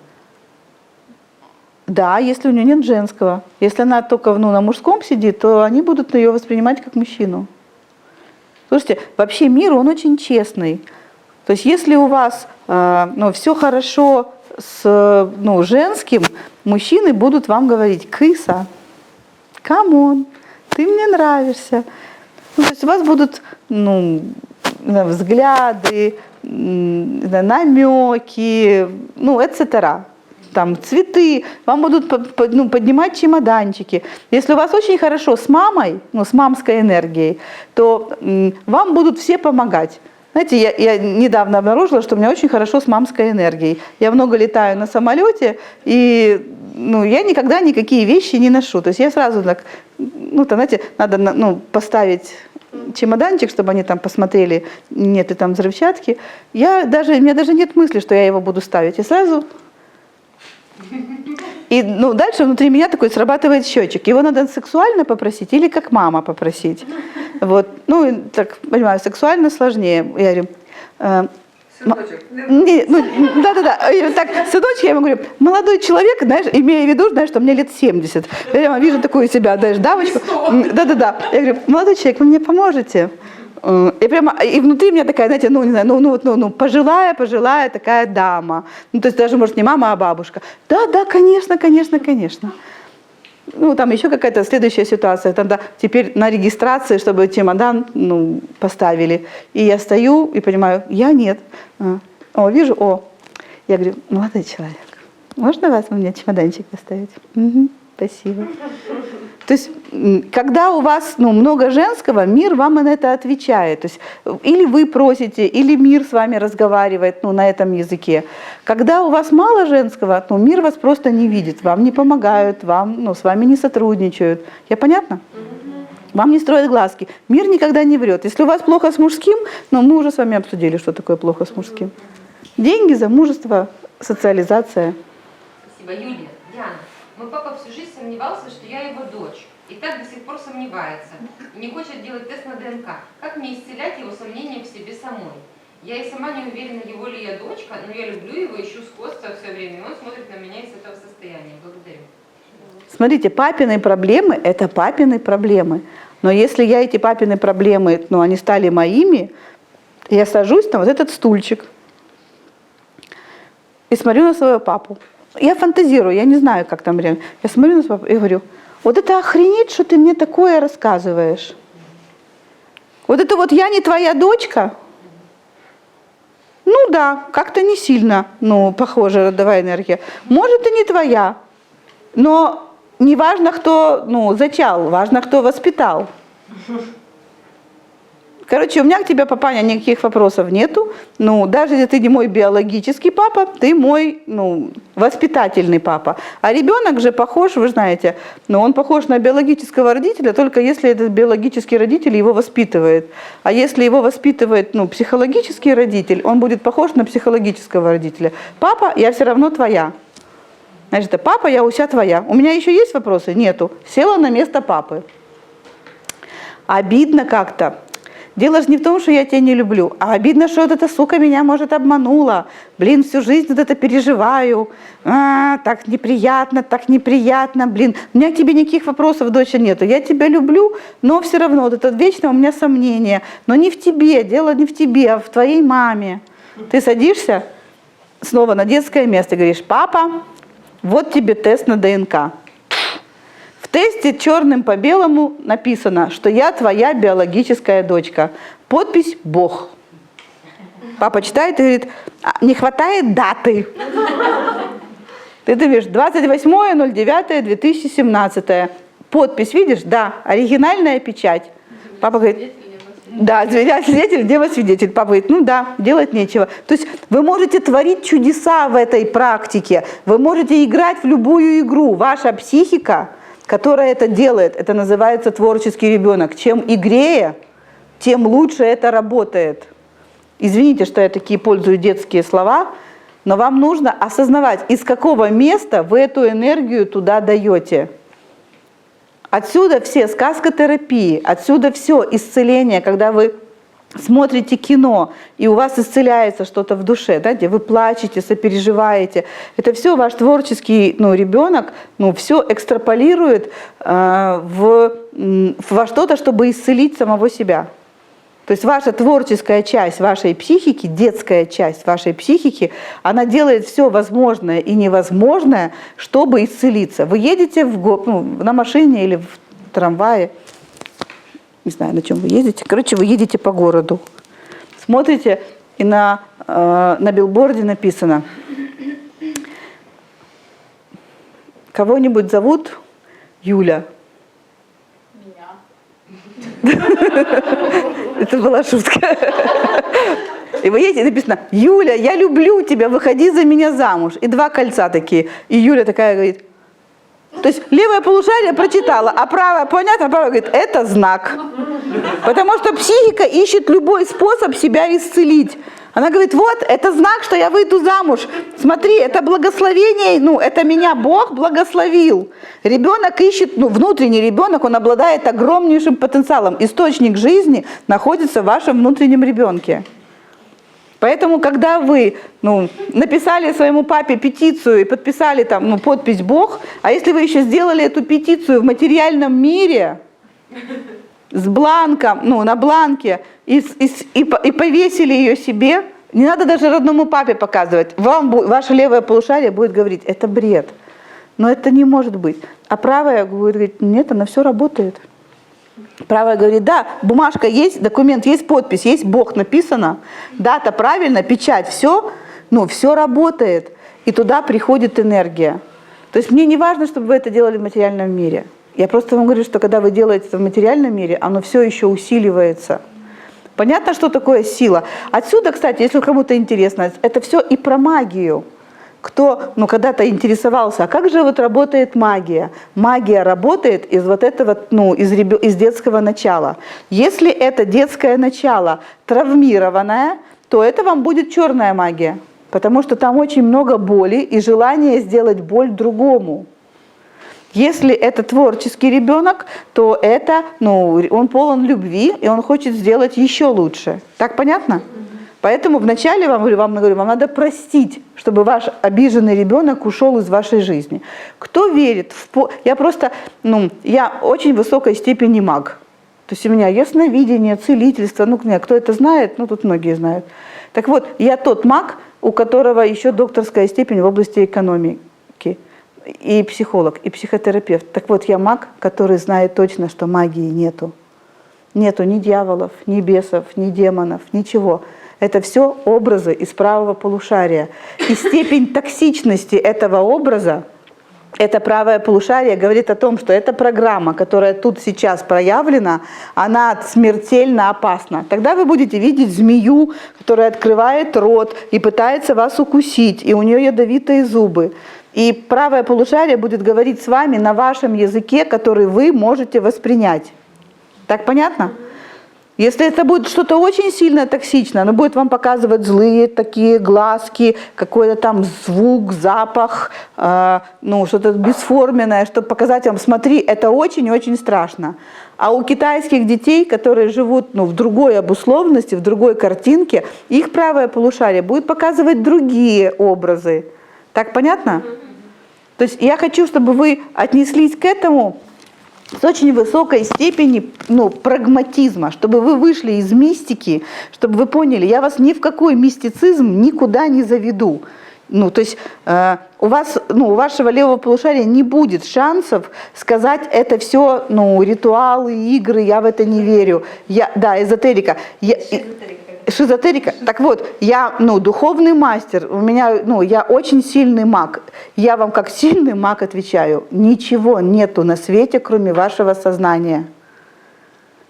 Да, если у нее нет женского. Если она только ну, на мужском сидит, то они будут ее воспринимать как мужчину. Потому Слушайте, вообще мир, он очень честный. То есть если у вас все хорошо с женским, мужчины будут вам говорить: кыса, камон, ты мне нравишься. То есть у вас будут взгляды, намеки, etc. Там цветы, вам будут поднимать чемоданчики. Если у вас очень хорошо с мамой, с мамской энергией, то вам будут все помогать. Знаете, я недавно обнаружила, что у меня очень хорошо с мамской энергией. Я много летаю на самолете, и я никогда никакие вещи не ношу. То есть я сразу так, знаете, надо поставить чемоданчик, чтобы они там посмотрели, нет ли там взрывчатки. У меня даже нет мысли, что я его буду ставить. Я сразу... И дальше внутри меня такой срабатывает счетчик. Его надо сексуально попросить или как мама попросить. Вот. Так, понимаю, сексуально сложнее. Я говорю, Сыночек. да. Так, сыночек, я ему говорю, молодой человек, знаешь, имея в виду, что мне лет 70. Я прямо вижу такую себя, знаешь, дамочку. Да. Я говорю, молодой человек, вы мне поможете? И внутри меня такая, знаете, пожилая такая дама. То есть даже, может, не мама, а бабушка. Да, конечно. Там еще какая-то следующая ситуация. Тогда теперь на регистрации, чтобы чемодан поставили. И я стою и понимаю, я нет. Вижу. Я говорю, молодой человек, можно вас у меня чемоданчик поставить? Угу, спасибо. То есть, когда у вас много женского, мир вам на это отвечает. То есть, или вы просите, или мир с вами разговаривает на этом языке. Когда у вас мало женского, мир вас просто не видит, вам не помогают, вам, с вами не сотрудничают. Я понятно? Вам не строят глазки. Мир никогда не врет. Если у вас плохо с мужским, мы уже с вами обсудили, что такое плохо с мужским. Деньги, замужество, социализация. Спасибо. Юлия, Диана. Мой папа всю жизнь сомневался, что я его дочь. И так до сих пор сомневается. И не хочет делать тест на ДНК. Как мне исцелять его сомнения в себе самой? Я и сама не уверена, его ли я дочка, но я люблю его, ищу сходства все время. И он смотрит на меня из этого состояния. Благодарю. Смотрите, папины проблемы – это папины проблемы. Но если я эти папины проблемы, они стали моими, я сажусь на вот этот стульчик и смотрю на своего папу. Я фантазирую, я не знаю, как там реально. Я смотрю на своего папу и говорю, вот это охренеть, что ты мне такое рассказываешь. Вот это вот я не твоя дочка? Да, как-то не сильно, похоже, родовая энергия. Может, и не твоя, но не важно, кто, зачал, важно, кто воспитал. Короче, у меня к тебе, папаня, никаких вопросов нету. Даже если ты не мой биологический папа, ты мой, воспитательный папа. А ребенок же похож, вы знаете, он похож на биологического родителя, только если этот биологический родитель его воспитывает. А если его воспитывает, психологический родитель, он будет похож на психологического родителя. Папа, я все равно твоя. Значит, папа, я уся твоя. У меня еще есть вопросы? Нету. Села на место папы. Обидно как-то. Дело же не в том, что я тебя не люблю, а обидно, что вот эта сука меня, может, обманула. Всю жизнь вот это переживаю. Так неприятно, блин. У меня к тебе никаких вопросов, доча, нету. Я тебя люблю, но все равно вот это вечно у меня сомнения. Но не в тебе, дело не в тебе, а в твоей маме. Ты садишься снова на детское место и говоришь, папа, вот тебе тест на ДНК. В тесте черным по белому написано, что я твоя биологическая дочка. Подпись «Бог». Папа читает и говорит, не хватает даты. Ты видишь, 28.09.2017. Подпись видишь? Да, оригинальная печать. Папа говорит, да, свидетель, дева свидетель. Папа говорит, да, делать нечего. То есть вы можете творить чудеса в этой практике. Вы можете играть в любую игру. Ваша психика, которая это делает, это называется творческий ребенок. Чем игрее, тем лучше это работает. Извините, что я такие пользую детские слова, но вам нужно осознавать, из какого места вы эту энергию туда даете. Отсюда все сказкотерапии, отсюда все исцеление, когда вы смотрите кино, и у вас исцеляется что-то в душе, да, где вы плачете, сопереживаете. Это все ваш творческий ребенок все экстраполирует во что-то, чтобы исцелить самого себя. То есть ваша творческая часть вашей психики, детская часть вашей психики, она делает все возможное и невозможное, чтобы исцелиться. Вы едете на машине или в трамвае, не знаю, на чем вы ездите. Короче, вы едете по городу, смотрите, и на билборде написано: кого-нибудь зовут Юля? Это была шутка. И вы едете, написано: Юля, я люблю тебя, выходи за меня замуж. И 2 кольца такие. И Юля такая говорит, то есть левое полушарие прочитала, а правое понятно, а правое говорит, это знак. Потому что психика ищет любой способ себя исцелить. Она говорит, вот, это знак, что я выйду замуж. Смотри, это благословение, это меня Бог благословил. Ребенок ищет, внутренний ребенок, он обладает огромнейшим потенциалом. Источник жизни находится в вашем внутреннем ребенке. Поэтому, когда вы написали своему папе петицию и подписали там подпись Бог, а если вы еще сделали эту петицию в материальном мире, с бланком, на бланке, и повесили ее себе, не надо даже родному папе показывать. Ваше левое полушарие будет говорить, это бред, но это не может быть. А правое будет говорить, нет, она все работает. Правое говорит, да, бумажка есть, документ есть, подпись есть, Бог написано, дата правильно, печать, все, все работает. И туда приходит энергия. То есть мне не важно, чтобы вы это делали в материальном мире. Я просто вам говорю, что когда вы делаете это в материальном мире, оно все еще усиливается. Понятно, что такое сила? Отсюда, кстати, если кому-то интересно, это все и про магию. Кто когда-то интересовался, а как же работает магия? Магия работает из этого, из детского начала. Если это детское начало травмированное, то это вам будет черная магия. Потому что там очень много боли и желания сделать боль другому. Если это творческий ребенок, то это, он полон любви, и он хочет сделать еще лучше. Так понятно? Поэтому вначале вам говорю, вам надо простить, чтобы ваш обиженный ребенок ушел из вашей жизни. Кто верит в... Я я очень высокой степени маг. То есть у меня ясновидение, целительство, кто это знает, тут многие знают. Так вот, я тот маг, у которого еще докторская степень в области экономики. И психолог, и психотерапевт. Так вот, я маг, который знает точно, что магии нету. Нету ни дьяволов, ни бесов, ни демонов, ничего. Это все образы из правого полушария. И степень токсичности этого образа, это правое полушарие говорит о том, что эта программа, которая тут сейчас проявлена, она смертельно опасна. Тогда вы будете видеть змею, которая открывает рот и пытается вас укусить, и у нее ядовитые зубы. И правое полушарие будет говорить с вами на вашем языке, который вы можете воспринять. Так понятно? Если это будет что-то очень сильно токсичное, оно будет вам показывать злые такие глазки, какой-то там звук, запах, что-то бесформенное, чтобы показать вам, смотри, это очень-очень страшно. А у китайских детей, которые живут в другой обусловленности, в другой картинке, их правое полушарие будет показывать другие образы. Так понятно? То есть я хочу, чтобы вы отнеслись к этому с очень высокой степени прагматизма, чтобы вы вышли из мистики, чтобы вы поняли, я вас ни в какой мистицизм никуда не заведу. То есть у вашего левого полушария не будет шансов сказать, это все ритуалы, игры, я в это не верю. Эзотерика. Шизотерика. Так вот, я духовный мастер, у меня, я очень сильный маг. Я вам как сильный маг отвечаю, ничего нету на свете, кроме вашего сознания.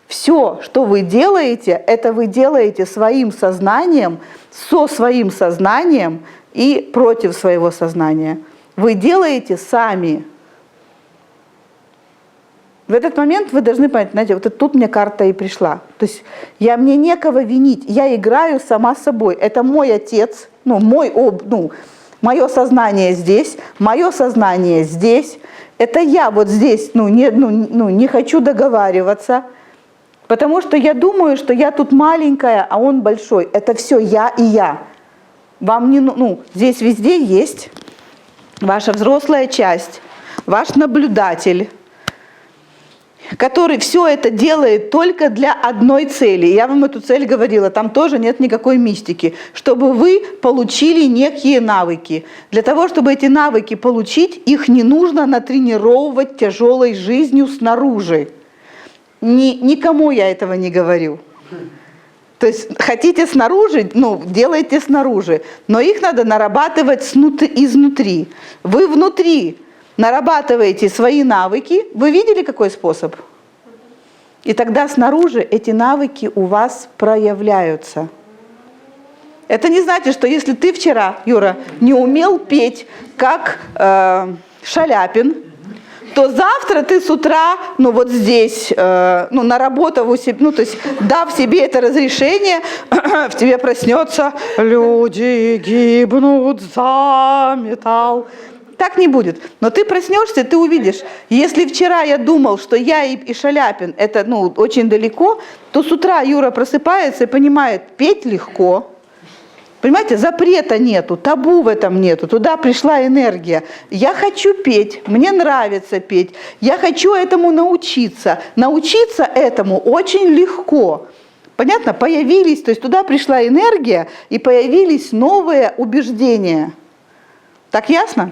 Все, что вы делаете, это вы делаете своим сознанием, со своим сознанием и против своего сознания. Вы делаете сами. В этот момент вы должны понять, знаете, вот тут мне карта и пришла. То есть мне некого винить, я играю сама собой. Это мой отец, мое сознание здесь, мое сознание здесь. Это я вот здесь, не хочу договариваться, потому что я думаю, что я тут маленькая, а он большой. Это все я и я. Вам не, здесь везде есть ваша взрослая часть, ваш наблюдатель, который все это делает только для одной цели. Я вам эту цель говорила, там тоже нет никакой мистики. Чтобы вы получили некие навыки. Для того, чтобы эти навыки получить, их не нужно натренировывать тяжелой жизнью снаружи. Никому я этого не говорю. То есть хотите снаружи, делайте снаружи, но их надо нарабатывать изнутри. Вы внутри нарабатываете свои навыки. Вы видели, какой способ? И тогда снаружи эти навыки у вас проявляются. Это не значит, что если ты вчера, Юра, не умел петь, как Шаляпин, то завтра ты с утра, вот здесь, наработав у себя, то есть дав себе это разрешение, в тебе проснется «Люди гибнут за металл». Так не будет. Но ты проснешься, ты увидишь. Если вчера я думал, что я и Шаляпин это очень далеко, то с утра Юра просыпается и понимает, петь легко. Понимаете, запрета нету, табу в этом нету, туда пришла энергия. Я хочу петь, мне нравится петь, я хочу этому научиться. Научиться этому очень легко. Понятно? Появились, то есть туда пришла энергия и появились новые убеждения. Так ясно?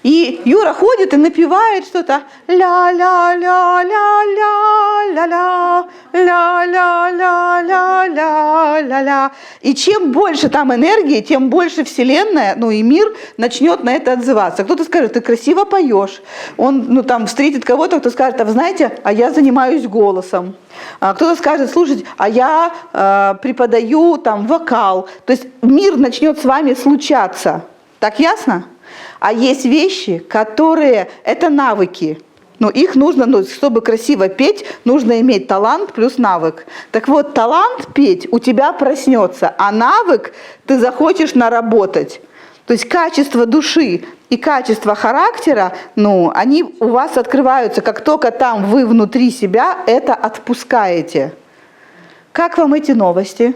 И Юра ходит и напевает что-то ля-ля-ля-ля-ля-ля-ля, ля-ля-ля-ля-ля-ля. И чем больше там энергии, тем больше Вселенная, и мир начнет на это отзываться. Кто-то скажет, ты красиво поешь. Он там встретит кого-то, кто скажет, а вы знаете, а я занимаюсь голосом. Кто-то скажет, слушайте, а я преподаю вокал. То есть мир начнет с вами случаться. Так ясно? А есть вещи, которые, это навыки. Их нужно, чтобы красиво петь, нужно иметь талант плюс навык. Так вот, талант петь у тебя проснется, а навык ты захочешь наработать. То есть качество души и качество характера, они у вас открываются, как только там вы внутри себя это отпускаете. Как вам эти новости?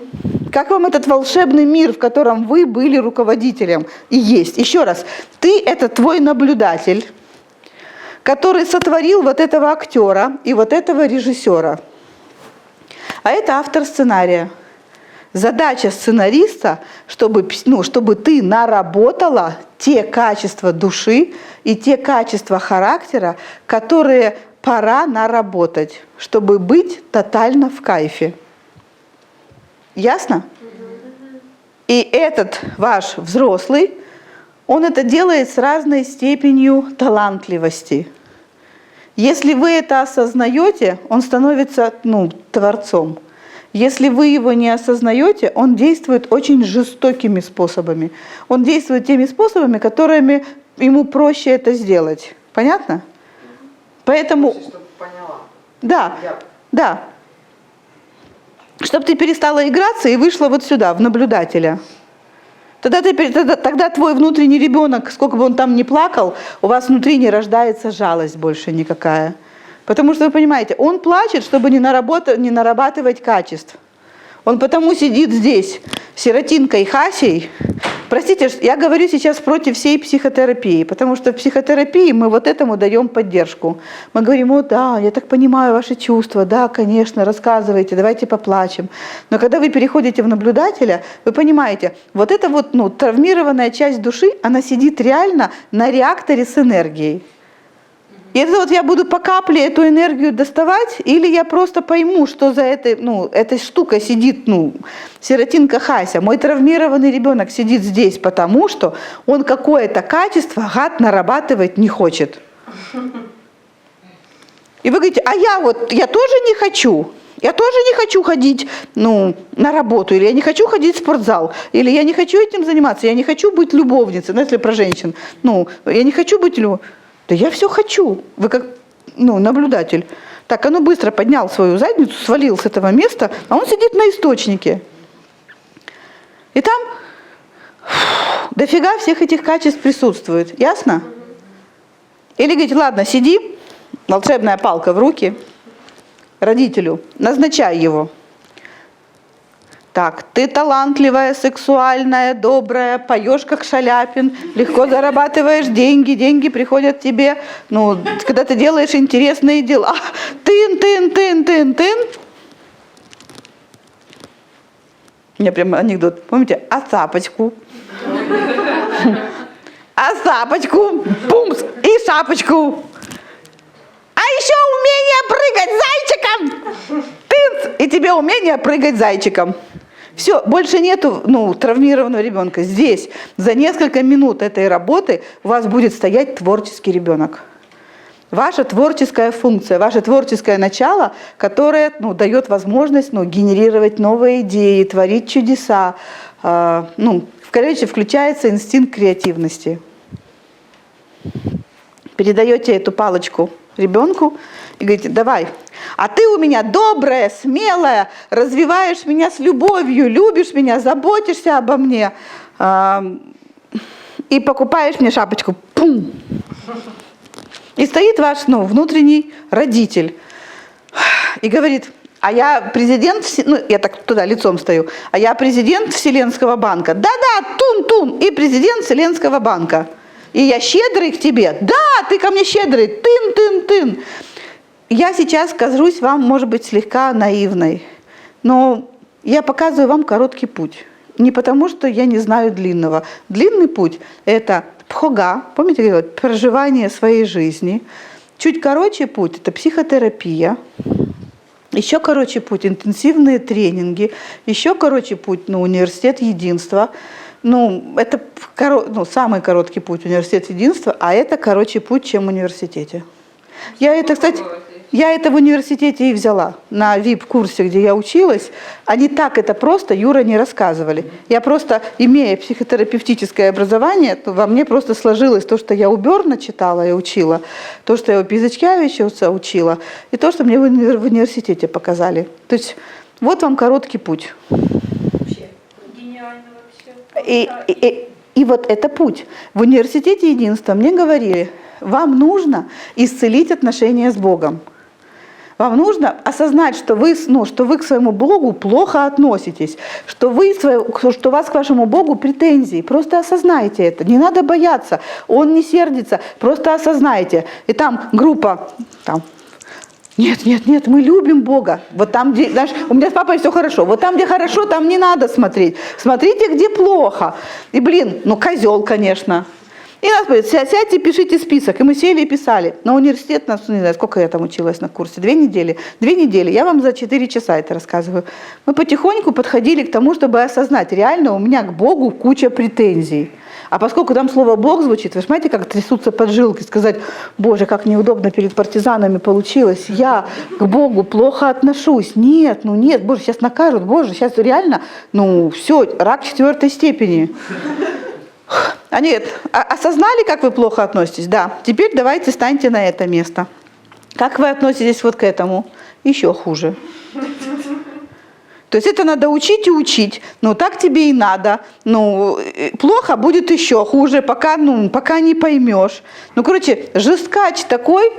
Как вам этот волшебный мир, в котором вы были руководителем и есть? Еще раз, ты – это твой наблюдатель, который сотворил вот этого актера и вот этого режиссера. А это автор сценария. Задача сценариста, чтобы ты наработала те качества души и те качества характера, которые пора наработать, чтобы быть тотально в кайфе. Ясно? И этот ваш взрослый, он это делает с разной степенью талантливости. Если вы это осознаете, он становится творцом. Если вы его не осознаете, он действует очень жестокими способами. Он действует теми способами, которыми ему проще это сделать. Понятно? Поэтому... Чтобы поняла. Да. Чтобы ты перестала играться и вышла вот сюда, в наблюдателя. Тогда твой внутренний ребенок, сколько бы он там ни плакал, у вас внутри не рождается жалость больше никакая. Потому что вы понимаете, он плачет, чтобы не нарабатывать качеств. Он потому сидит здесь, сиротинкой Хасей. Простите, я говорю сейчас против всей психотерапии, потому что в психотерапии мы вот этому даем поддержку. Мы говорим, да, я так понимаю ваши чувства, да, конечно, рассказывайте, давайте поплачем. Но когда вы переходите в наблюдателя, вы понимаете, вот эта травмированная часть души, она сидит реально на реакторе с энергией. И это я буду по капле эту энергию доставать, или я просто пойму, что за этой штукой сидит, сиротинка Хася. Мой травмированный ребенок сидит здесь, потому что он какое-то качество, гад, нарабатывать не хочет. И вы говорите, я тоже не хочу. Я тоже не хочу ходить на работу, или я не хочу ходить в спортзал, или я не хочу этим заниматься, я не хочу быть любовницей, если про женщин. Я не хочу быть любовницей. Да я все хочу. Вы как наблюдатель. Так, быстро поднял свою задницу, свалил с этого места, а он сидит на источнике. И там дофига всех этих качеств присутствует. Ясно? Или говорите, ладно, сиди, волшебная палка в руки, родителю, назначай его. Так, ты талантливая, сексуальная, добрая, поешь как Шаляпин, легко зарабатываешь деньги, деньги приходят тебе, ну, когда ты делаешь интересные дела. Тын. У меня прям анекдот, помните? А цапочку? А цапочку, пумс, и шапочку. А еще умение прыгать зайчиком. Тынц, и тебе умение прыгать зайчиком. Все, больше нету, ну, травмированного ребенка. Здесь за несколько минут этой работы у вас будет стоять творческий ребенок. Ваша творческая функция, ваше творческое начало, которое, ну, дает возможность, ну, генерировать новые идеи, творить чудеса. Короче, включается инстинкт креативности. Передаете эту палочку ребенку и говорите: давай, а ты у меня добрая, смелая, развиваешь меня с любовью, любишь меня, заботишься обо мне и покупаешь мне шапочку. Пум! И стоит ваш, ну, внутренний родитель и говорит: а я президент, ну, я так туда лицом стою, а я президент Вселенского банка. Да-да, тун-тун, и президент Вселенского банка. И я щедрый к тебе. Да, ты ко мне щедрый. Тын. Я сейчас кажусь вам, может быть, слегка наивной, но я показываю вам короткий путь. Не потому, что я не знаю длинного. Длинный путь – это пхога, помните, проживание своей жизни. Чуть короче путь – это психотерапия. Еще короче путь – интенсивные тренинги. Еще короче путь – университет единства. Это самый короткий путь – университет единства, а это короче путь, чем в университете. Я это в университете и взяла. На VIP-курсе, где я училась, они так это просто, Юра, не рассказывали. Я просто, имея психотерапевтическое образование, то во мне просто сложилось то, что я у Берна читала и учила, то, что я у Пизачкевича учила, и то, что мне в университете показали. То есть вот вам короткий путь. Гениально вообще. И вот это путь. В университете единства мне говорили: вам нужно исцелить отношения с Богом. Вам нужно осознать, что вы к своему Богу плохо относитесь, что у вас к вашему Богу претензии. Просто осознайте это. Не надо бояться. Он не сердится. Просто осознайте. И там группа, нет, мы любим Бога. Вот там, где, знаешь, у меня с папой все хорошо. Вот там, где хорошо, там не надо смотреть. Смотрите, где плохо. И, козел, конечно. И нас говорят: сядьте, пишите список. И мы сели и писали. На университет, не знаю, сколько я там училась на курсе, 2 недели. 2 недели, я вам за 4 часа это рассказываю. Мы потихоньку подходили к тому, чтобы осознать, реально у меня к Богу куча претензий. А поскольку там слово «Бог» звучит, вы понимаете, как трясутся поджилки, сказать: боже, как неудобно перед партизанами получилось, я к Богу плохо отношусь. Нет, боже, сейчас накажут, боже, сейчас реально, все, рак 4 степени. А нет, осознали, как вы плохо относитесь? Да, теперь давайте станьте на это место. Как вы относитесь вот к этому? Еще хуже. То есть это надо учить и учить. Так тебе и надо. Плохо будет еще хуже, пока не поймешь. Жесткач такой.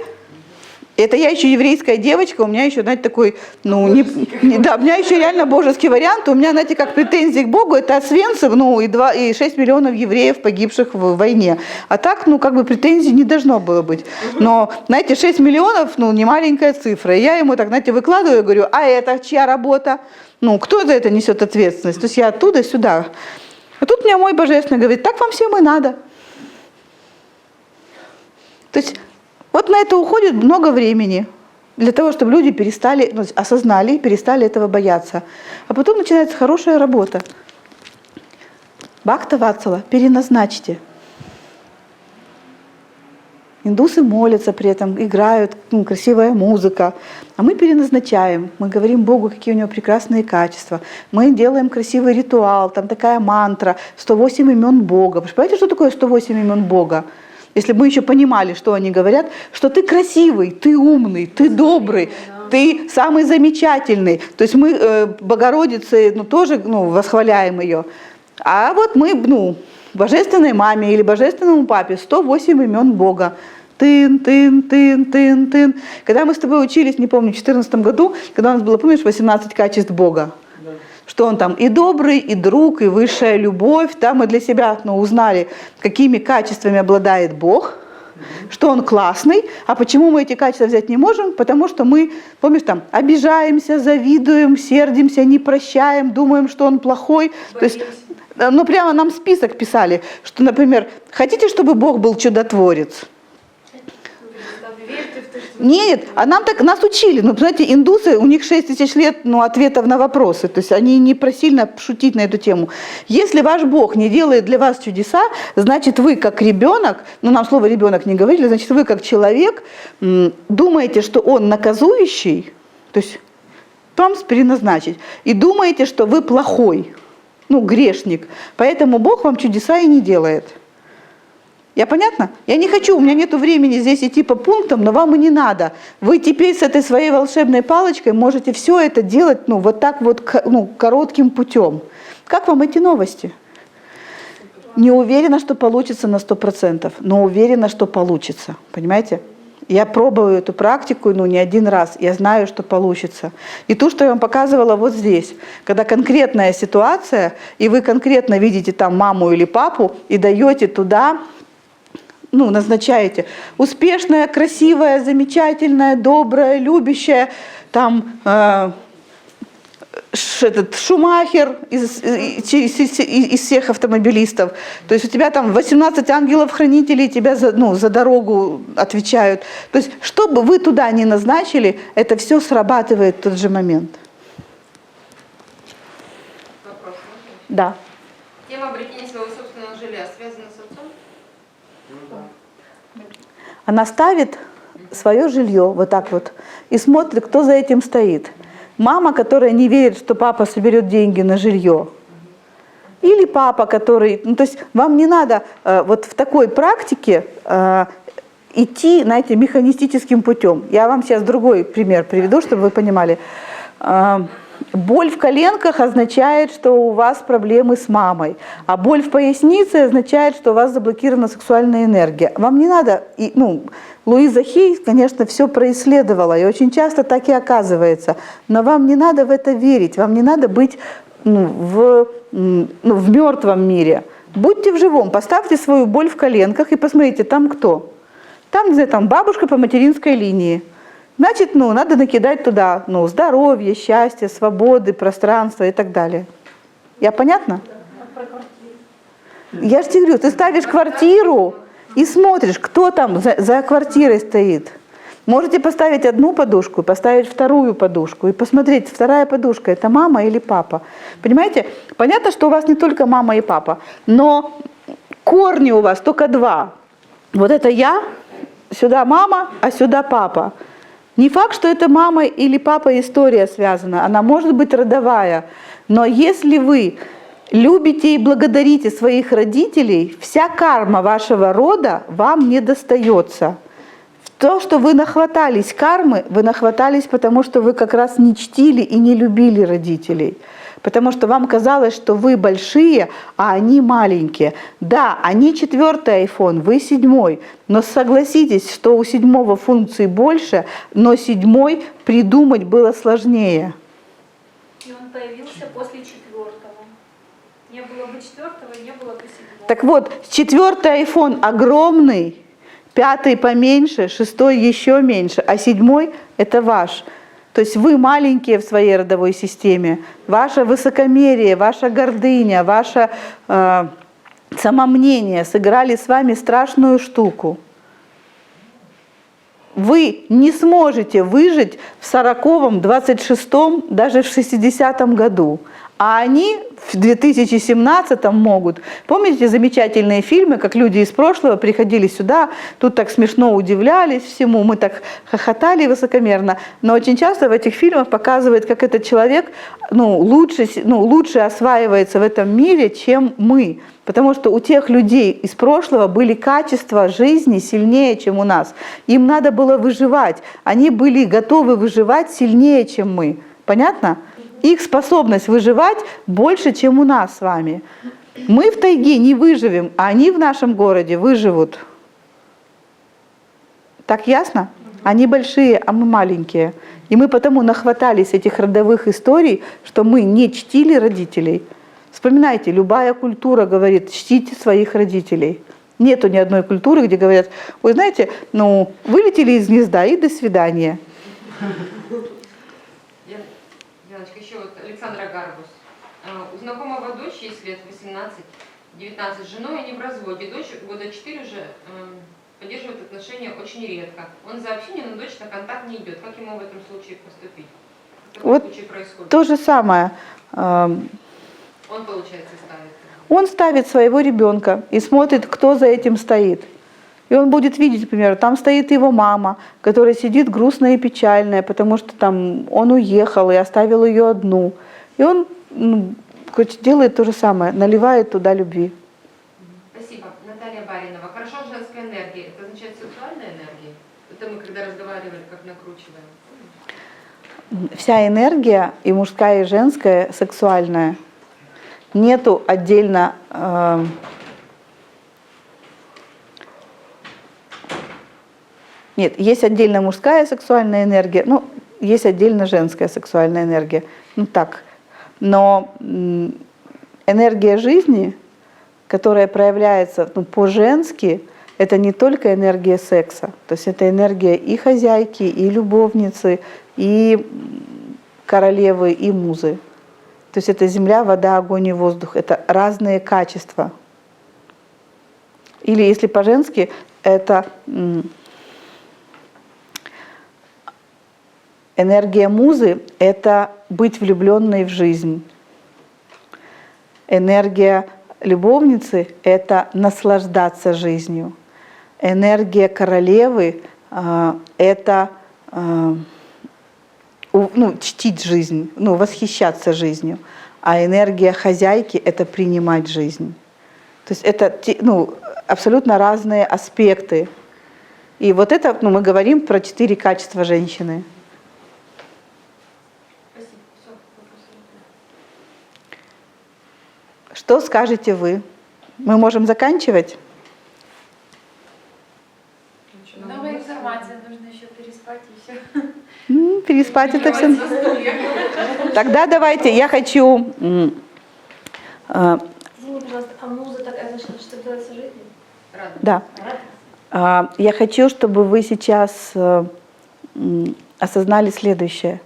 Это я еще еврейская девочка, у меня еще, знаете, такой, да, у меня еще реально божеский вариант. У меня, знаете, как претензии к Богу, это Освенцим, и 6 миллионов евреев, погибших в войне. А так, претензий не должно было быть. Но, знаете, 6 миллионов, не маленькая цифра. И я ему так, знаете, выкладываю и говорю: а это чья работа? Кто за это несет ответственность? То есть я оттуда сюда. А тут мне мой божественный говорит: так вам всем и надо. То есть вот на это уходит много времени для того, чтобы люди осознали и перестали этого бояться. А потом начинается хорошая работа. Бхакта Ватсала, переназначьте. Индусы молятся при этом, играют, красивая музыка. А мы переназначаем, мы говорим Богу, какие у него прекрасные качества. Мы делаем красивый ритуал, там такая мантра, 108 имен Бога. Вы понимаете, что такое 108 имен Бога? Если бы мы еще понимали, что они говорят, что ты красивый, ты умный, ты добрый, ты самый замечательный. То есть мы Богородицы тоже восхваляем ее. А вот мы божественной маме или божественному папе 108 имен Бога. Тын. Когда мы с тобой учились, не помню, в 2014 году, когда у нас было, помнишь, 18 качеств Бога. что он там и добрый, и друг, и высшая любовь. Да, мы для себя узнали, какими качествами обладает Бог, что он классный. А почему мы эти качества взять не можем? Потому что мы, помнишь, там обижаемся, завидуем, сердимся, не прощаем, думаем, что он плохой. То есть, прямо нам список писали, что, например, хотите, чтобы Бог был чудотворец? Нет, а нас учили. Знаете, индусы, у них 6000 лет ответов на вопросы. То есть они не просили шутить на эту тему. Если ваш Бог не делает для вас чудеса, значит вы как ребенок, нам слово ребенок не говорили, значит вы как человек думаете, что он наказующий, то есть вам переназначить, и думаете, что вы плохой, грешник. Поэтому Бог вам чудеса и не делает. Я понятно? Я не хочу, у меня нет времени здесь идти по пунктам, но вам и не надо. Вы теперь с этой своей волшебной палочкой можете все это делать, вот так вот, коротким путем. Как вам эти новости? Не уверена, что получится на 100%, но уверена, что получится. Понимаете? Я пробую эту практику, не один раз. Я знаю, что получится. И то, что я вам показывала вот здесь, когда конкретная ситуация, и вы конкретно видите там маму или папу, и даете туда... назначаете успешная, красивая, замечательная, добрая, любящая, там Шумахер из всех автомобилистов. То есть у тебя там 18 ангелов-хранителей тебя за дорогу отвечают. То есть что бы вы туда ни назначили, это все срабатывает в тот же момент. Вопрос. Да. Тема обретения своего собственного жилья связана с отцом? Она ставит свое жилье вот так вот и смотрит, кто за этим стоит. Мама, которая не верит, что папа соберет деньги на жилье. Или папа, который... то есть вам не надо вот в такой практике идти, знаете, механистическим путем. Я вам сейчас другой пример приведу, чтобы вы понимали. Боль в коленках означает, что у вас проблемы с мамой, а боль в пояснице означает, что у вас заблокирована сексуальная энергия. Вам не надо, Луиза Хей, конечно, все происследовала, и очень часто так и оказывается, но вам не надо в это верить, вам не надо быть в мертвом мире. Будьте в живом, поставьте свою боль в коленках и посмотрите, там кто? Там, не знаю, там бабушка по материнской линии. Значит, надо накидать туда здоровье, счастье, свободы, пространство и так далее. Я понятно? Я же тебе говорю, ты ставишь квартиру и смотришь, кто там за квартирой стоит. Можете поставить одну подушку, поставить вторую подушку и посмотреть, вторая подушка – это мама или папа. Понимаете? Понятно, что у вас не только мама и папа, но корни у вас только два. Вот это я, сюда мама, а сюда папа. Не факт, что это мама или папа история связана, она может быть родовая, но если вы любите и благодарите своих родителей, вся карма вашего рода вам не достается. То, что вы нахватались кармы, вы нахватались, потому что вы как раз не чтили и не любили родителей. Потому что вам казалось, что вы большие, а они маленькие. Да, они 4-й iPhone, вы 7-й. Но согласитесь, что у 7-го функций больше, но 7-й придумать было сложнее. И он появился после 4-го. Не было бы 4-го, не было бы 7-го. Так вот, 4-й iPhone огромный, 5-й поменьше, 6-й еще меньше, а 7-й это ваш. То есть вы маленькие в своей родовой системе. Ваше высокомерие, ваша гордыня, ваше самомнение сыграли с вами страшную штуку. Вы не сможете выжить в 40-м, 26-м, даже в 60-м году. А они в 2017-м могут. Помните замечательные фильмы, как люди из прошлого приходили сюда, тут так смешно удивлялись всему, мы так хохотали высокомерно. Но очень часто в этих фильмах показывают, как этот человек лучше осваивается в этом мире, чем мы. Потому что у тех людей из прошлого были качества жизни сильнее, чем у нас. Им надо было выживать. Они были готовы выживать сильнее, чем мы. Понятно? Их способность выживать больше, чем у нас с вами. Мы в тайге не выживем, а они в нашем городе выживут. Так ясно? Они большие, а мы маленькие. И мы потому нахватались этих родовых историй, что мы не чтили родителей. Вспоминайте, любая культура говорит, чтите своих родителей. Нету ни одной культуры, где говорят, вы знаете, ну, вылетели из гнезда и до свидания. Яночка, еще вот Александра Гарбус. У знакомого дочь, есть лет 18-19, с женой они в разводе. Дочь года 4 уже поддерживает отношения очень редко. Он за общение, но дочь на контакт не идет. Как ему в этом случае поступить? В каком случае происходит? То же самое. Он, получается, ставит. Он ставит своего ребенка и смотрит, кто за этим стоит. И он будет видеть, например, там стоит его мама, которая сидит грустная и печальная, потому что там он уехал и оставил ее одну. И он делает то же самое, наливает туда любви. Спасибо. Наталья Баринова. Хорошо, женская энергия. Это означает сексуальная энергия? Это мы когда разговаривали, как накручиваем. Вся энергия, и мужская, и женская, сексуальная. Нету отдельно нет, есть отдельно мужская сексуальная энергия, ну, есть отдельно женская сексуальная энергия. Ну так. Но энергия жизни, которая проявляется по-женски, это не только энергия секса. То есть это энергия и хозяйки, и любовницы, и королевы, и музы. То есть это земля, вода, огонь и воздух. Это разные качества. Или если по-женски, это энергия музы – это быть влюбленной в жизнь. Энергия любовницы – это наслаждаться жизнью. Энергия королевы – это чтить жизнь, восхищаться жизнью. А энергия хозяйки – это принимать жизнь. То есть это абсолютно разные аспекты. И вот это мы говорим про 4 качества женщины. Что скажете вы? Мы можем заканчивать? Новая информация, нужно еще переспать и все. Переспать это все. Тогда давайте, я хочу... Извини, пожалуйста, а муза так, это что делать с жизнью? Да. Я хочу, чтобы вы сейчас осознали следующее.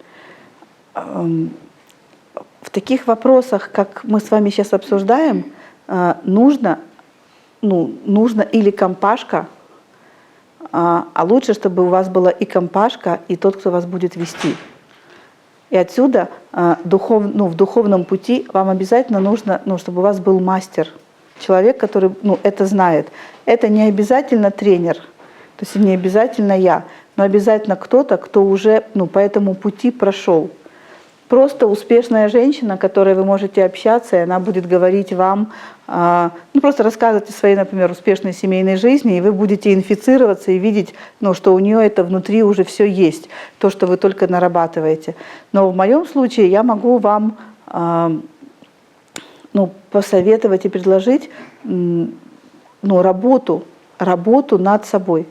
В таких вопросах, как мы с вами сейчас обсуждаем, нужно или компашка, а лучше, чтобы у вас была и компашка, и тот, кто вас будет вести. И отсюда в духовном пути вам обязательно нужно, чтобы у вас был мастер, человек, который это знает. Это не обязательно тренер, то есть не обязательно я, но обязательно кто-то, кто уже по этому пути прошел. Просто успешная женщина, которой вы можете общаться, и она будет говорить вам, просто рассказывать о своей, например, успешной семейной жизни, и вы будете инфицироваться и видеть, что у нее это внутри уже все есть, то, что вы только нарабатываете. Но в моем случае я могу вам посоветовать и предложить работу над собой.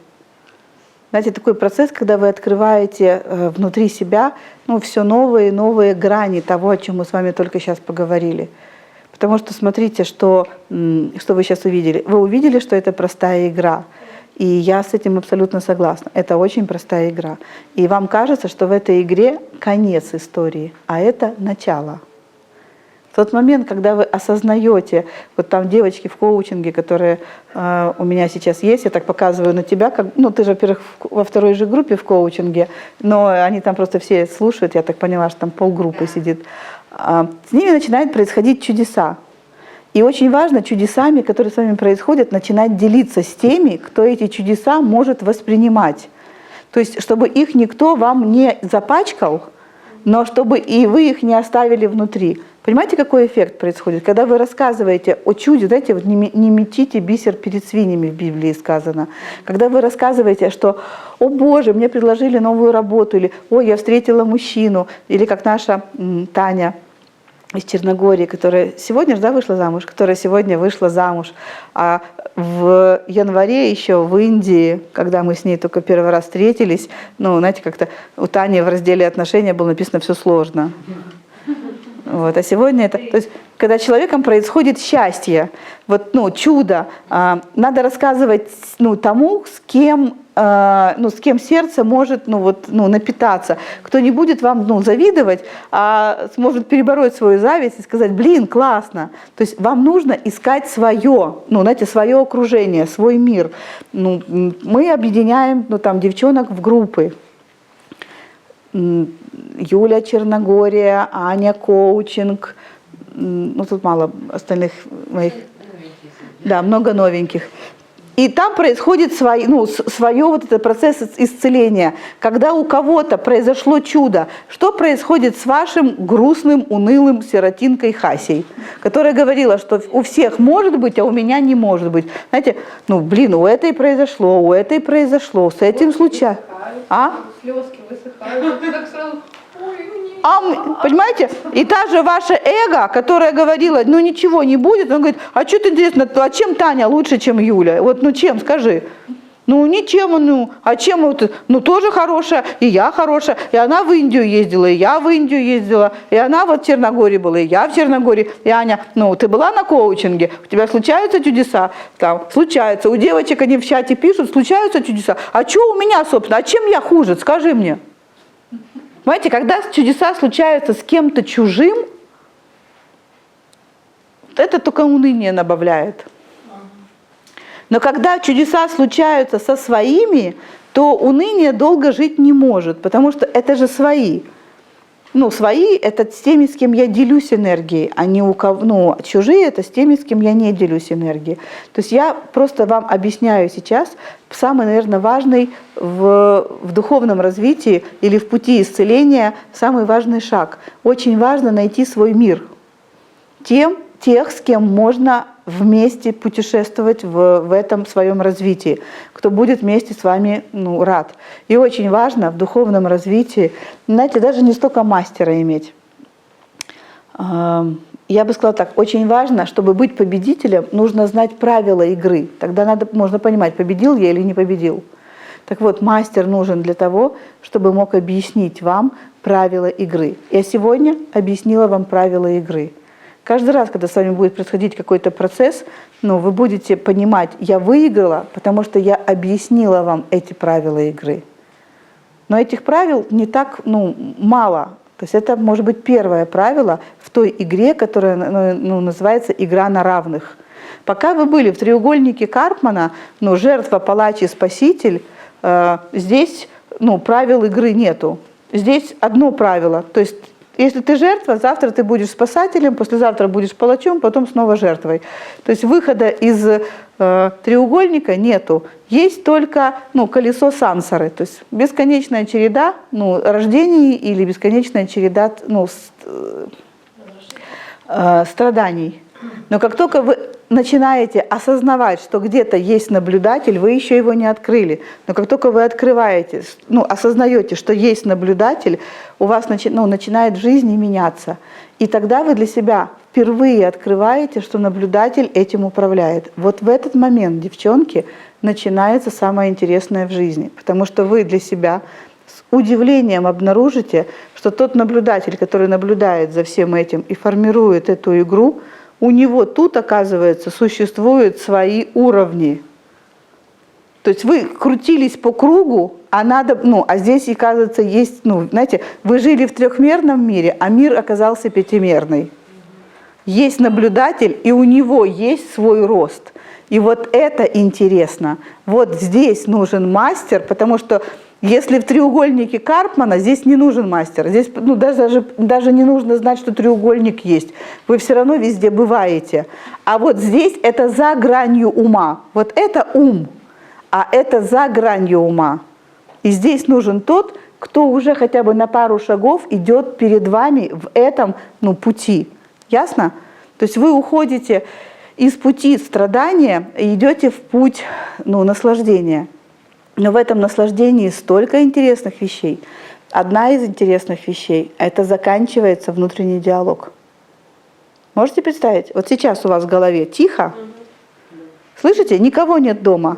Знаете, такой процесс, когда вы открываете внутри себя все новые и новые грани того, о чем мы с вами только сейчас поговорили. Потому что смотрите, что вы сейчас увидели. Вы увидели, что это простая игра. И я с этим абсолютно согласна. Это очень простая игра. И вам кажется, что в этой игре конец истории, а это начало. В тот момент, когда вы осознаете, вот там девочки в коучинге, которые у меня сейчас есть, я так показываю на тебя, ты же, во-первых, во второй же группе в коучинге, но они там просто все слушают, я так поняла, что там полгруппы сидит. С ними начинают происходить чудеса. И очень важно чудесами, которые с вами происходят, начинать делиться с теми, кто эти чудеса может воспринимать. То есть, чтобы их никто вам не запачкал, но чтобы и вы их не оставили внутри. Понимаете, какой эффект происходит? Когда вы рассказываете о чуде, знаете, вот не метите бисер перед свиньями в Библии сказано. Когда вы рассказываете, что «О Боже, мне предложили новую работу», или «Ой, я встретила мужчину», или как наша Таня из Черногории, которая сегодня же вышла замуж, которая сегодня вышла замуж. А в январе еще в Индии, когда мы с ней только первый раз встретились, ну, знаете, как-то у Тани в разделе отношения было написано «все сложно». Вот, а сегодня это, то есть, когда с человеком происходит счастье, вот, ну, чудо, надо рассказывать, ну, тому, с кем сердце может, ну, вот, ну, напитаться, кто не будет вам, ну, завидовать, а сможет перебороть свою зависть и сказать: блин, классно. То есть вам нужно искать свое, ну, знаете, свое окружение, свой мир. Ну, мы объединяем, ну, там, девчонок в группы. Юля Черногория, Аня коучинг, ну тут мало остальных моих, да, много новеньких. И там происходит свое вот этот процесс исцеления. Когда у кого-то произошло чудо, что происходит с вашим грустным, унылым сиротинкой Хасей, которая говорила, что у всех может быть, а у меня не может быть. Знаете, ну блин, у этой произошло, с этим случилось. А? Слезки высыхают. Так сразу, понимаете, и та же ваша эго, которая говорила, ну ничего не будет, он говорит: а что ты, интересно, а чем Таня лучше, чем Юля? Вот, ну чем, скажи? Ну ничем, ну, а чем вот, ну тоже хорошая, и я хорошая, и она в Индию ездила, и я в Индию ездила, и она вот в Черногории была, и я в Черногории, и Аня, ну ты была на коучинге, у тебя случаются чудеса? Там, случаются, у девочек они в чате пишут, случаются чудеса, а что у меня, собственно, а чем я хуже, скажи мне? Понимаете, когда чудеса случаются с кем-то чужим, это только уныние добавляет. Но когда чудеса случаются со своими, то уныние долго жить не может, потому что это же свои. Ну, свои – это с теми, с кем я делюсь энергией, а не у кого, ну, чужие – это с теми, с кем я не делюсь энергией. То есть я просто вам объясняю сейчас самый, наверное, важный в духовном развитии или в пути исцеления самый важный шаг. Очень важно найти свой мир. Тех, с кем можно вместе путешествовать в этом своем развитии, кто будет вместе с вами, ну, рад. И очень важно в духовном развитии, знаете, даже не столько мастера иметь. Я бы сказала так, очень важно, чтобы быть победителем, нужно знать правила игры. Тогда можно понимать, победил я или не победил. Так вот, мастер нужен для того, чтобы мог объяснить вам правила игры. Я сегодня объяснила вам правила игры. Каждый раз, когда с вами будет происходить какой-то процесс, ну, вы будете понимать: я выиграла, потому что я объяснила вам эти правила игры. Но этих правил не так, ну, мало. То есть это может быть первое правило в той игре, которая, ну, называется «игра на равных». Пока вы были в треугольнике Карпмана, ну, жертва, палач и спаситель, здесь, ну, правил игры нету. Здесь одно правило, то есть если ты жертва, завтра ты будешь спасателем, послезавтра будешь палачом, потом снова жертвой. То есть выхода из треугольника нету. Есть только, ну, колесо сансары, то есть бесконечная череда, ну, рождений или бесконечная череда, ну, страданий. Но как только вы начинаете осознавать, что где-то есть наблюдатель, вы еще его не открыли. Но как только вы открываете, ну, осознаете, что есть наблюдатель, у вас начинает в жизни меняться. И тогда вы для себя впервые открываете, что наблюдатель этим управляет. Вот в этот момент, девчонки, начинается самое интересное в жизни. Потому что вы для себя с удивлением обнаружите, что тот наблюдатель, который наблюдает за всем этим и формирует эту игру, у него тут, оказывается, существуют свои уровни. То есть вы крутились по кругу, а здесь, оказывается, есть, ну, знаете, вы жили в трехмерном мире, а мир оказался пятимерный. Есть наблюдатель, и у него есть свой рост. И вот это интересно. Вот здесь нужен мастер, потому что если в треугольнике Карпмана, здесь не нужен мастер. Здесь, ну, даже не нужно знать, что треугольник есть. Вы все равно везде бываете. А вот здесь это за гранью ума. Вот это ум, а это за гранью ума. И здесь нужен тот, кто уже хотя бы на пару шагов идет перед вами в этом, ну, пути. Ясно? То есть вы уходите из пути страдания и идете в путь, ну, наслаждения. Но в этом наслаждении столько интересных вещей. Одна из интересных вещей – это заканчивается внутренний диалог. Можете представить? Вот сейчас у вас в голове тихо, Слышите? Никого нет дома.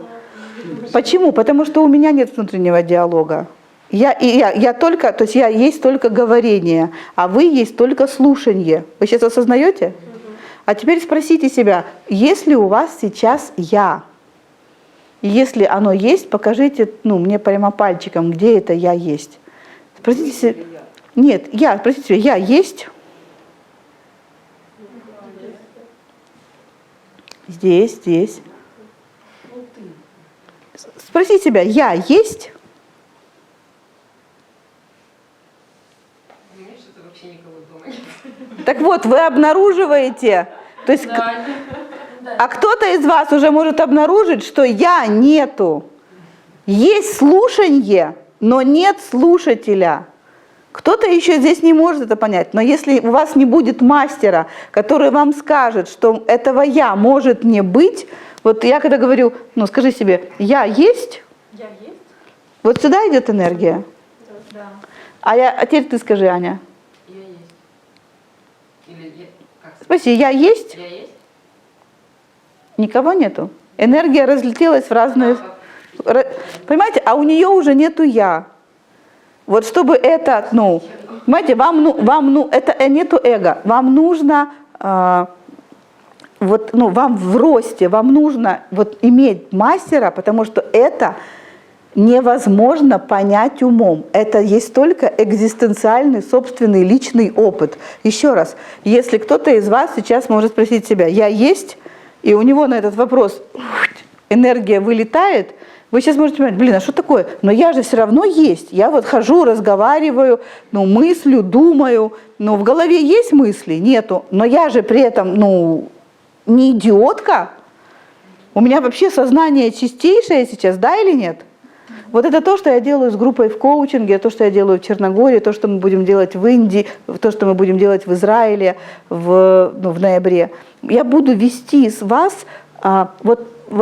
Почему? Потому что у меня нет внутреннего диалога. Я только, то есть я есть только говорение, а вы есть только слушание. Вы сейчас осознаете? А теперь спросите себя, есть ли у вас сейчас я? Если оно есть, покажите мне прямо пальчиком, где это я есть. Спросите себя. Нет, спросите себя, я есть? Здесь. Спроси себя, я есть? У меня что-то вообще никого дома нет. Так вот, вы обнаруживаете, то есть, а кто-то из вас уже может обнаружить, что я нету. Есть слушанье, но нет слушателя. Кто-то еще здесь не может это понять, но если у вас не будет мастера, который вам скажет, что этого я может не быть, вот я когда говорю, скажи себе, я есть? Я есть? Вот сюда идет энергия. Да. А теперь ты скажи, Аня. Я есть. Или как сказать? Спроси, я есть? Я есть? Никого нету. Энергия разлетелась в разные... Понимаете, а у нее уже нету я. Вот чтобы это, понимаете, вам это нету эго. Вам нужно, вам в росте, вам нужно иметь мастера, потому что это невозможно понять умом. Это есть только экзистенциальный, собственный, личный опыт. Еще раз, если кто-то из вас сейчас может спросить себя, я есть, и у него на этот вопрос энергия вылетает, вы сейчас можете понимать, а что такое? Но я же все равно есть. Я хожу, разговариваю, мыслю, думаю. В голове есть мысли? Нету. Но я же при этом, не идиотка. У меня вообще сознание чистейшее сейчас, да или нет? Вот это то, что я делаю с группой в коучинге, то, что я делаю в Черногории, то, что мы будем делать в Индии, то, что мы будем делать в Израиле в ноябре. Я буду вести с вас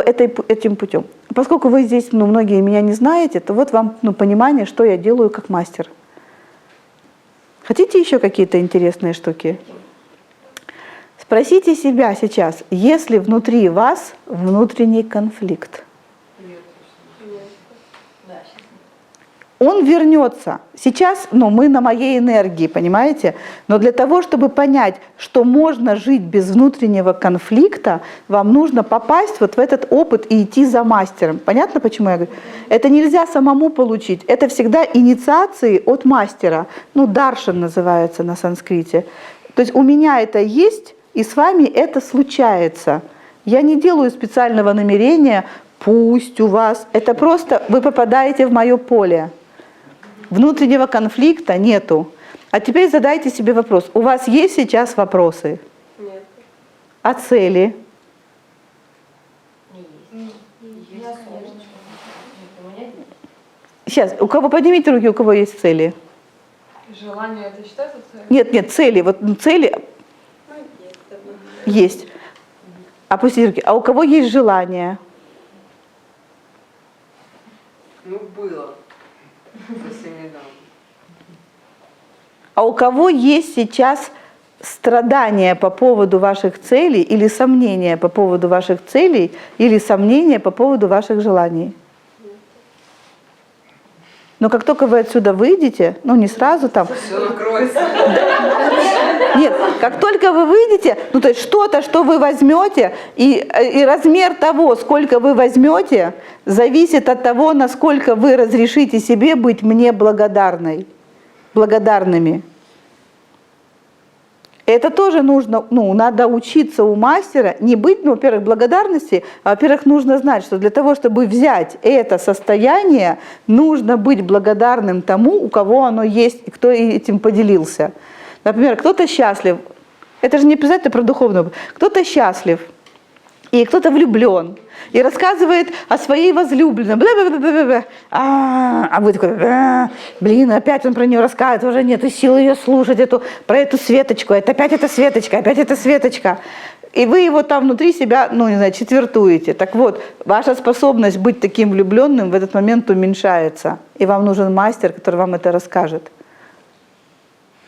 этим путем. Поскольку вы здесь, многие меня не знаете, то вот вам понимание, что я делаю как мастер. Хотите еще какие-то интересные штуки? Спросите себя сейчас, есть ли внутри вас внутренний конфликт? Он вернется. Сейчас, мы на моей энергии, понимаете? Но для того, чтобы понять, что можно жить без внутреннего конфликта, вам нужно попасть в этот опыт и идти за мастером. Понятно, почему я говорю? Это нельзя самому получить. Это всегда инициации от мастера. Даршан называется на санскрите. То есть у меня это есть, и с вами это случается. Я не делаю специального намерения, пусть у вас. Это просто вы попадаете в мое поле. Внутреннего конфликта нету. А теперь задайте себе вопрос. У вас есть сейчас вопросы? Нет. О цели? Сейчас, у кого поднимите руки, у кого есть цели? Желание это считается целью? Нет, цели. Цели есть. Опустите руки. А у кого есть желание? Было. Совсем недавно. А у кого есть сейчас страдания по поводу ваших целей или сомнения по поводу ваших целей или сомнения по поводу ваших желаний? Но как только вы отсюда выйдете, не сразу там... Все накроется. Нет, как только вы выйдете, то есть что-то, что вы возьмете, и размер того, сколько вы возьмете, зависит от того, насколько вы разрешите себе быть мне благодарными. Это тоже нужно, надо учиться у мастера, не быть, во-первых, благодарности, а во-первых, нужно знать, что для того, чтобы взять это состояние, нужно быть благодарным тому, у кого оно есть, и кто этим поделился. Например, кто-то счастлив, это же не обязательно про духовную, кто-то счастлив, и кто-то влюблен, и рассказывает о своей возлюбленной, а вы такой, опять он про нее рассказывает, уже нет сил ее слушать, про эту Светочку, опять эта Светочка. И вы его там внутри себя, четвертуете. Так вот, ваша способность быть таким влюбленным в этот момент уменьшается, и вам нужен мастер, который вам это расскажет.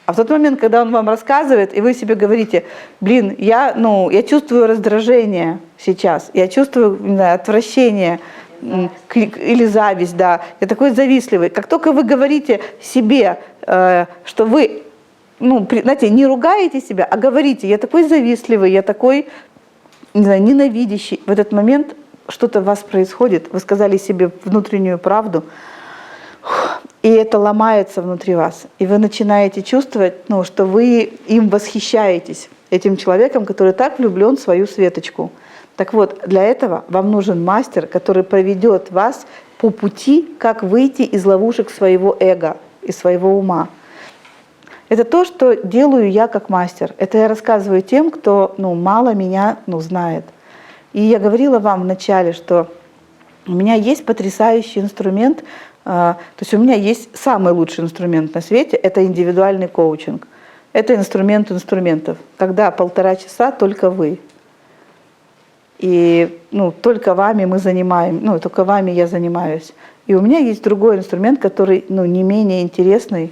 А в тот момент, когда он вам рассказывает, и вы себе говорите, я чувствую раздражение, сейчас. Я чувствую, не знаю, отвращение или зависть, да. Я такой завистливый. Как только вы говорите себе, что вы, ну, знаете, не ругаете себя, а говорите, я такой завистливый, я такой, не знаю, ненавидящий. В этот момент что-то у вас происходит, вы сказали себе внутреннюю правду, и это ломается внутри вас. И вы начинаете чувствовать, ну, что вы им восхищаетесь, этим человеком, который так влюблен в свою Светочку. Так вот, для этого вам нужен мастер, который проведет вас по пути, как выйти из ловушек своего эго и своего ума. Это то, что делаю я как мастер. Это я рассказываю тем, кто, ну, мало меня, ну, знает. И я говорила вам вначале, что у меня есть потрясающий инструмент, то есть у меня есть самый лучший инструмент на свете, это индивидуальный коучинг. Это инструмент инструментов, когда 1,5 часа только вы. И, ну, только вами мы занимаем, ну, только вами я занимаюсь. И у меня есть другой инструмент, который, ну, не менее интересный,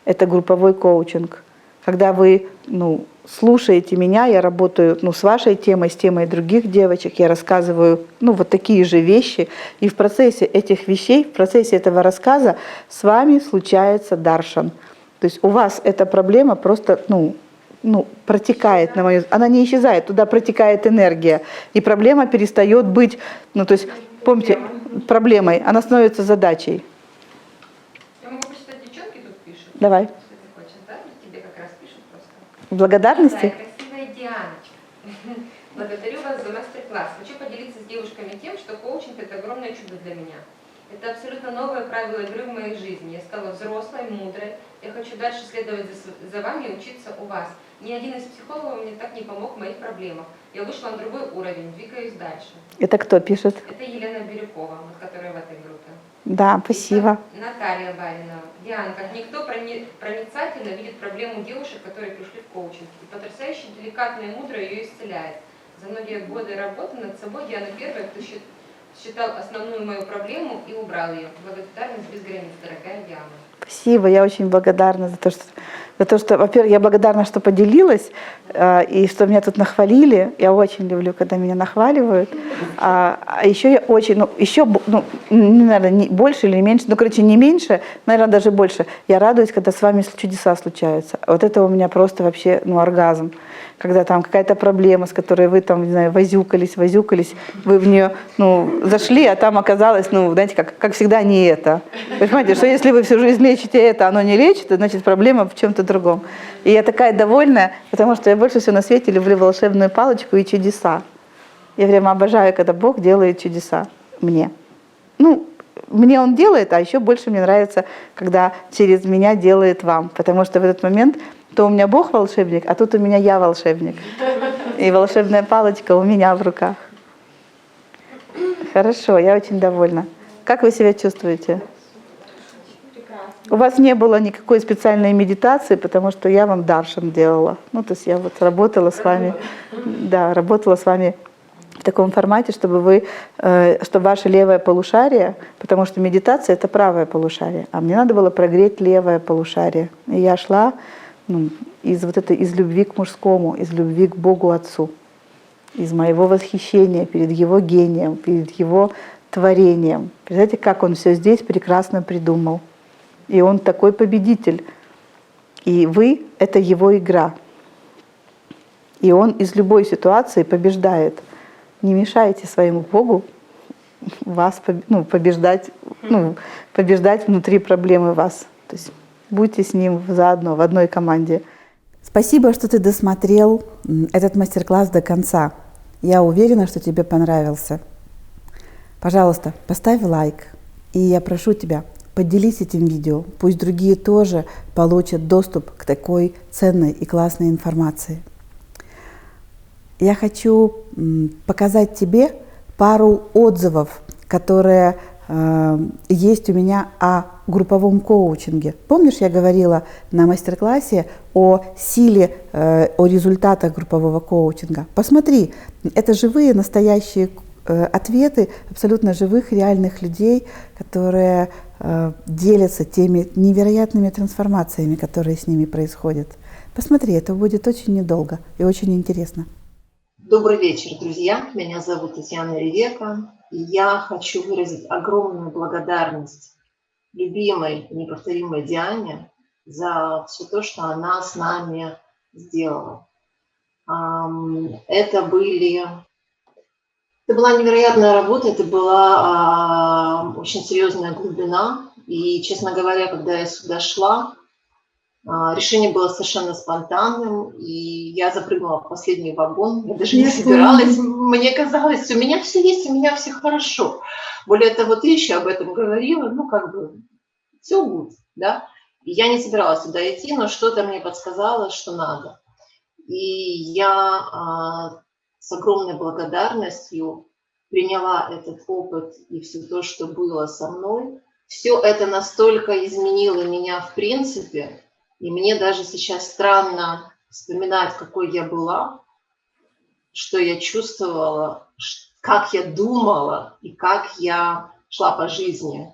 это групповой коучинг. Когда вы, ну, слушаете меня, я работаю, ну, с вашей темой, с темой других девочек, я рассказываю, ну, вот такие же вещи, и в процессе этих вещей, в процессе этого рассказа с вами случается даршан. То есть у вас эта проблема просто, ну, протекает, на мою, она не исчезает, туда протекает энергия, и проблема перестает быть, ну, то есть, помните, проблемой, она становится задачей. Я могу почитать, девчонки тут пишут. Давай. Что ты хочешь, да? Тебе как раз пишут просто. Благодарности? Да, красивая Дианочка. Благодарю вас за мастер-класс. Хочу поделиться с девушками тем, что коучинг – это огромное чудо для меня. Это абсолютно новое правило игры в моей жизни. Я стала взрослой, мудрой. Я хочу дальше следовать за вами и учиться у вас. Ни один из психологов мне так не помог в моих проблемах. Я вышла на другой уровень, двигаюсь дальше. Это кто пишет? Это Елена Бирюкова, вот, которая в этой группе. Да, спасибо. Наталья Баринова. Диана, как никто проницательно видит проблему девушек, которые пришли в коучинг. И потрясающе деликатно и мудро ее исцеляет. За многие годы работы над собой Диана первая, кто считал основную мою проблему и убрал ее. Благодарность без границ, дорогая Диана. Спасибо, я очень благодарна за то, что, во-первых, я благодарна, что поделилась, и что меня тут нахвалили. Я очень люблю, когда меня нахваливают. А еще я очень, наверное, не больше или меньше, не меньше, наверное, даже больше. Я радуюсь, когда с вами чудеса случаются. Вот это у меня просто вообще, оргазм. Когда там какая-то проблема, с которой вы там, не знаю, возюкались, вы в нее, зашли, а там оказалось, знаете, как всегда, не это. Вы понимаете, что если вы всю жизнь лечите это, оно не лечит, значит, проблема в чем-то другом. И я такая довольная, потому что я больше всего на свете люблю волшебную палочку и чудеса. Я прямо обожаю, когда Бог делает чудеса мне. Мне Он делает, а еще больше мне нравится, когда через меня делает вам. Потому что в этот момент то у меня Бог волшебник, а тут у меня я волшебник. И волшебная палочка у меня в руках. Хорошо, я очень довольна. Как вы себя чувствуете? У вас не было никакой специальной медитации, потому что я вам даршан делала. То есть я вот работала с вами, работала с вами в таком формате, чтобы ваше левое полушарие, потому что медитация — это правое полушарие, а мне надо было прогреть левое полушарие. И я шла из любви к мужскому, из любви к Богу Отцу, из моего восхищения перед Его гением, перед Его творением. Представляете, как Он все здесь прекрасно придумал. И Он такой победитель. И вы — это Его игра. И Он из любой ситуации побеждает. Не мешайте своему Богу вас побеждать внутри проблемы вас. То есть будьте с Ним заодно, в одной команде. Спасибо, что ты досмотрел этот мастер-класс до конца. Я уверена, что тебе понравился. Пожалуйста, поставь лайк. И я прошу тебя, поделись этим видео. Пусть другие тоже получат доступ к такой ценной и классной информации. Я хочу показать тебе пару отзывов, которые есть у меня о групповом коучинге. Помнишь, я говорила на мастер-классе о силе, о результатах группового коучинга? Посмотри, это живые, настоящие ответы абсолютно живых, реальных людей, которые делятся теми невероятными трансформациями, которые с ними происходят. Посмотри, это будет очень недолго и очень интересно. Добрый вечер, друзья. Меня зовут Татьяна Ревека. И я хочу выразить огромную благодарность любимой и неповторимой Диане за все то, что она с нами сделала. Это была невероятная работа, это была очень серьезная глубина. И, честно говоря, когда я сюда шла, решение было совершенно спонтанным, и я запрыгнула в последний вагон, я даже не собиралась, мне казалось, у меня все есть, у меня все хорошо. Более того, ты еще об этом говорила, все будет, да. И я не собиралась туда идти, но что-то мне подсказало, что надо. И я с огромной благодарностью приняла этот опыт и все то, что было со мной. Все это настолько изменило меня в принципе, и мне даже сейчас странно вспоминать, какой я была, что я чувствовала, как я думала и как я шла по жизни.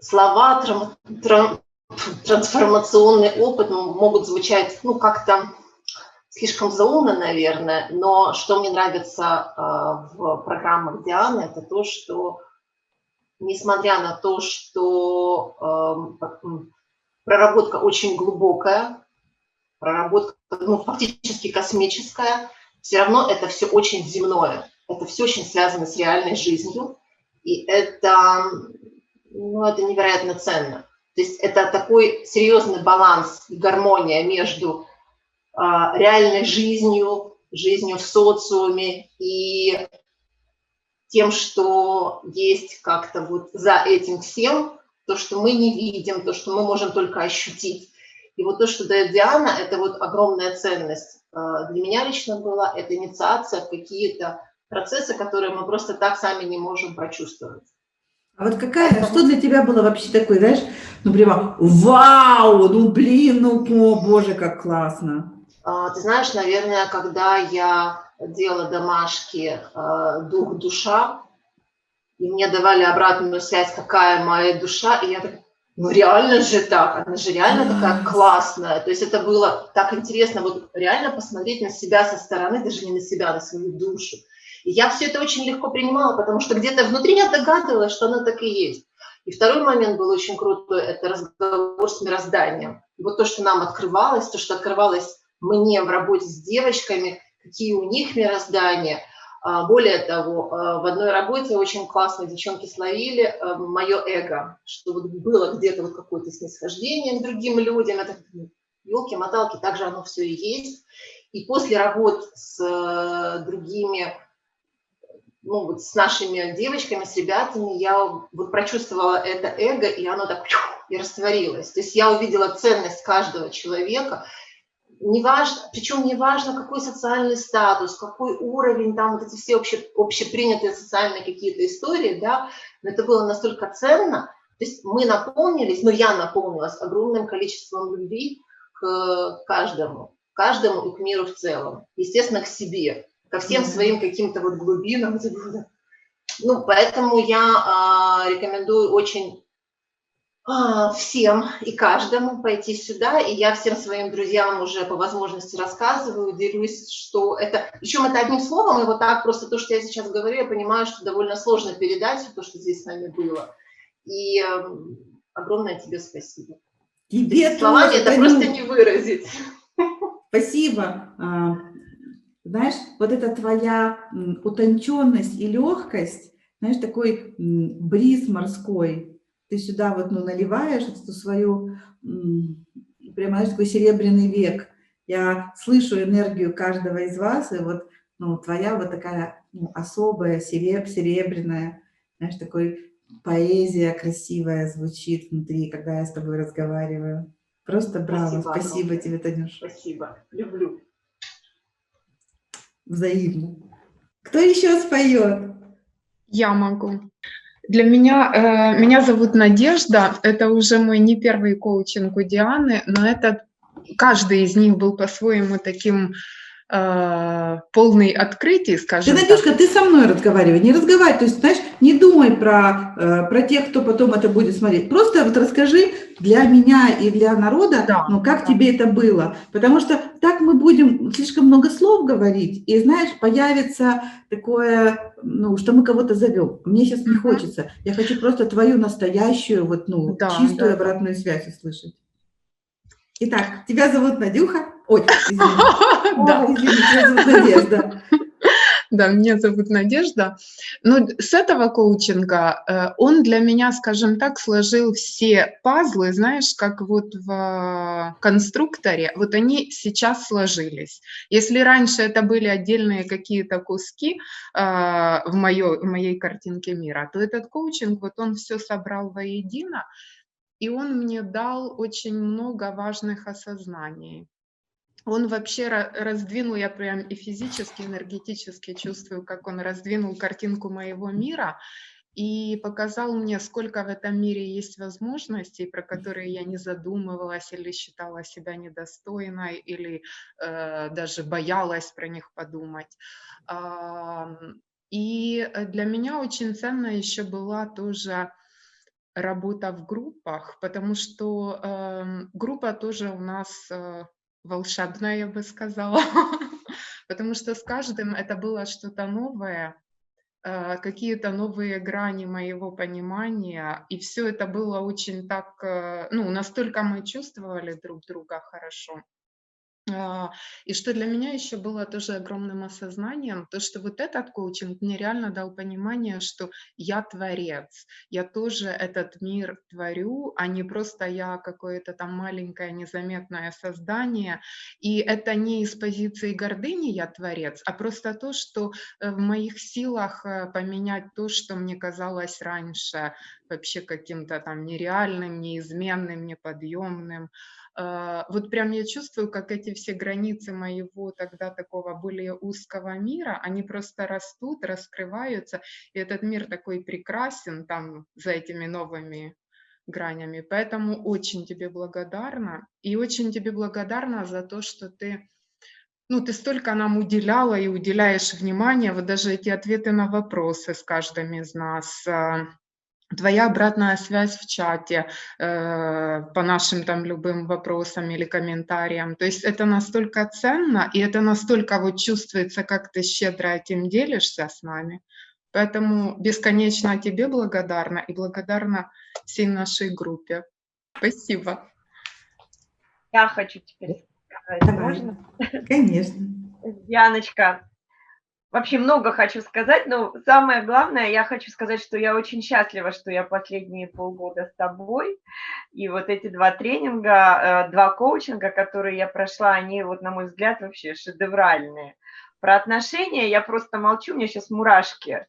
Слова трансформационный опыт могут звучать, как-то слишком заумно, наверное, но что мне нравится в программах Дианы, это то, что несмотря на то, что проработка очень глубокая, проработка фактически космическая, все равно это все очень земное, это все очень связано с реальной жизнью, и это невероятно ценно. То есть это такой серьезный баланс и гармония между реальной жизнью в социуме и тем, что есть как-то за этим всем, то, что мы не видим, то, что мы можем только ощутить. И то, что дает Диана, это огромная ценность. Для меня лично была это инициация в какие-то процессы, которые мы просто так сами не можем прочувствовать. А что для тебя было вообще такое, знаешь, прямо вау, о боже, как классно. Ты знаешь, наверное, когда я делала домашки дух-душа, и мне давали обратную связь, какая моя душа, и я такая, реально же так, она же реально такая классная. То есть это было так интересно, реально посмотреть на себя со стороны, даже не на себя, на свою душу. И я все это очень легко принимала, потому что где-то внутри я догадывалась, что она так и есть. И второй момент был очень крутой, это разговор с мирозданием. И то, что нам открывалось, то, что открывалось мне в работе с девочками, какие у них мироздания. Более того, в одной работе очень классно девчонки словили мое эго, что было где-то какое-то снисхождение к другим людям. Это елки-моталки, так же оно все и есть. И после работ с другими, с нашими девочками, с ребятами, я прочувствовала это эго, и оно так и растворилось. То есть я увидела ценность каждого человека. Причем не важно, какой социальный статус, какой уровень, там эти все общепринятые социальные какие-то истории, да, но это было настолько ценно, то есть мы наполнились, я наполнилась огромным количеством любви к каждому и к миру в целом, естественно, к себе, ко всем своим каким-то глубинам. Поэтому я рекомендую очень всем и каждому пойти сюда, и я всем своим друзьям уже по возможности рассказываю, делюсь, что это, причем это одним словом, и так просто то, что я сейчас говорю, я понимаю, что довольно сложно передать то, что здесь с нами было, и огромное тебе спасибо. Тебе словами тоже, это просто не выразить. Спасибо. Знаешь, эта твоя утонченность и легкость, знаешь, такой бриз морской, ты сюда наливаешь эту свою, прямо, знаешь, такой серебряный век. Я слышу энергию каждого из вас, и твоя такая особая, серебряная, знаешь, такой поэзия красивая звучит внутри, когда я с тобой разговариваю. Просто браво. Спасибо тебе, Танюш. Спасибо. Люблю. Взаимно. Кто еще споет? Я могу. Для меня зовут Надежда, это уже мой не первый коучинг у Дианы, но каждый из них был по-своему таким полный открытий, Ты, скажем так. Надюшка, ты со мной разговаривай, не разговаривай, то есть, знаешь, не думай про тех, кто потом это будет смотреть. Просто вот расскажи для меня и для народа, Да, ну, как да. тебе это было. Потому что так мы будем слишком много слов говорить, и, знаешь, появится такое, ну, что мы кого-то зовем. Мне сейчас не хочется. Я хочу просто твою настоящую, вот, ну, Да, чистую да, да. обратную связь услышать. Итак, тебя зовут Надюха. Ой, извини. Да. Ой, извини, тебя зовут Надежда. Да, меня зовут Надежда. Ну, с этого коучинга он для меня, скажем так, сложил все пазлы, знаешь, как вот в конструкторе, вот они сейчас сложились. Если раньше это были отдельные какие-то куски в моей картинке мира, то этот коучинг, вот он все собрал воедино, и он мне дал очень много важных осознаний. Он вообще раздвинул, я прям и физически, и энергетически чувствую, как он раздвинул картинку моего мира и показал мне, сколько в этом мире есть возможностей, про которые я не задумывалась или считала себя недостойной, или даже боялась про них подумать. И для меня очень ценно еще была тоже работа в группах, потому что группа тоже у нас волшебная, я бы сказала, потому что с каждым это было что-то новое, какие-то новые грани моего понимания, и все это было очень так, ну, настолько мы чувствовали друг друга хорошо. И что для меня еще было тоже огромным осознанием, то, что вот этот коучинг мне реально дал понимание, что я творец, я тоже этот мир творю, а не просто я какое-то там маленькое незаметное создание. И это не из позиции гордыни я творец, а просто то, что в моих силах поменять то, что мне казалось раньше вообще каким-то там нереальным, неизменным, неподъемным. Вот прям я чувствую, как эти все границы моего тогда такого более узкого мира, они просто растут, раскрываются, и этот мир такой прекрасен там за этими новыми гранями. Поэтому очень тебе благодарна, и очень тебе благодарна за то, что ты, ну, ты столько нам уделяла и уделяешь внимания, вот даже эти ответы на вопросы с каждым из нас, твоя обратная связь в чате по нашим там любым вопросам или комментариям. То есть это настолько ценно, и это настолько вот чувствуется, как ты щедро этим делишься с нами. Поэтому бесконечно тебе благодарна и благодарна всей нашей группе. Спасибо. Я хочу теперь сказать, Давай. можно? Конечно. Яночка, вообще много хочу сказать, но самое главное, я хочу сказать, что я очень счастлива, что я последние полгода с тобой. И вот эти 2 тренинга, 2 коучинга, которые я прошла, они, вот, на мой взгляд, вообще шедевральные. Про отношения я просто молчу, у меня сейчас мурашки.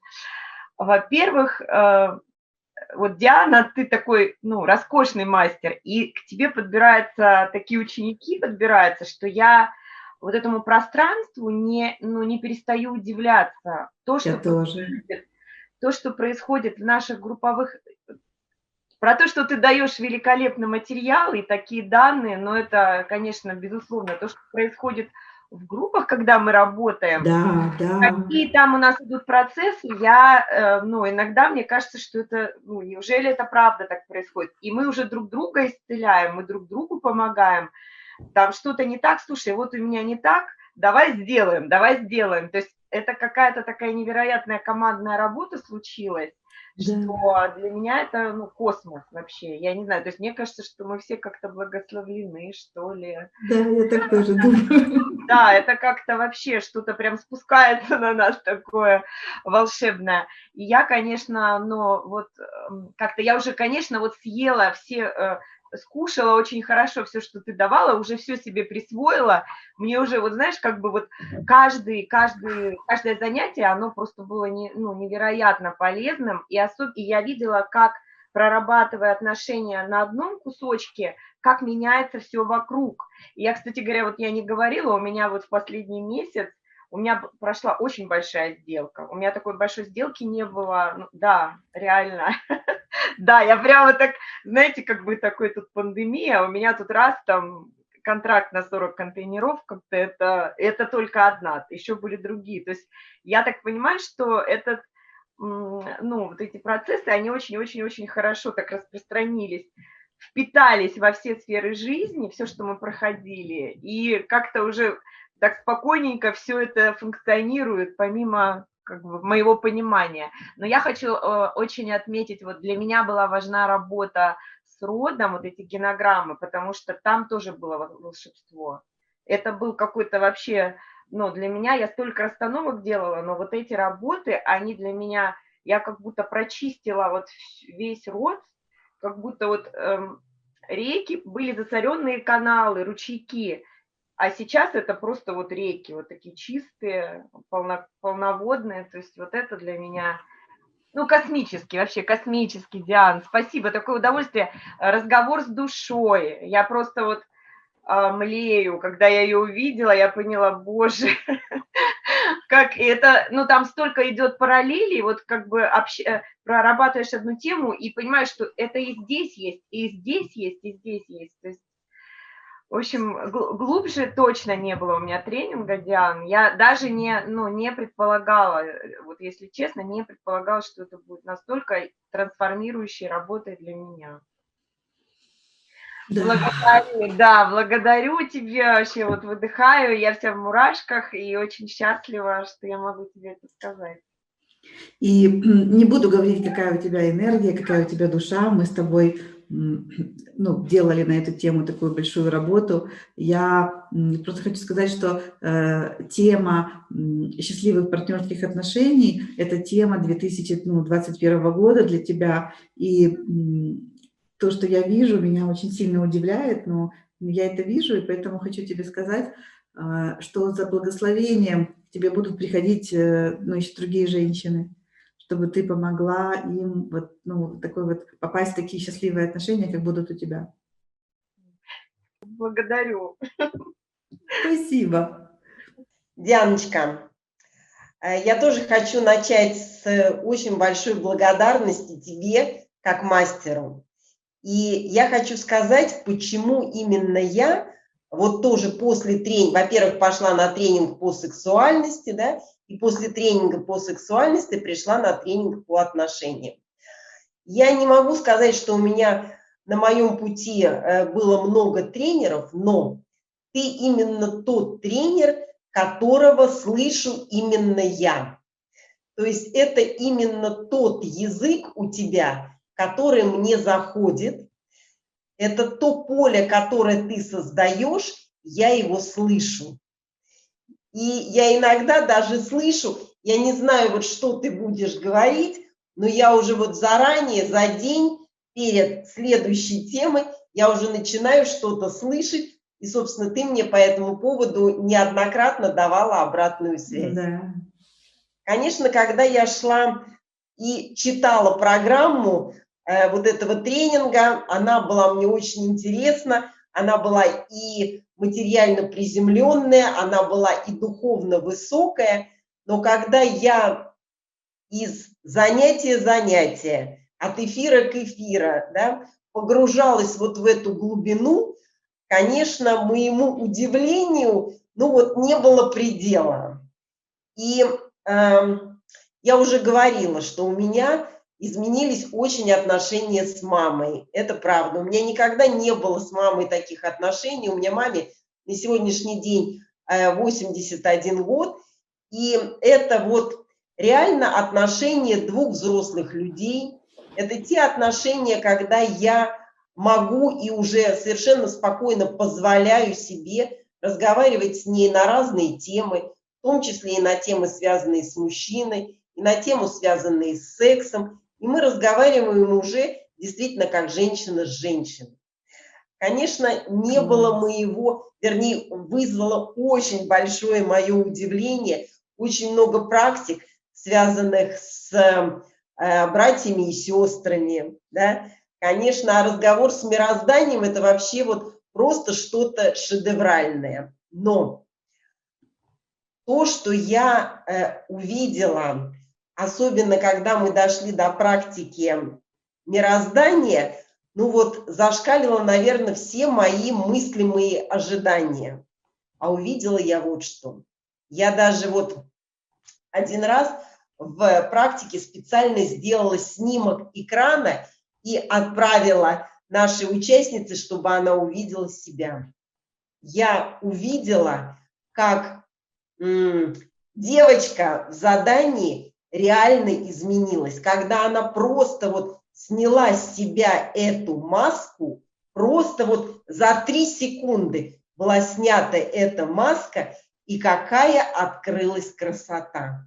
Во-первых, вот Диана, ты такой, ну, роскошный мастер, и к тебе подбираются такие ученики, подбираются, что я вот этому пространству не перестаю удивляться. Я тоже. То, что происходит в наших групповых... Про то, что ты даешь великолепный материал и такие данные, но это, конечно, безусловно, то, что происходит в группах, когда мы работаем, Да, да. какие там у нас идут процессы, я, ну, иногда мне кажется, что это, ну, неужели это правда так происходит? И мы уже друг друга исцеляем, мы друг другу помогаем. Там что-то не так, слушай, вот у меня не так, давай сделаем. То есть это какая-то такая невероятная командная работа случилась, Да. что для меня это, ну, космос вообще. Я не знаю, то есть мне кажется, что мы все как-то благословлены, что ли. Да, я так тоже думаю. Да, это как-то вообще что-то прям спускается на нас такое волшебное. И я, конечно, но вот как-то я уже, конечно, вот съела все, скушала очень хорошо все, что ты давала, уже все себе присвоила. Мне уже, вот знаешь, как бы вот каждое занятие, оно просто было невероятно полезным. И я видела, как, прорабатывая отношения на одном кусочке, как меняется все вокруг. И я, кстати говоря, вот я не говорила, у меня вот в последний месяц у меня прошла очень большая сделка. У меня такой большой сделки не было. Ну, да, реально. Да, я прямо так, знаете, как бы такой тут пандемия, у меня тут раз там контракт на 40 контейнеров, как-то это только одна, еще были другие. То есть я так понимаю, что этот, ну, вот эти процессы, они очень-очень-очень хорошо так распространились, впитались во все сферы жизни, все, что мы проходили, и как-то уже так спокойненько все это функционирует, помимо как бы моего понимания. Но я хочу очень отметить, вот для меня была важна работа с родом, вот эти генограммы, потому что там тоже было волшебство. Это был какой-то вообще, ну, для меня, я столько расстановок делала, но вот эти работы, они для меня, я как будто прочистила вот весь род, как будто вот реки были засоренные каналы, ручейки, а сейчас это просто вот реки, вот такие чистые, полноводные, то есть вот это для меня, ну, космический, вообще космический, Диан, спасибо, такое удовольствие, разговор с душой, я просто вот млею, когда я ее увидела, я поняла, боже, как это, ну, там столько идет параллелей, вот как бы прорабатываешь одну тему и понимаешь, что это и здесь есть, и здесь есть, и здесь есть, то есть, в общем, глубже точно не было у меня тренинга, Диан. Я даже не предполагала, вот если честно, не предполагала, что это будет настолько трансформирующей работой для меня. Да. Благодарю тебя вообще, вот выдыхаю, я вся в мурашках и очень счастлива, что я могу тебе это сказать. И не буду говорить, какая у тебя энергия, какая у тебя душа. Мы с тобой делали на эту тему такую большую работу. Я просто хочу сказать, что тема счастливых партнерских отношений – это тема 2021 года для тебя. И то, что я вижу, меня очень сильно удивляет, но я это вижу, и поэтому хочу тебе сказать, что за благословением к тебе будут приходить еще другие женщины, чтобы ты помогла им попасть в такие счастливые отношения, как будут у тебя. Благодарю. Спасибо. Дианочка, я тоже хочу начать с очень большой благодарности тебе, как мастеру. И я хочу сказать, почему именно я, вот тоже после тренинга, во-первых, пошла на тренинг по сексуальности, да, и после тренинга по сексуальности пришла на тренинг по отношениям. Я не могу сказать, что у меня на моем пути было много тренеров, но ты именно тот тренер, которого слышу именно я. То есть это именно тот язык у тебя, который мне заходит. Это то поле, которое ты создаешь, я его слышу. И я иногда даже слышу, я не знаю, вот что ты будешь говорить, но я уже вот заранее, за день перед следующей темой, я уже начинаю что-то слышать, и, собственно, ты мне по этому поводу неоднократно давала обратную связь. Да. Конечно, когда я шла и читала программу вот этого тренинга, она была мне очень интересна, она была и материально приземленная, она была и духовно высокая, но когда я из занятия в занятие, от эфира к эфиру, да, погружалась вот в эту глубину, конечно, моему удивлению, не было предела. И я уже говорила, что у меня изменились очень отношения с мамой. Это правда. У меня никогда не было с мамой таких отношений. У меня маме на сегодняшний день 81 год. И это вот реально отношения двух взрослых людей. Это те отношения, когда я могу и уже совершенно спокойно позволяю себе разговаривать с ней на разные темы, в том числе и на темы, связанные с мужчиной, и на тему, связанные с сексом. И мы разговариваем уже действительно как женщина с женщиной. Конечно, не было моего, вернее, вызвало очень большое мое удивление, очень много практик, связанных с братьями и сестрами. Да? Конечно, разговор с мирозданием – это вообще вот просто что-то шедевральное. Но то, что я увидела, особенно когда мы дошли до практики мироздания, ну вот зашкалило, наверное, все мои мыслимые ожидания. А увидела я вот что. Я даже вот один раз в практике специально сделала снимок экрана и отправила нашей участнице, чтобы она увидела себя. Я увидела, как девочка в задании реально изменилась, когда она просто вот сняла с себя эту маску, просто вот за 3 секунды была снята эта маска, и какая открылась красота.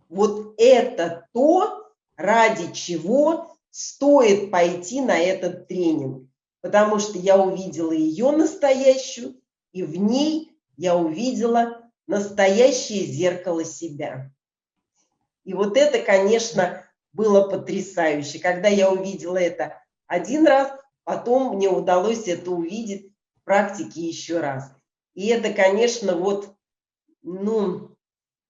Вот это то, ради чего стоит пойти на этот тренинг, потому что я увидела ее настоящую, и в ней я увидела настоящее зеркало себя. И вот это, конечно, было потрясающе. Когда я увидела это один раз, потом мне удалось это увидеть в практике еще раз. И это, конечно, вот, ну,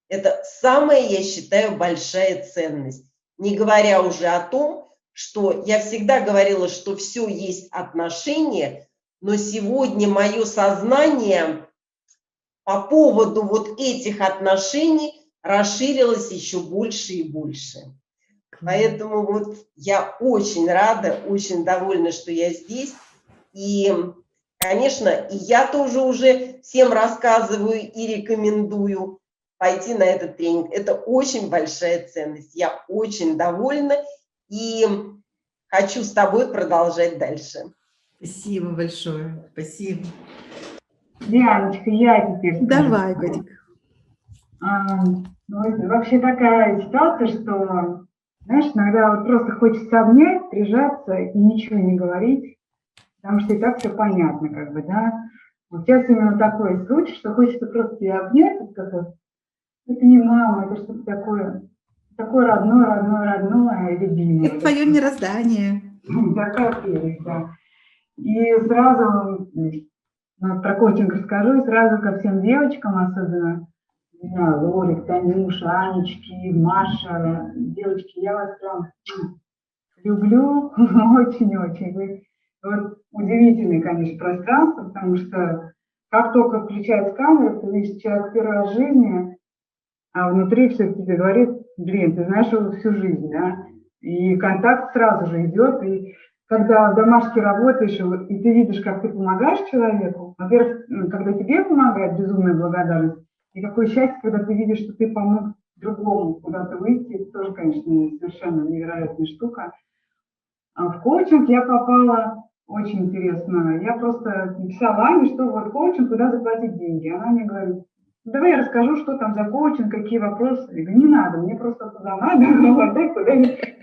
это самая, я считаю, большая ценность. Не говоря уже о том, что я всегда говорила, что все есть отношения, но сегодня мое сознание по поводу вот этих отношений расширилось еще больше и больше. Поэтому вот я очень рада, очень довольна, что я здесь. И, конечно, и я тоже уже всем рассказываю и рекомендую пойти на этот тренинг. Это очень большая ценность. Я очень довольна и хочу с тобой продолжать дальше. Спасибо большое. Спасибо. Дианочка, я теперь скажу. Давай, Котик. Ну, вообще такая ситуация, что, знаешь, иногда вот просто хочется обнять, прижаться и ничего не говорить, потому что и так все понятно, как бы, да. Вот сейчас именно такой случай, что хочется просто ее обнять, вот как вот, это не мама, это что-то такое родное, любимое. Это твое мироздание. Такая прелесть, да. И сразу, про коучинг расскажу, и сразу ко всем девочкам, особенно, не знаю, Лорик, Танюша, Анечки, Маша, девочки, я вас прям люблю очень-очень. Вы вот удивительное, конечно, пространство, потому что как только включается камера, ты видишь человек первый раз в жизни, а внутри все тебе говорит, блин, ты знаешь его всю жизнь, да, и контакт сразу же идет, и когда в домашке работаешь, и ты видишь, как ты помогаешь человеку, во-первых, когда тебе помогает, безумная благодарность, и какое счастье, когда ты видишь, что ты помог другому куда-то выйти, это тоже, конечно, совершенно невероятная штука. А в коучинг я попала очень интересно. Я просто написала Ане, что вот коучинг, куда заплатить деньги. Она мне говорит, давай я расскажу, что там за коучинг, какие вопросы. Я говорю, не надо, мне просто туда надо,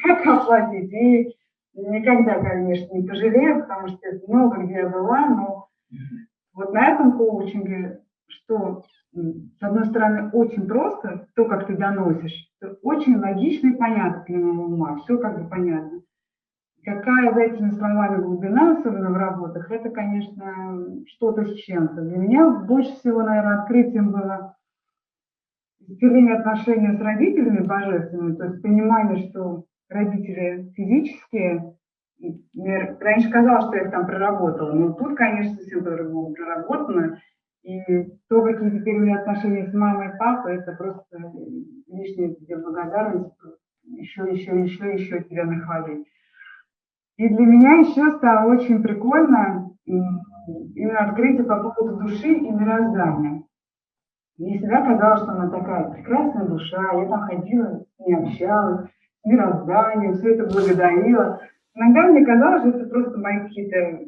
как оплатить. И никогда, конечно, не пожалею, потому что много где я была, но вот на этом коучинге, что, с одной стороны, очень просто, то, как ты доносишь, очень логично и понятно для моего ума, все как бы понятно. Какая за этими словами глубина, особенно в работах, это, конечно, что-то с чем-то. Для меня больше всего, наверное, открытием было исцеление отношений с родителями божественными, то есть понимание, что родители физические, я раньше казалось, что я их там проработала, но тут, конечно, все по-другому проработано, и то, какие теперь у меня отношения с мамой и папой, это просто лишняя тебе благодарность, еще тебя нахвалить. И для меня еще стало очень прикольно именно открытие по поводу души и мироздания. Мне всегда казалось, что она такая прекрасная душа, я там ходила, с ней общалась, с мирозданием, все это благодарила. Иногда мне казалось, что это просто мои какие-то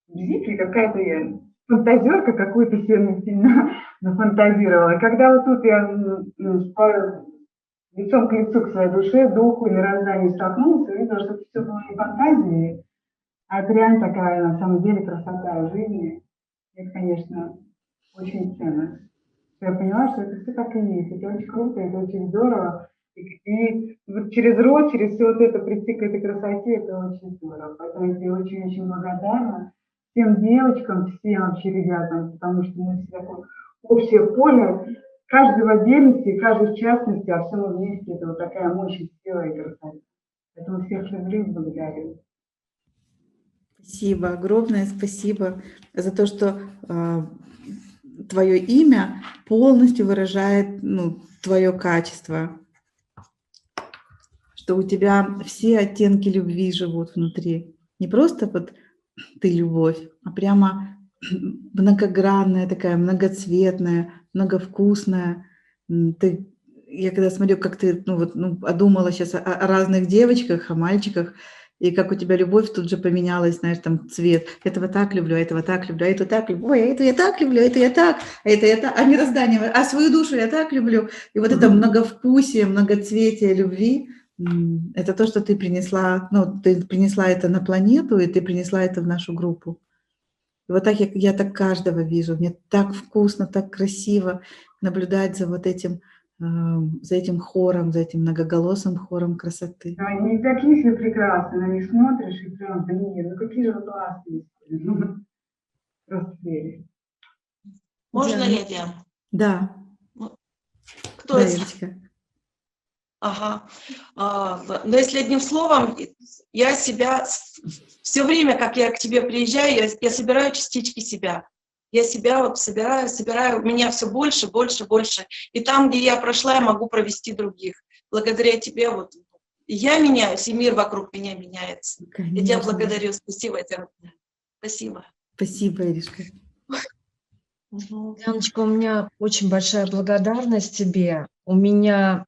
бзики, какая-то я фантазерка какую-то сильно нафантазировала. Когда вот тут я лицом к лицу к своей душе, духу, мирозданию столкнулась, и увидела, что это все было не фантазией, а это реально такая, на самом деле, красота жизни. Это, конечно, очень ценно. Я поняла, что это все так и есть. Это очень круто, это очень здорово. И вот через род, через все вот это прийти к этой красоте, это очень здорово. Поэтому я тебе очень-очень благодарна. Всем девочкам, всем вообще ребятам, потому что мы все такое общее поле. Каждый в отдельности, каждый в частности, а все мы вместе, это вот такая мощь, сила и красота. Поэтому всех люблю и благодарю. Спасибо, огромное спасибо за то, что твое имя полностью выражает, ну, твое качество, что у тебя все оттенки любви живут внутри. Не просто вот ты любовь, а прямо многогранная такая, многоцветная, многовкусная. Я когда смотрю, как ты, ну вот, ну, подумала сейчас о разных девочках, о мальчиках, и как у тебя любовь тут же поменялась, знаешь, там цвет. Этого так люблю, а этого так люблю, а эту так люблю, ой, а это я так люблю, а это я так, а это я так, а мироздание, а свою душу я так люблю. И вот это многовкусие, многоцветие любви, это то, что ты принесла, ну, ты принесла это на планету, и ты принесла это в нашу группу. И вот так я так каждого вижу. Мне так вкусно, так красиво наблюдать за вот этим, за этим хором, за этим многоголосым хором красоты. Да, они такие все прекрасные, на них смотришь и прям, блин, ну какие же вы классные. Просто прелесть. Можно я? Да. Кто да, это? Ирочка. Ага. Но если одним словом, я себя все время, как я к тебе приезжаю, я собираю частички себя. Я себя вот собираю, меня все больше, больше, больше. И там, где я прошла, я могу провести других. Благодаря тебе вот я меняюсь, и мир вокруг меня меняется. Конечно. Я тебя благодарю. Спасибо тебе. Спасибо. Спасибо, Иришка. Яночка, у меня очень большая благодарность тебе. У меня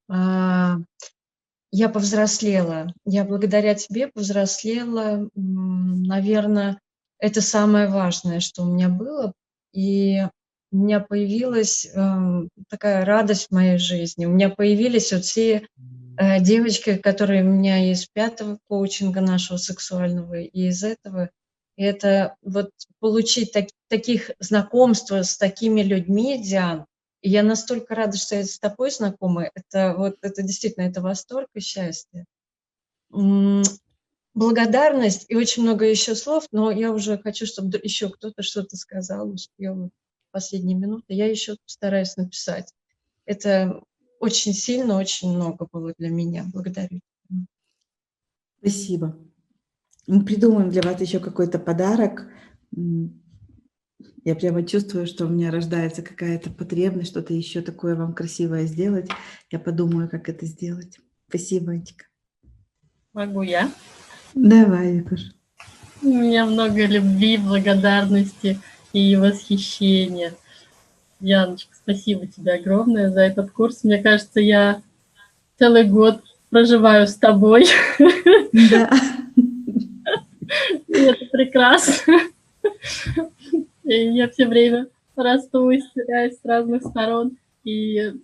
я повзрослела. Я благодаря тебе повзрослела. Наверное, это самое важное, что у меня было. И у меня появилась такая радость в моей жизни. У меня появились вот все девочки, которые у меня из 5-го коучинга нашего сексуального, и из этого. И это вот получить таких знакомств с такими людьми, Диан, и я настолько рада, что я с тобой знакома. Это вот это действительно это восторг и счастье. Благодарность и очень много еще слов, но я уже хочу, чтобы еще кто-то что-то сказал, успел в последние минуты. Я еще постараюсь написать. Это очень сильно, очень много было для меня. Благодарю. Спасибо. Мы придумаем для вас еще какой-то подарок. Я прямо чувствую, что у меня рождается какая-то потребность, что-то еще такое вам красивое сделать. Я подумаю, как это сделать. Спасибо, Антика. Могу я? Давай, Викуш. У меня много любви, благодарности и восхищения. Яночка, спасибо тебе огромное за этот курс. Мне кажется, я целый год проживаю с тобой. Да. И это прекрасно. И я все время расту и теряюсь с разных сторон. И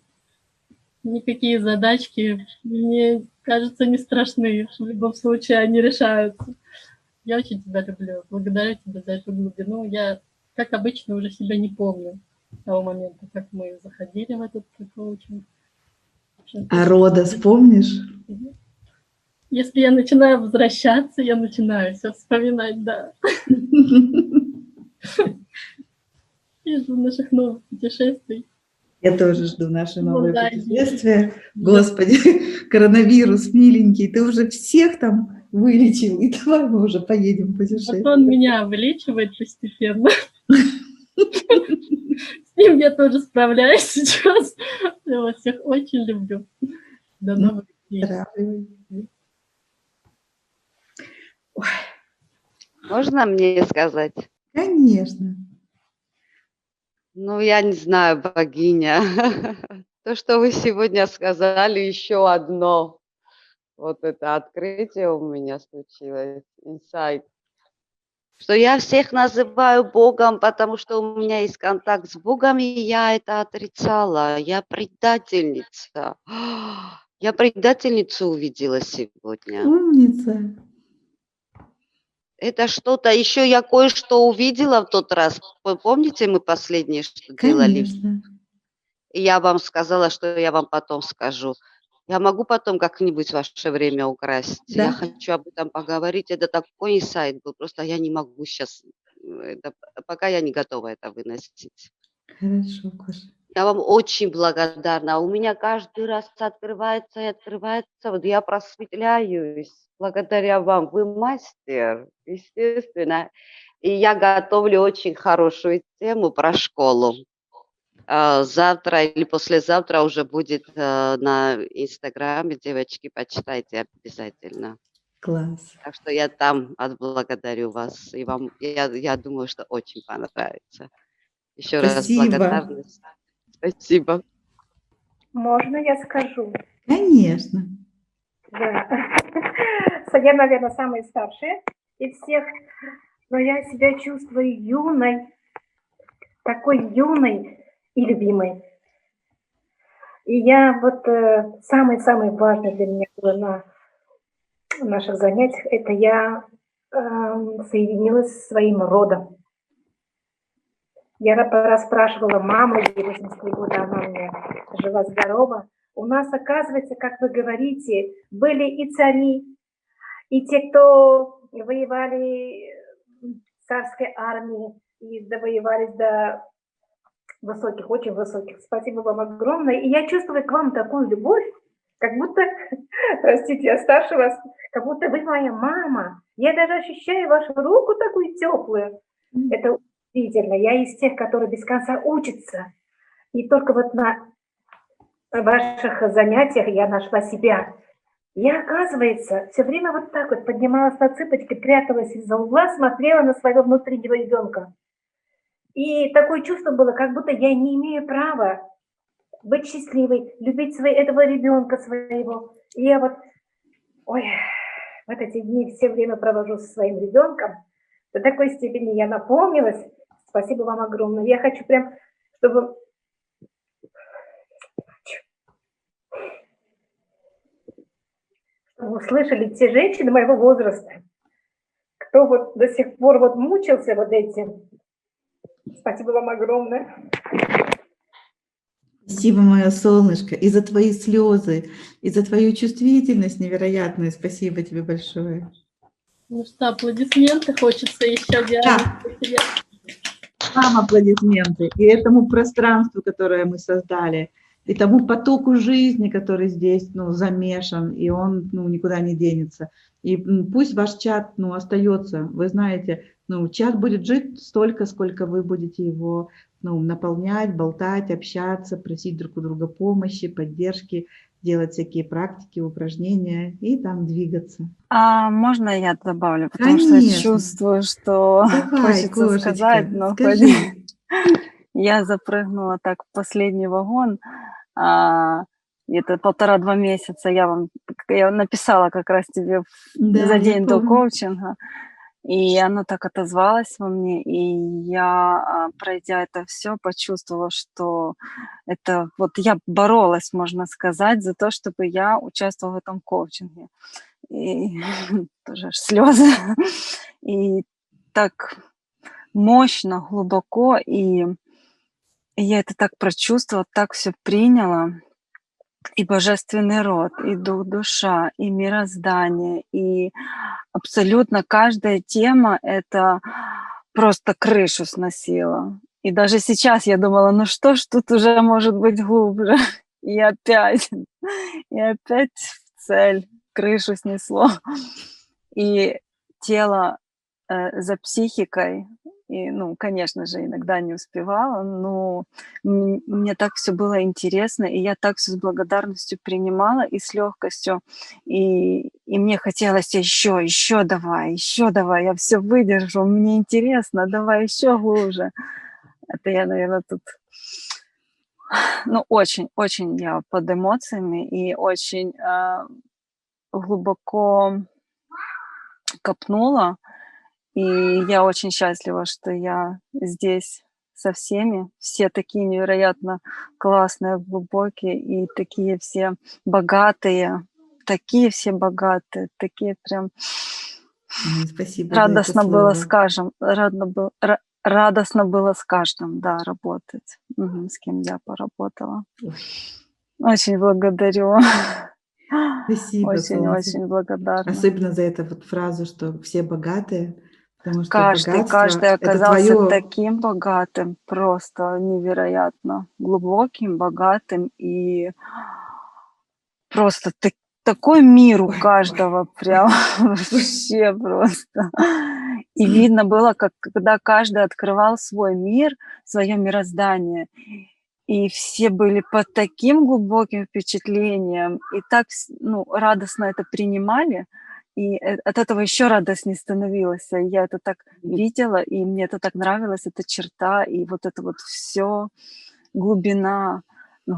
никакие задачки, мне кажется, не страшны. В любом случае они решаются. Я очень тебя люблю. Благодарю тебя за эту глубину. Я, как обычно, уже себя не помню того момента, как мы заходили в этот коучинг. А Родос помнишь? Если я начинаю возвращаться, я начинаю все вспоминать, да. Я жду наших новых путешествий. Я тоже жду наши новые да, путешествия. Господи, коронавирус, миленький, ты уже всех там вылечил, и давай мы уже поедем путешествовать. Вот он меня вылечивает постепенно. С ним я тоже справляюсь сейчас. Я вас всех очень люблю. До новых встреч. Можно мне сказать? Конечно. Ну, я не знаю, богиня. То, что вы сегодня сказали, еще одно. Вот это открытие у меня случилось, инсайт. Что я всех называю Богом, потому что у меня есть контакт с Богом, и я это отрицала. Я предательница. Я предательницу увидела сегодня. Умница. Это что-то, еще я кое-что увидела в тот раз. Вы помните, мы последнее что делали? Конечно. И я вам сказала, что я вам потом скажу. Я могу потом как-нибудь ваше время украсть. Да. Я хочу об этом поговорить. Это такой инсайт был. Просто я не могу сейчас, пока я не готова это выносить. Хорошо, Коша. Я вам очень благодарна. У меня каждый раз открывается и открывается. Вот я просветляюсь благодаря вам. Вы мастер, естественно. И я готовлю очень хорошую тему про школу. Завтра или послезавтра уже будет на Инстаграме. Девочки, почитайте обязательно. Класс. Так что я там отблагодарю вас. И вам, я думаю, что очень понравится. Еще раз Спасибо. благодарность. Спасибо. Можно я скажу? Конечно. Да. Я, наверное, самая старшая из всех, но я себя чувствую юной, такой юной и любимой. И я вот самое-самое важное для меня было на наших занятиях, это я соединилась со своим родом. Я расспрашивала маму, ей 83 года, она у меня жива-здорова. У нас, оказывается, как вы говорите, были и цари, и те, кто воевали в царской армии и довоевались до высоких, очень высоких. Спасибо вам огромное. И я чувствую к вам такую любовь, как будто, простите, я старше вас, как будто вы моя мама. Я даже ощущаю вашу руку такую теплую. Это удивительно. Я из тех, которые без конца учатся. И только вот на ваших занятиях я нашла себя. Я, оказывается, все время вот так вот поднималась на цыпочки, пряталась из-за угла, смотрела на своего внутреннего ребенка. И такое чувство было, как будто я не имею права быть счастливой, любить этого ребенка своего. И я вот, ой, вот эти дни все время провожу со своим ребенком. До такой степени я наполнилась. Спасибо вам огромное. Я хочу прям, чтобы услышали те женщины моего возраста, кто вот до сих пор вот мучился вот этим. Спасибо вам огромное. Спасибо, мое солнышко, и за твои слезы, и за твою чувствительность невероятную. Спасибо тебе большое. Ну что, аплодисменты хочется еще, Диана. Вам аплодисменты и этому пространству, которое мы создали, и тому потоку жизни, который здесь замешан, и он никуда не денется. И пусть ваш чат остается, вы знаете, чат будет жить столько, сколько вы будете его наполнять, болтать, общаться, просить друг у друга помощи, поддержки, делать всякие практики, упражнения и там двигаться. А можно я добавлю? Потому что я чувствую, что Давай, хочется кошечка, сказать, но скажи. я запрыгнула так в последний вагон. Это 1,5-2 месяца я написала как раз тебе за день до коучинга. И оно так отозвалось во мне, и я, пройдя это все, почувствовала, что это вот я боролась, можно сказать, за то, чтобы я участвовала в этом коучинге. И тоже аж слезы. И так мощно, глубоко, и я это так прочувствовала, так все приняла. И божественный род, и дух, душа, и мироздание, и абсолютно каждая тема это просто крышу сносила. И даже сейчас я думала, ну что ж тут уже может быть глубже. И опять в цель, крышу снесло. И тело за психикой, и, конечно же, иногда не успевала, но мне так все было интересно, и я так все с благодарностью принимала и с легкостью, и мне хотелось еще давай, я все выдержу, мне интересно, давай еще глубже. Это я, наверное, тут, очень я под эмоциями и очень глубоко копнула. И я очень счастлива, что я здесь со всеми. Все такие невероятно классные, глубокие и такие все богатые. Такие все богатые, такие прям... Спасибо радостно за это было слово. радостно было с каждым, да, работать, с кем я поработала. Очень благодарю. Спасибо, Очень солнце. благодарна. Особенно за эту вот фразу, что все богатые, Потому что Каждый богатство – это оказался твое… таким богатым, просто невероятно глубоким, богатым и просто такой мир у каждого, прям вообще просто. И видно было, как когда каждый открывал свой мир, свое мироздание, и все были под таким глубоким впечатлением, и так радостно это принимали, и от этого еще радостнее становилось. И я это так видела, и мне это так нравилось, эта черта, и вот это вот все, глубина.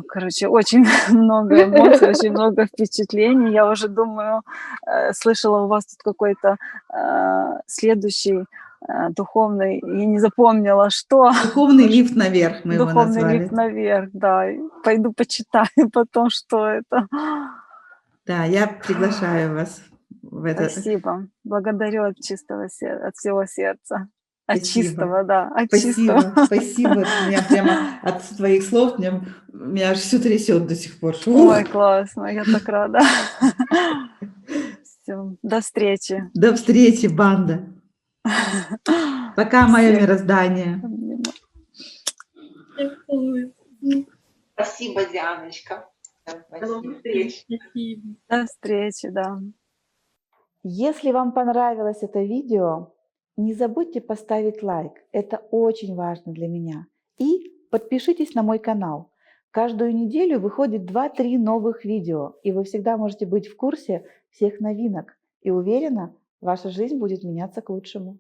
Короче, очень много эмоций, очень много впечатлений. Я уже думаю, слышала у вас тут какой-то следующий духовный, я не запомнила, что. Духовный лифт наверх мы его Духовный назвали. лифт наверх, да. Пойду почитаю потом, что это. Да, я приглашаю вас в это. Спасибо. Благодарю от чистого сердца, от всего сердца. От Спасибо. Чистого, да, от Спасибо, чистого. спасибо. Меня прямо от твоих слов меня аж все трясет до сих пор. Ой, классно, я так рада. Все, до встречи. До встречи, банда. Пока, мое мироздание. Спасибо, Дианочка. До новых встреч. До встречи, да. Если вам понравилось это видео, не забудьте поставить лайк, это очень важно для меня. И подпишитесь на мой канал. Каждую неделю выходит 2-3 новых видео, и вы всегда можете быть в курсе всех новинок. И уверена, ваша жизнь будет меняться к лучшему.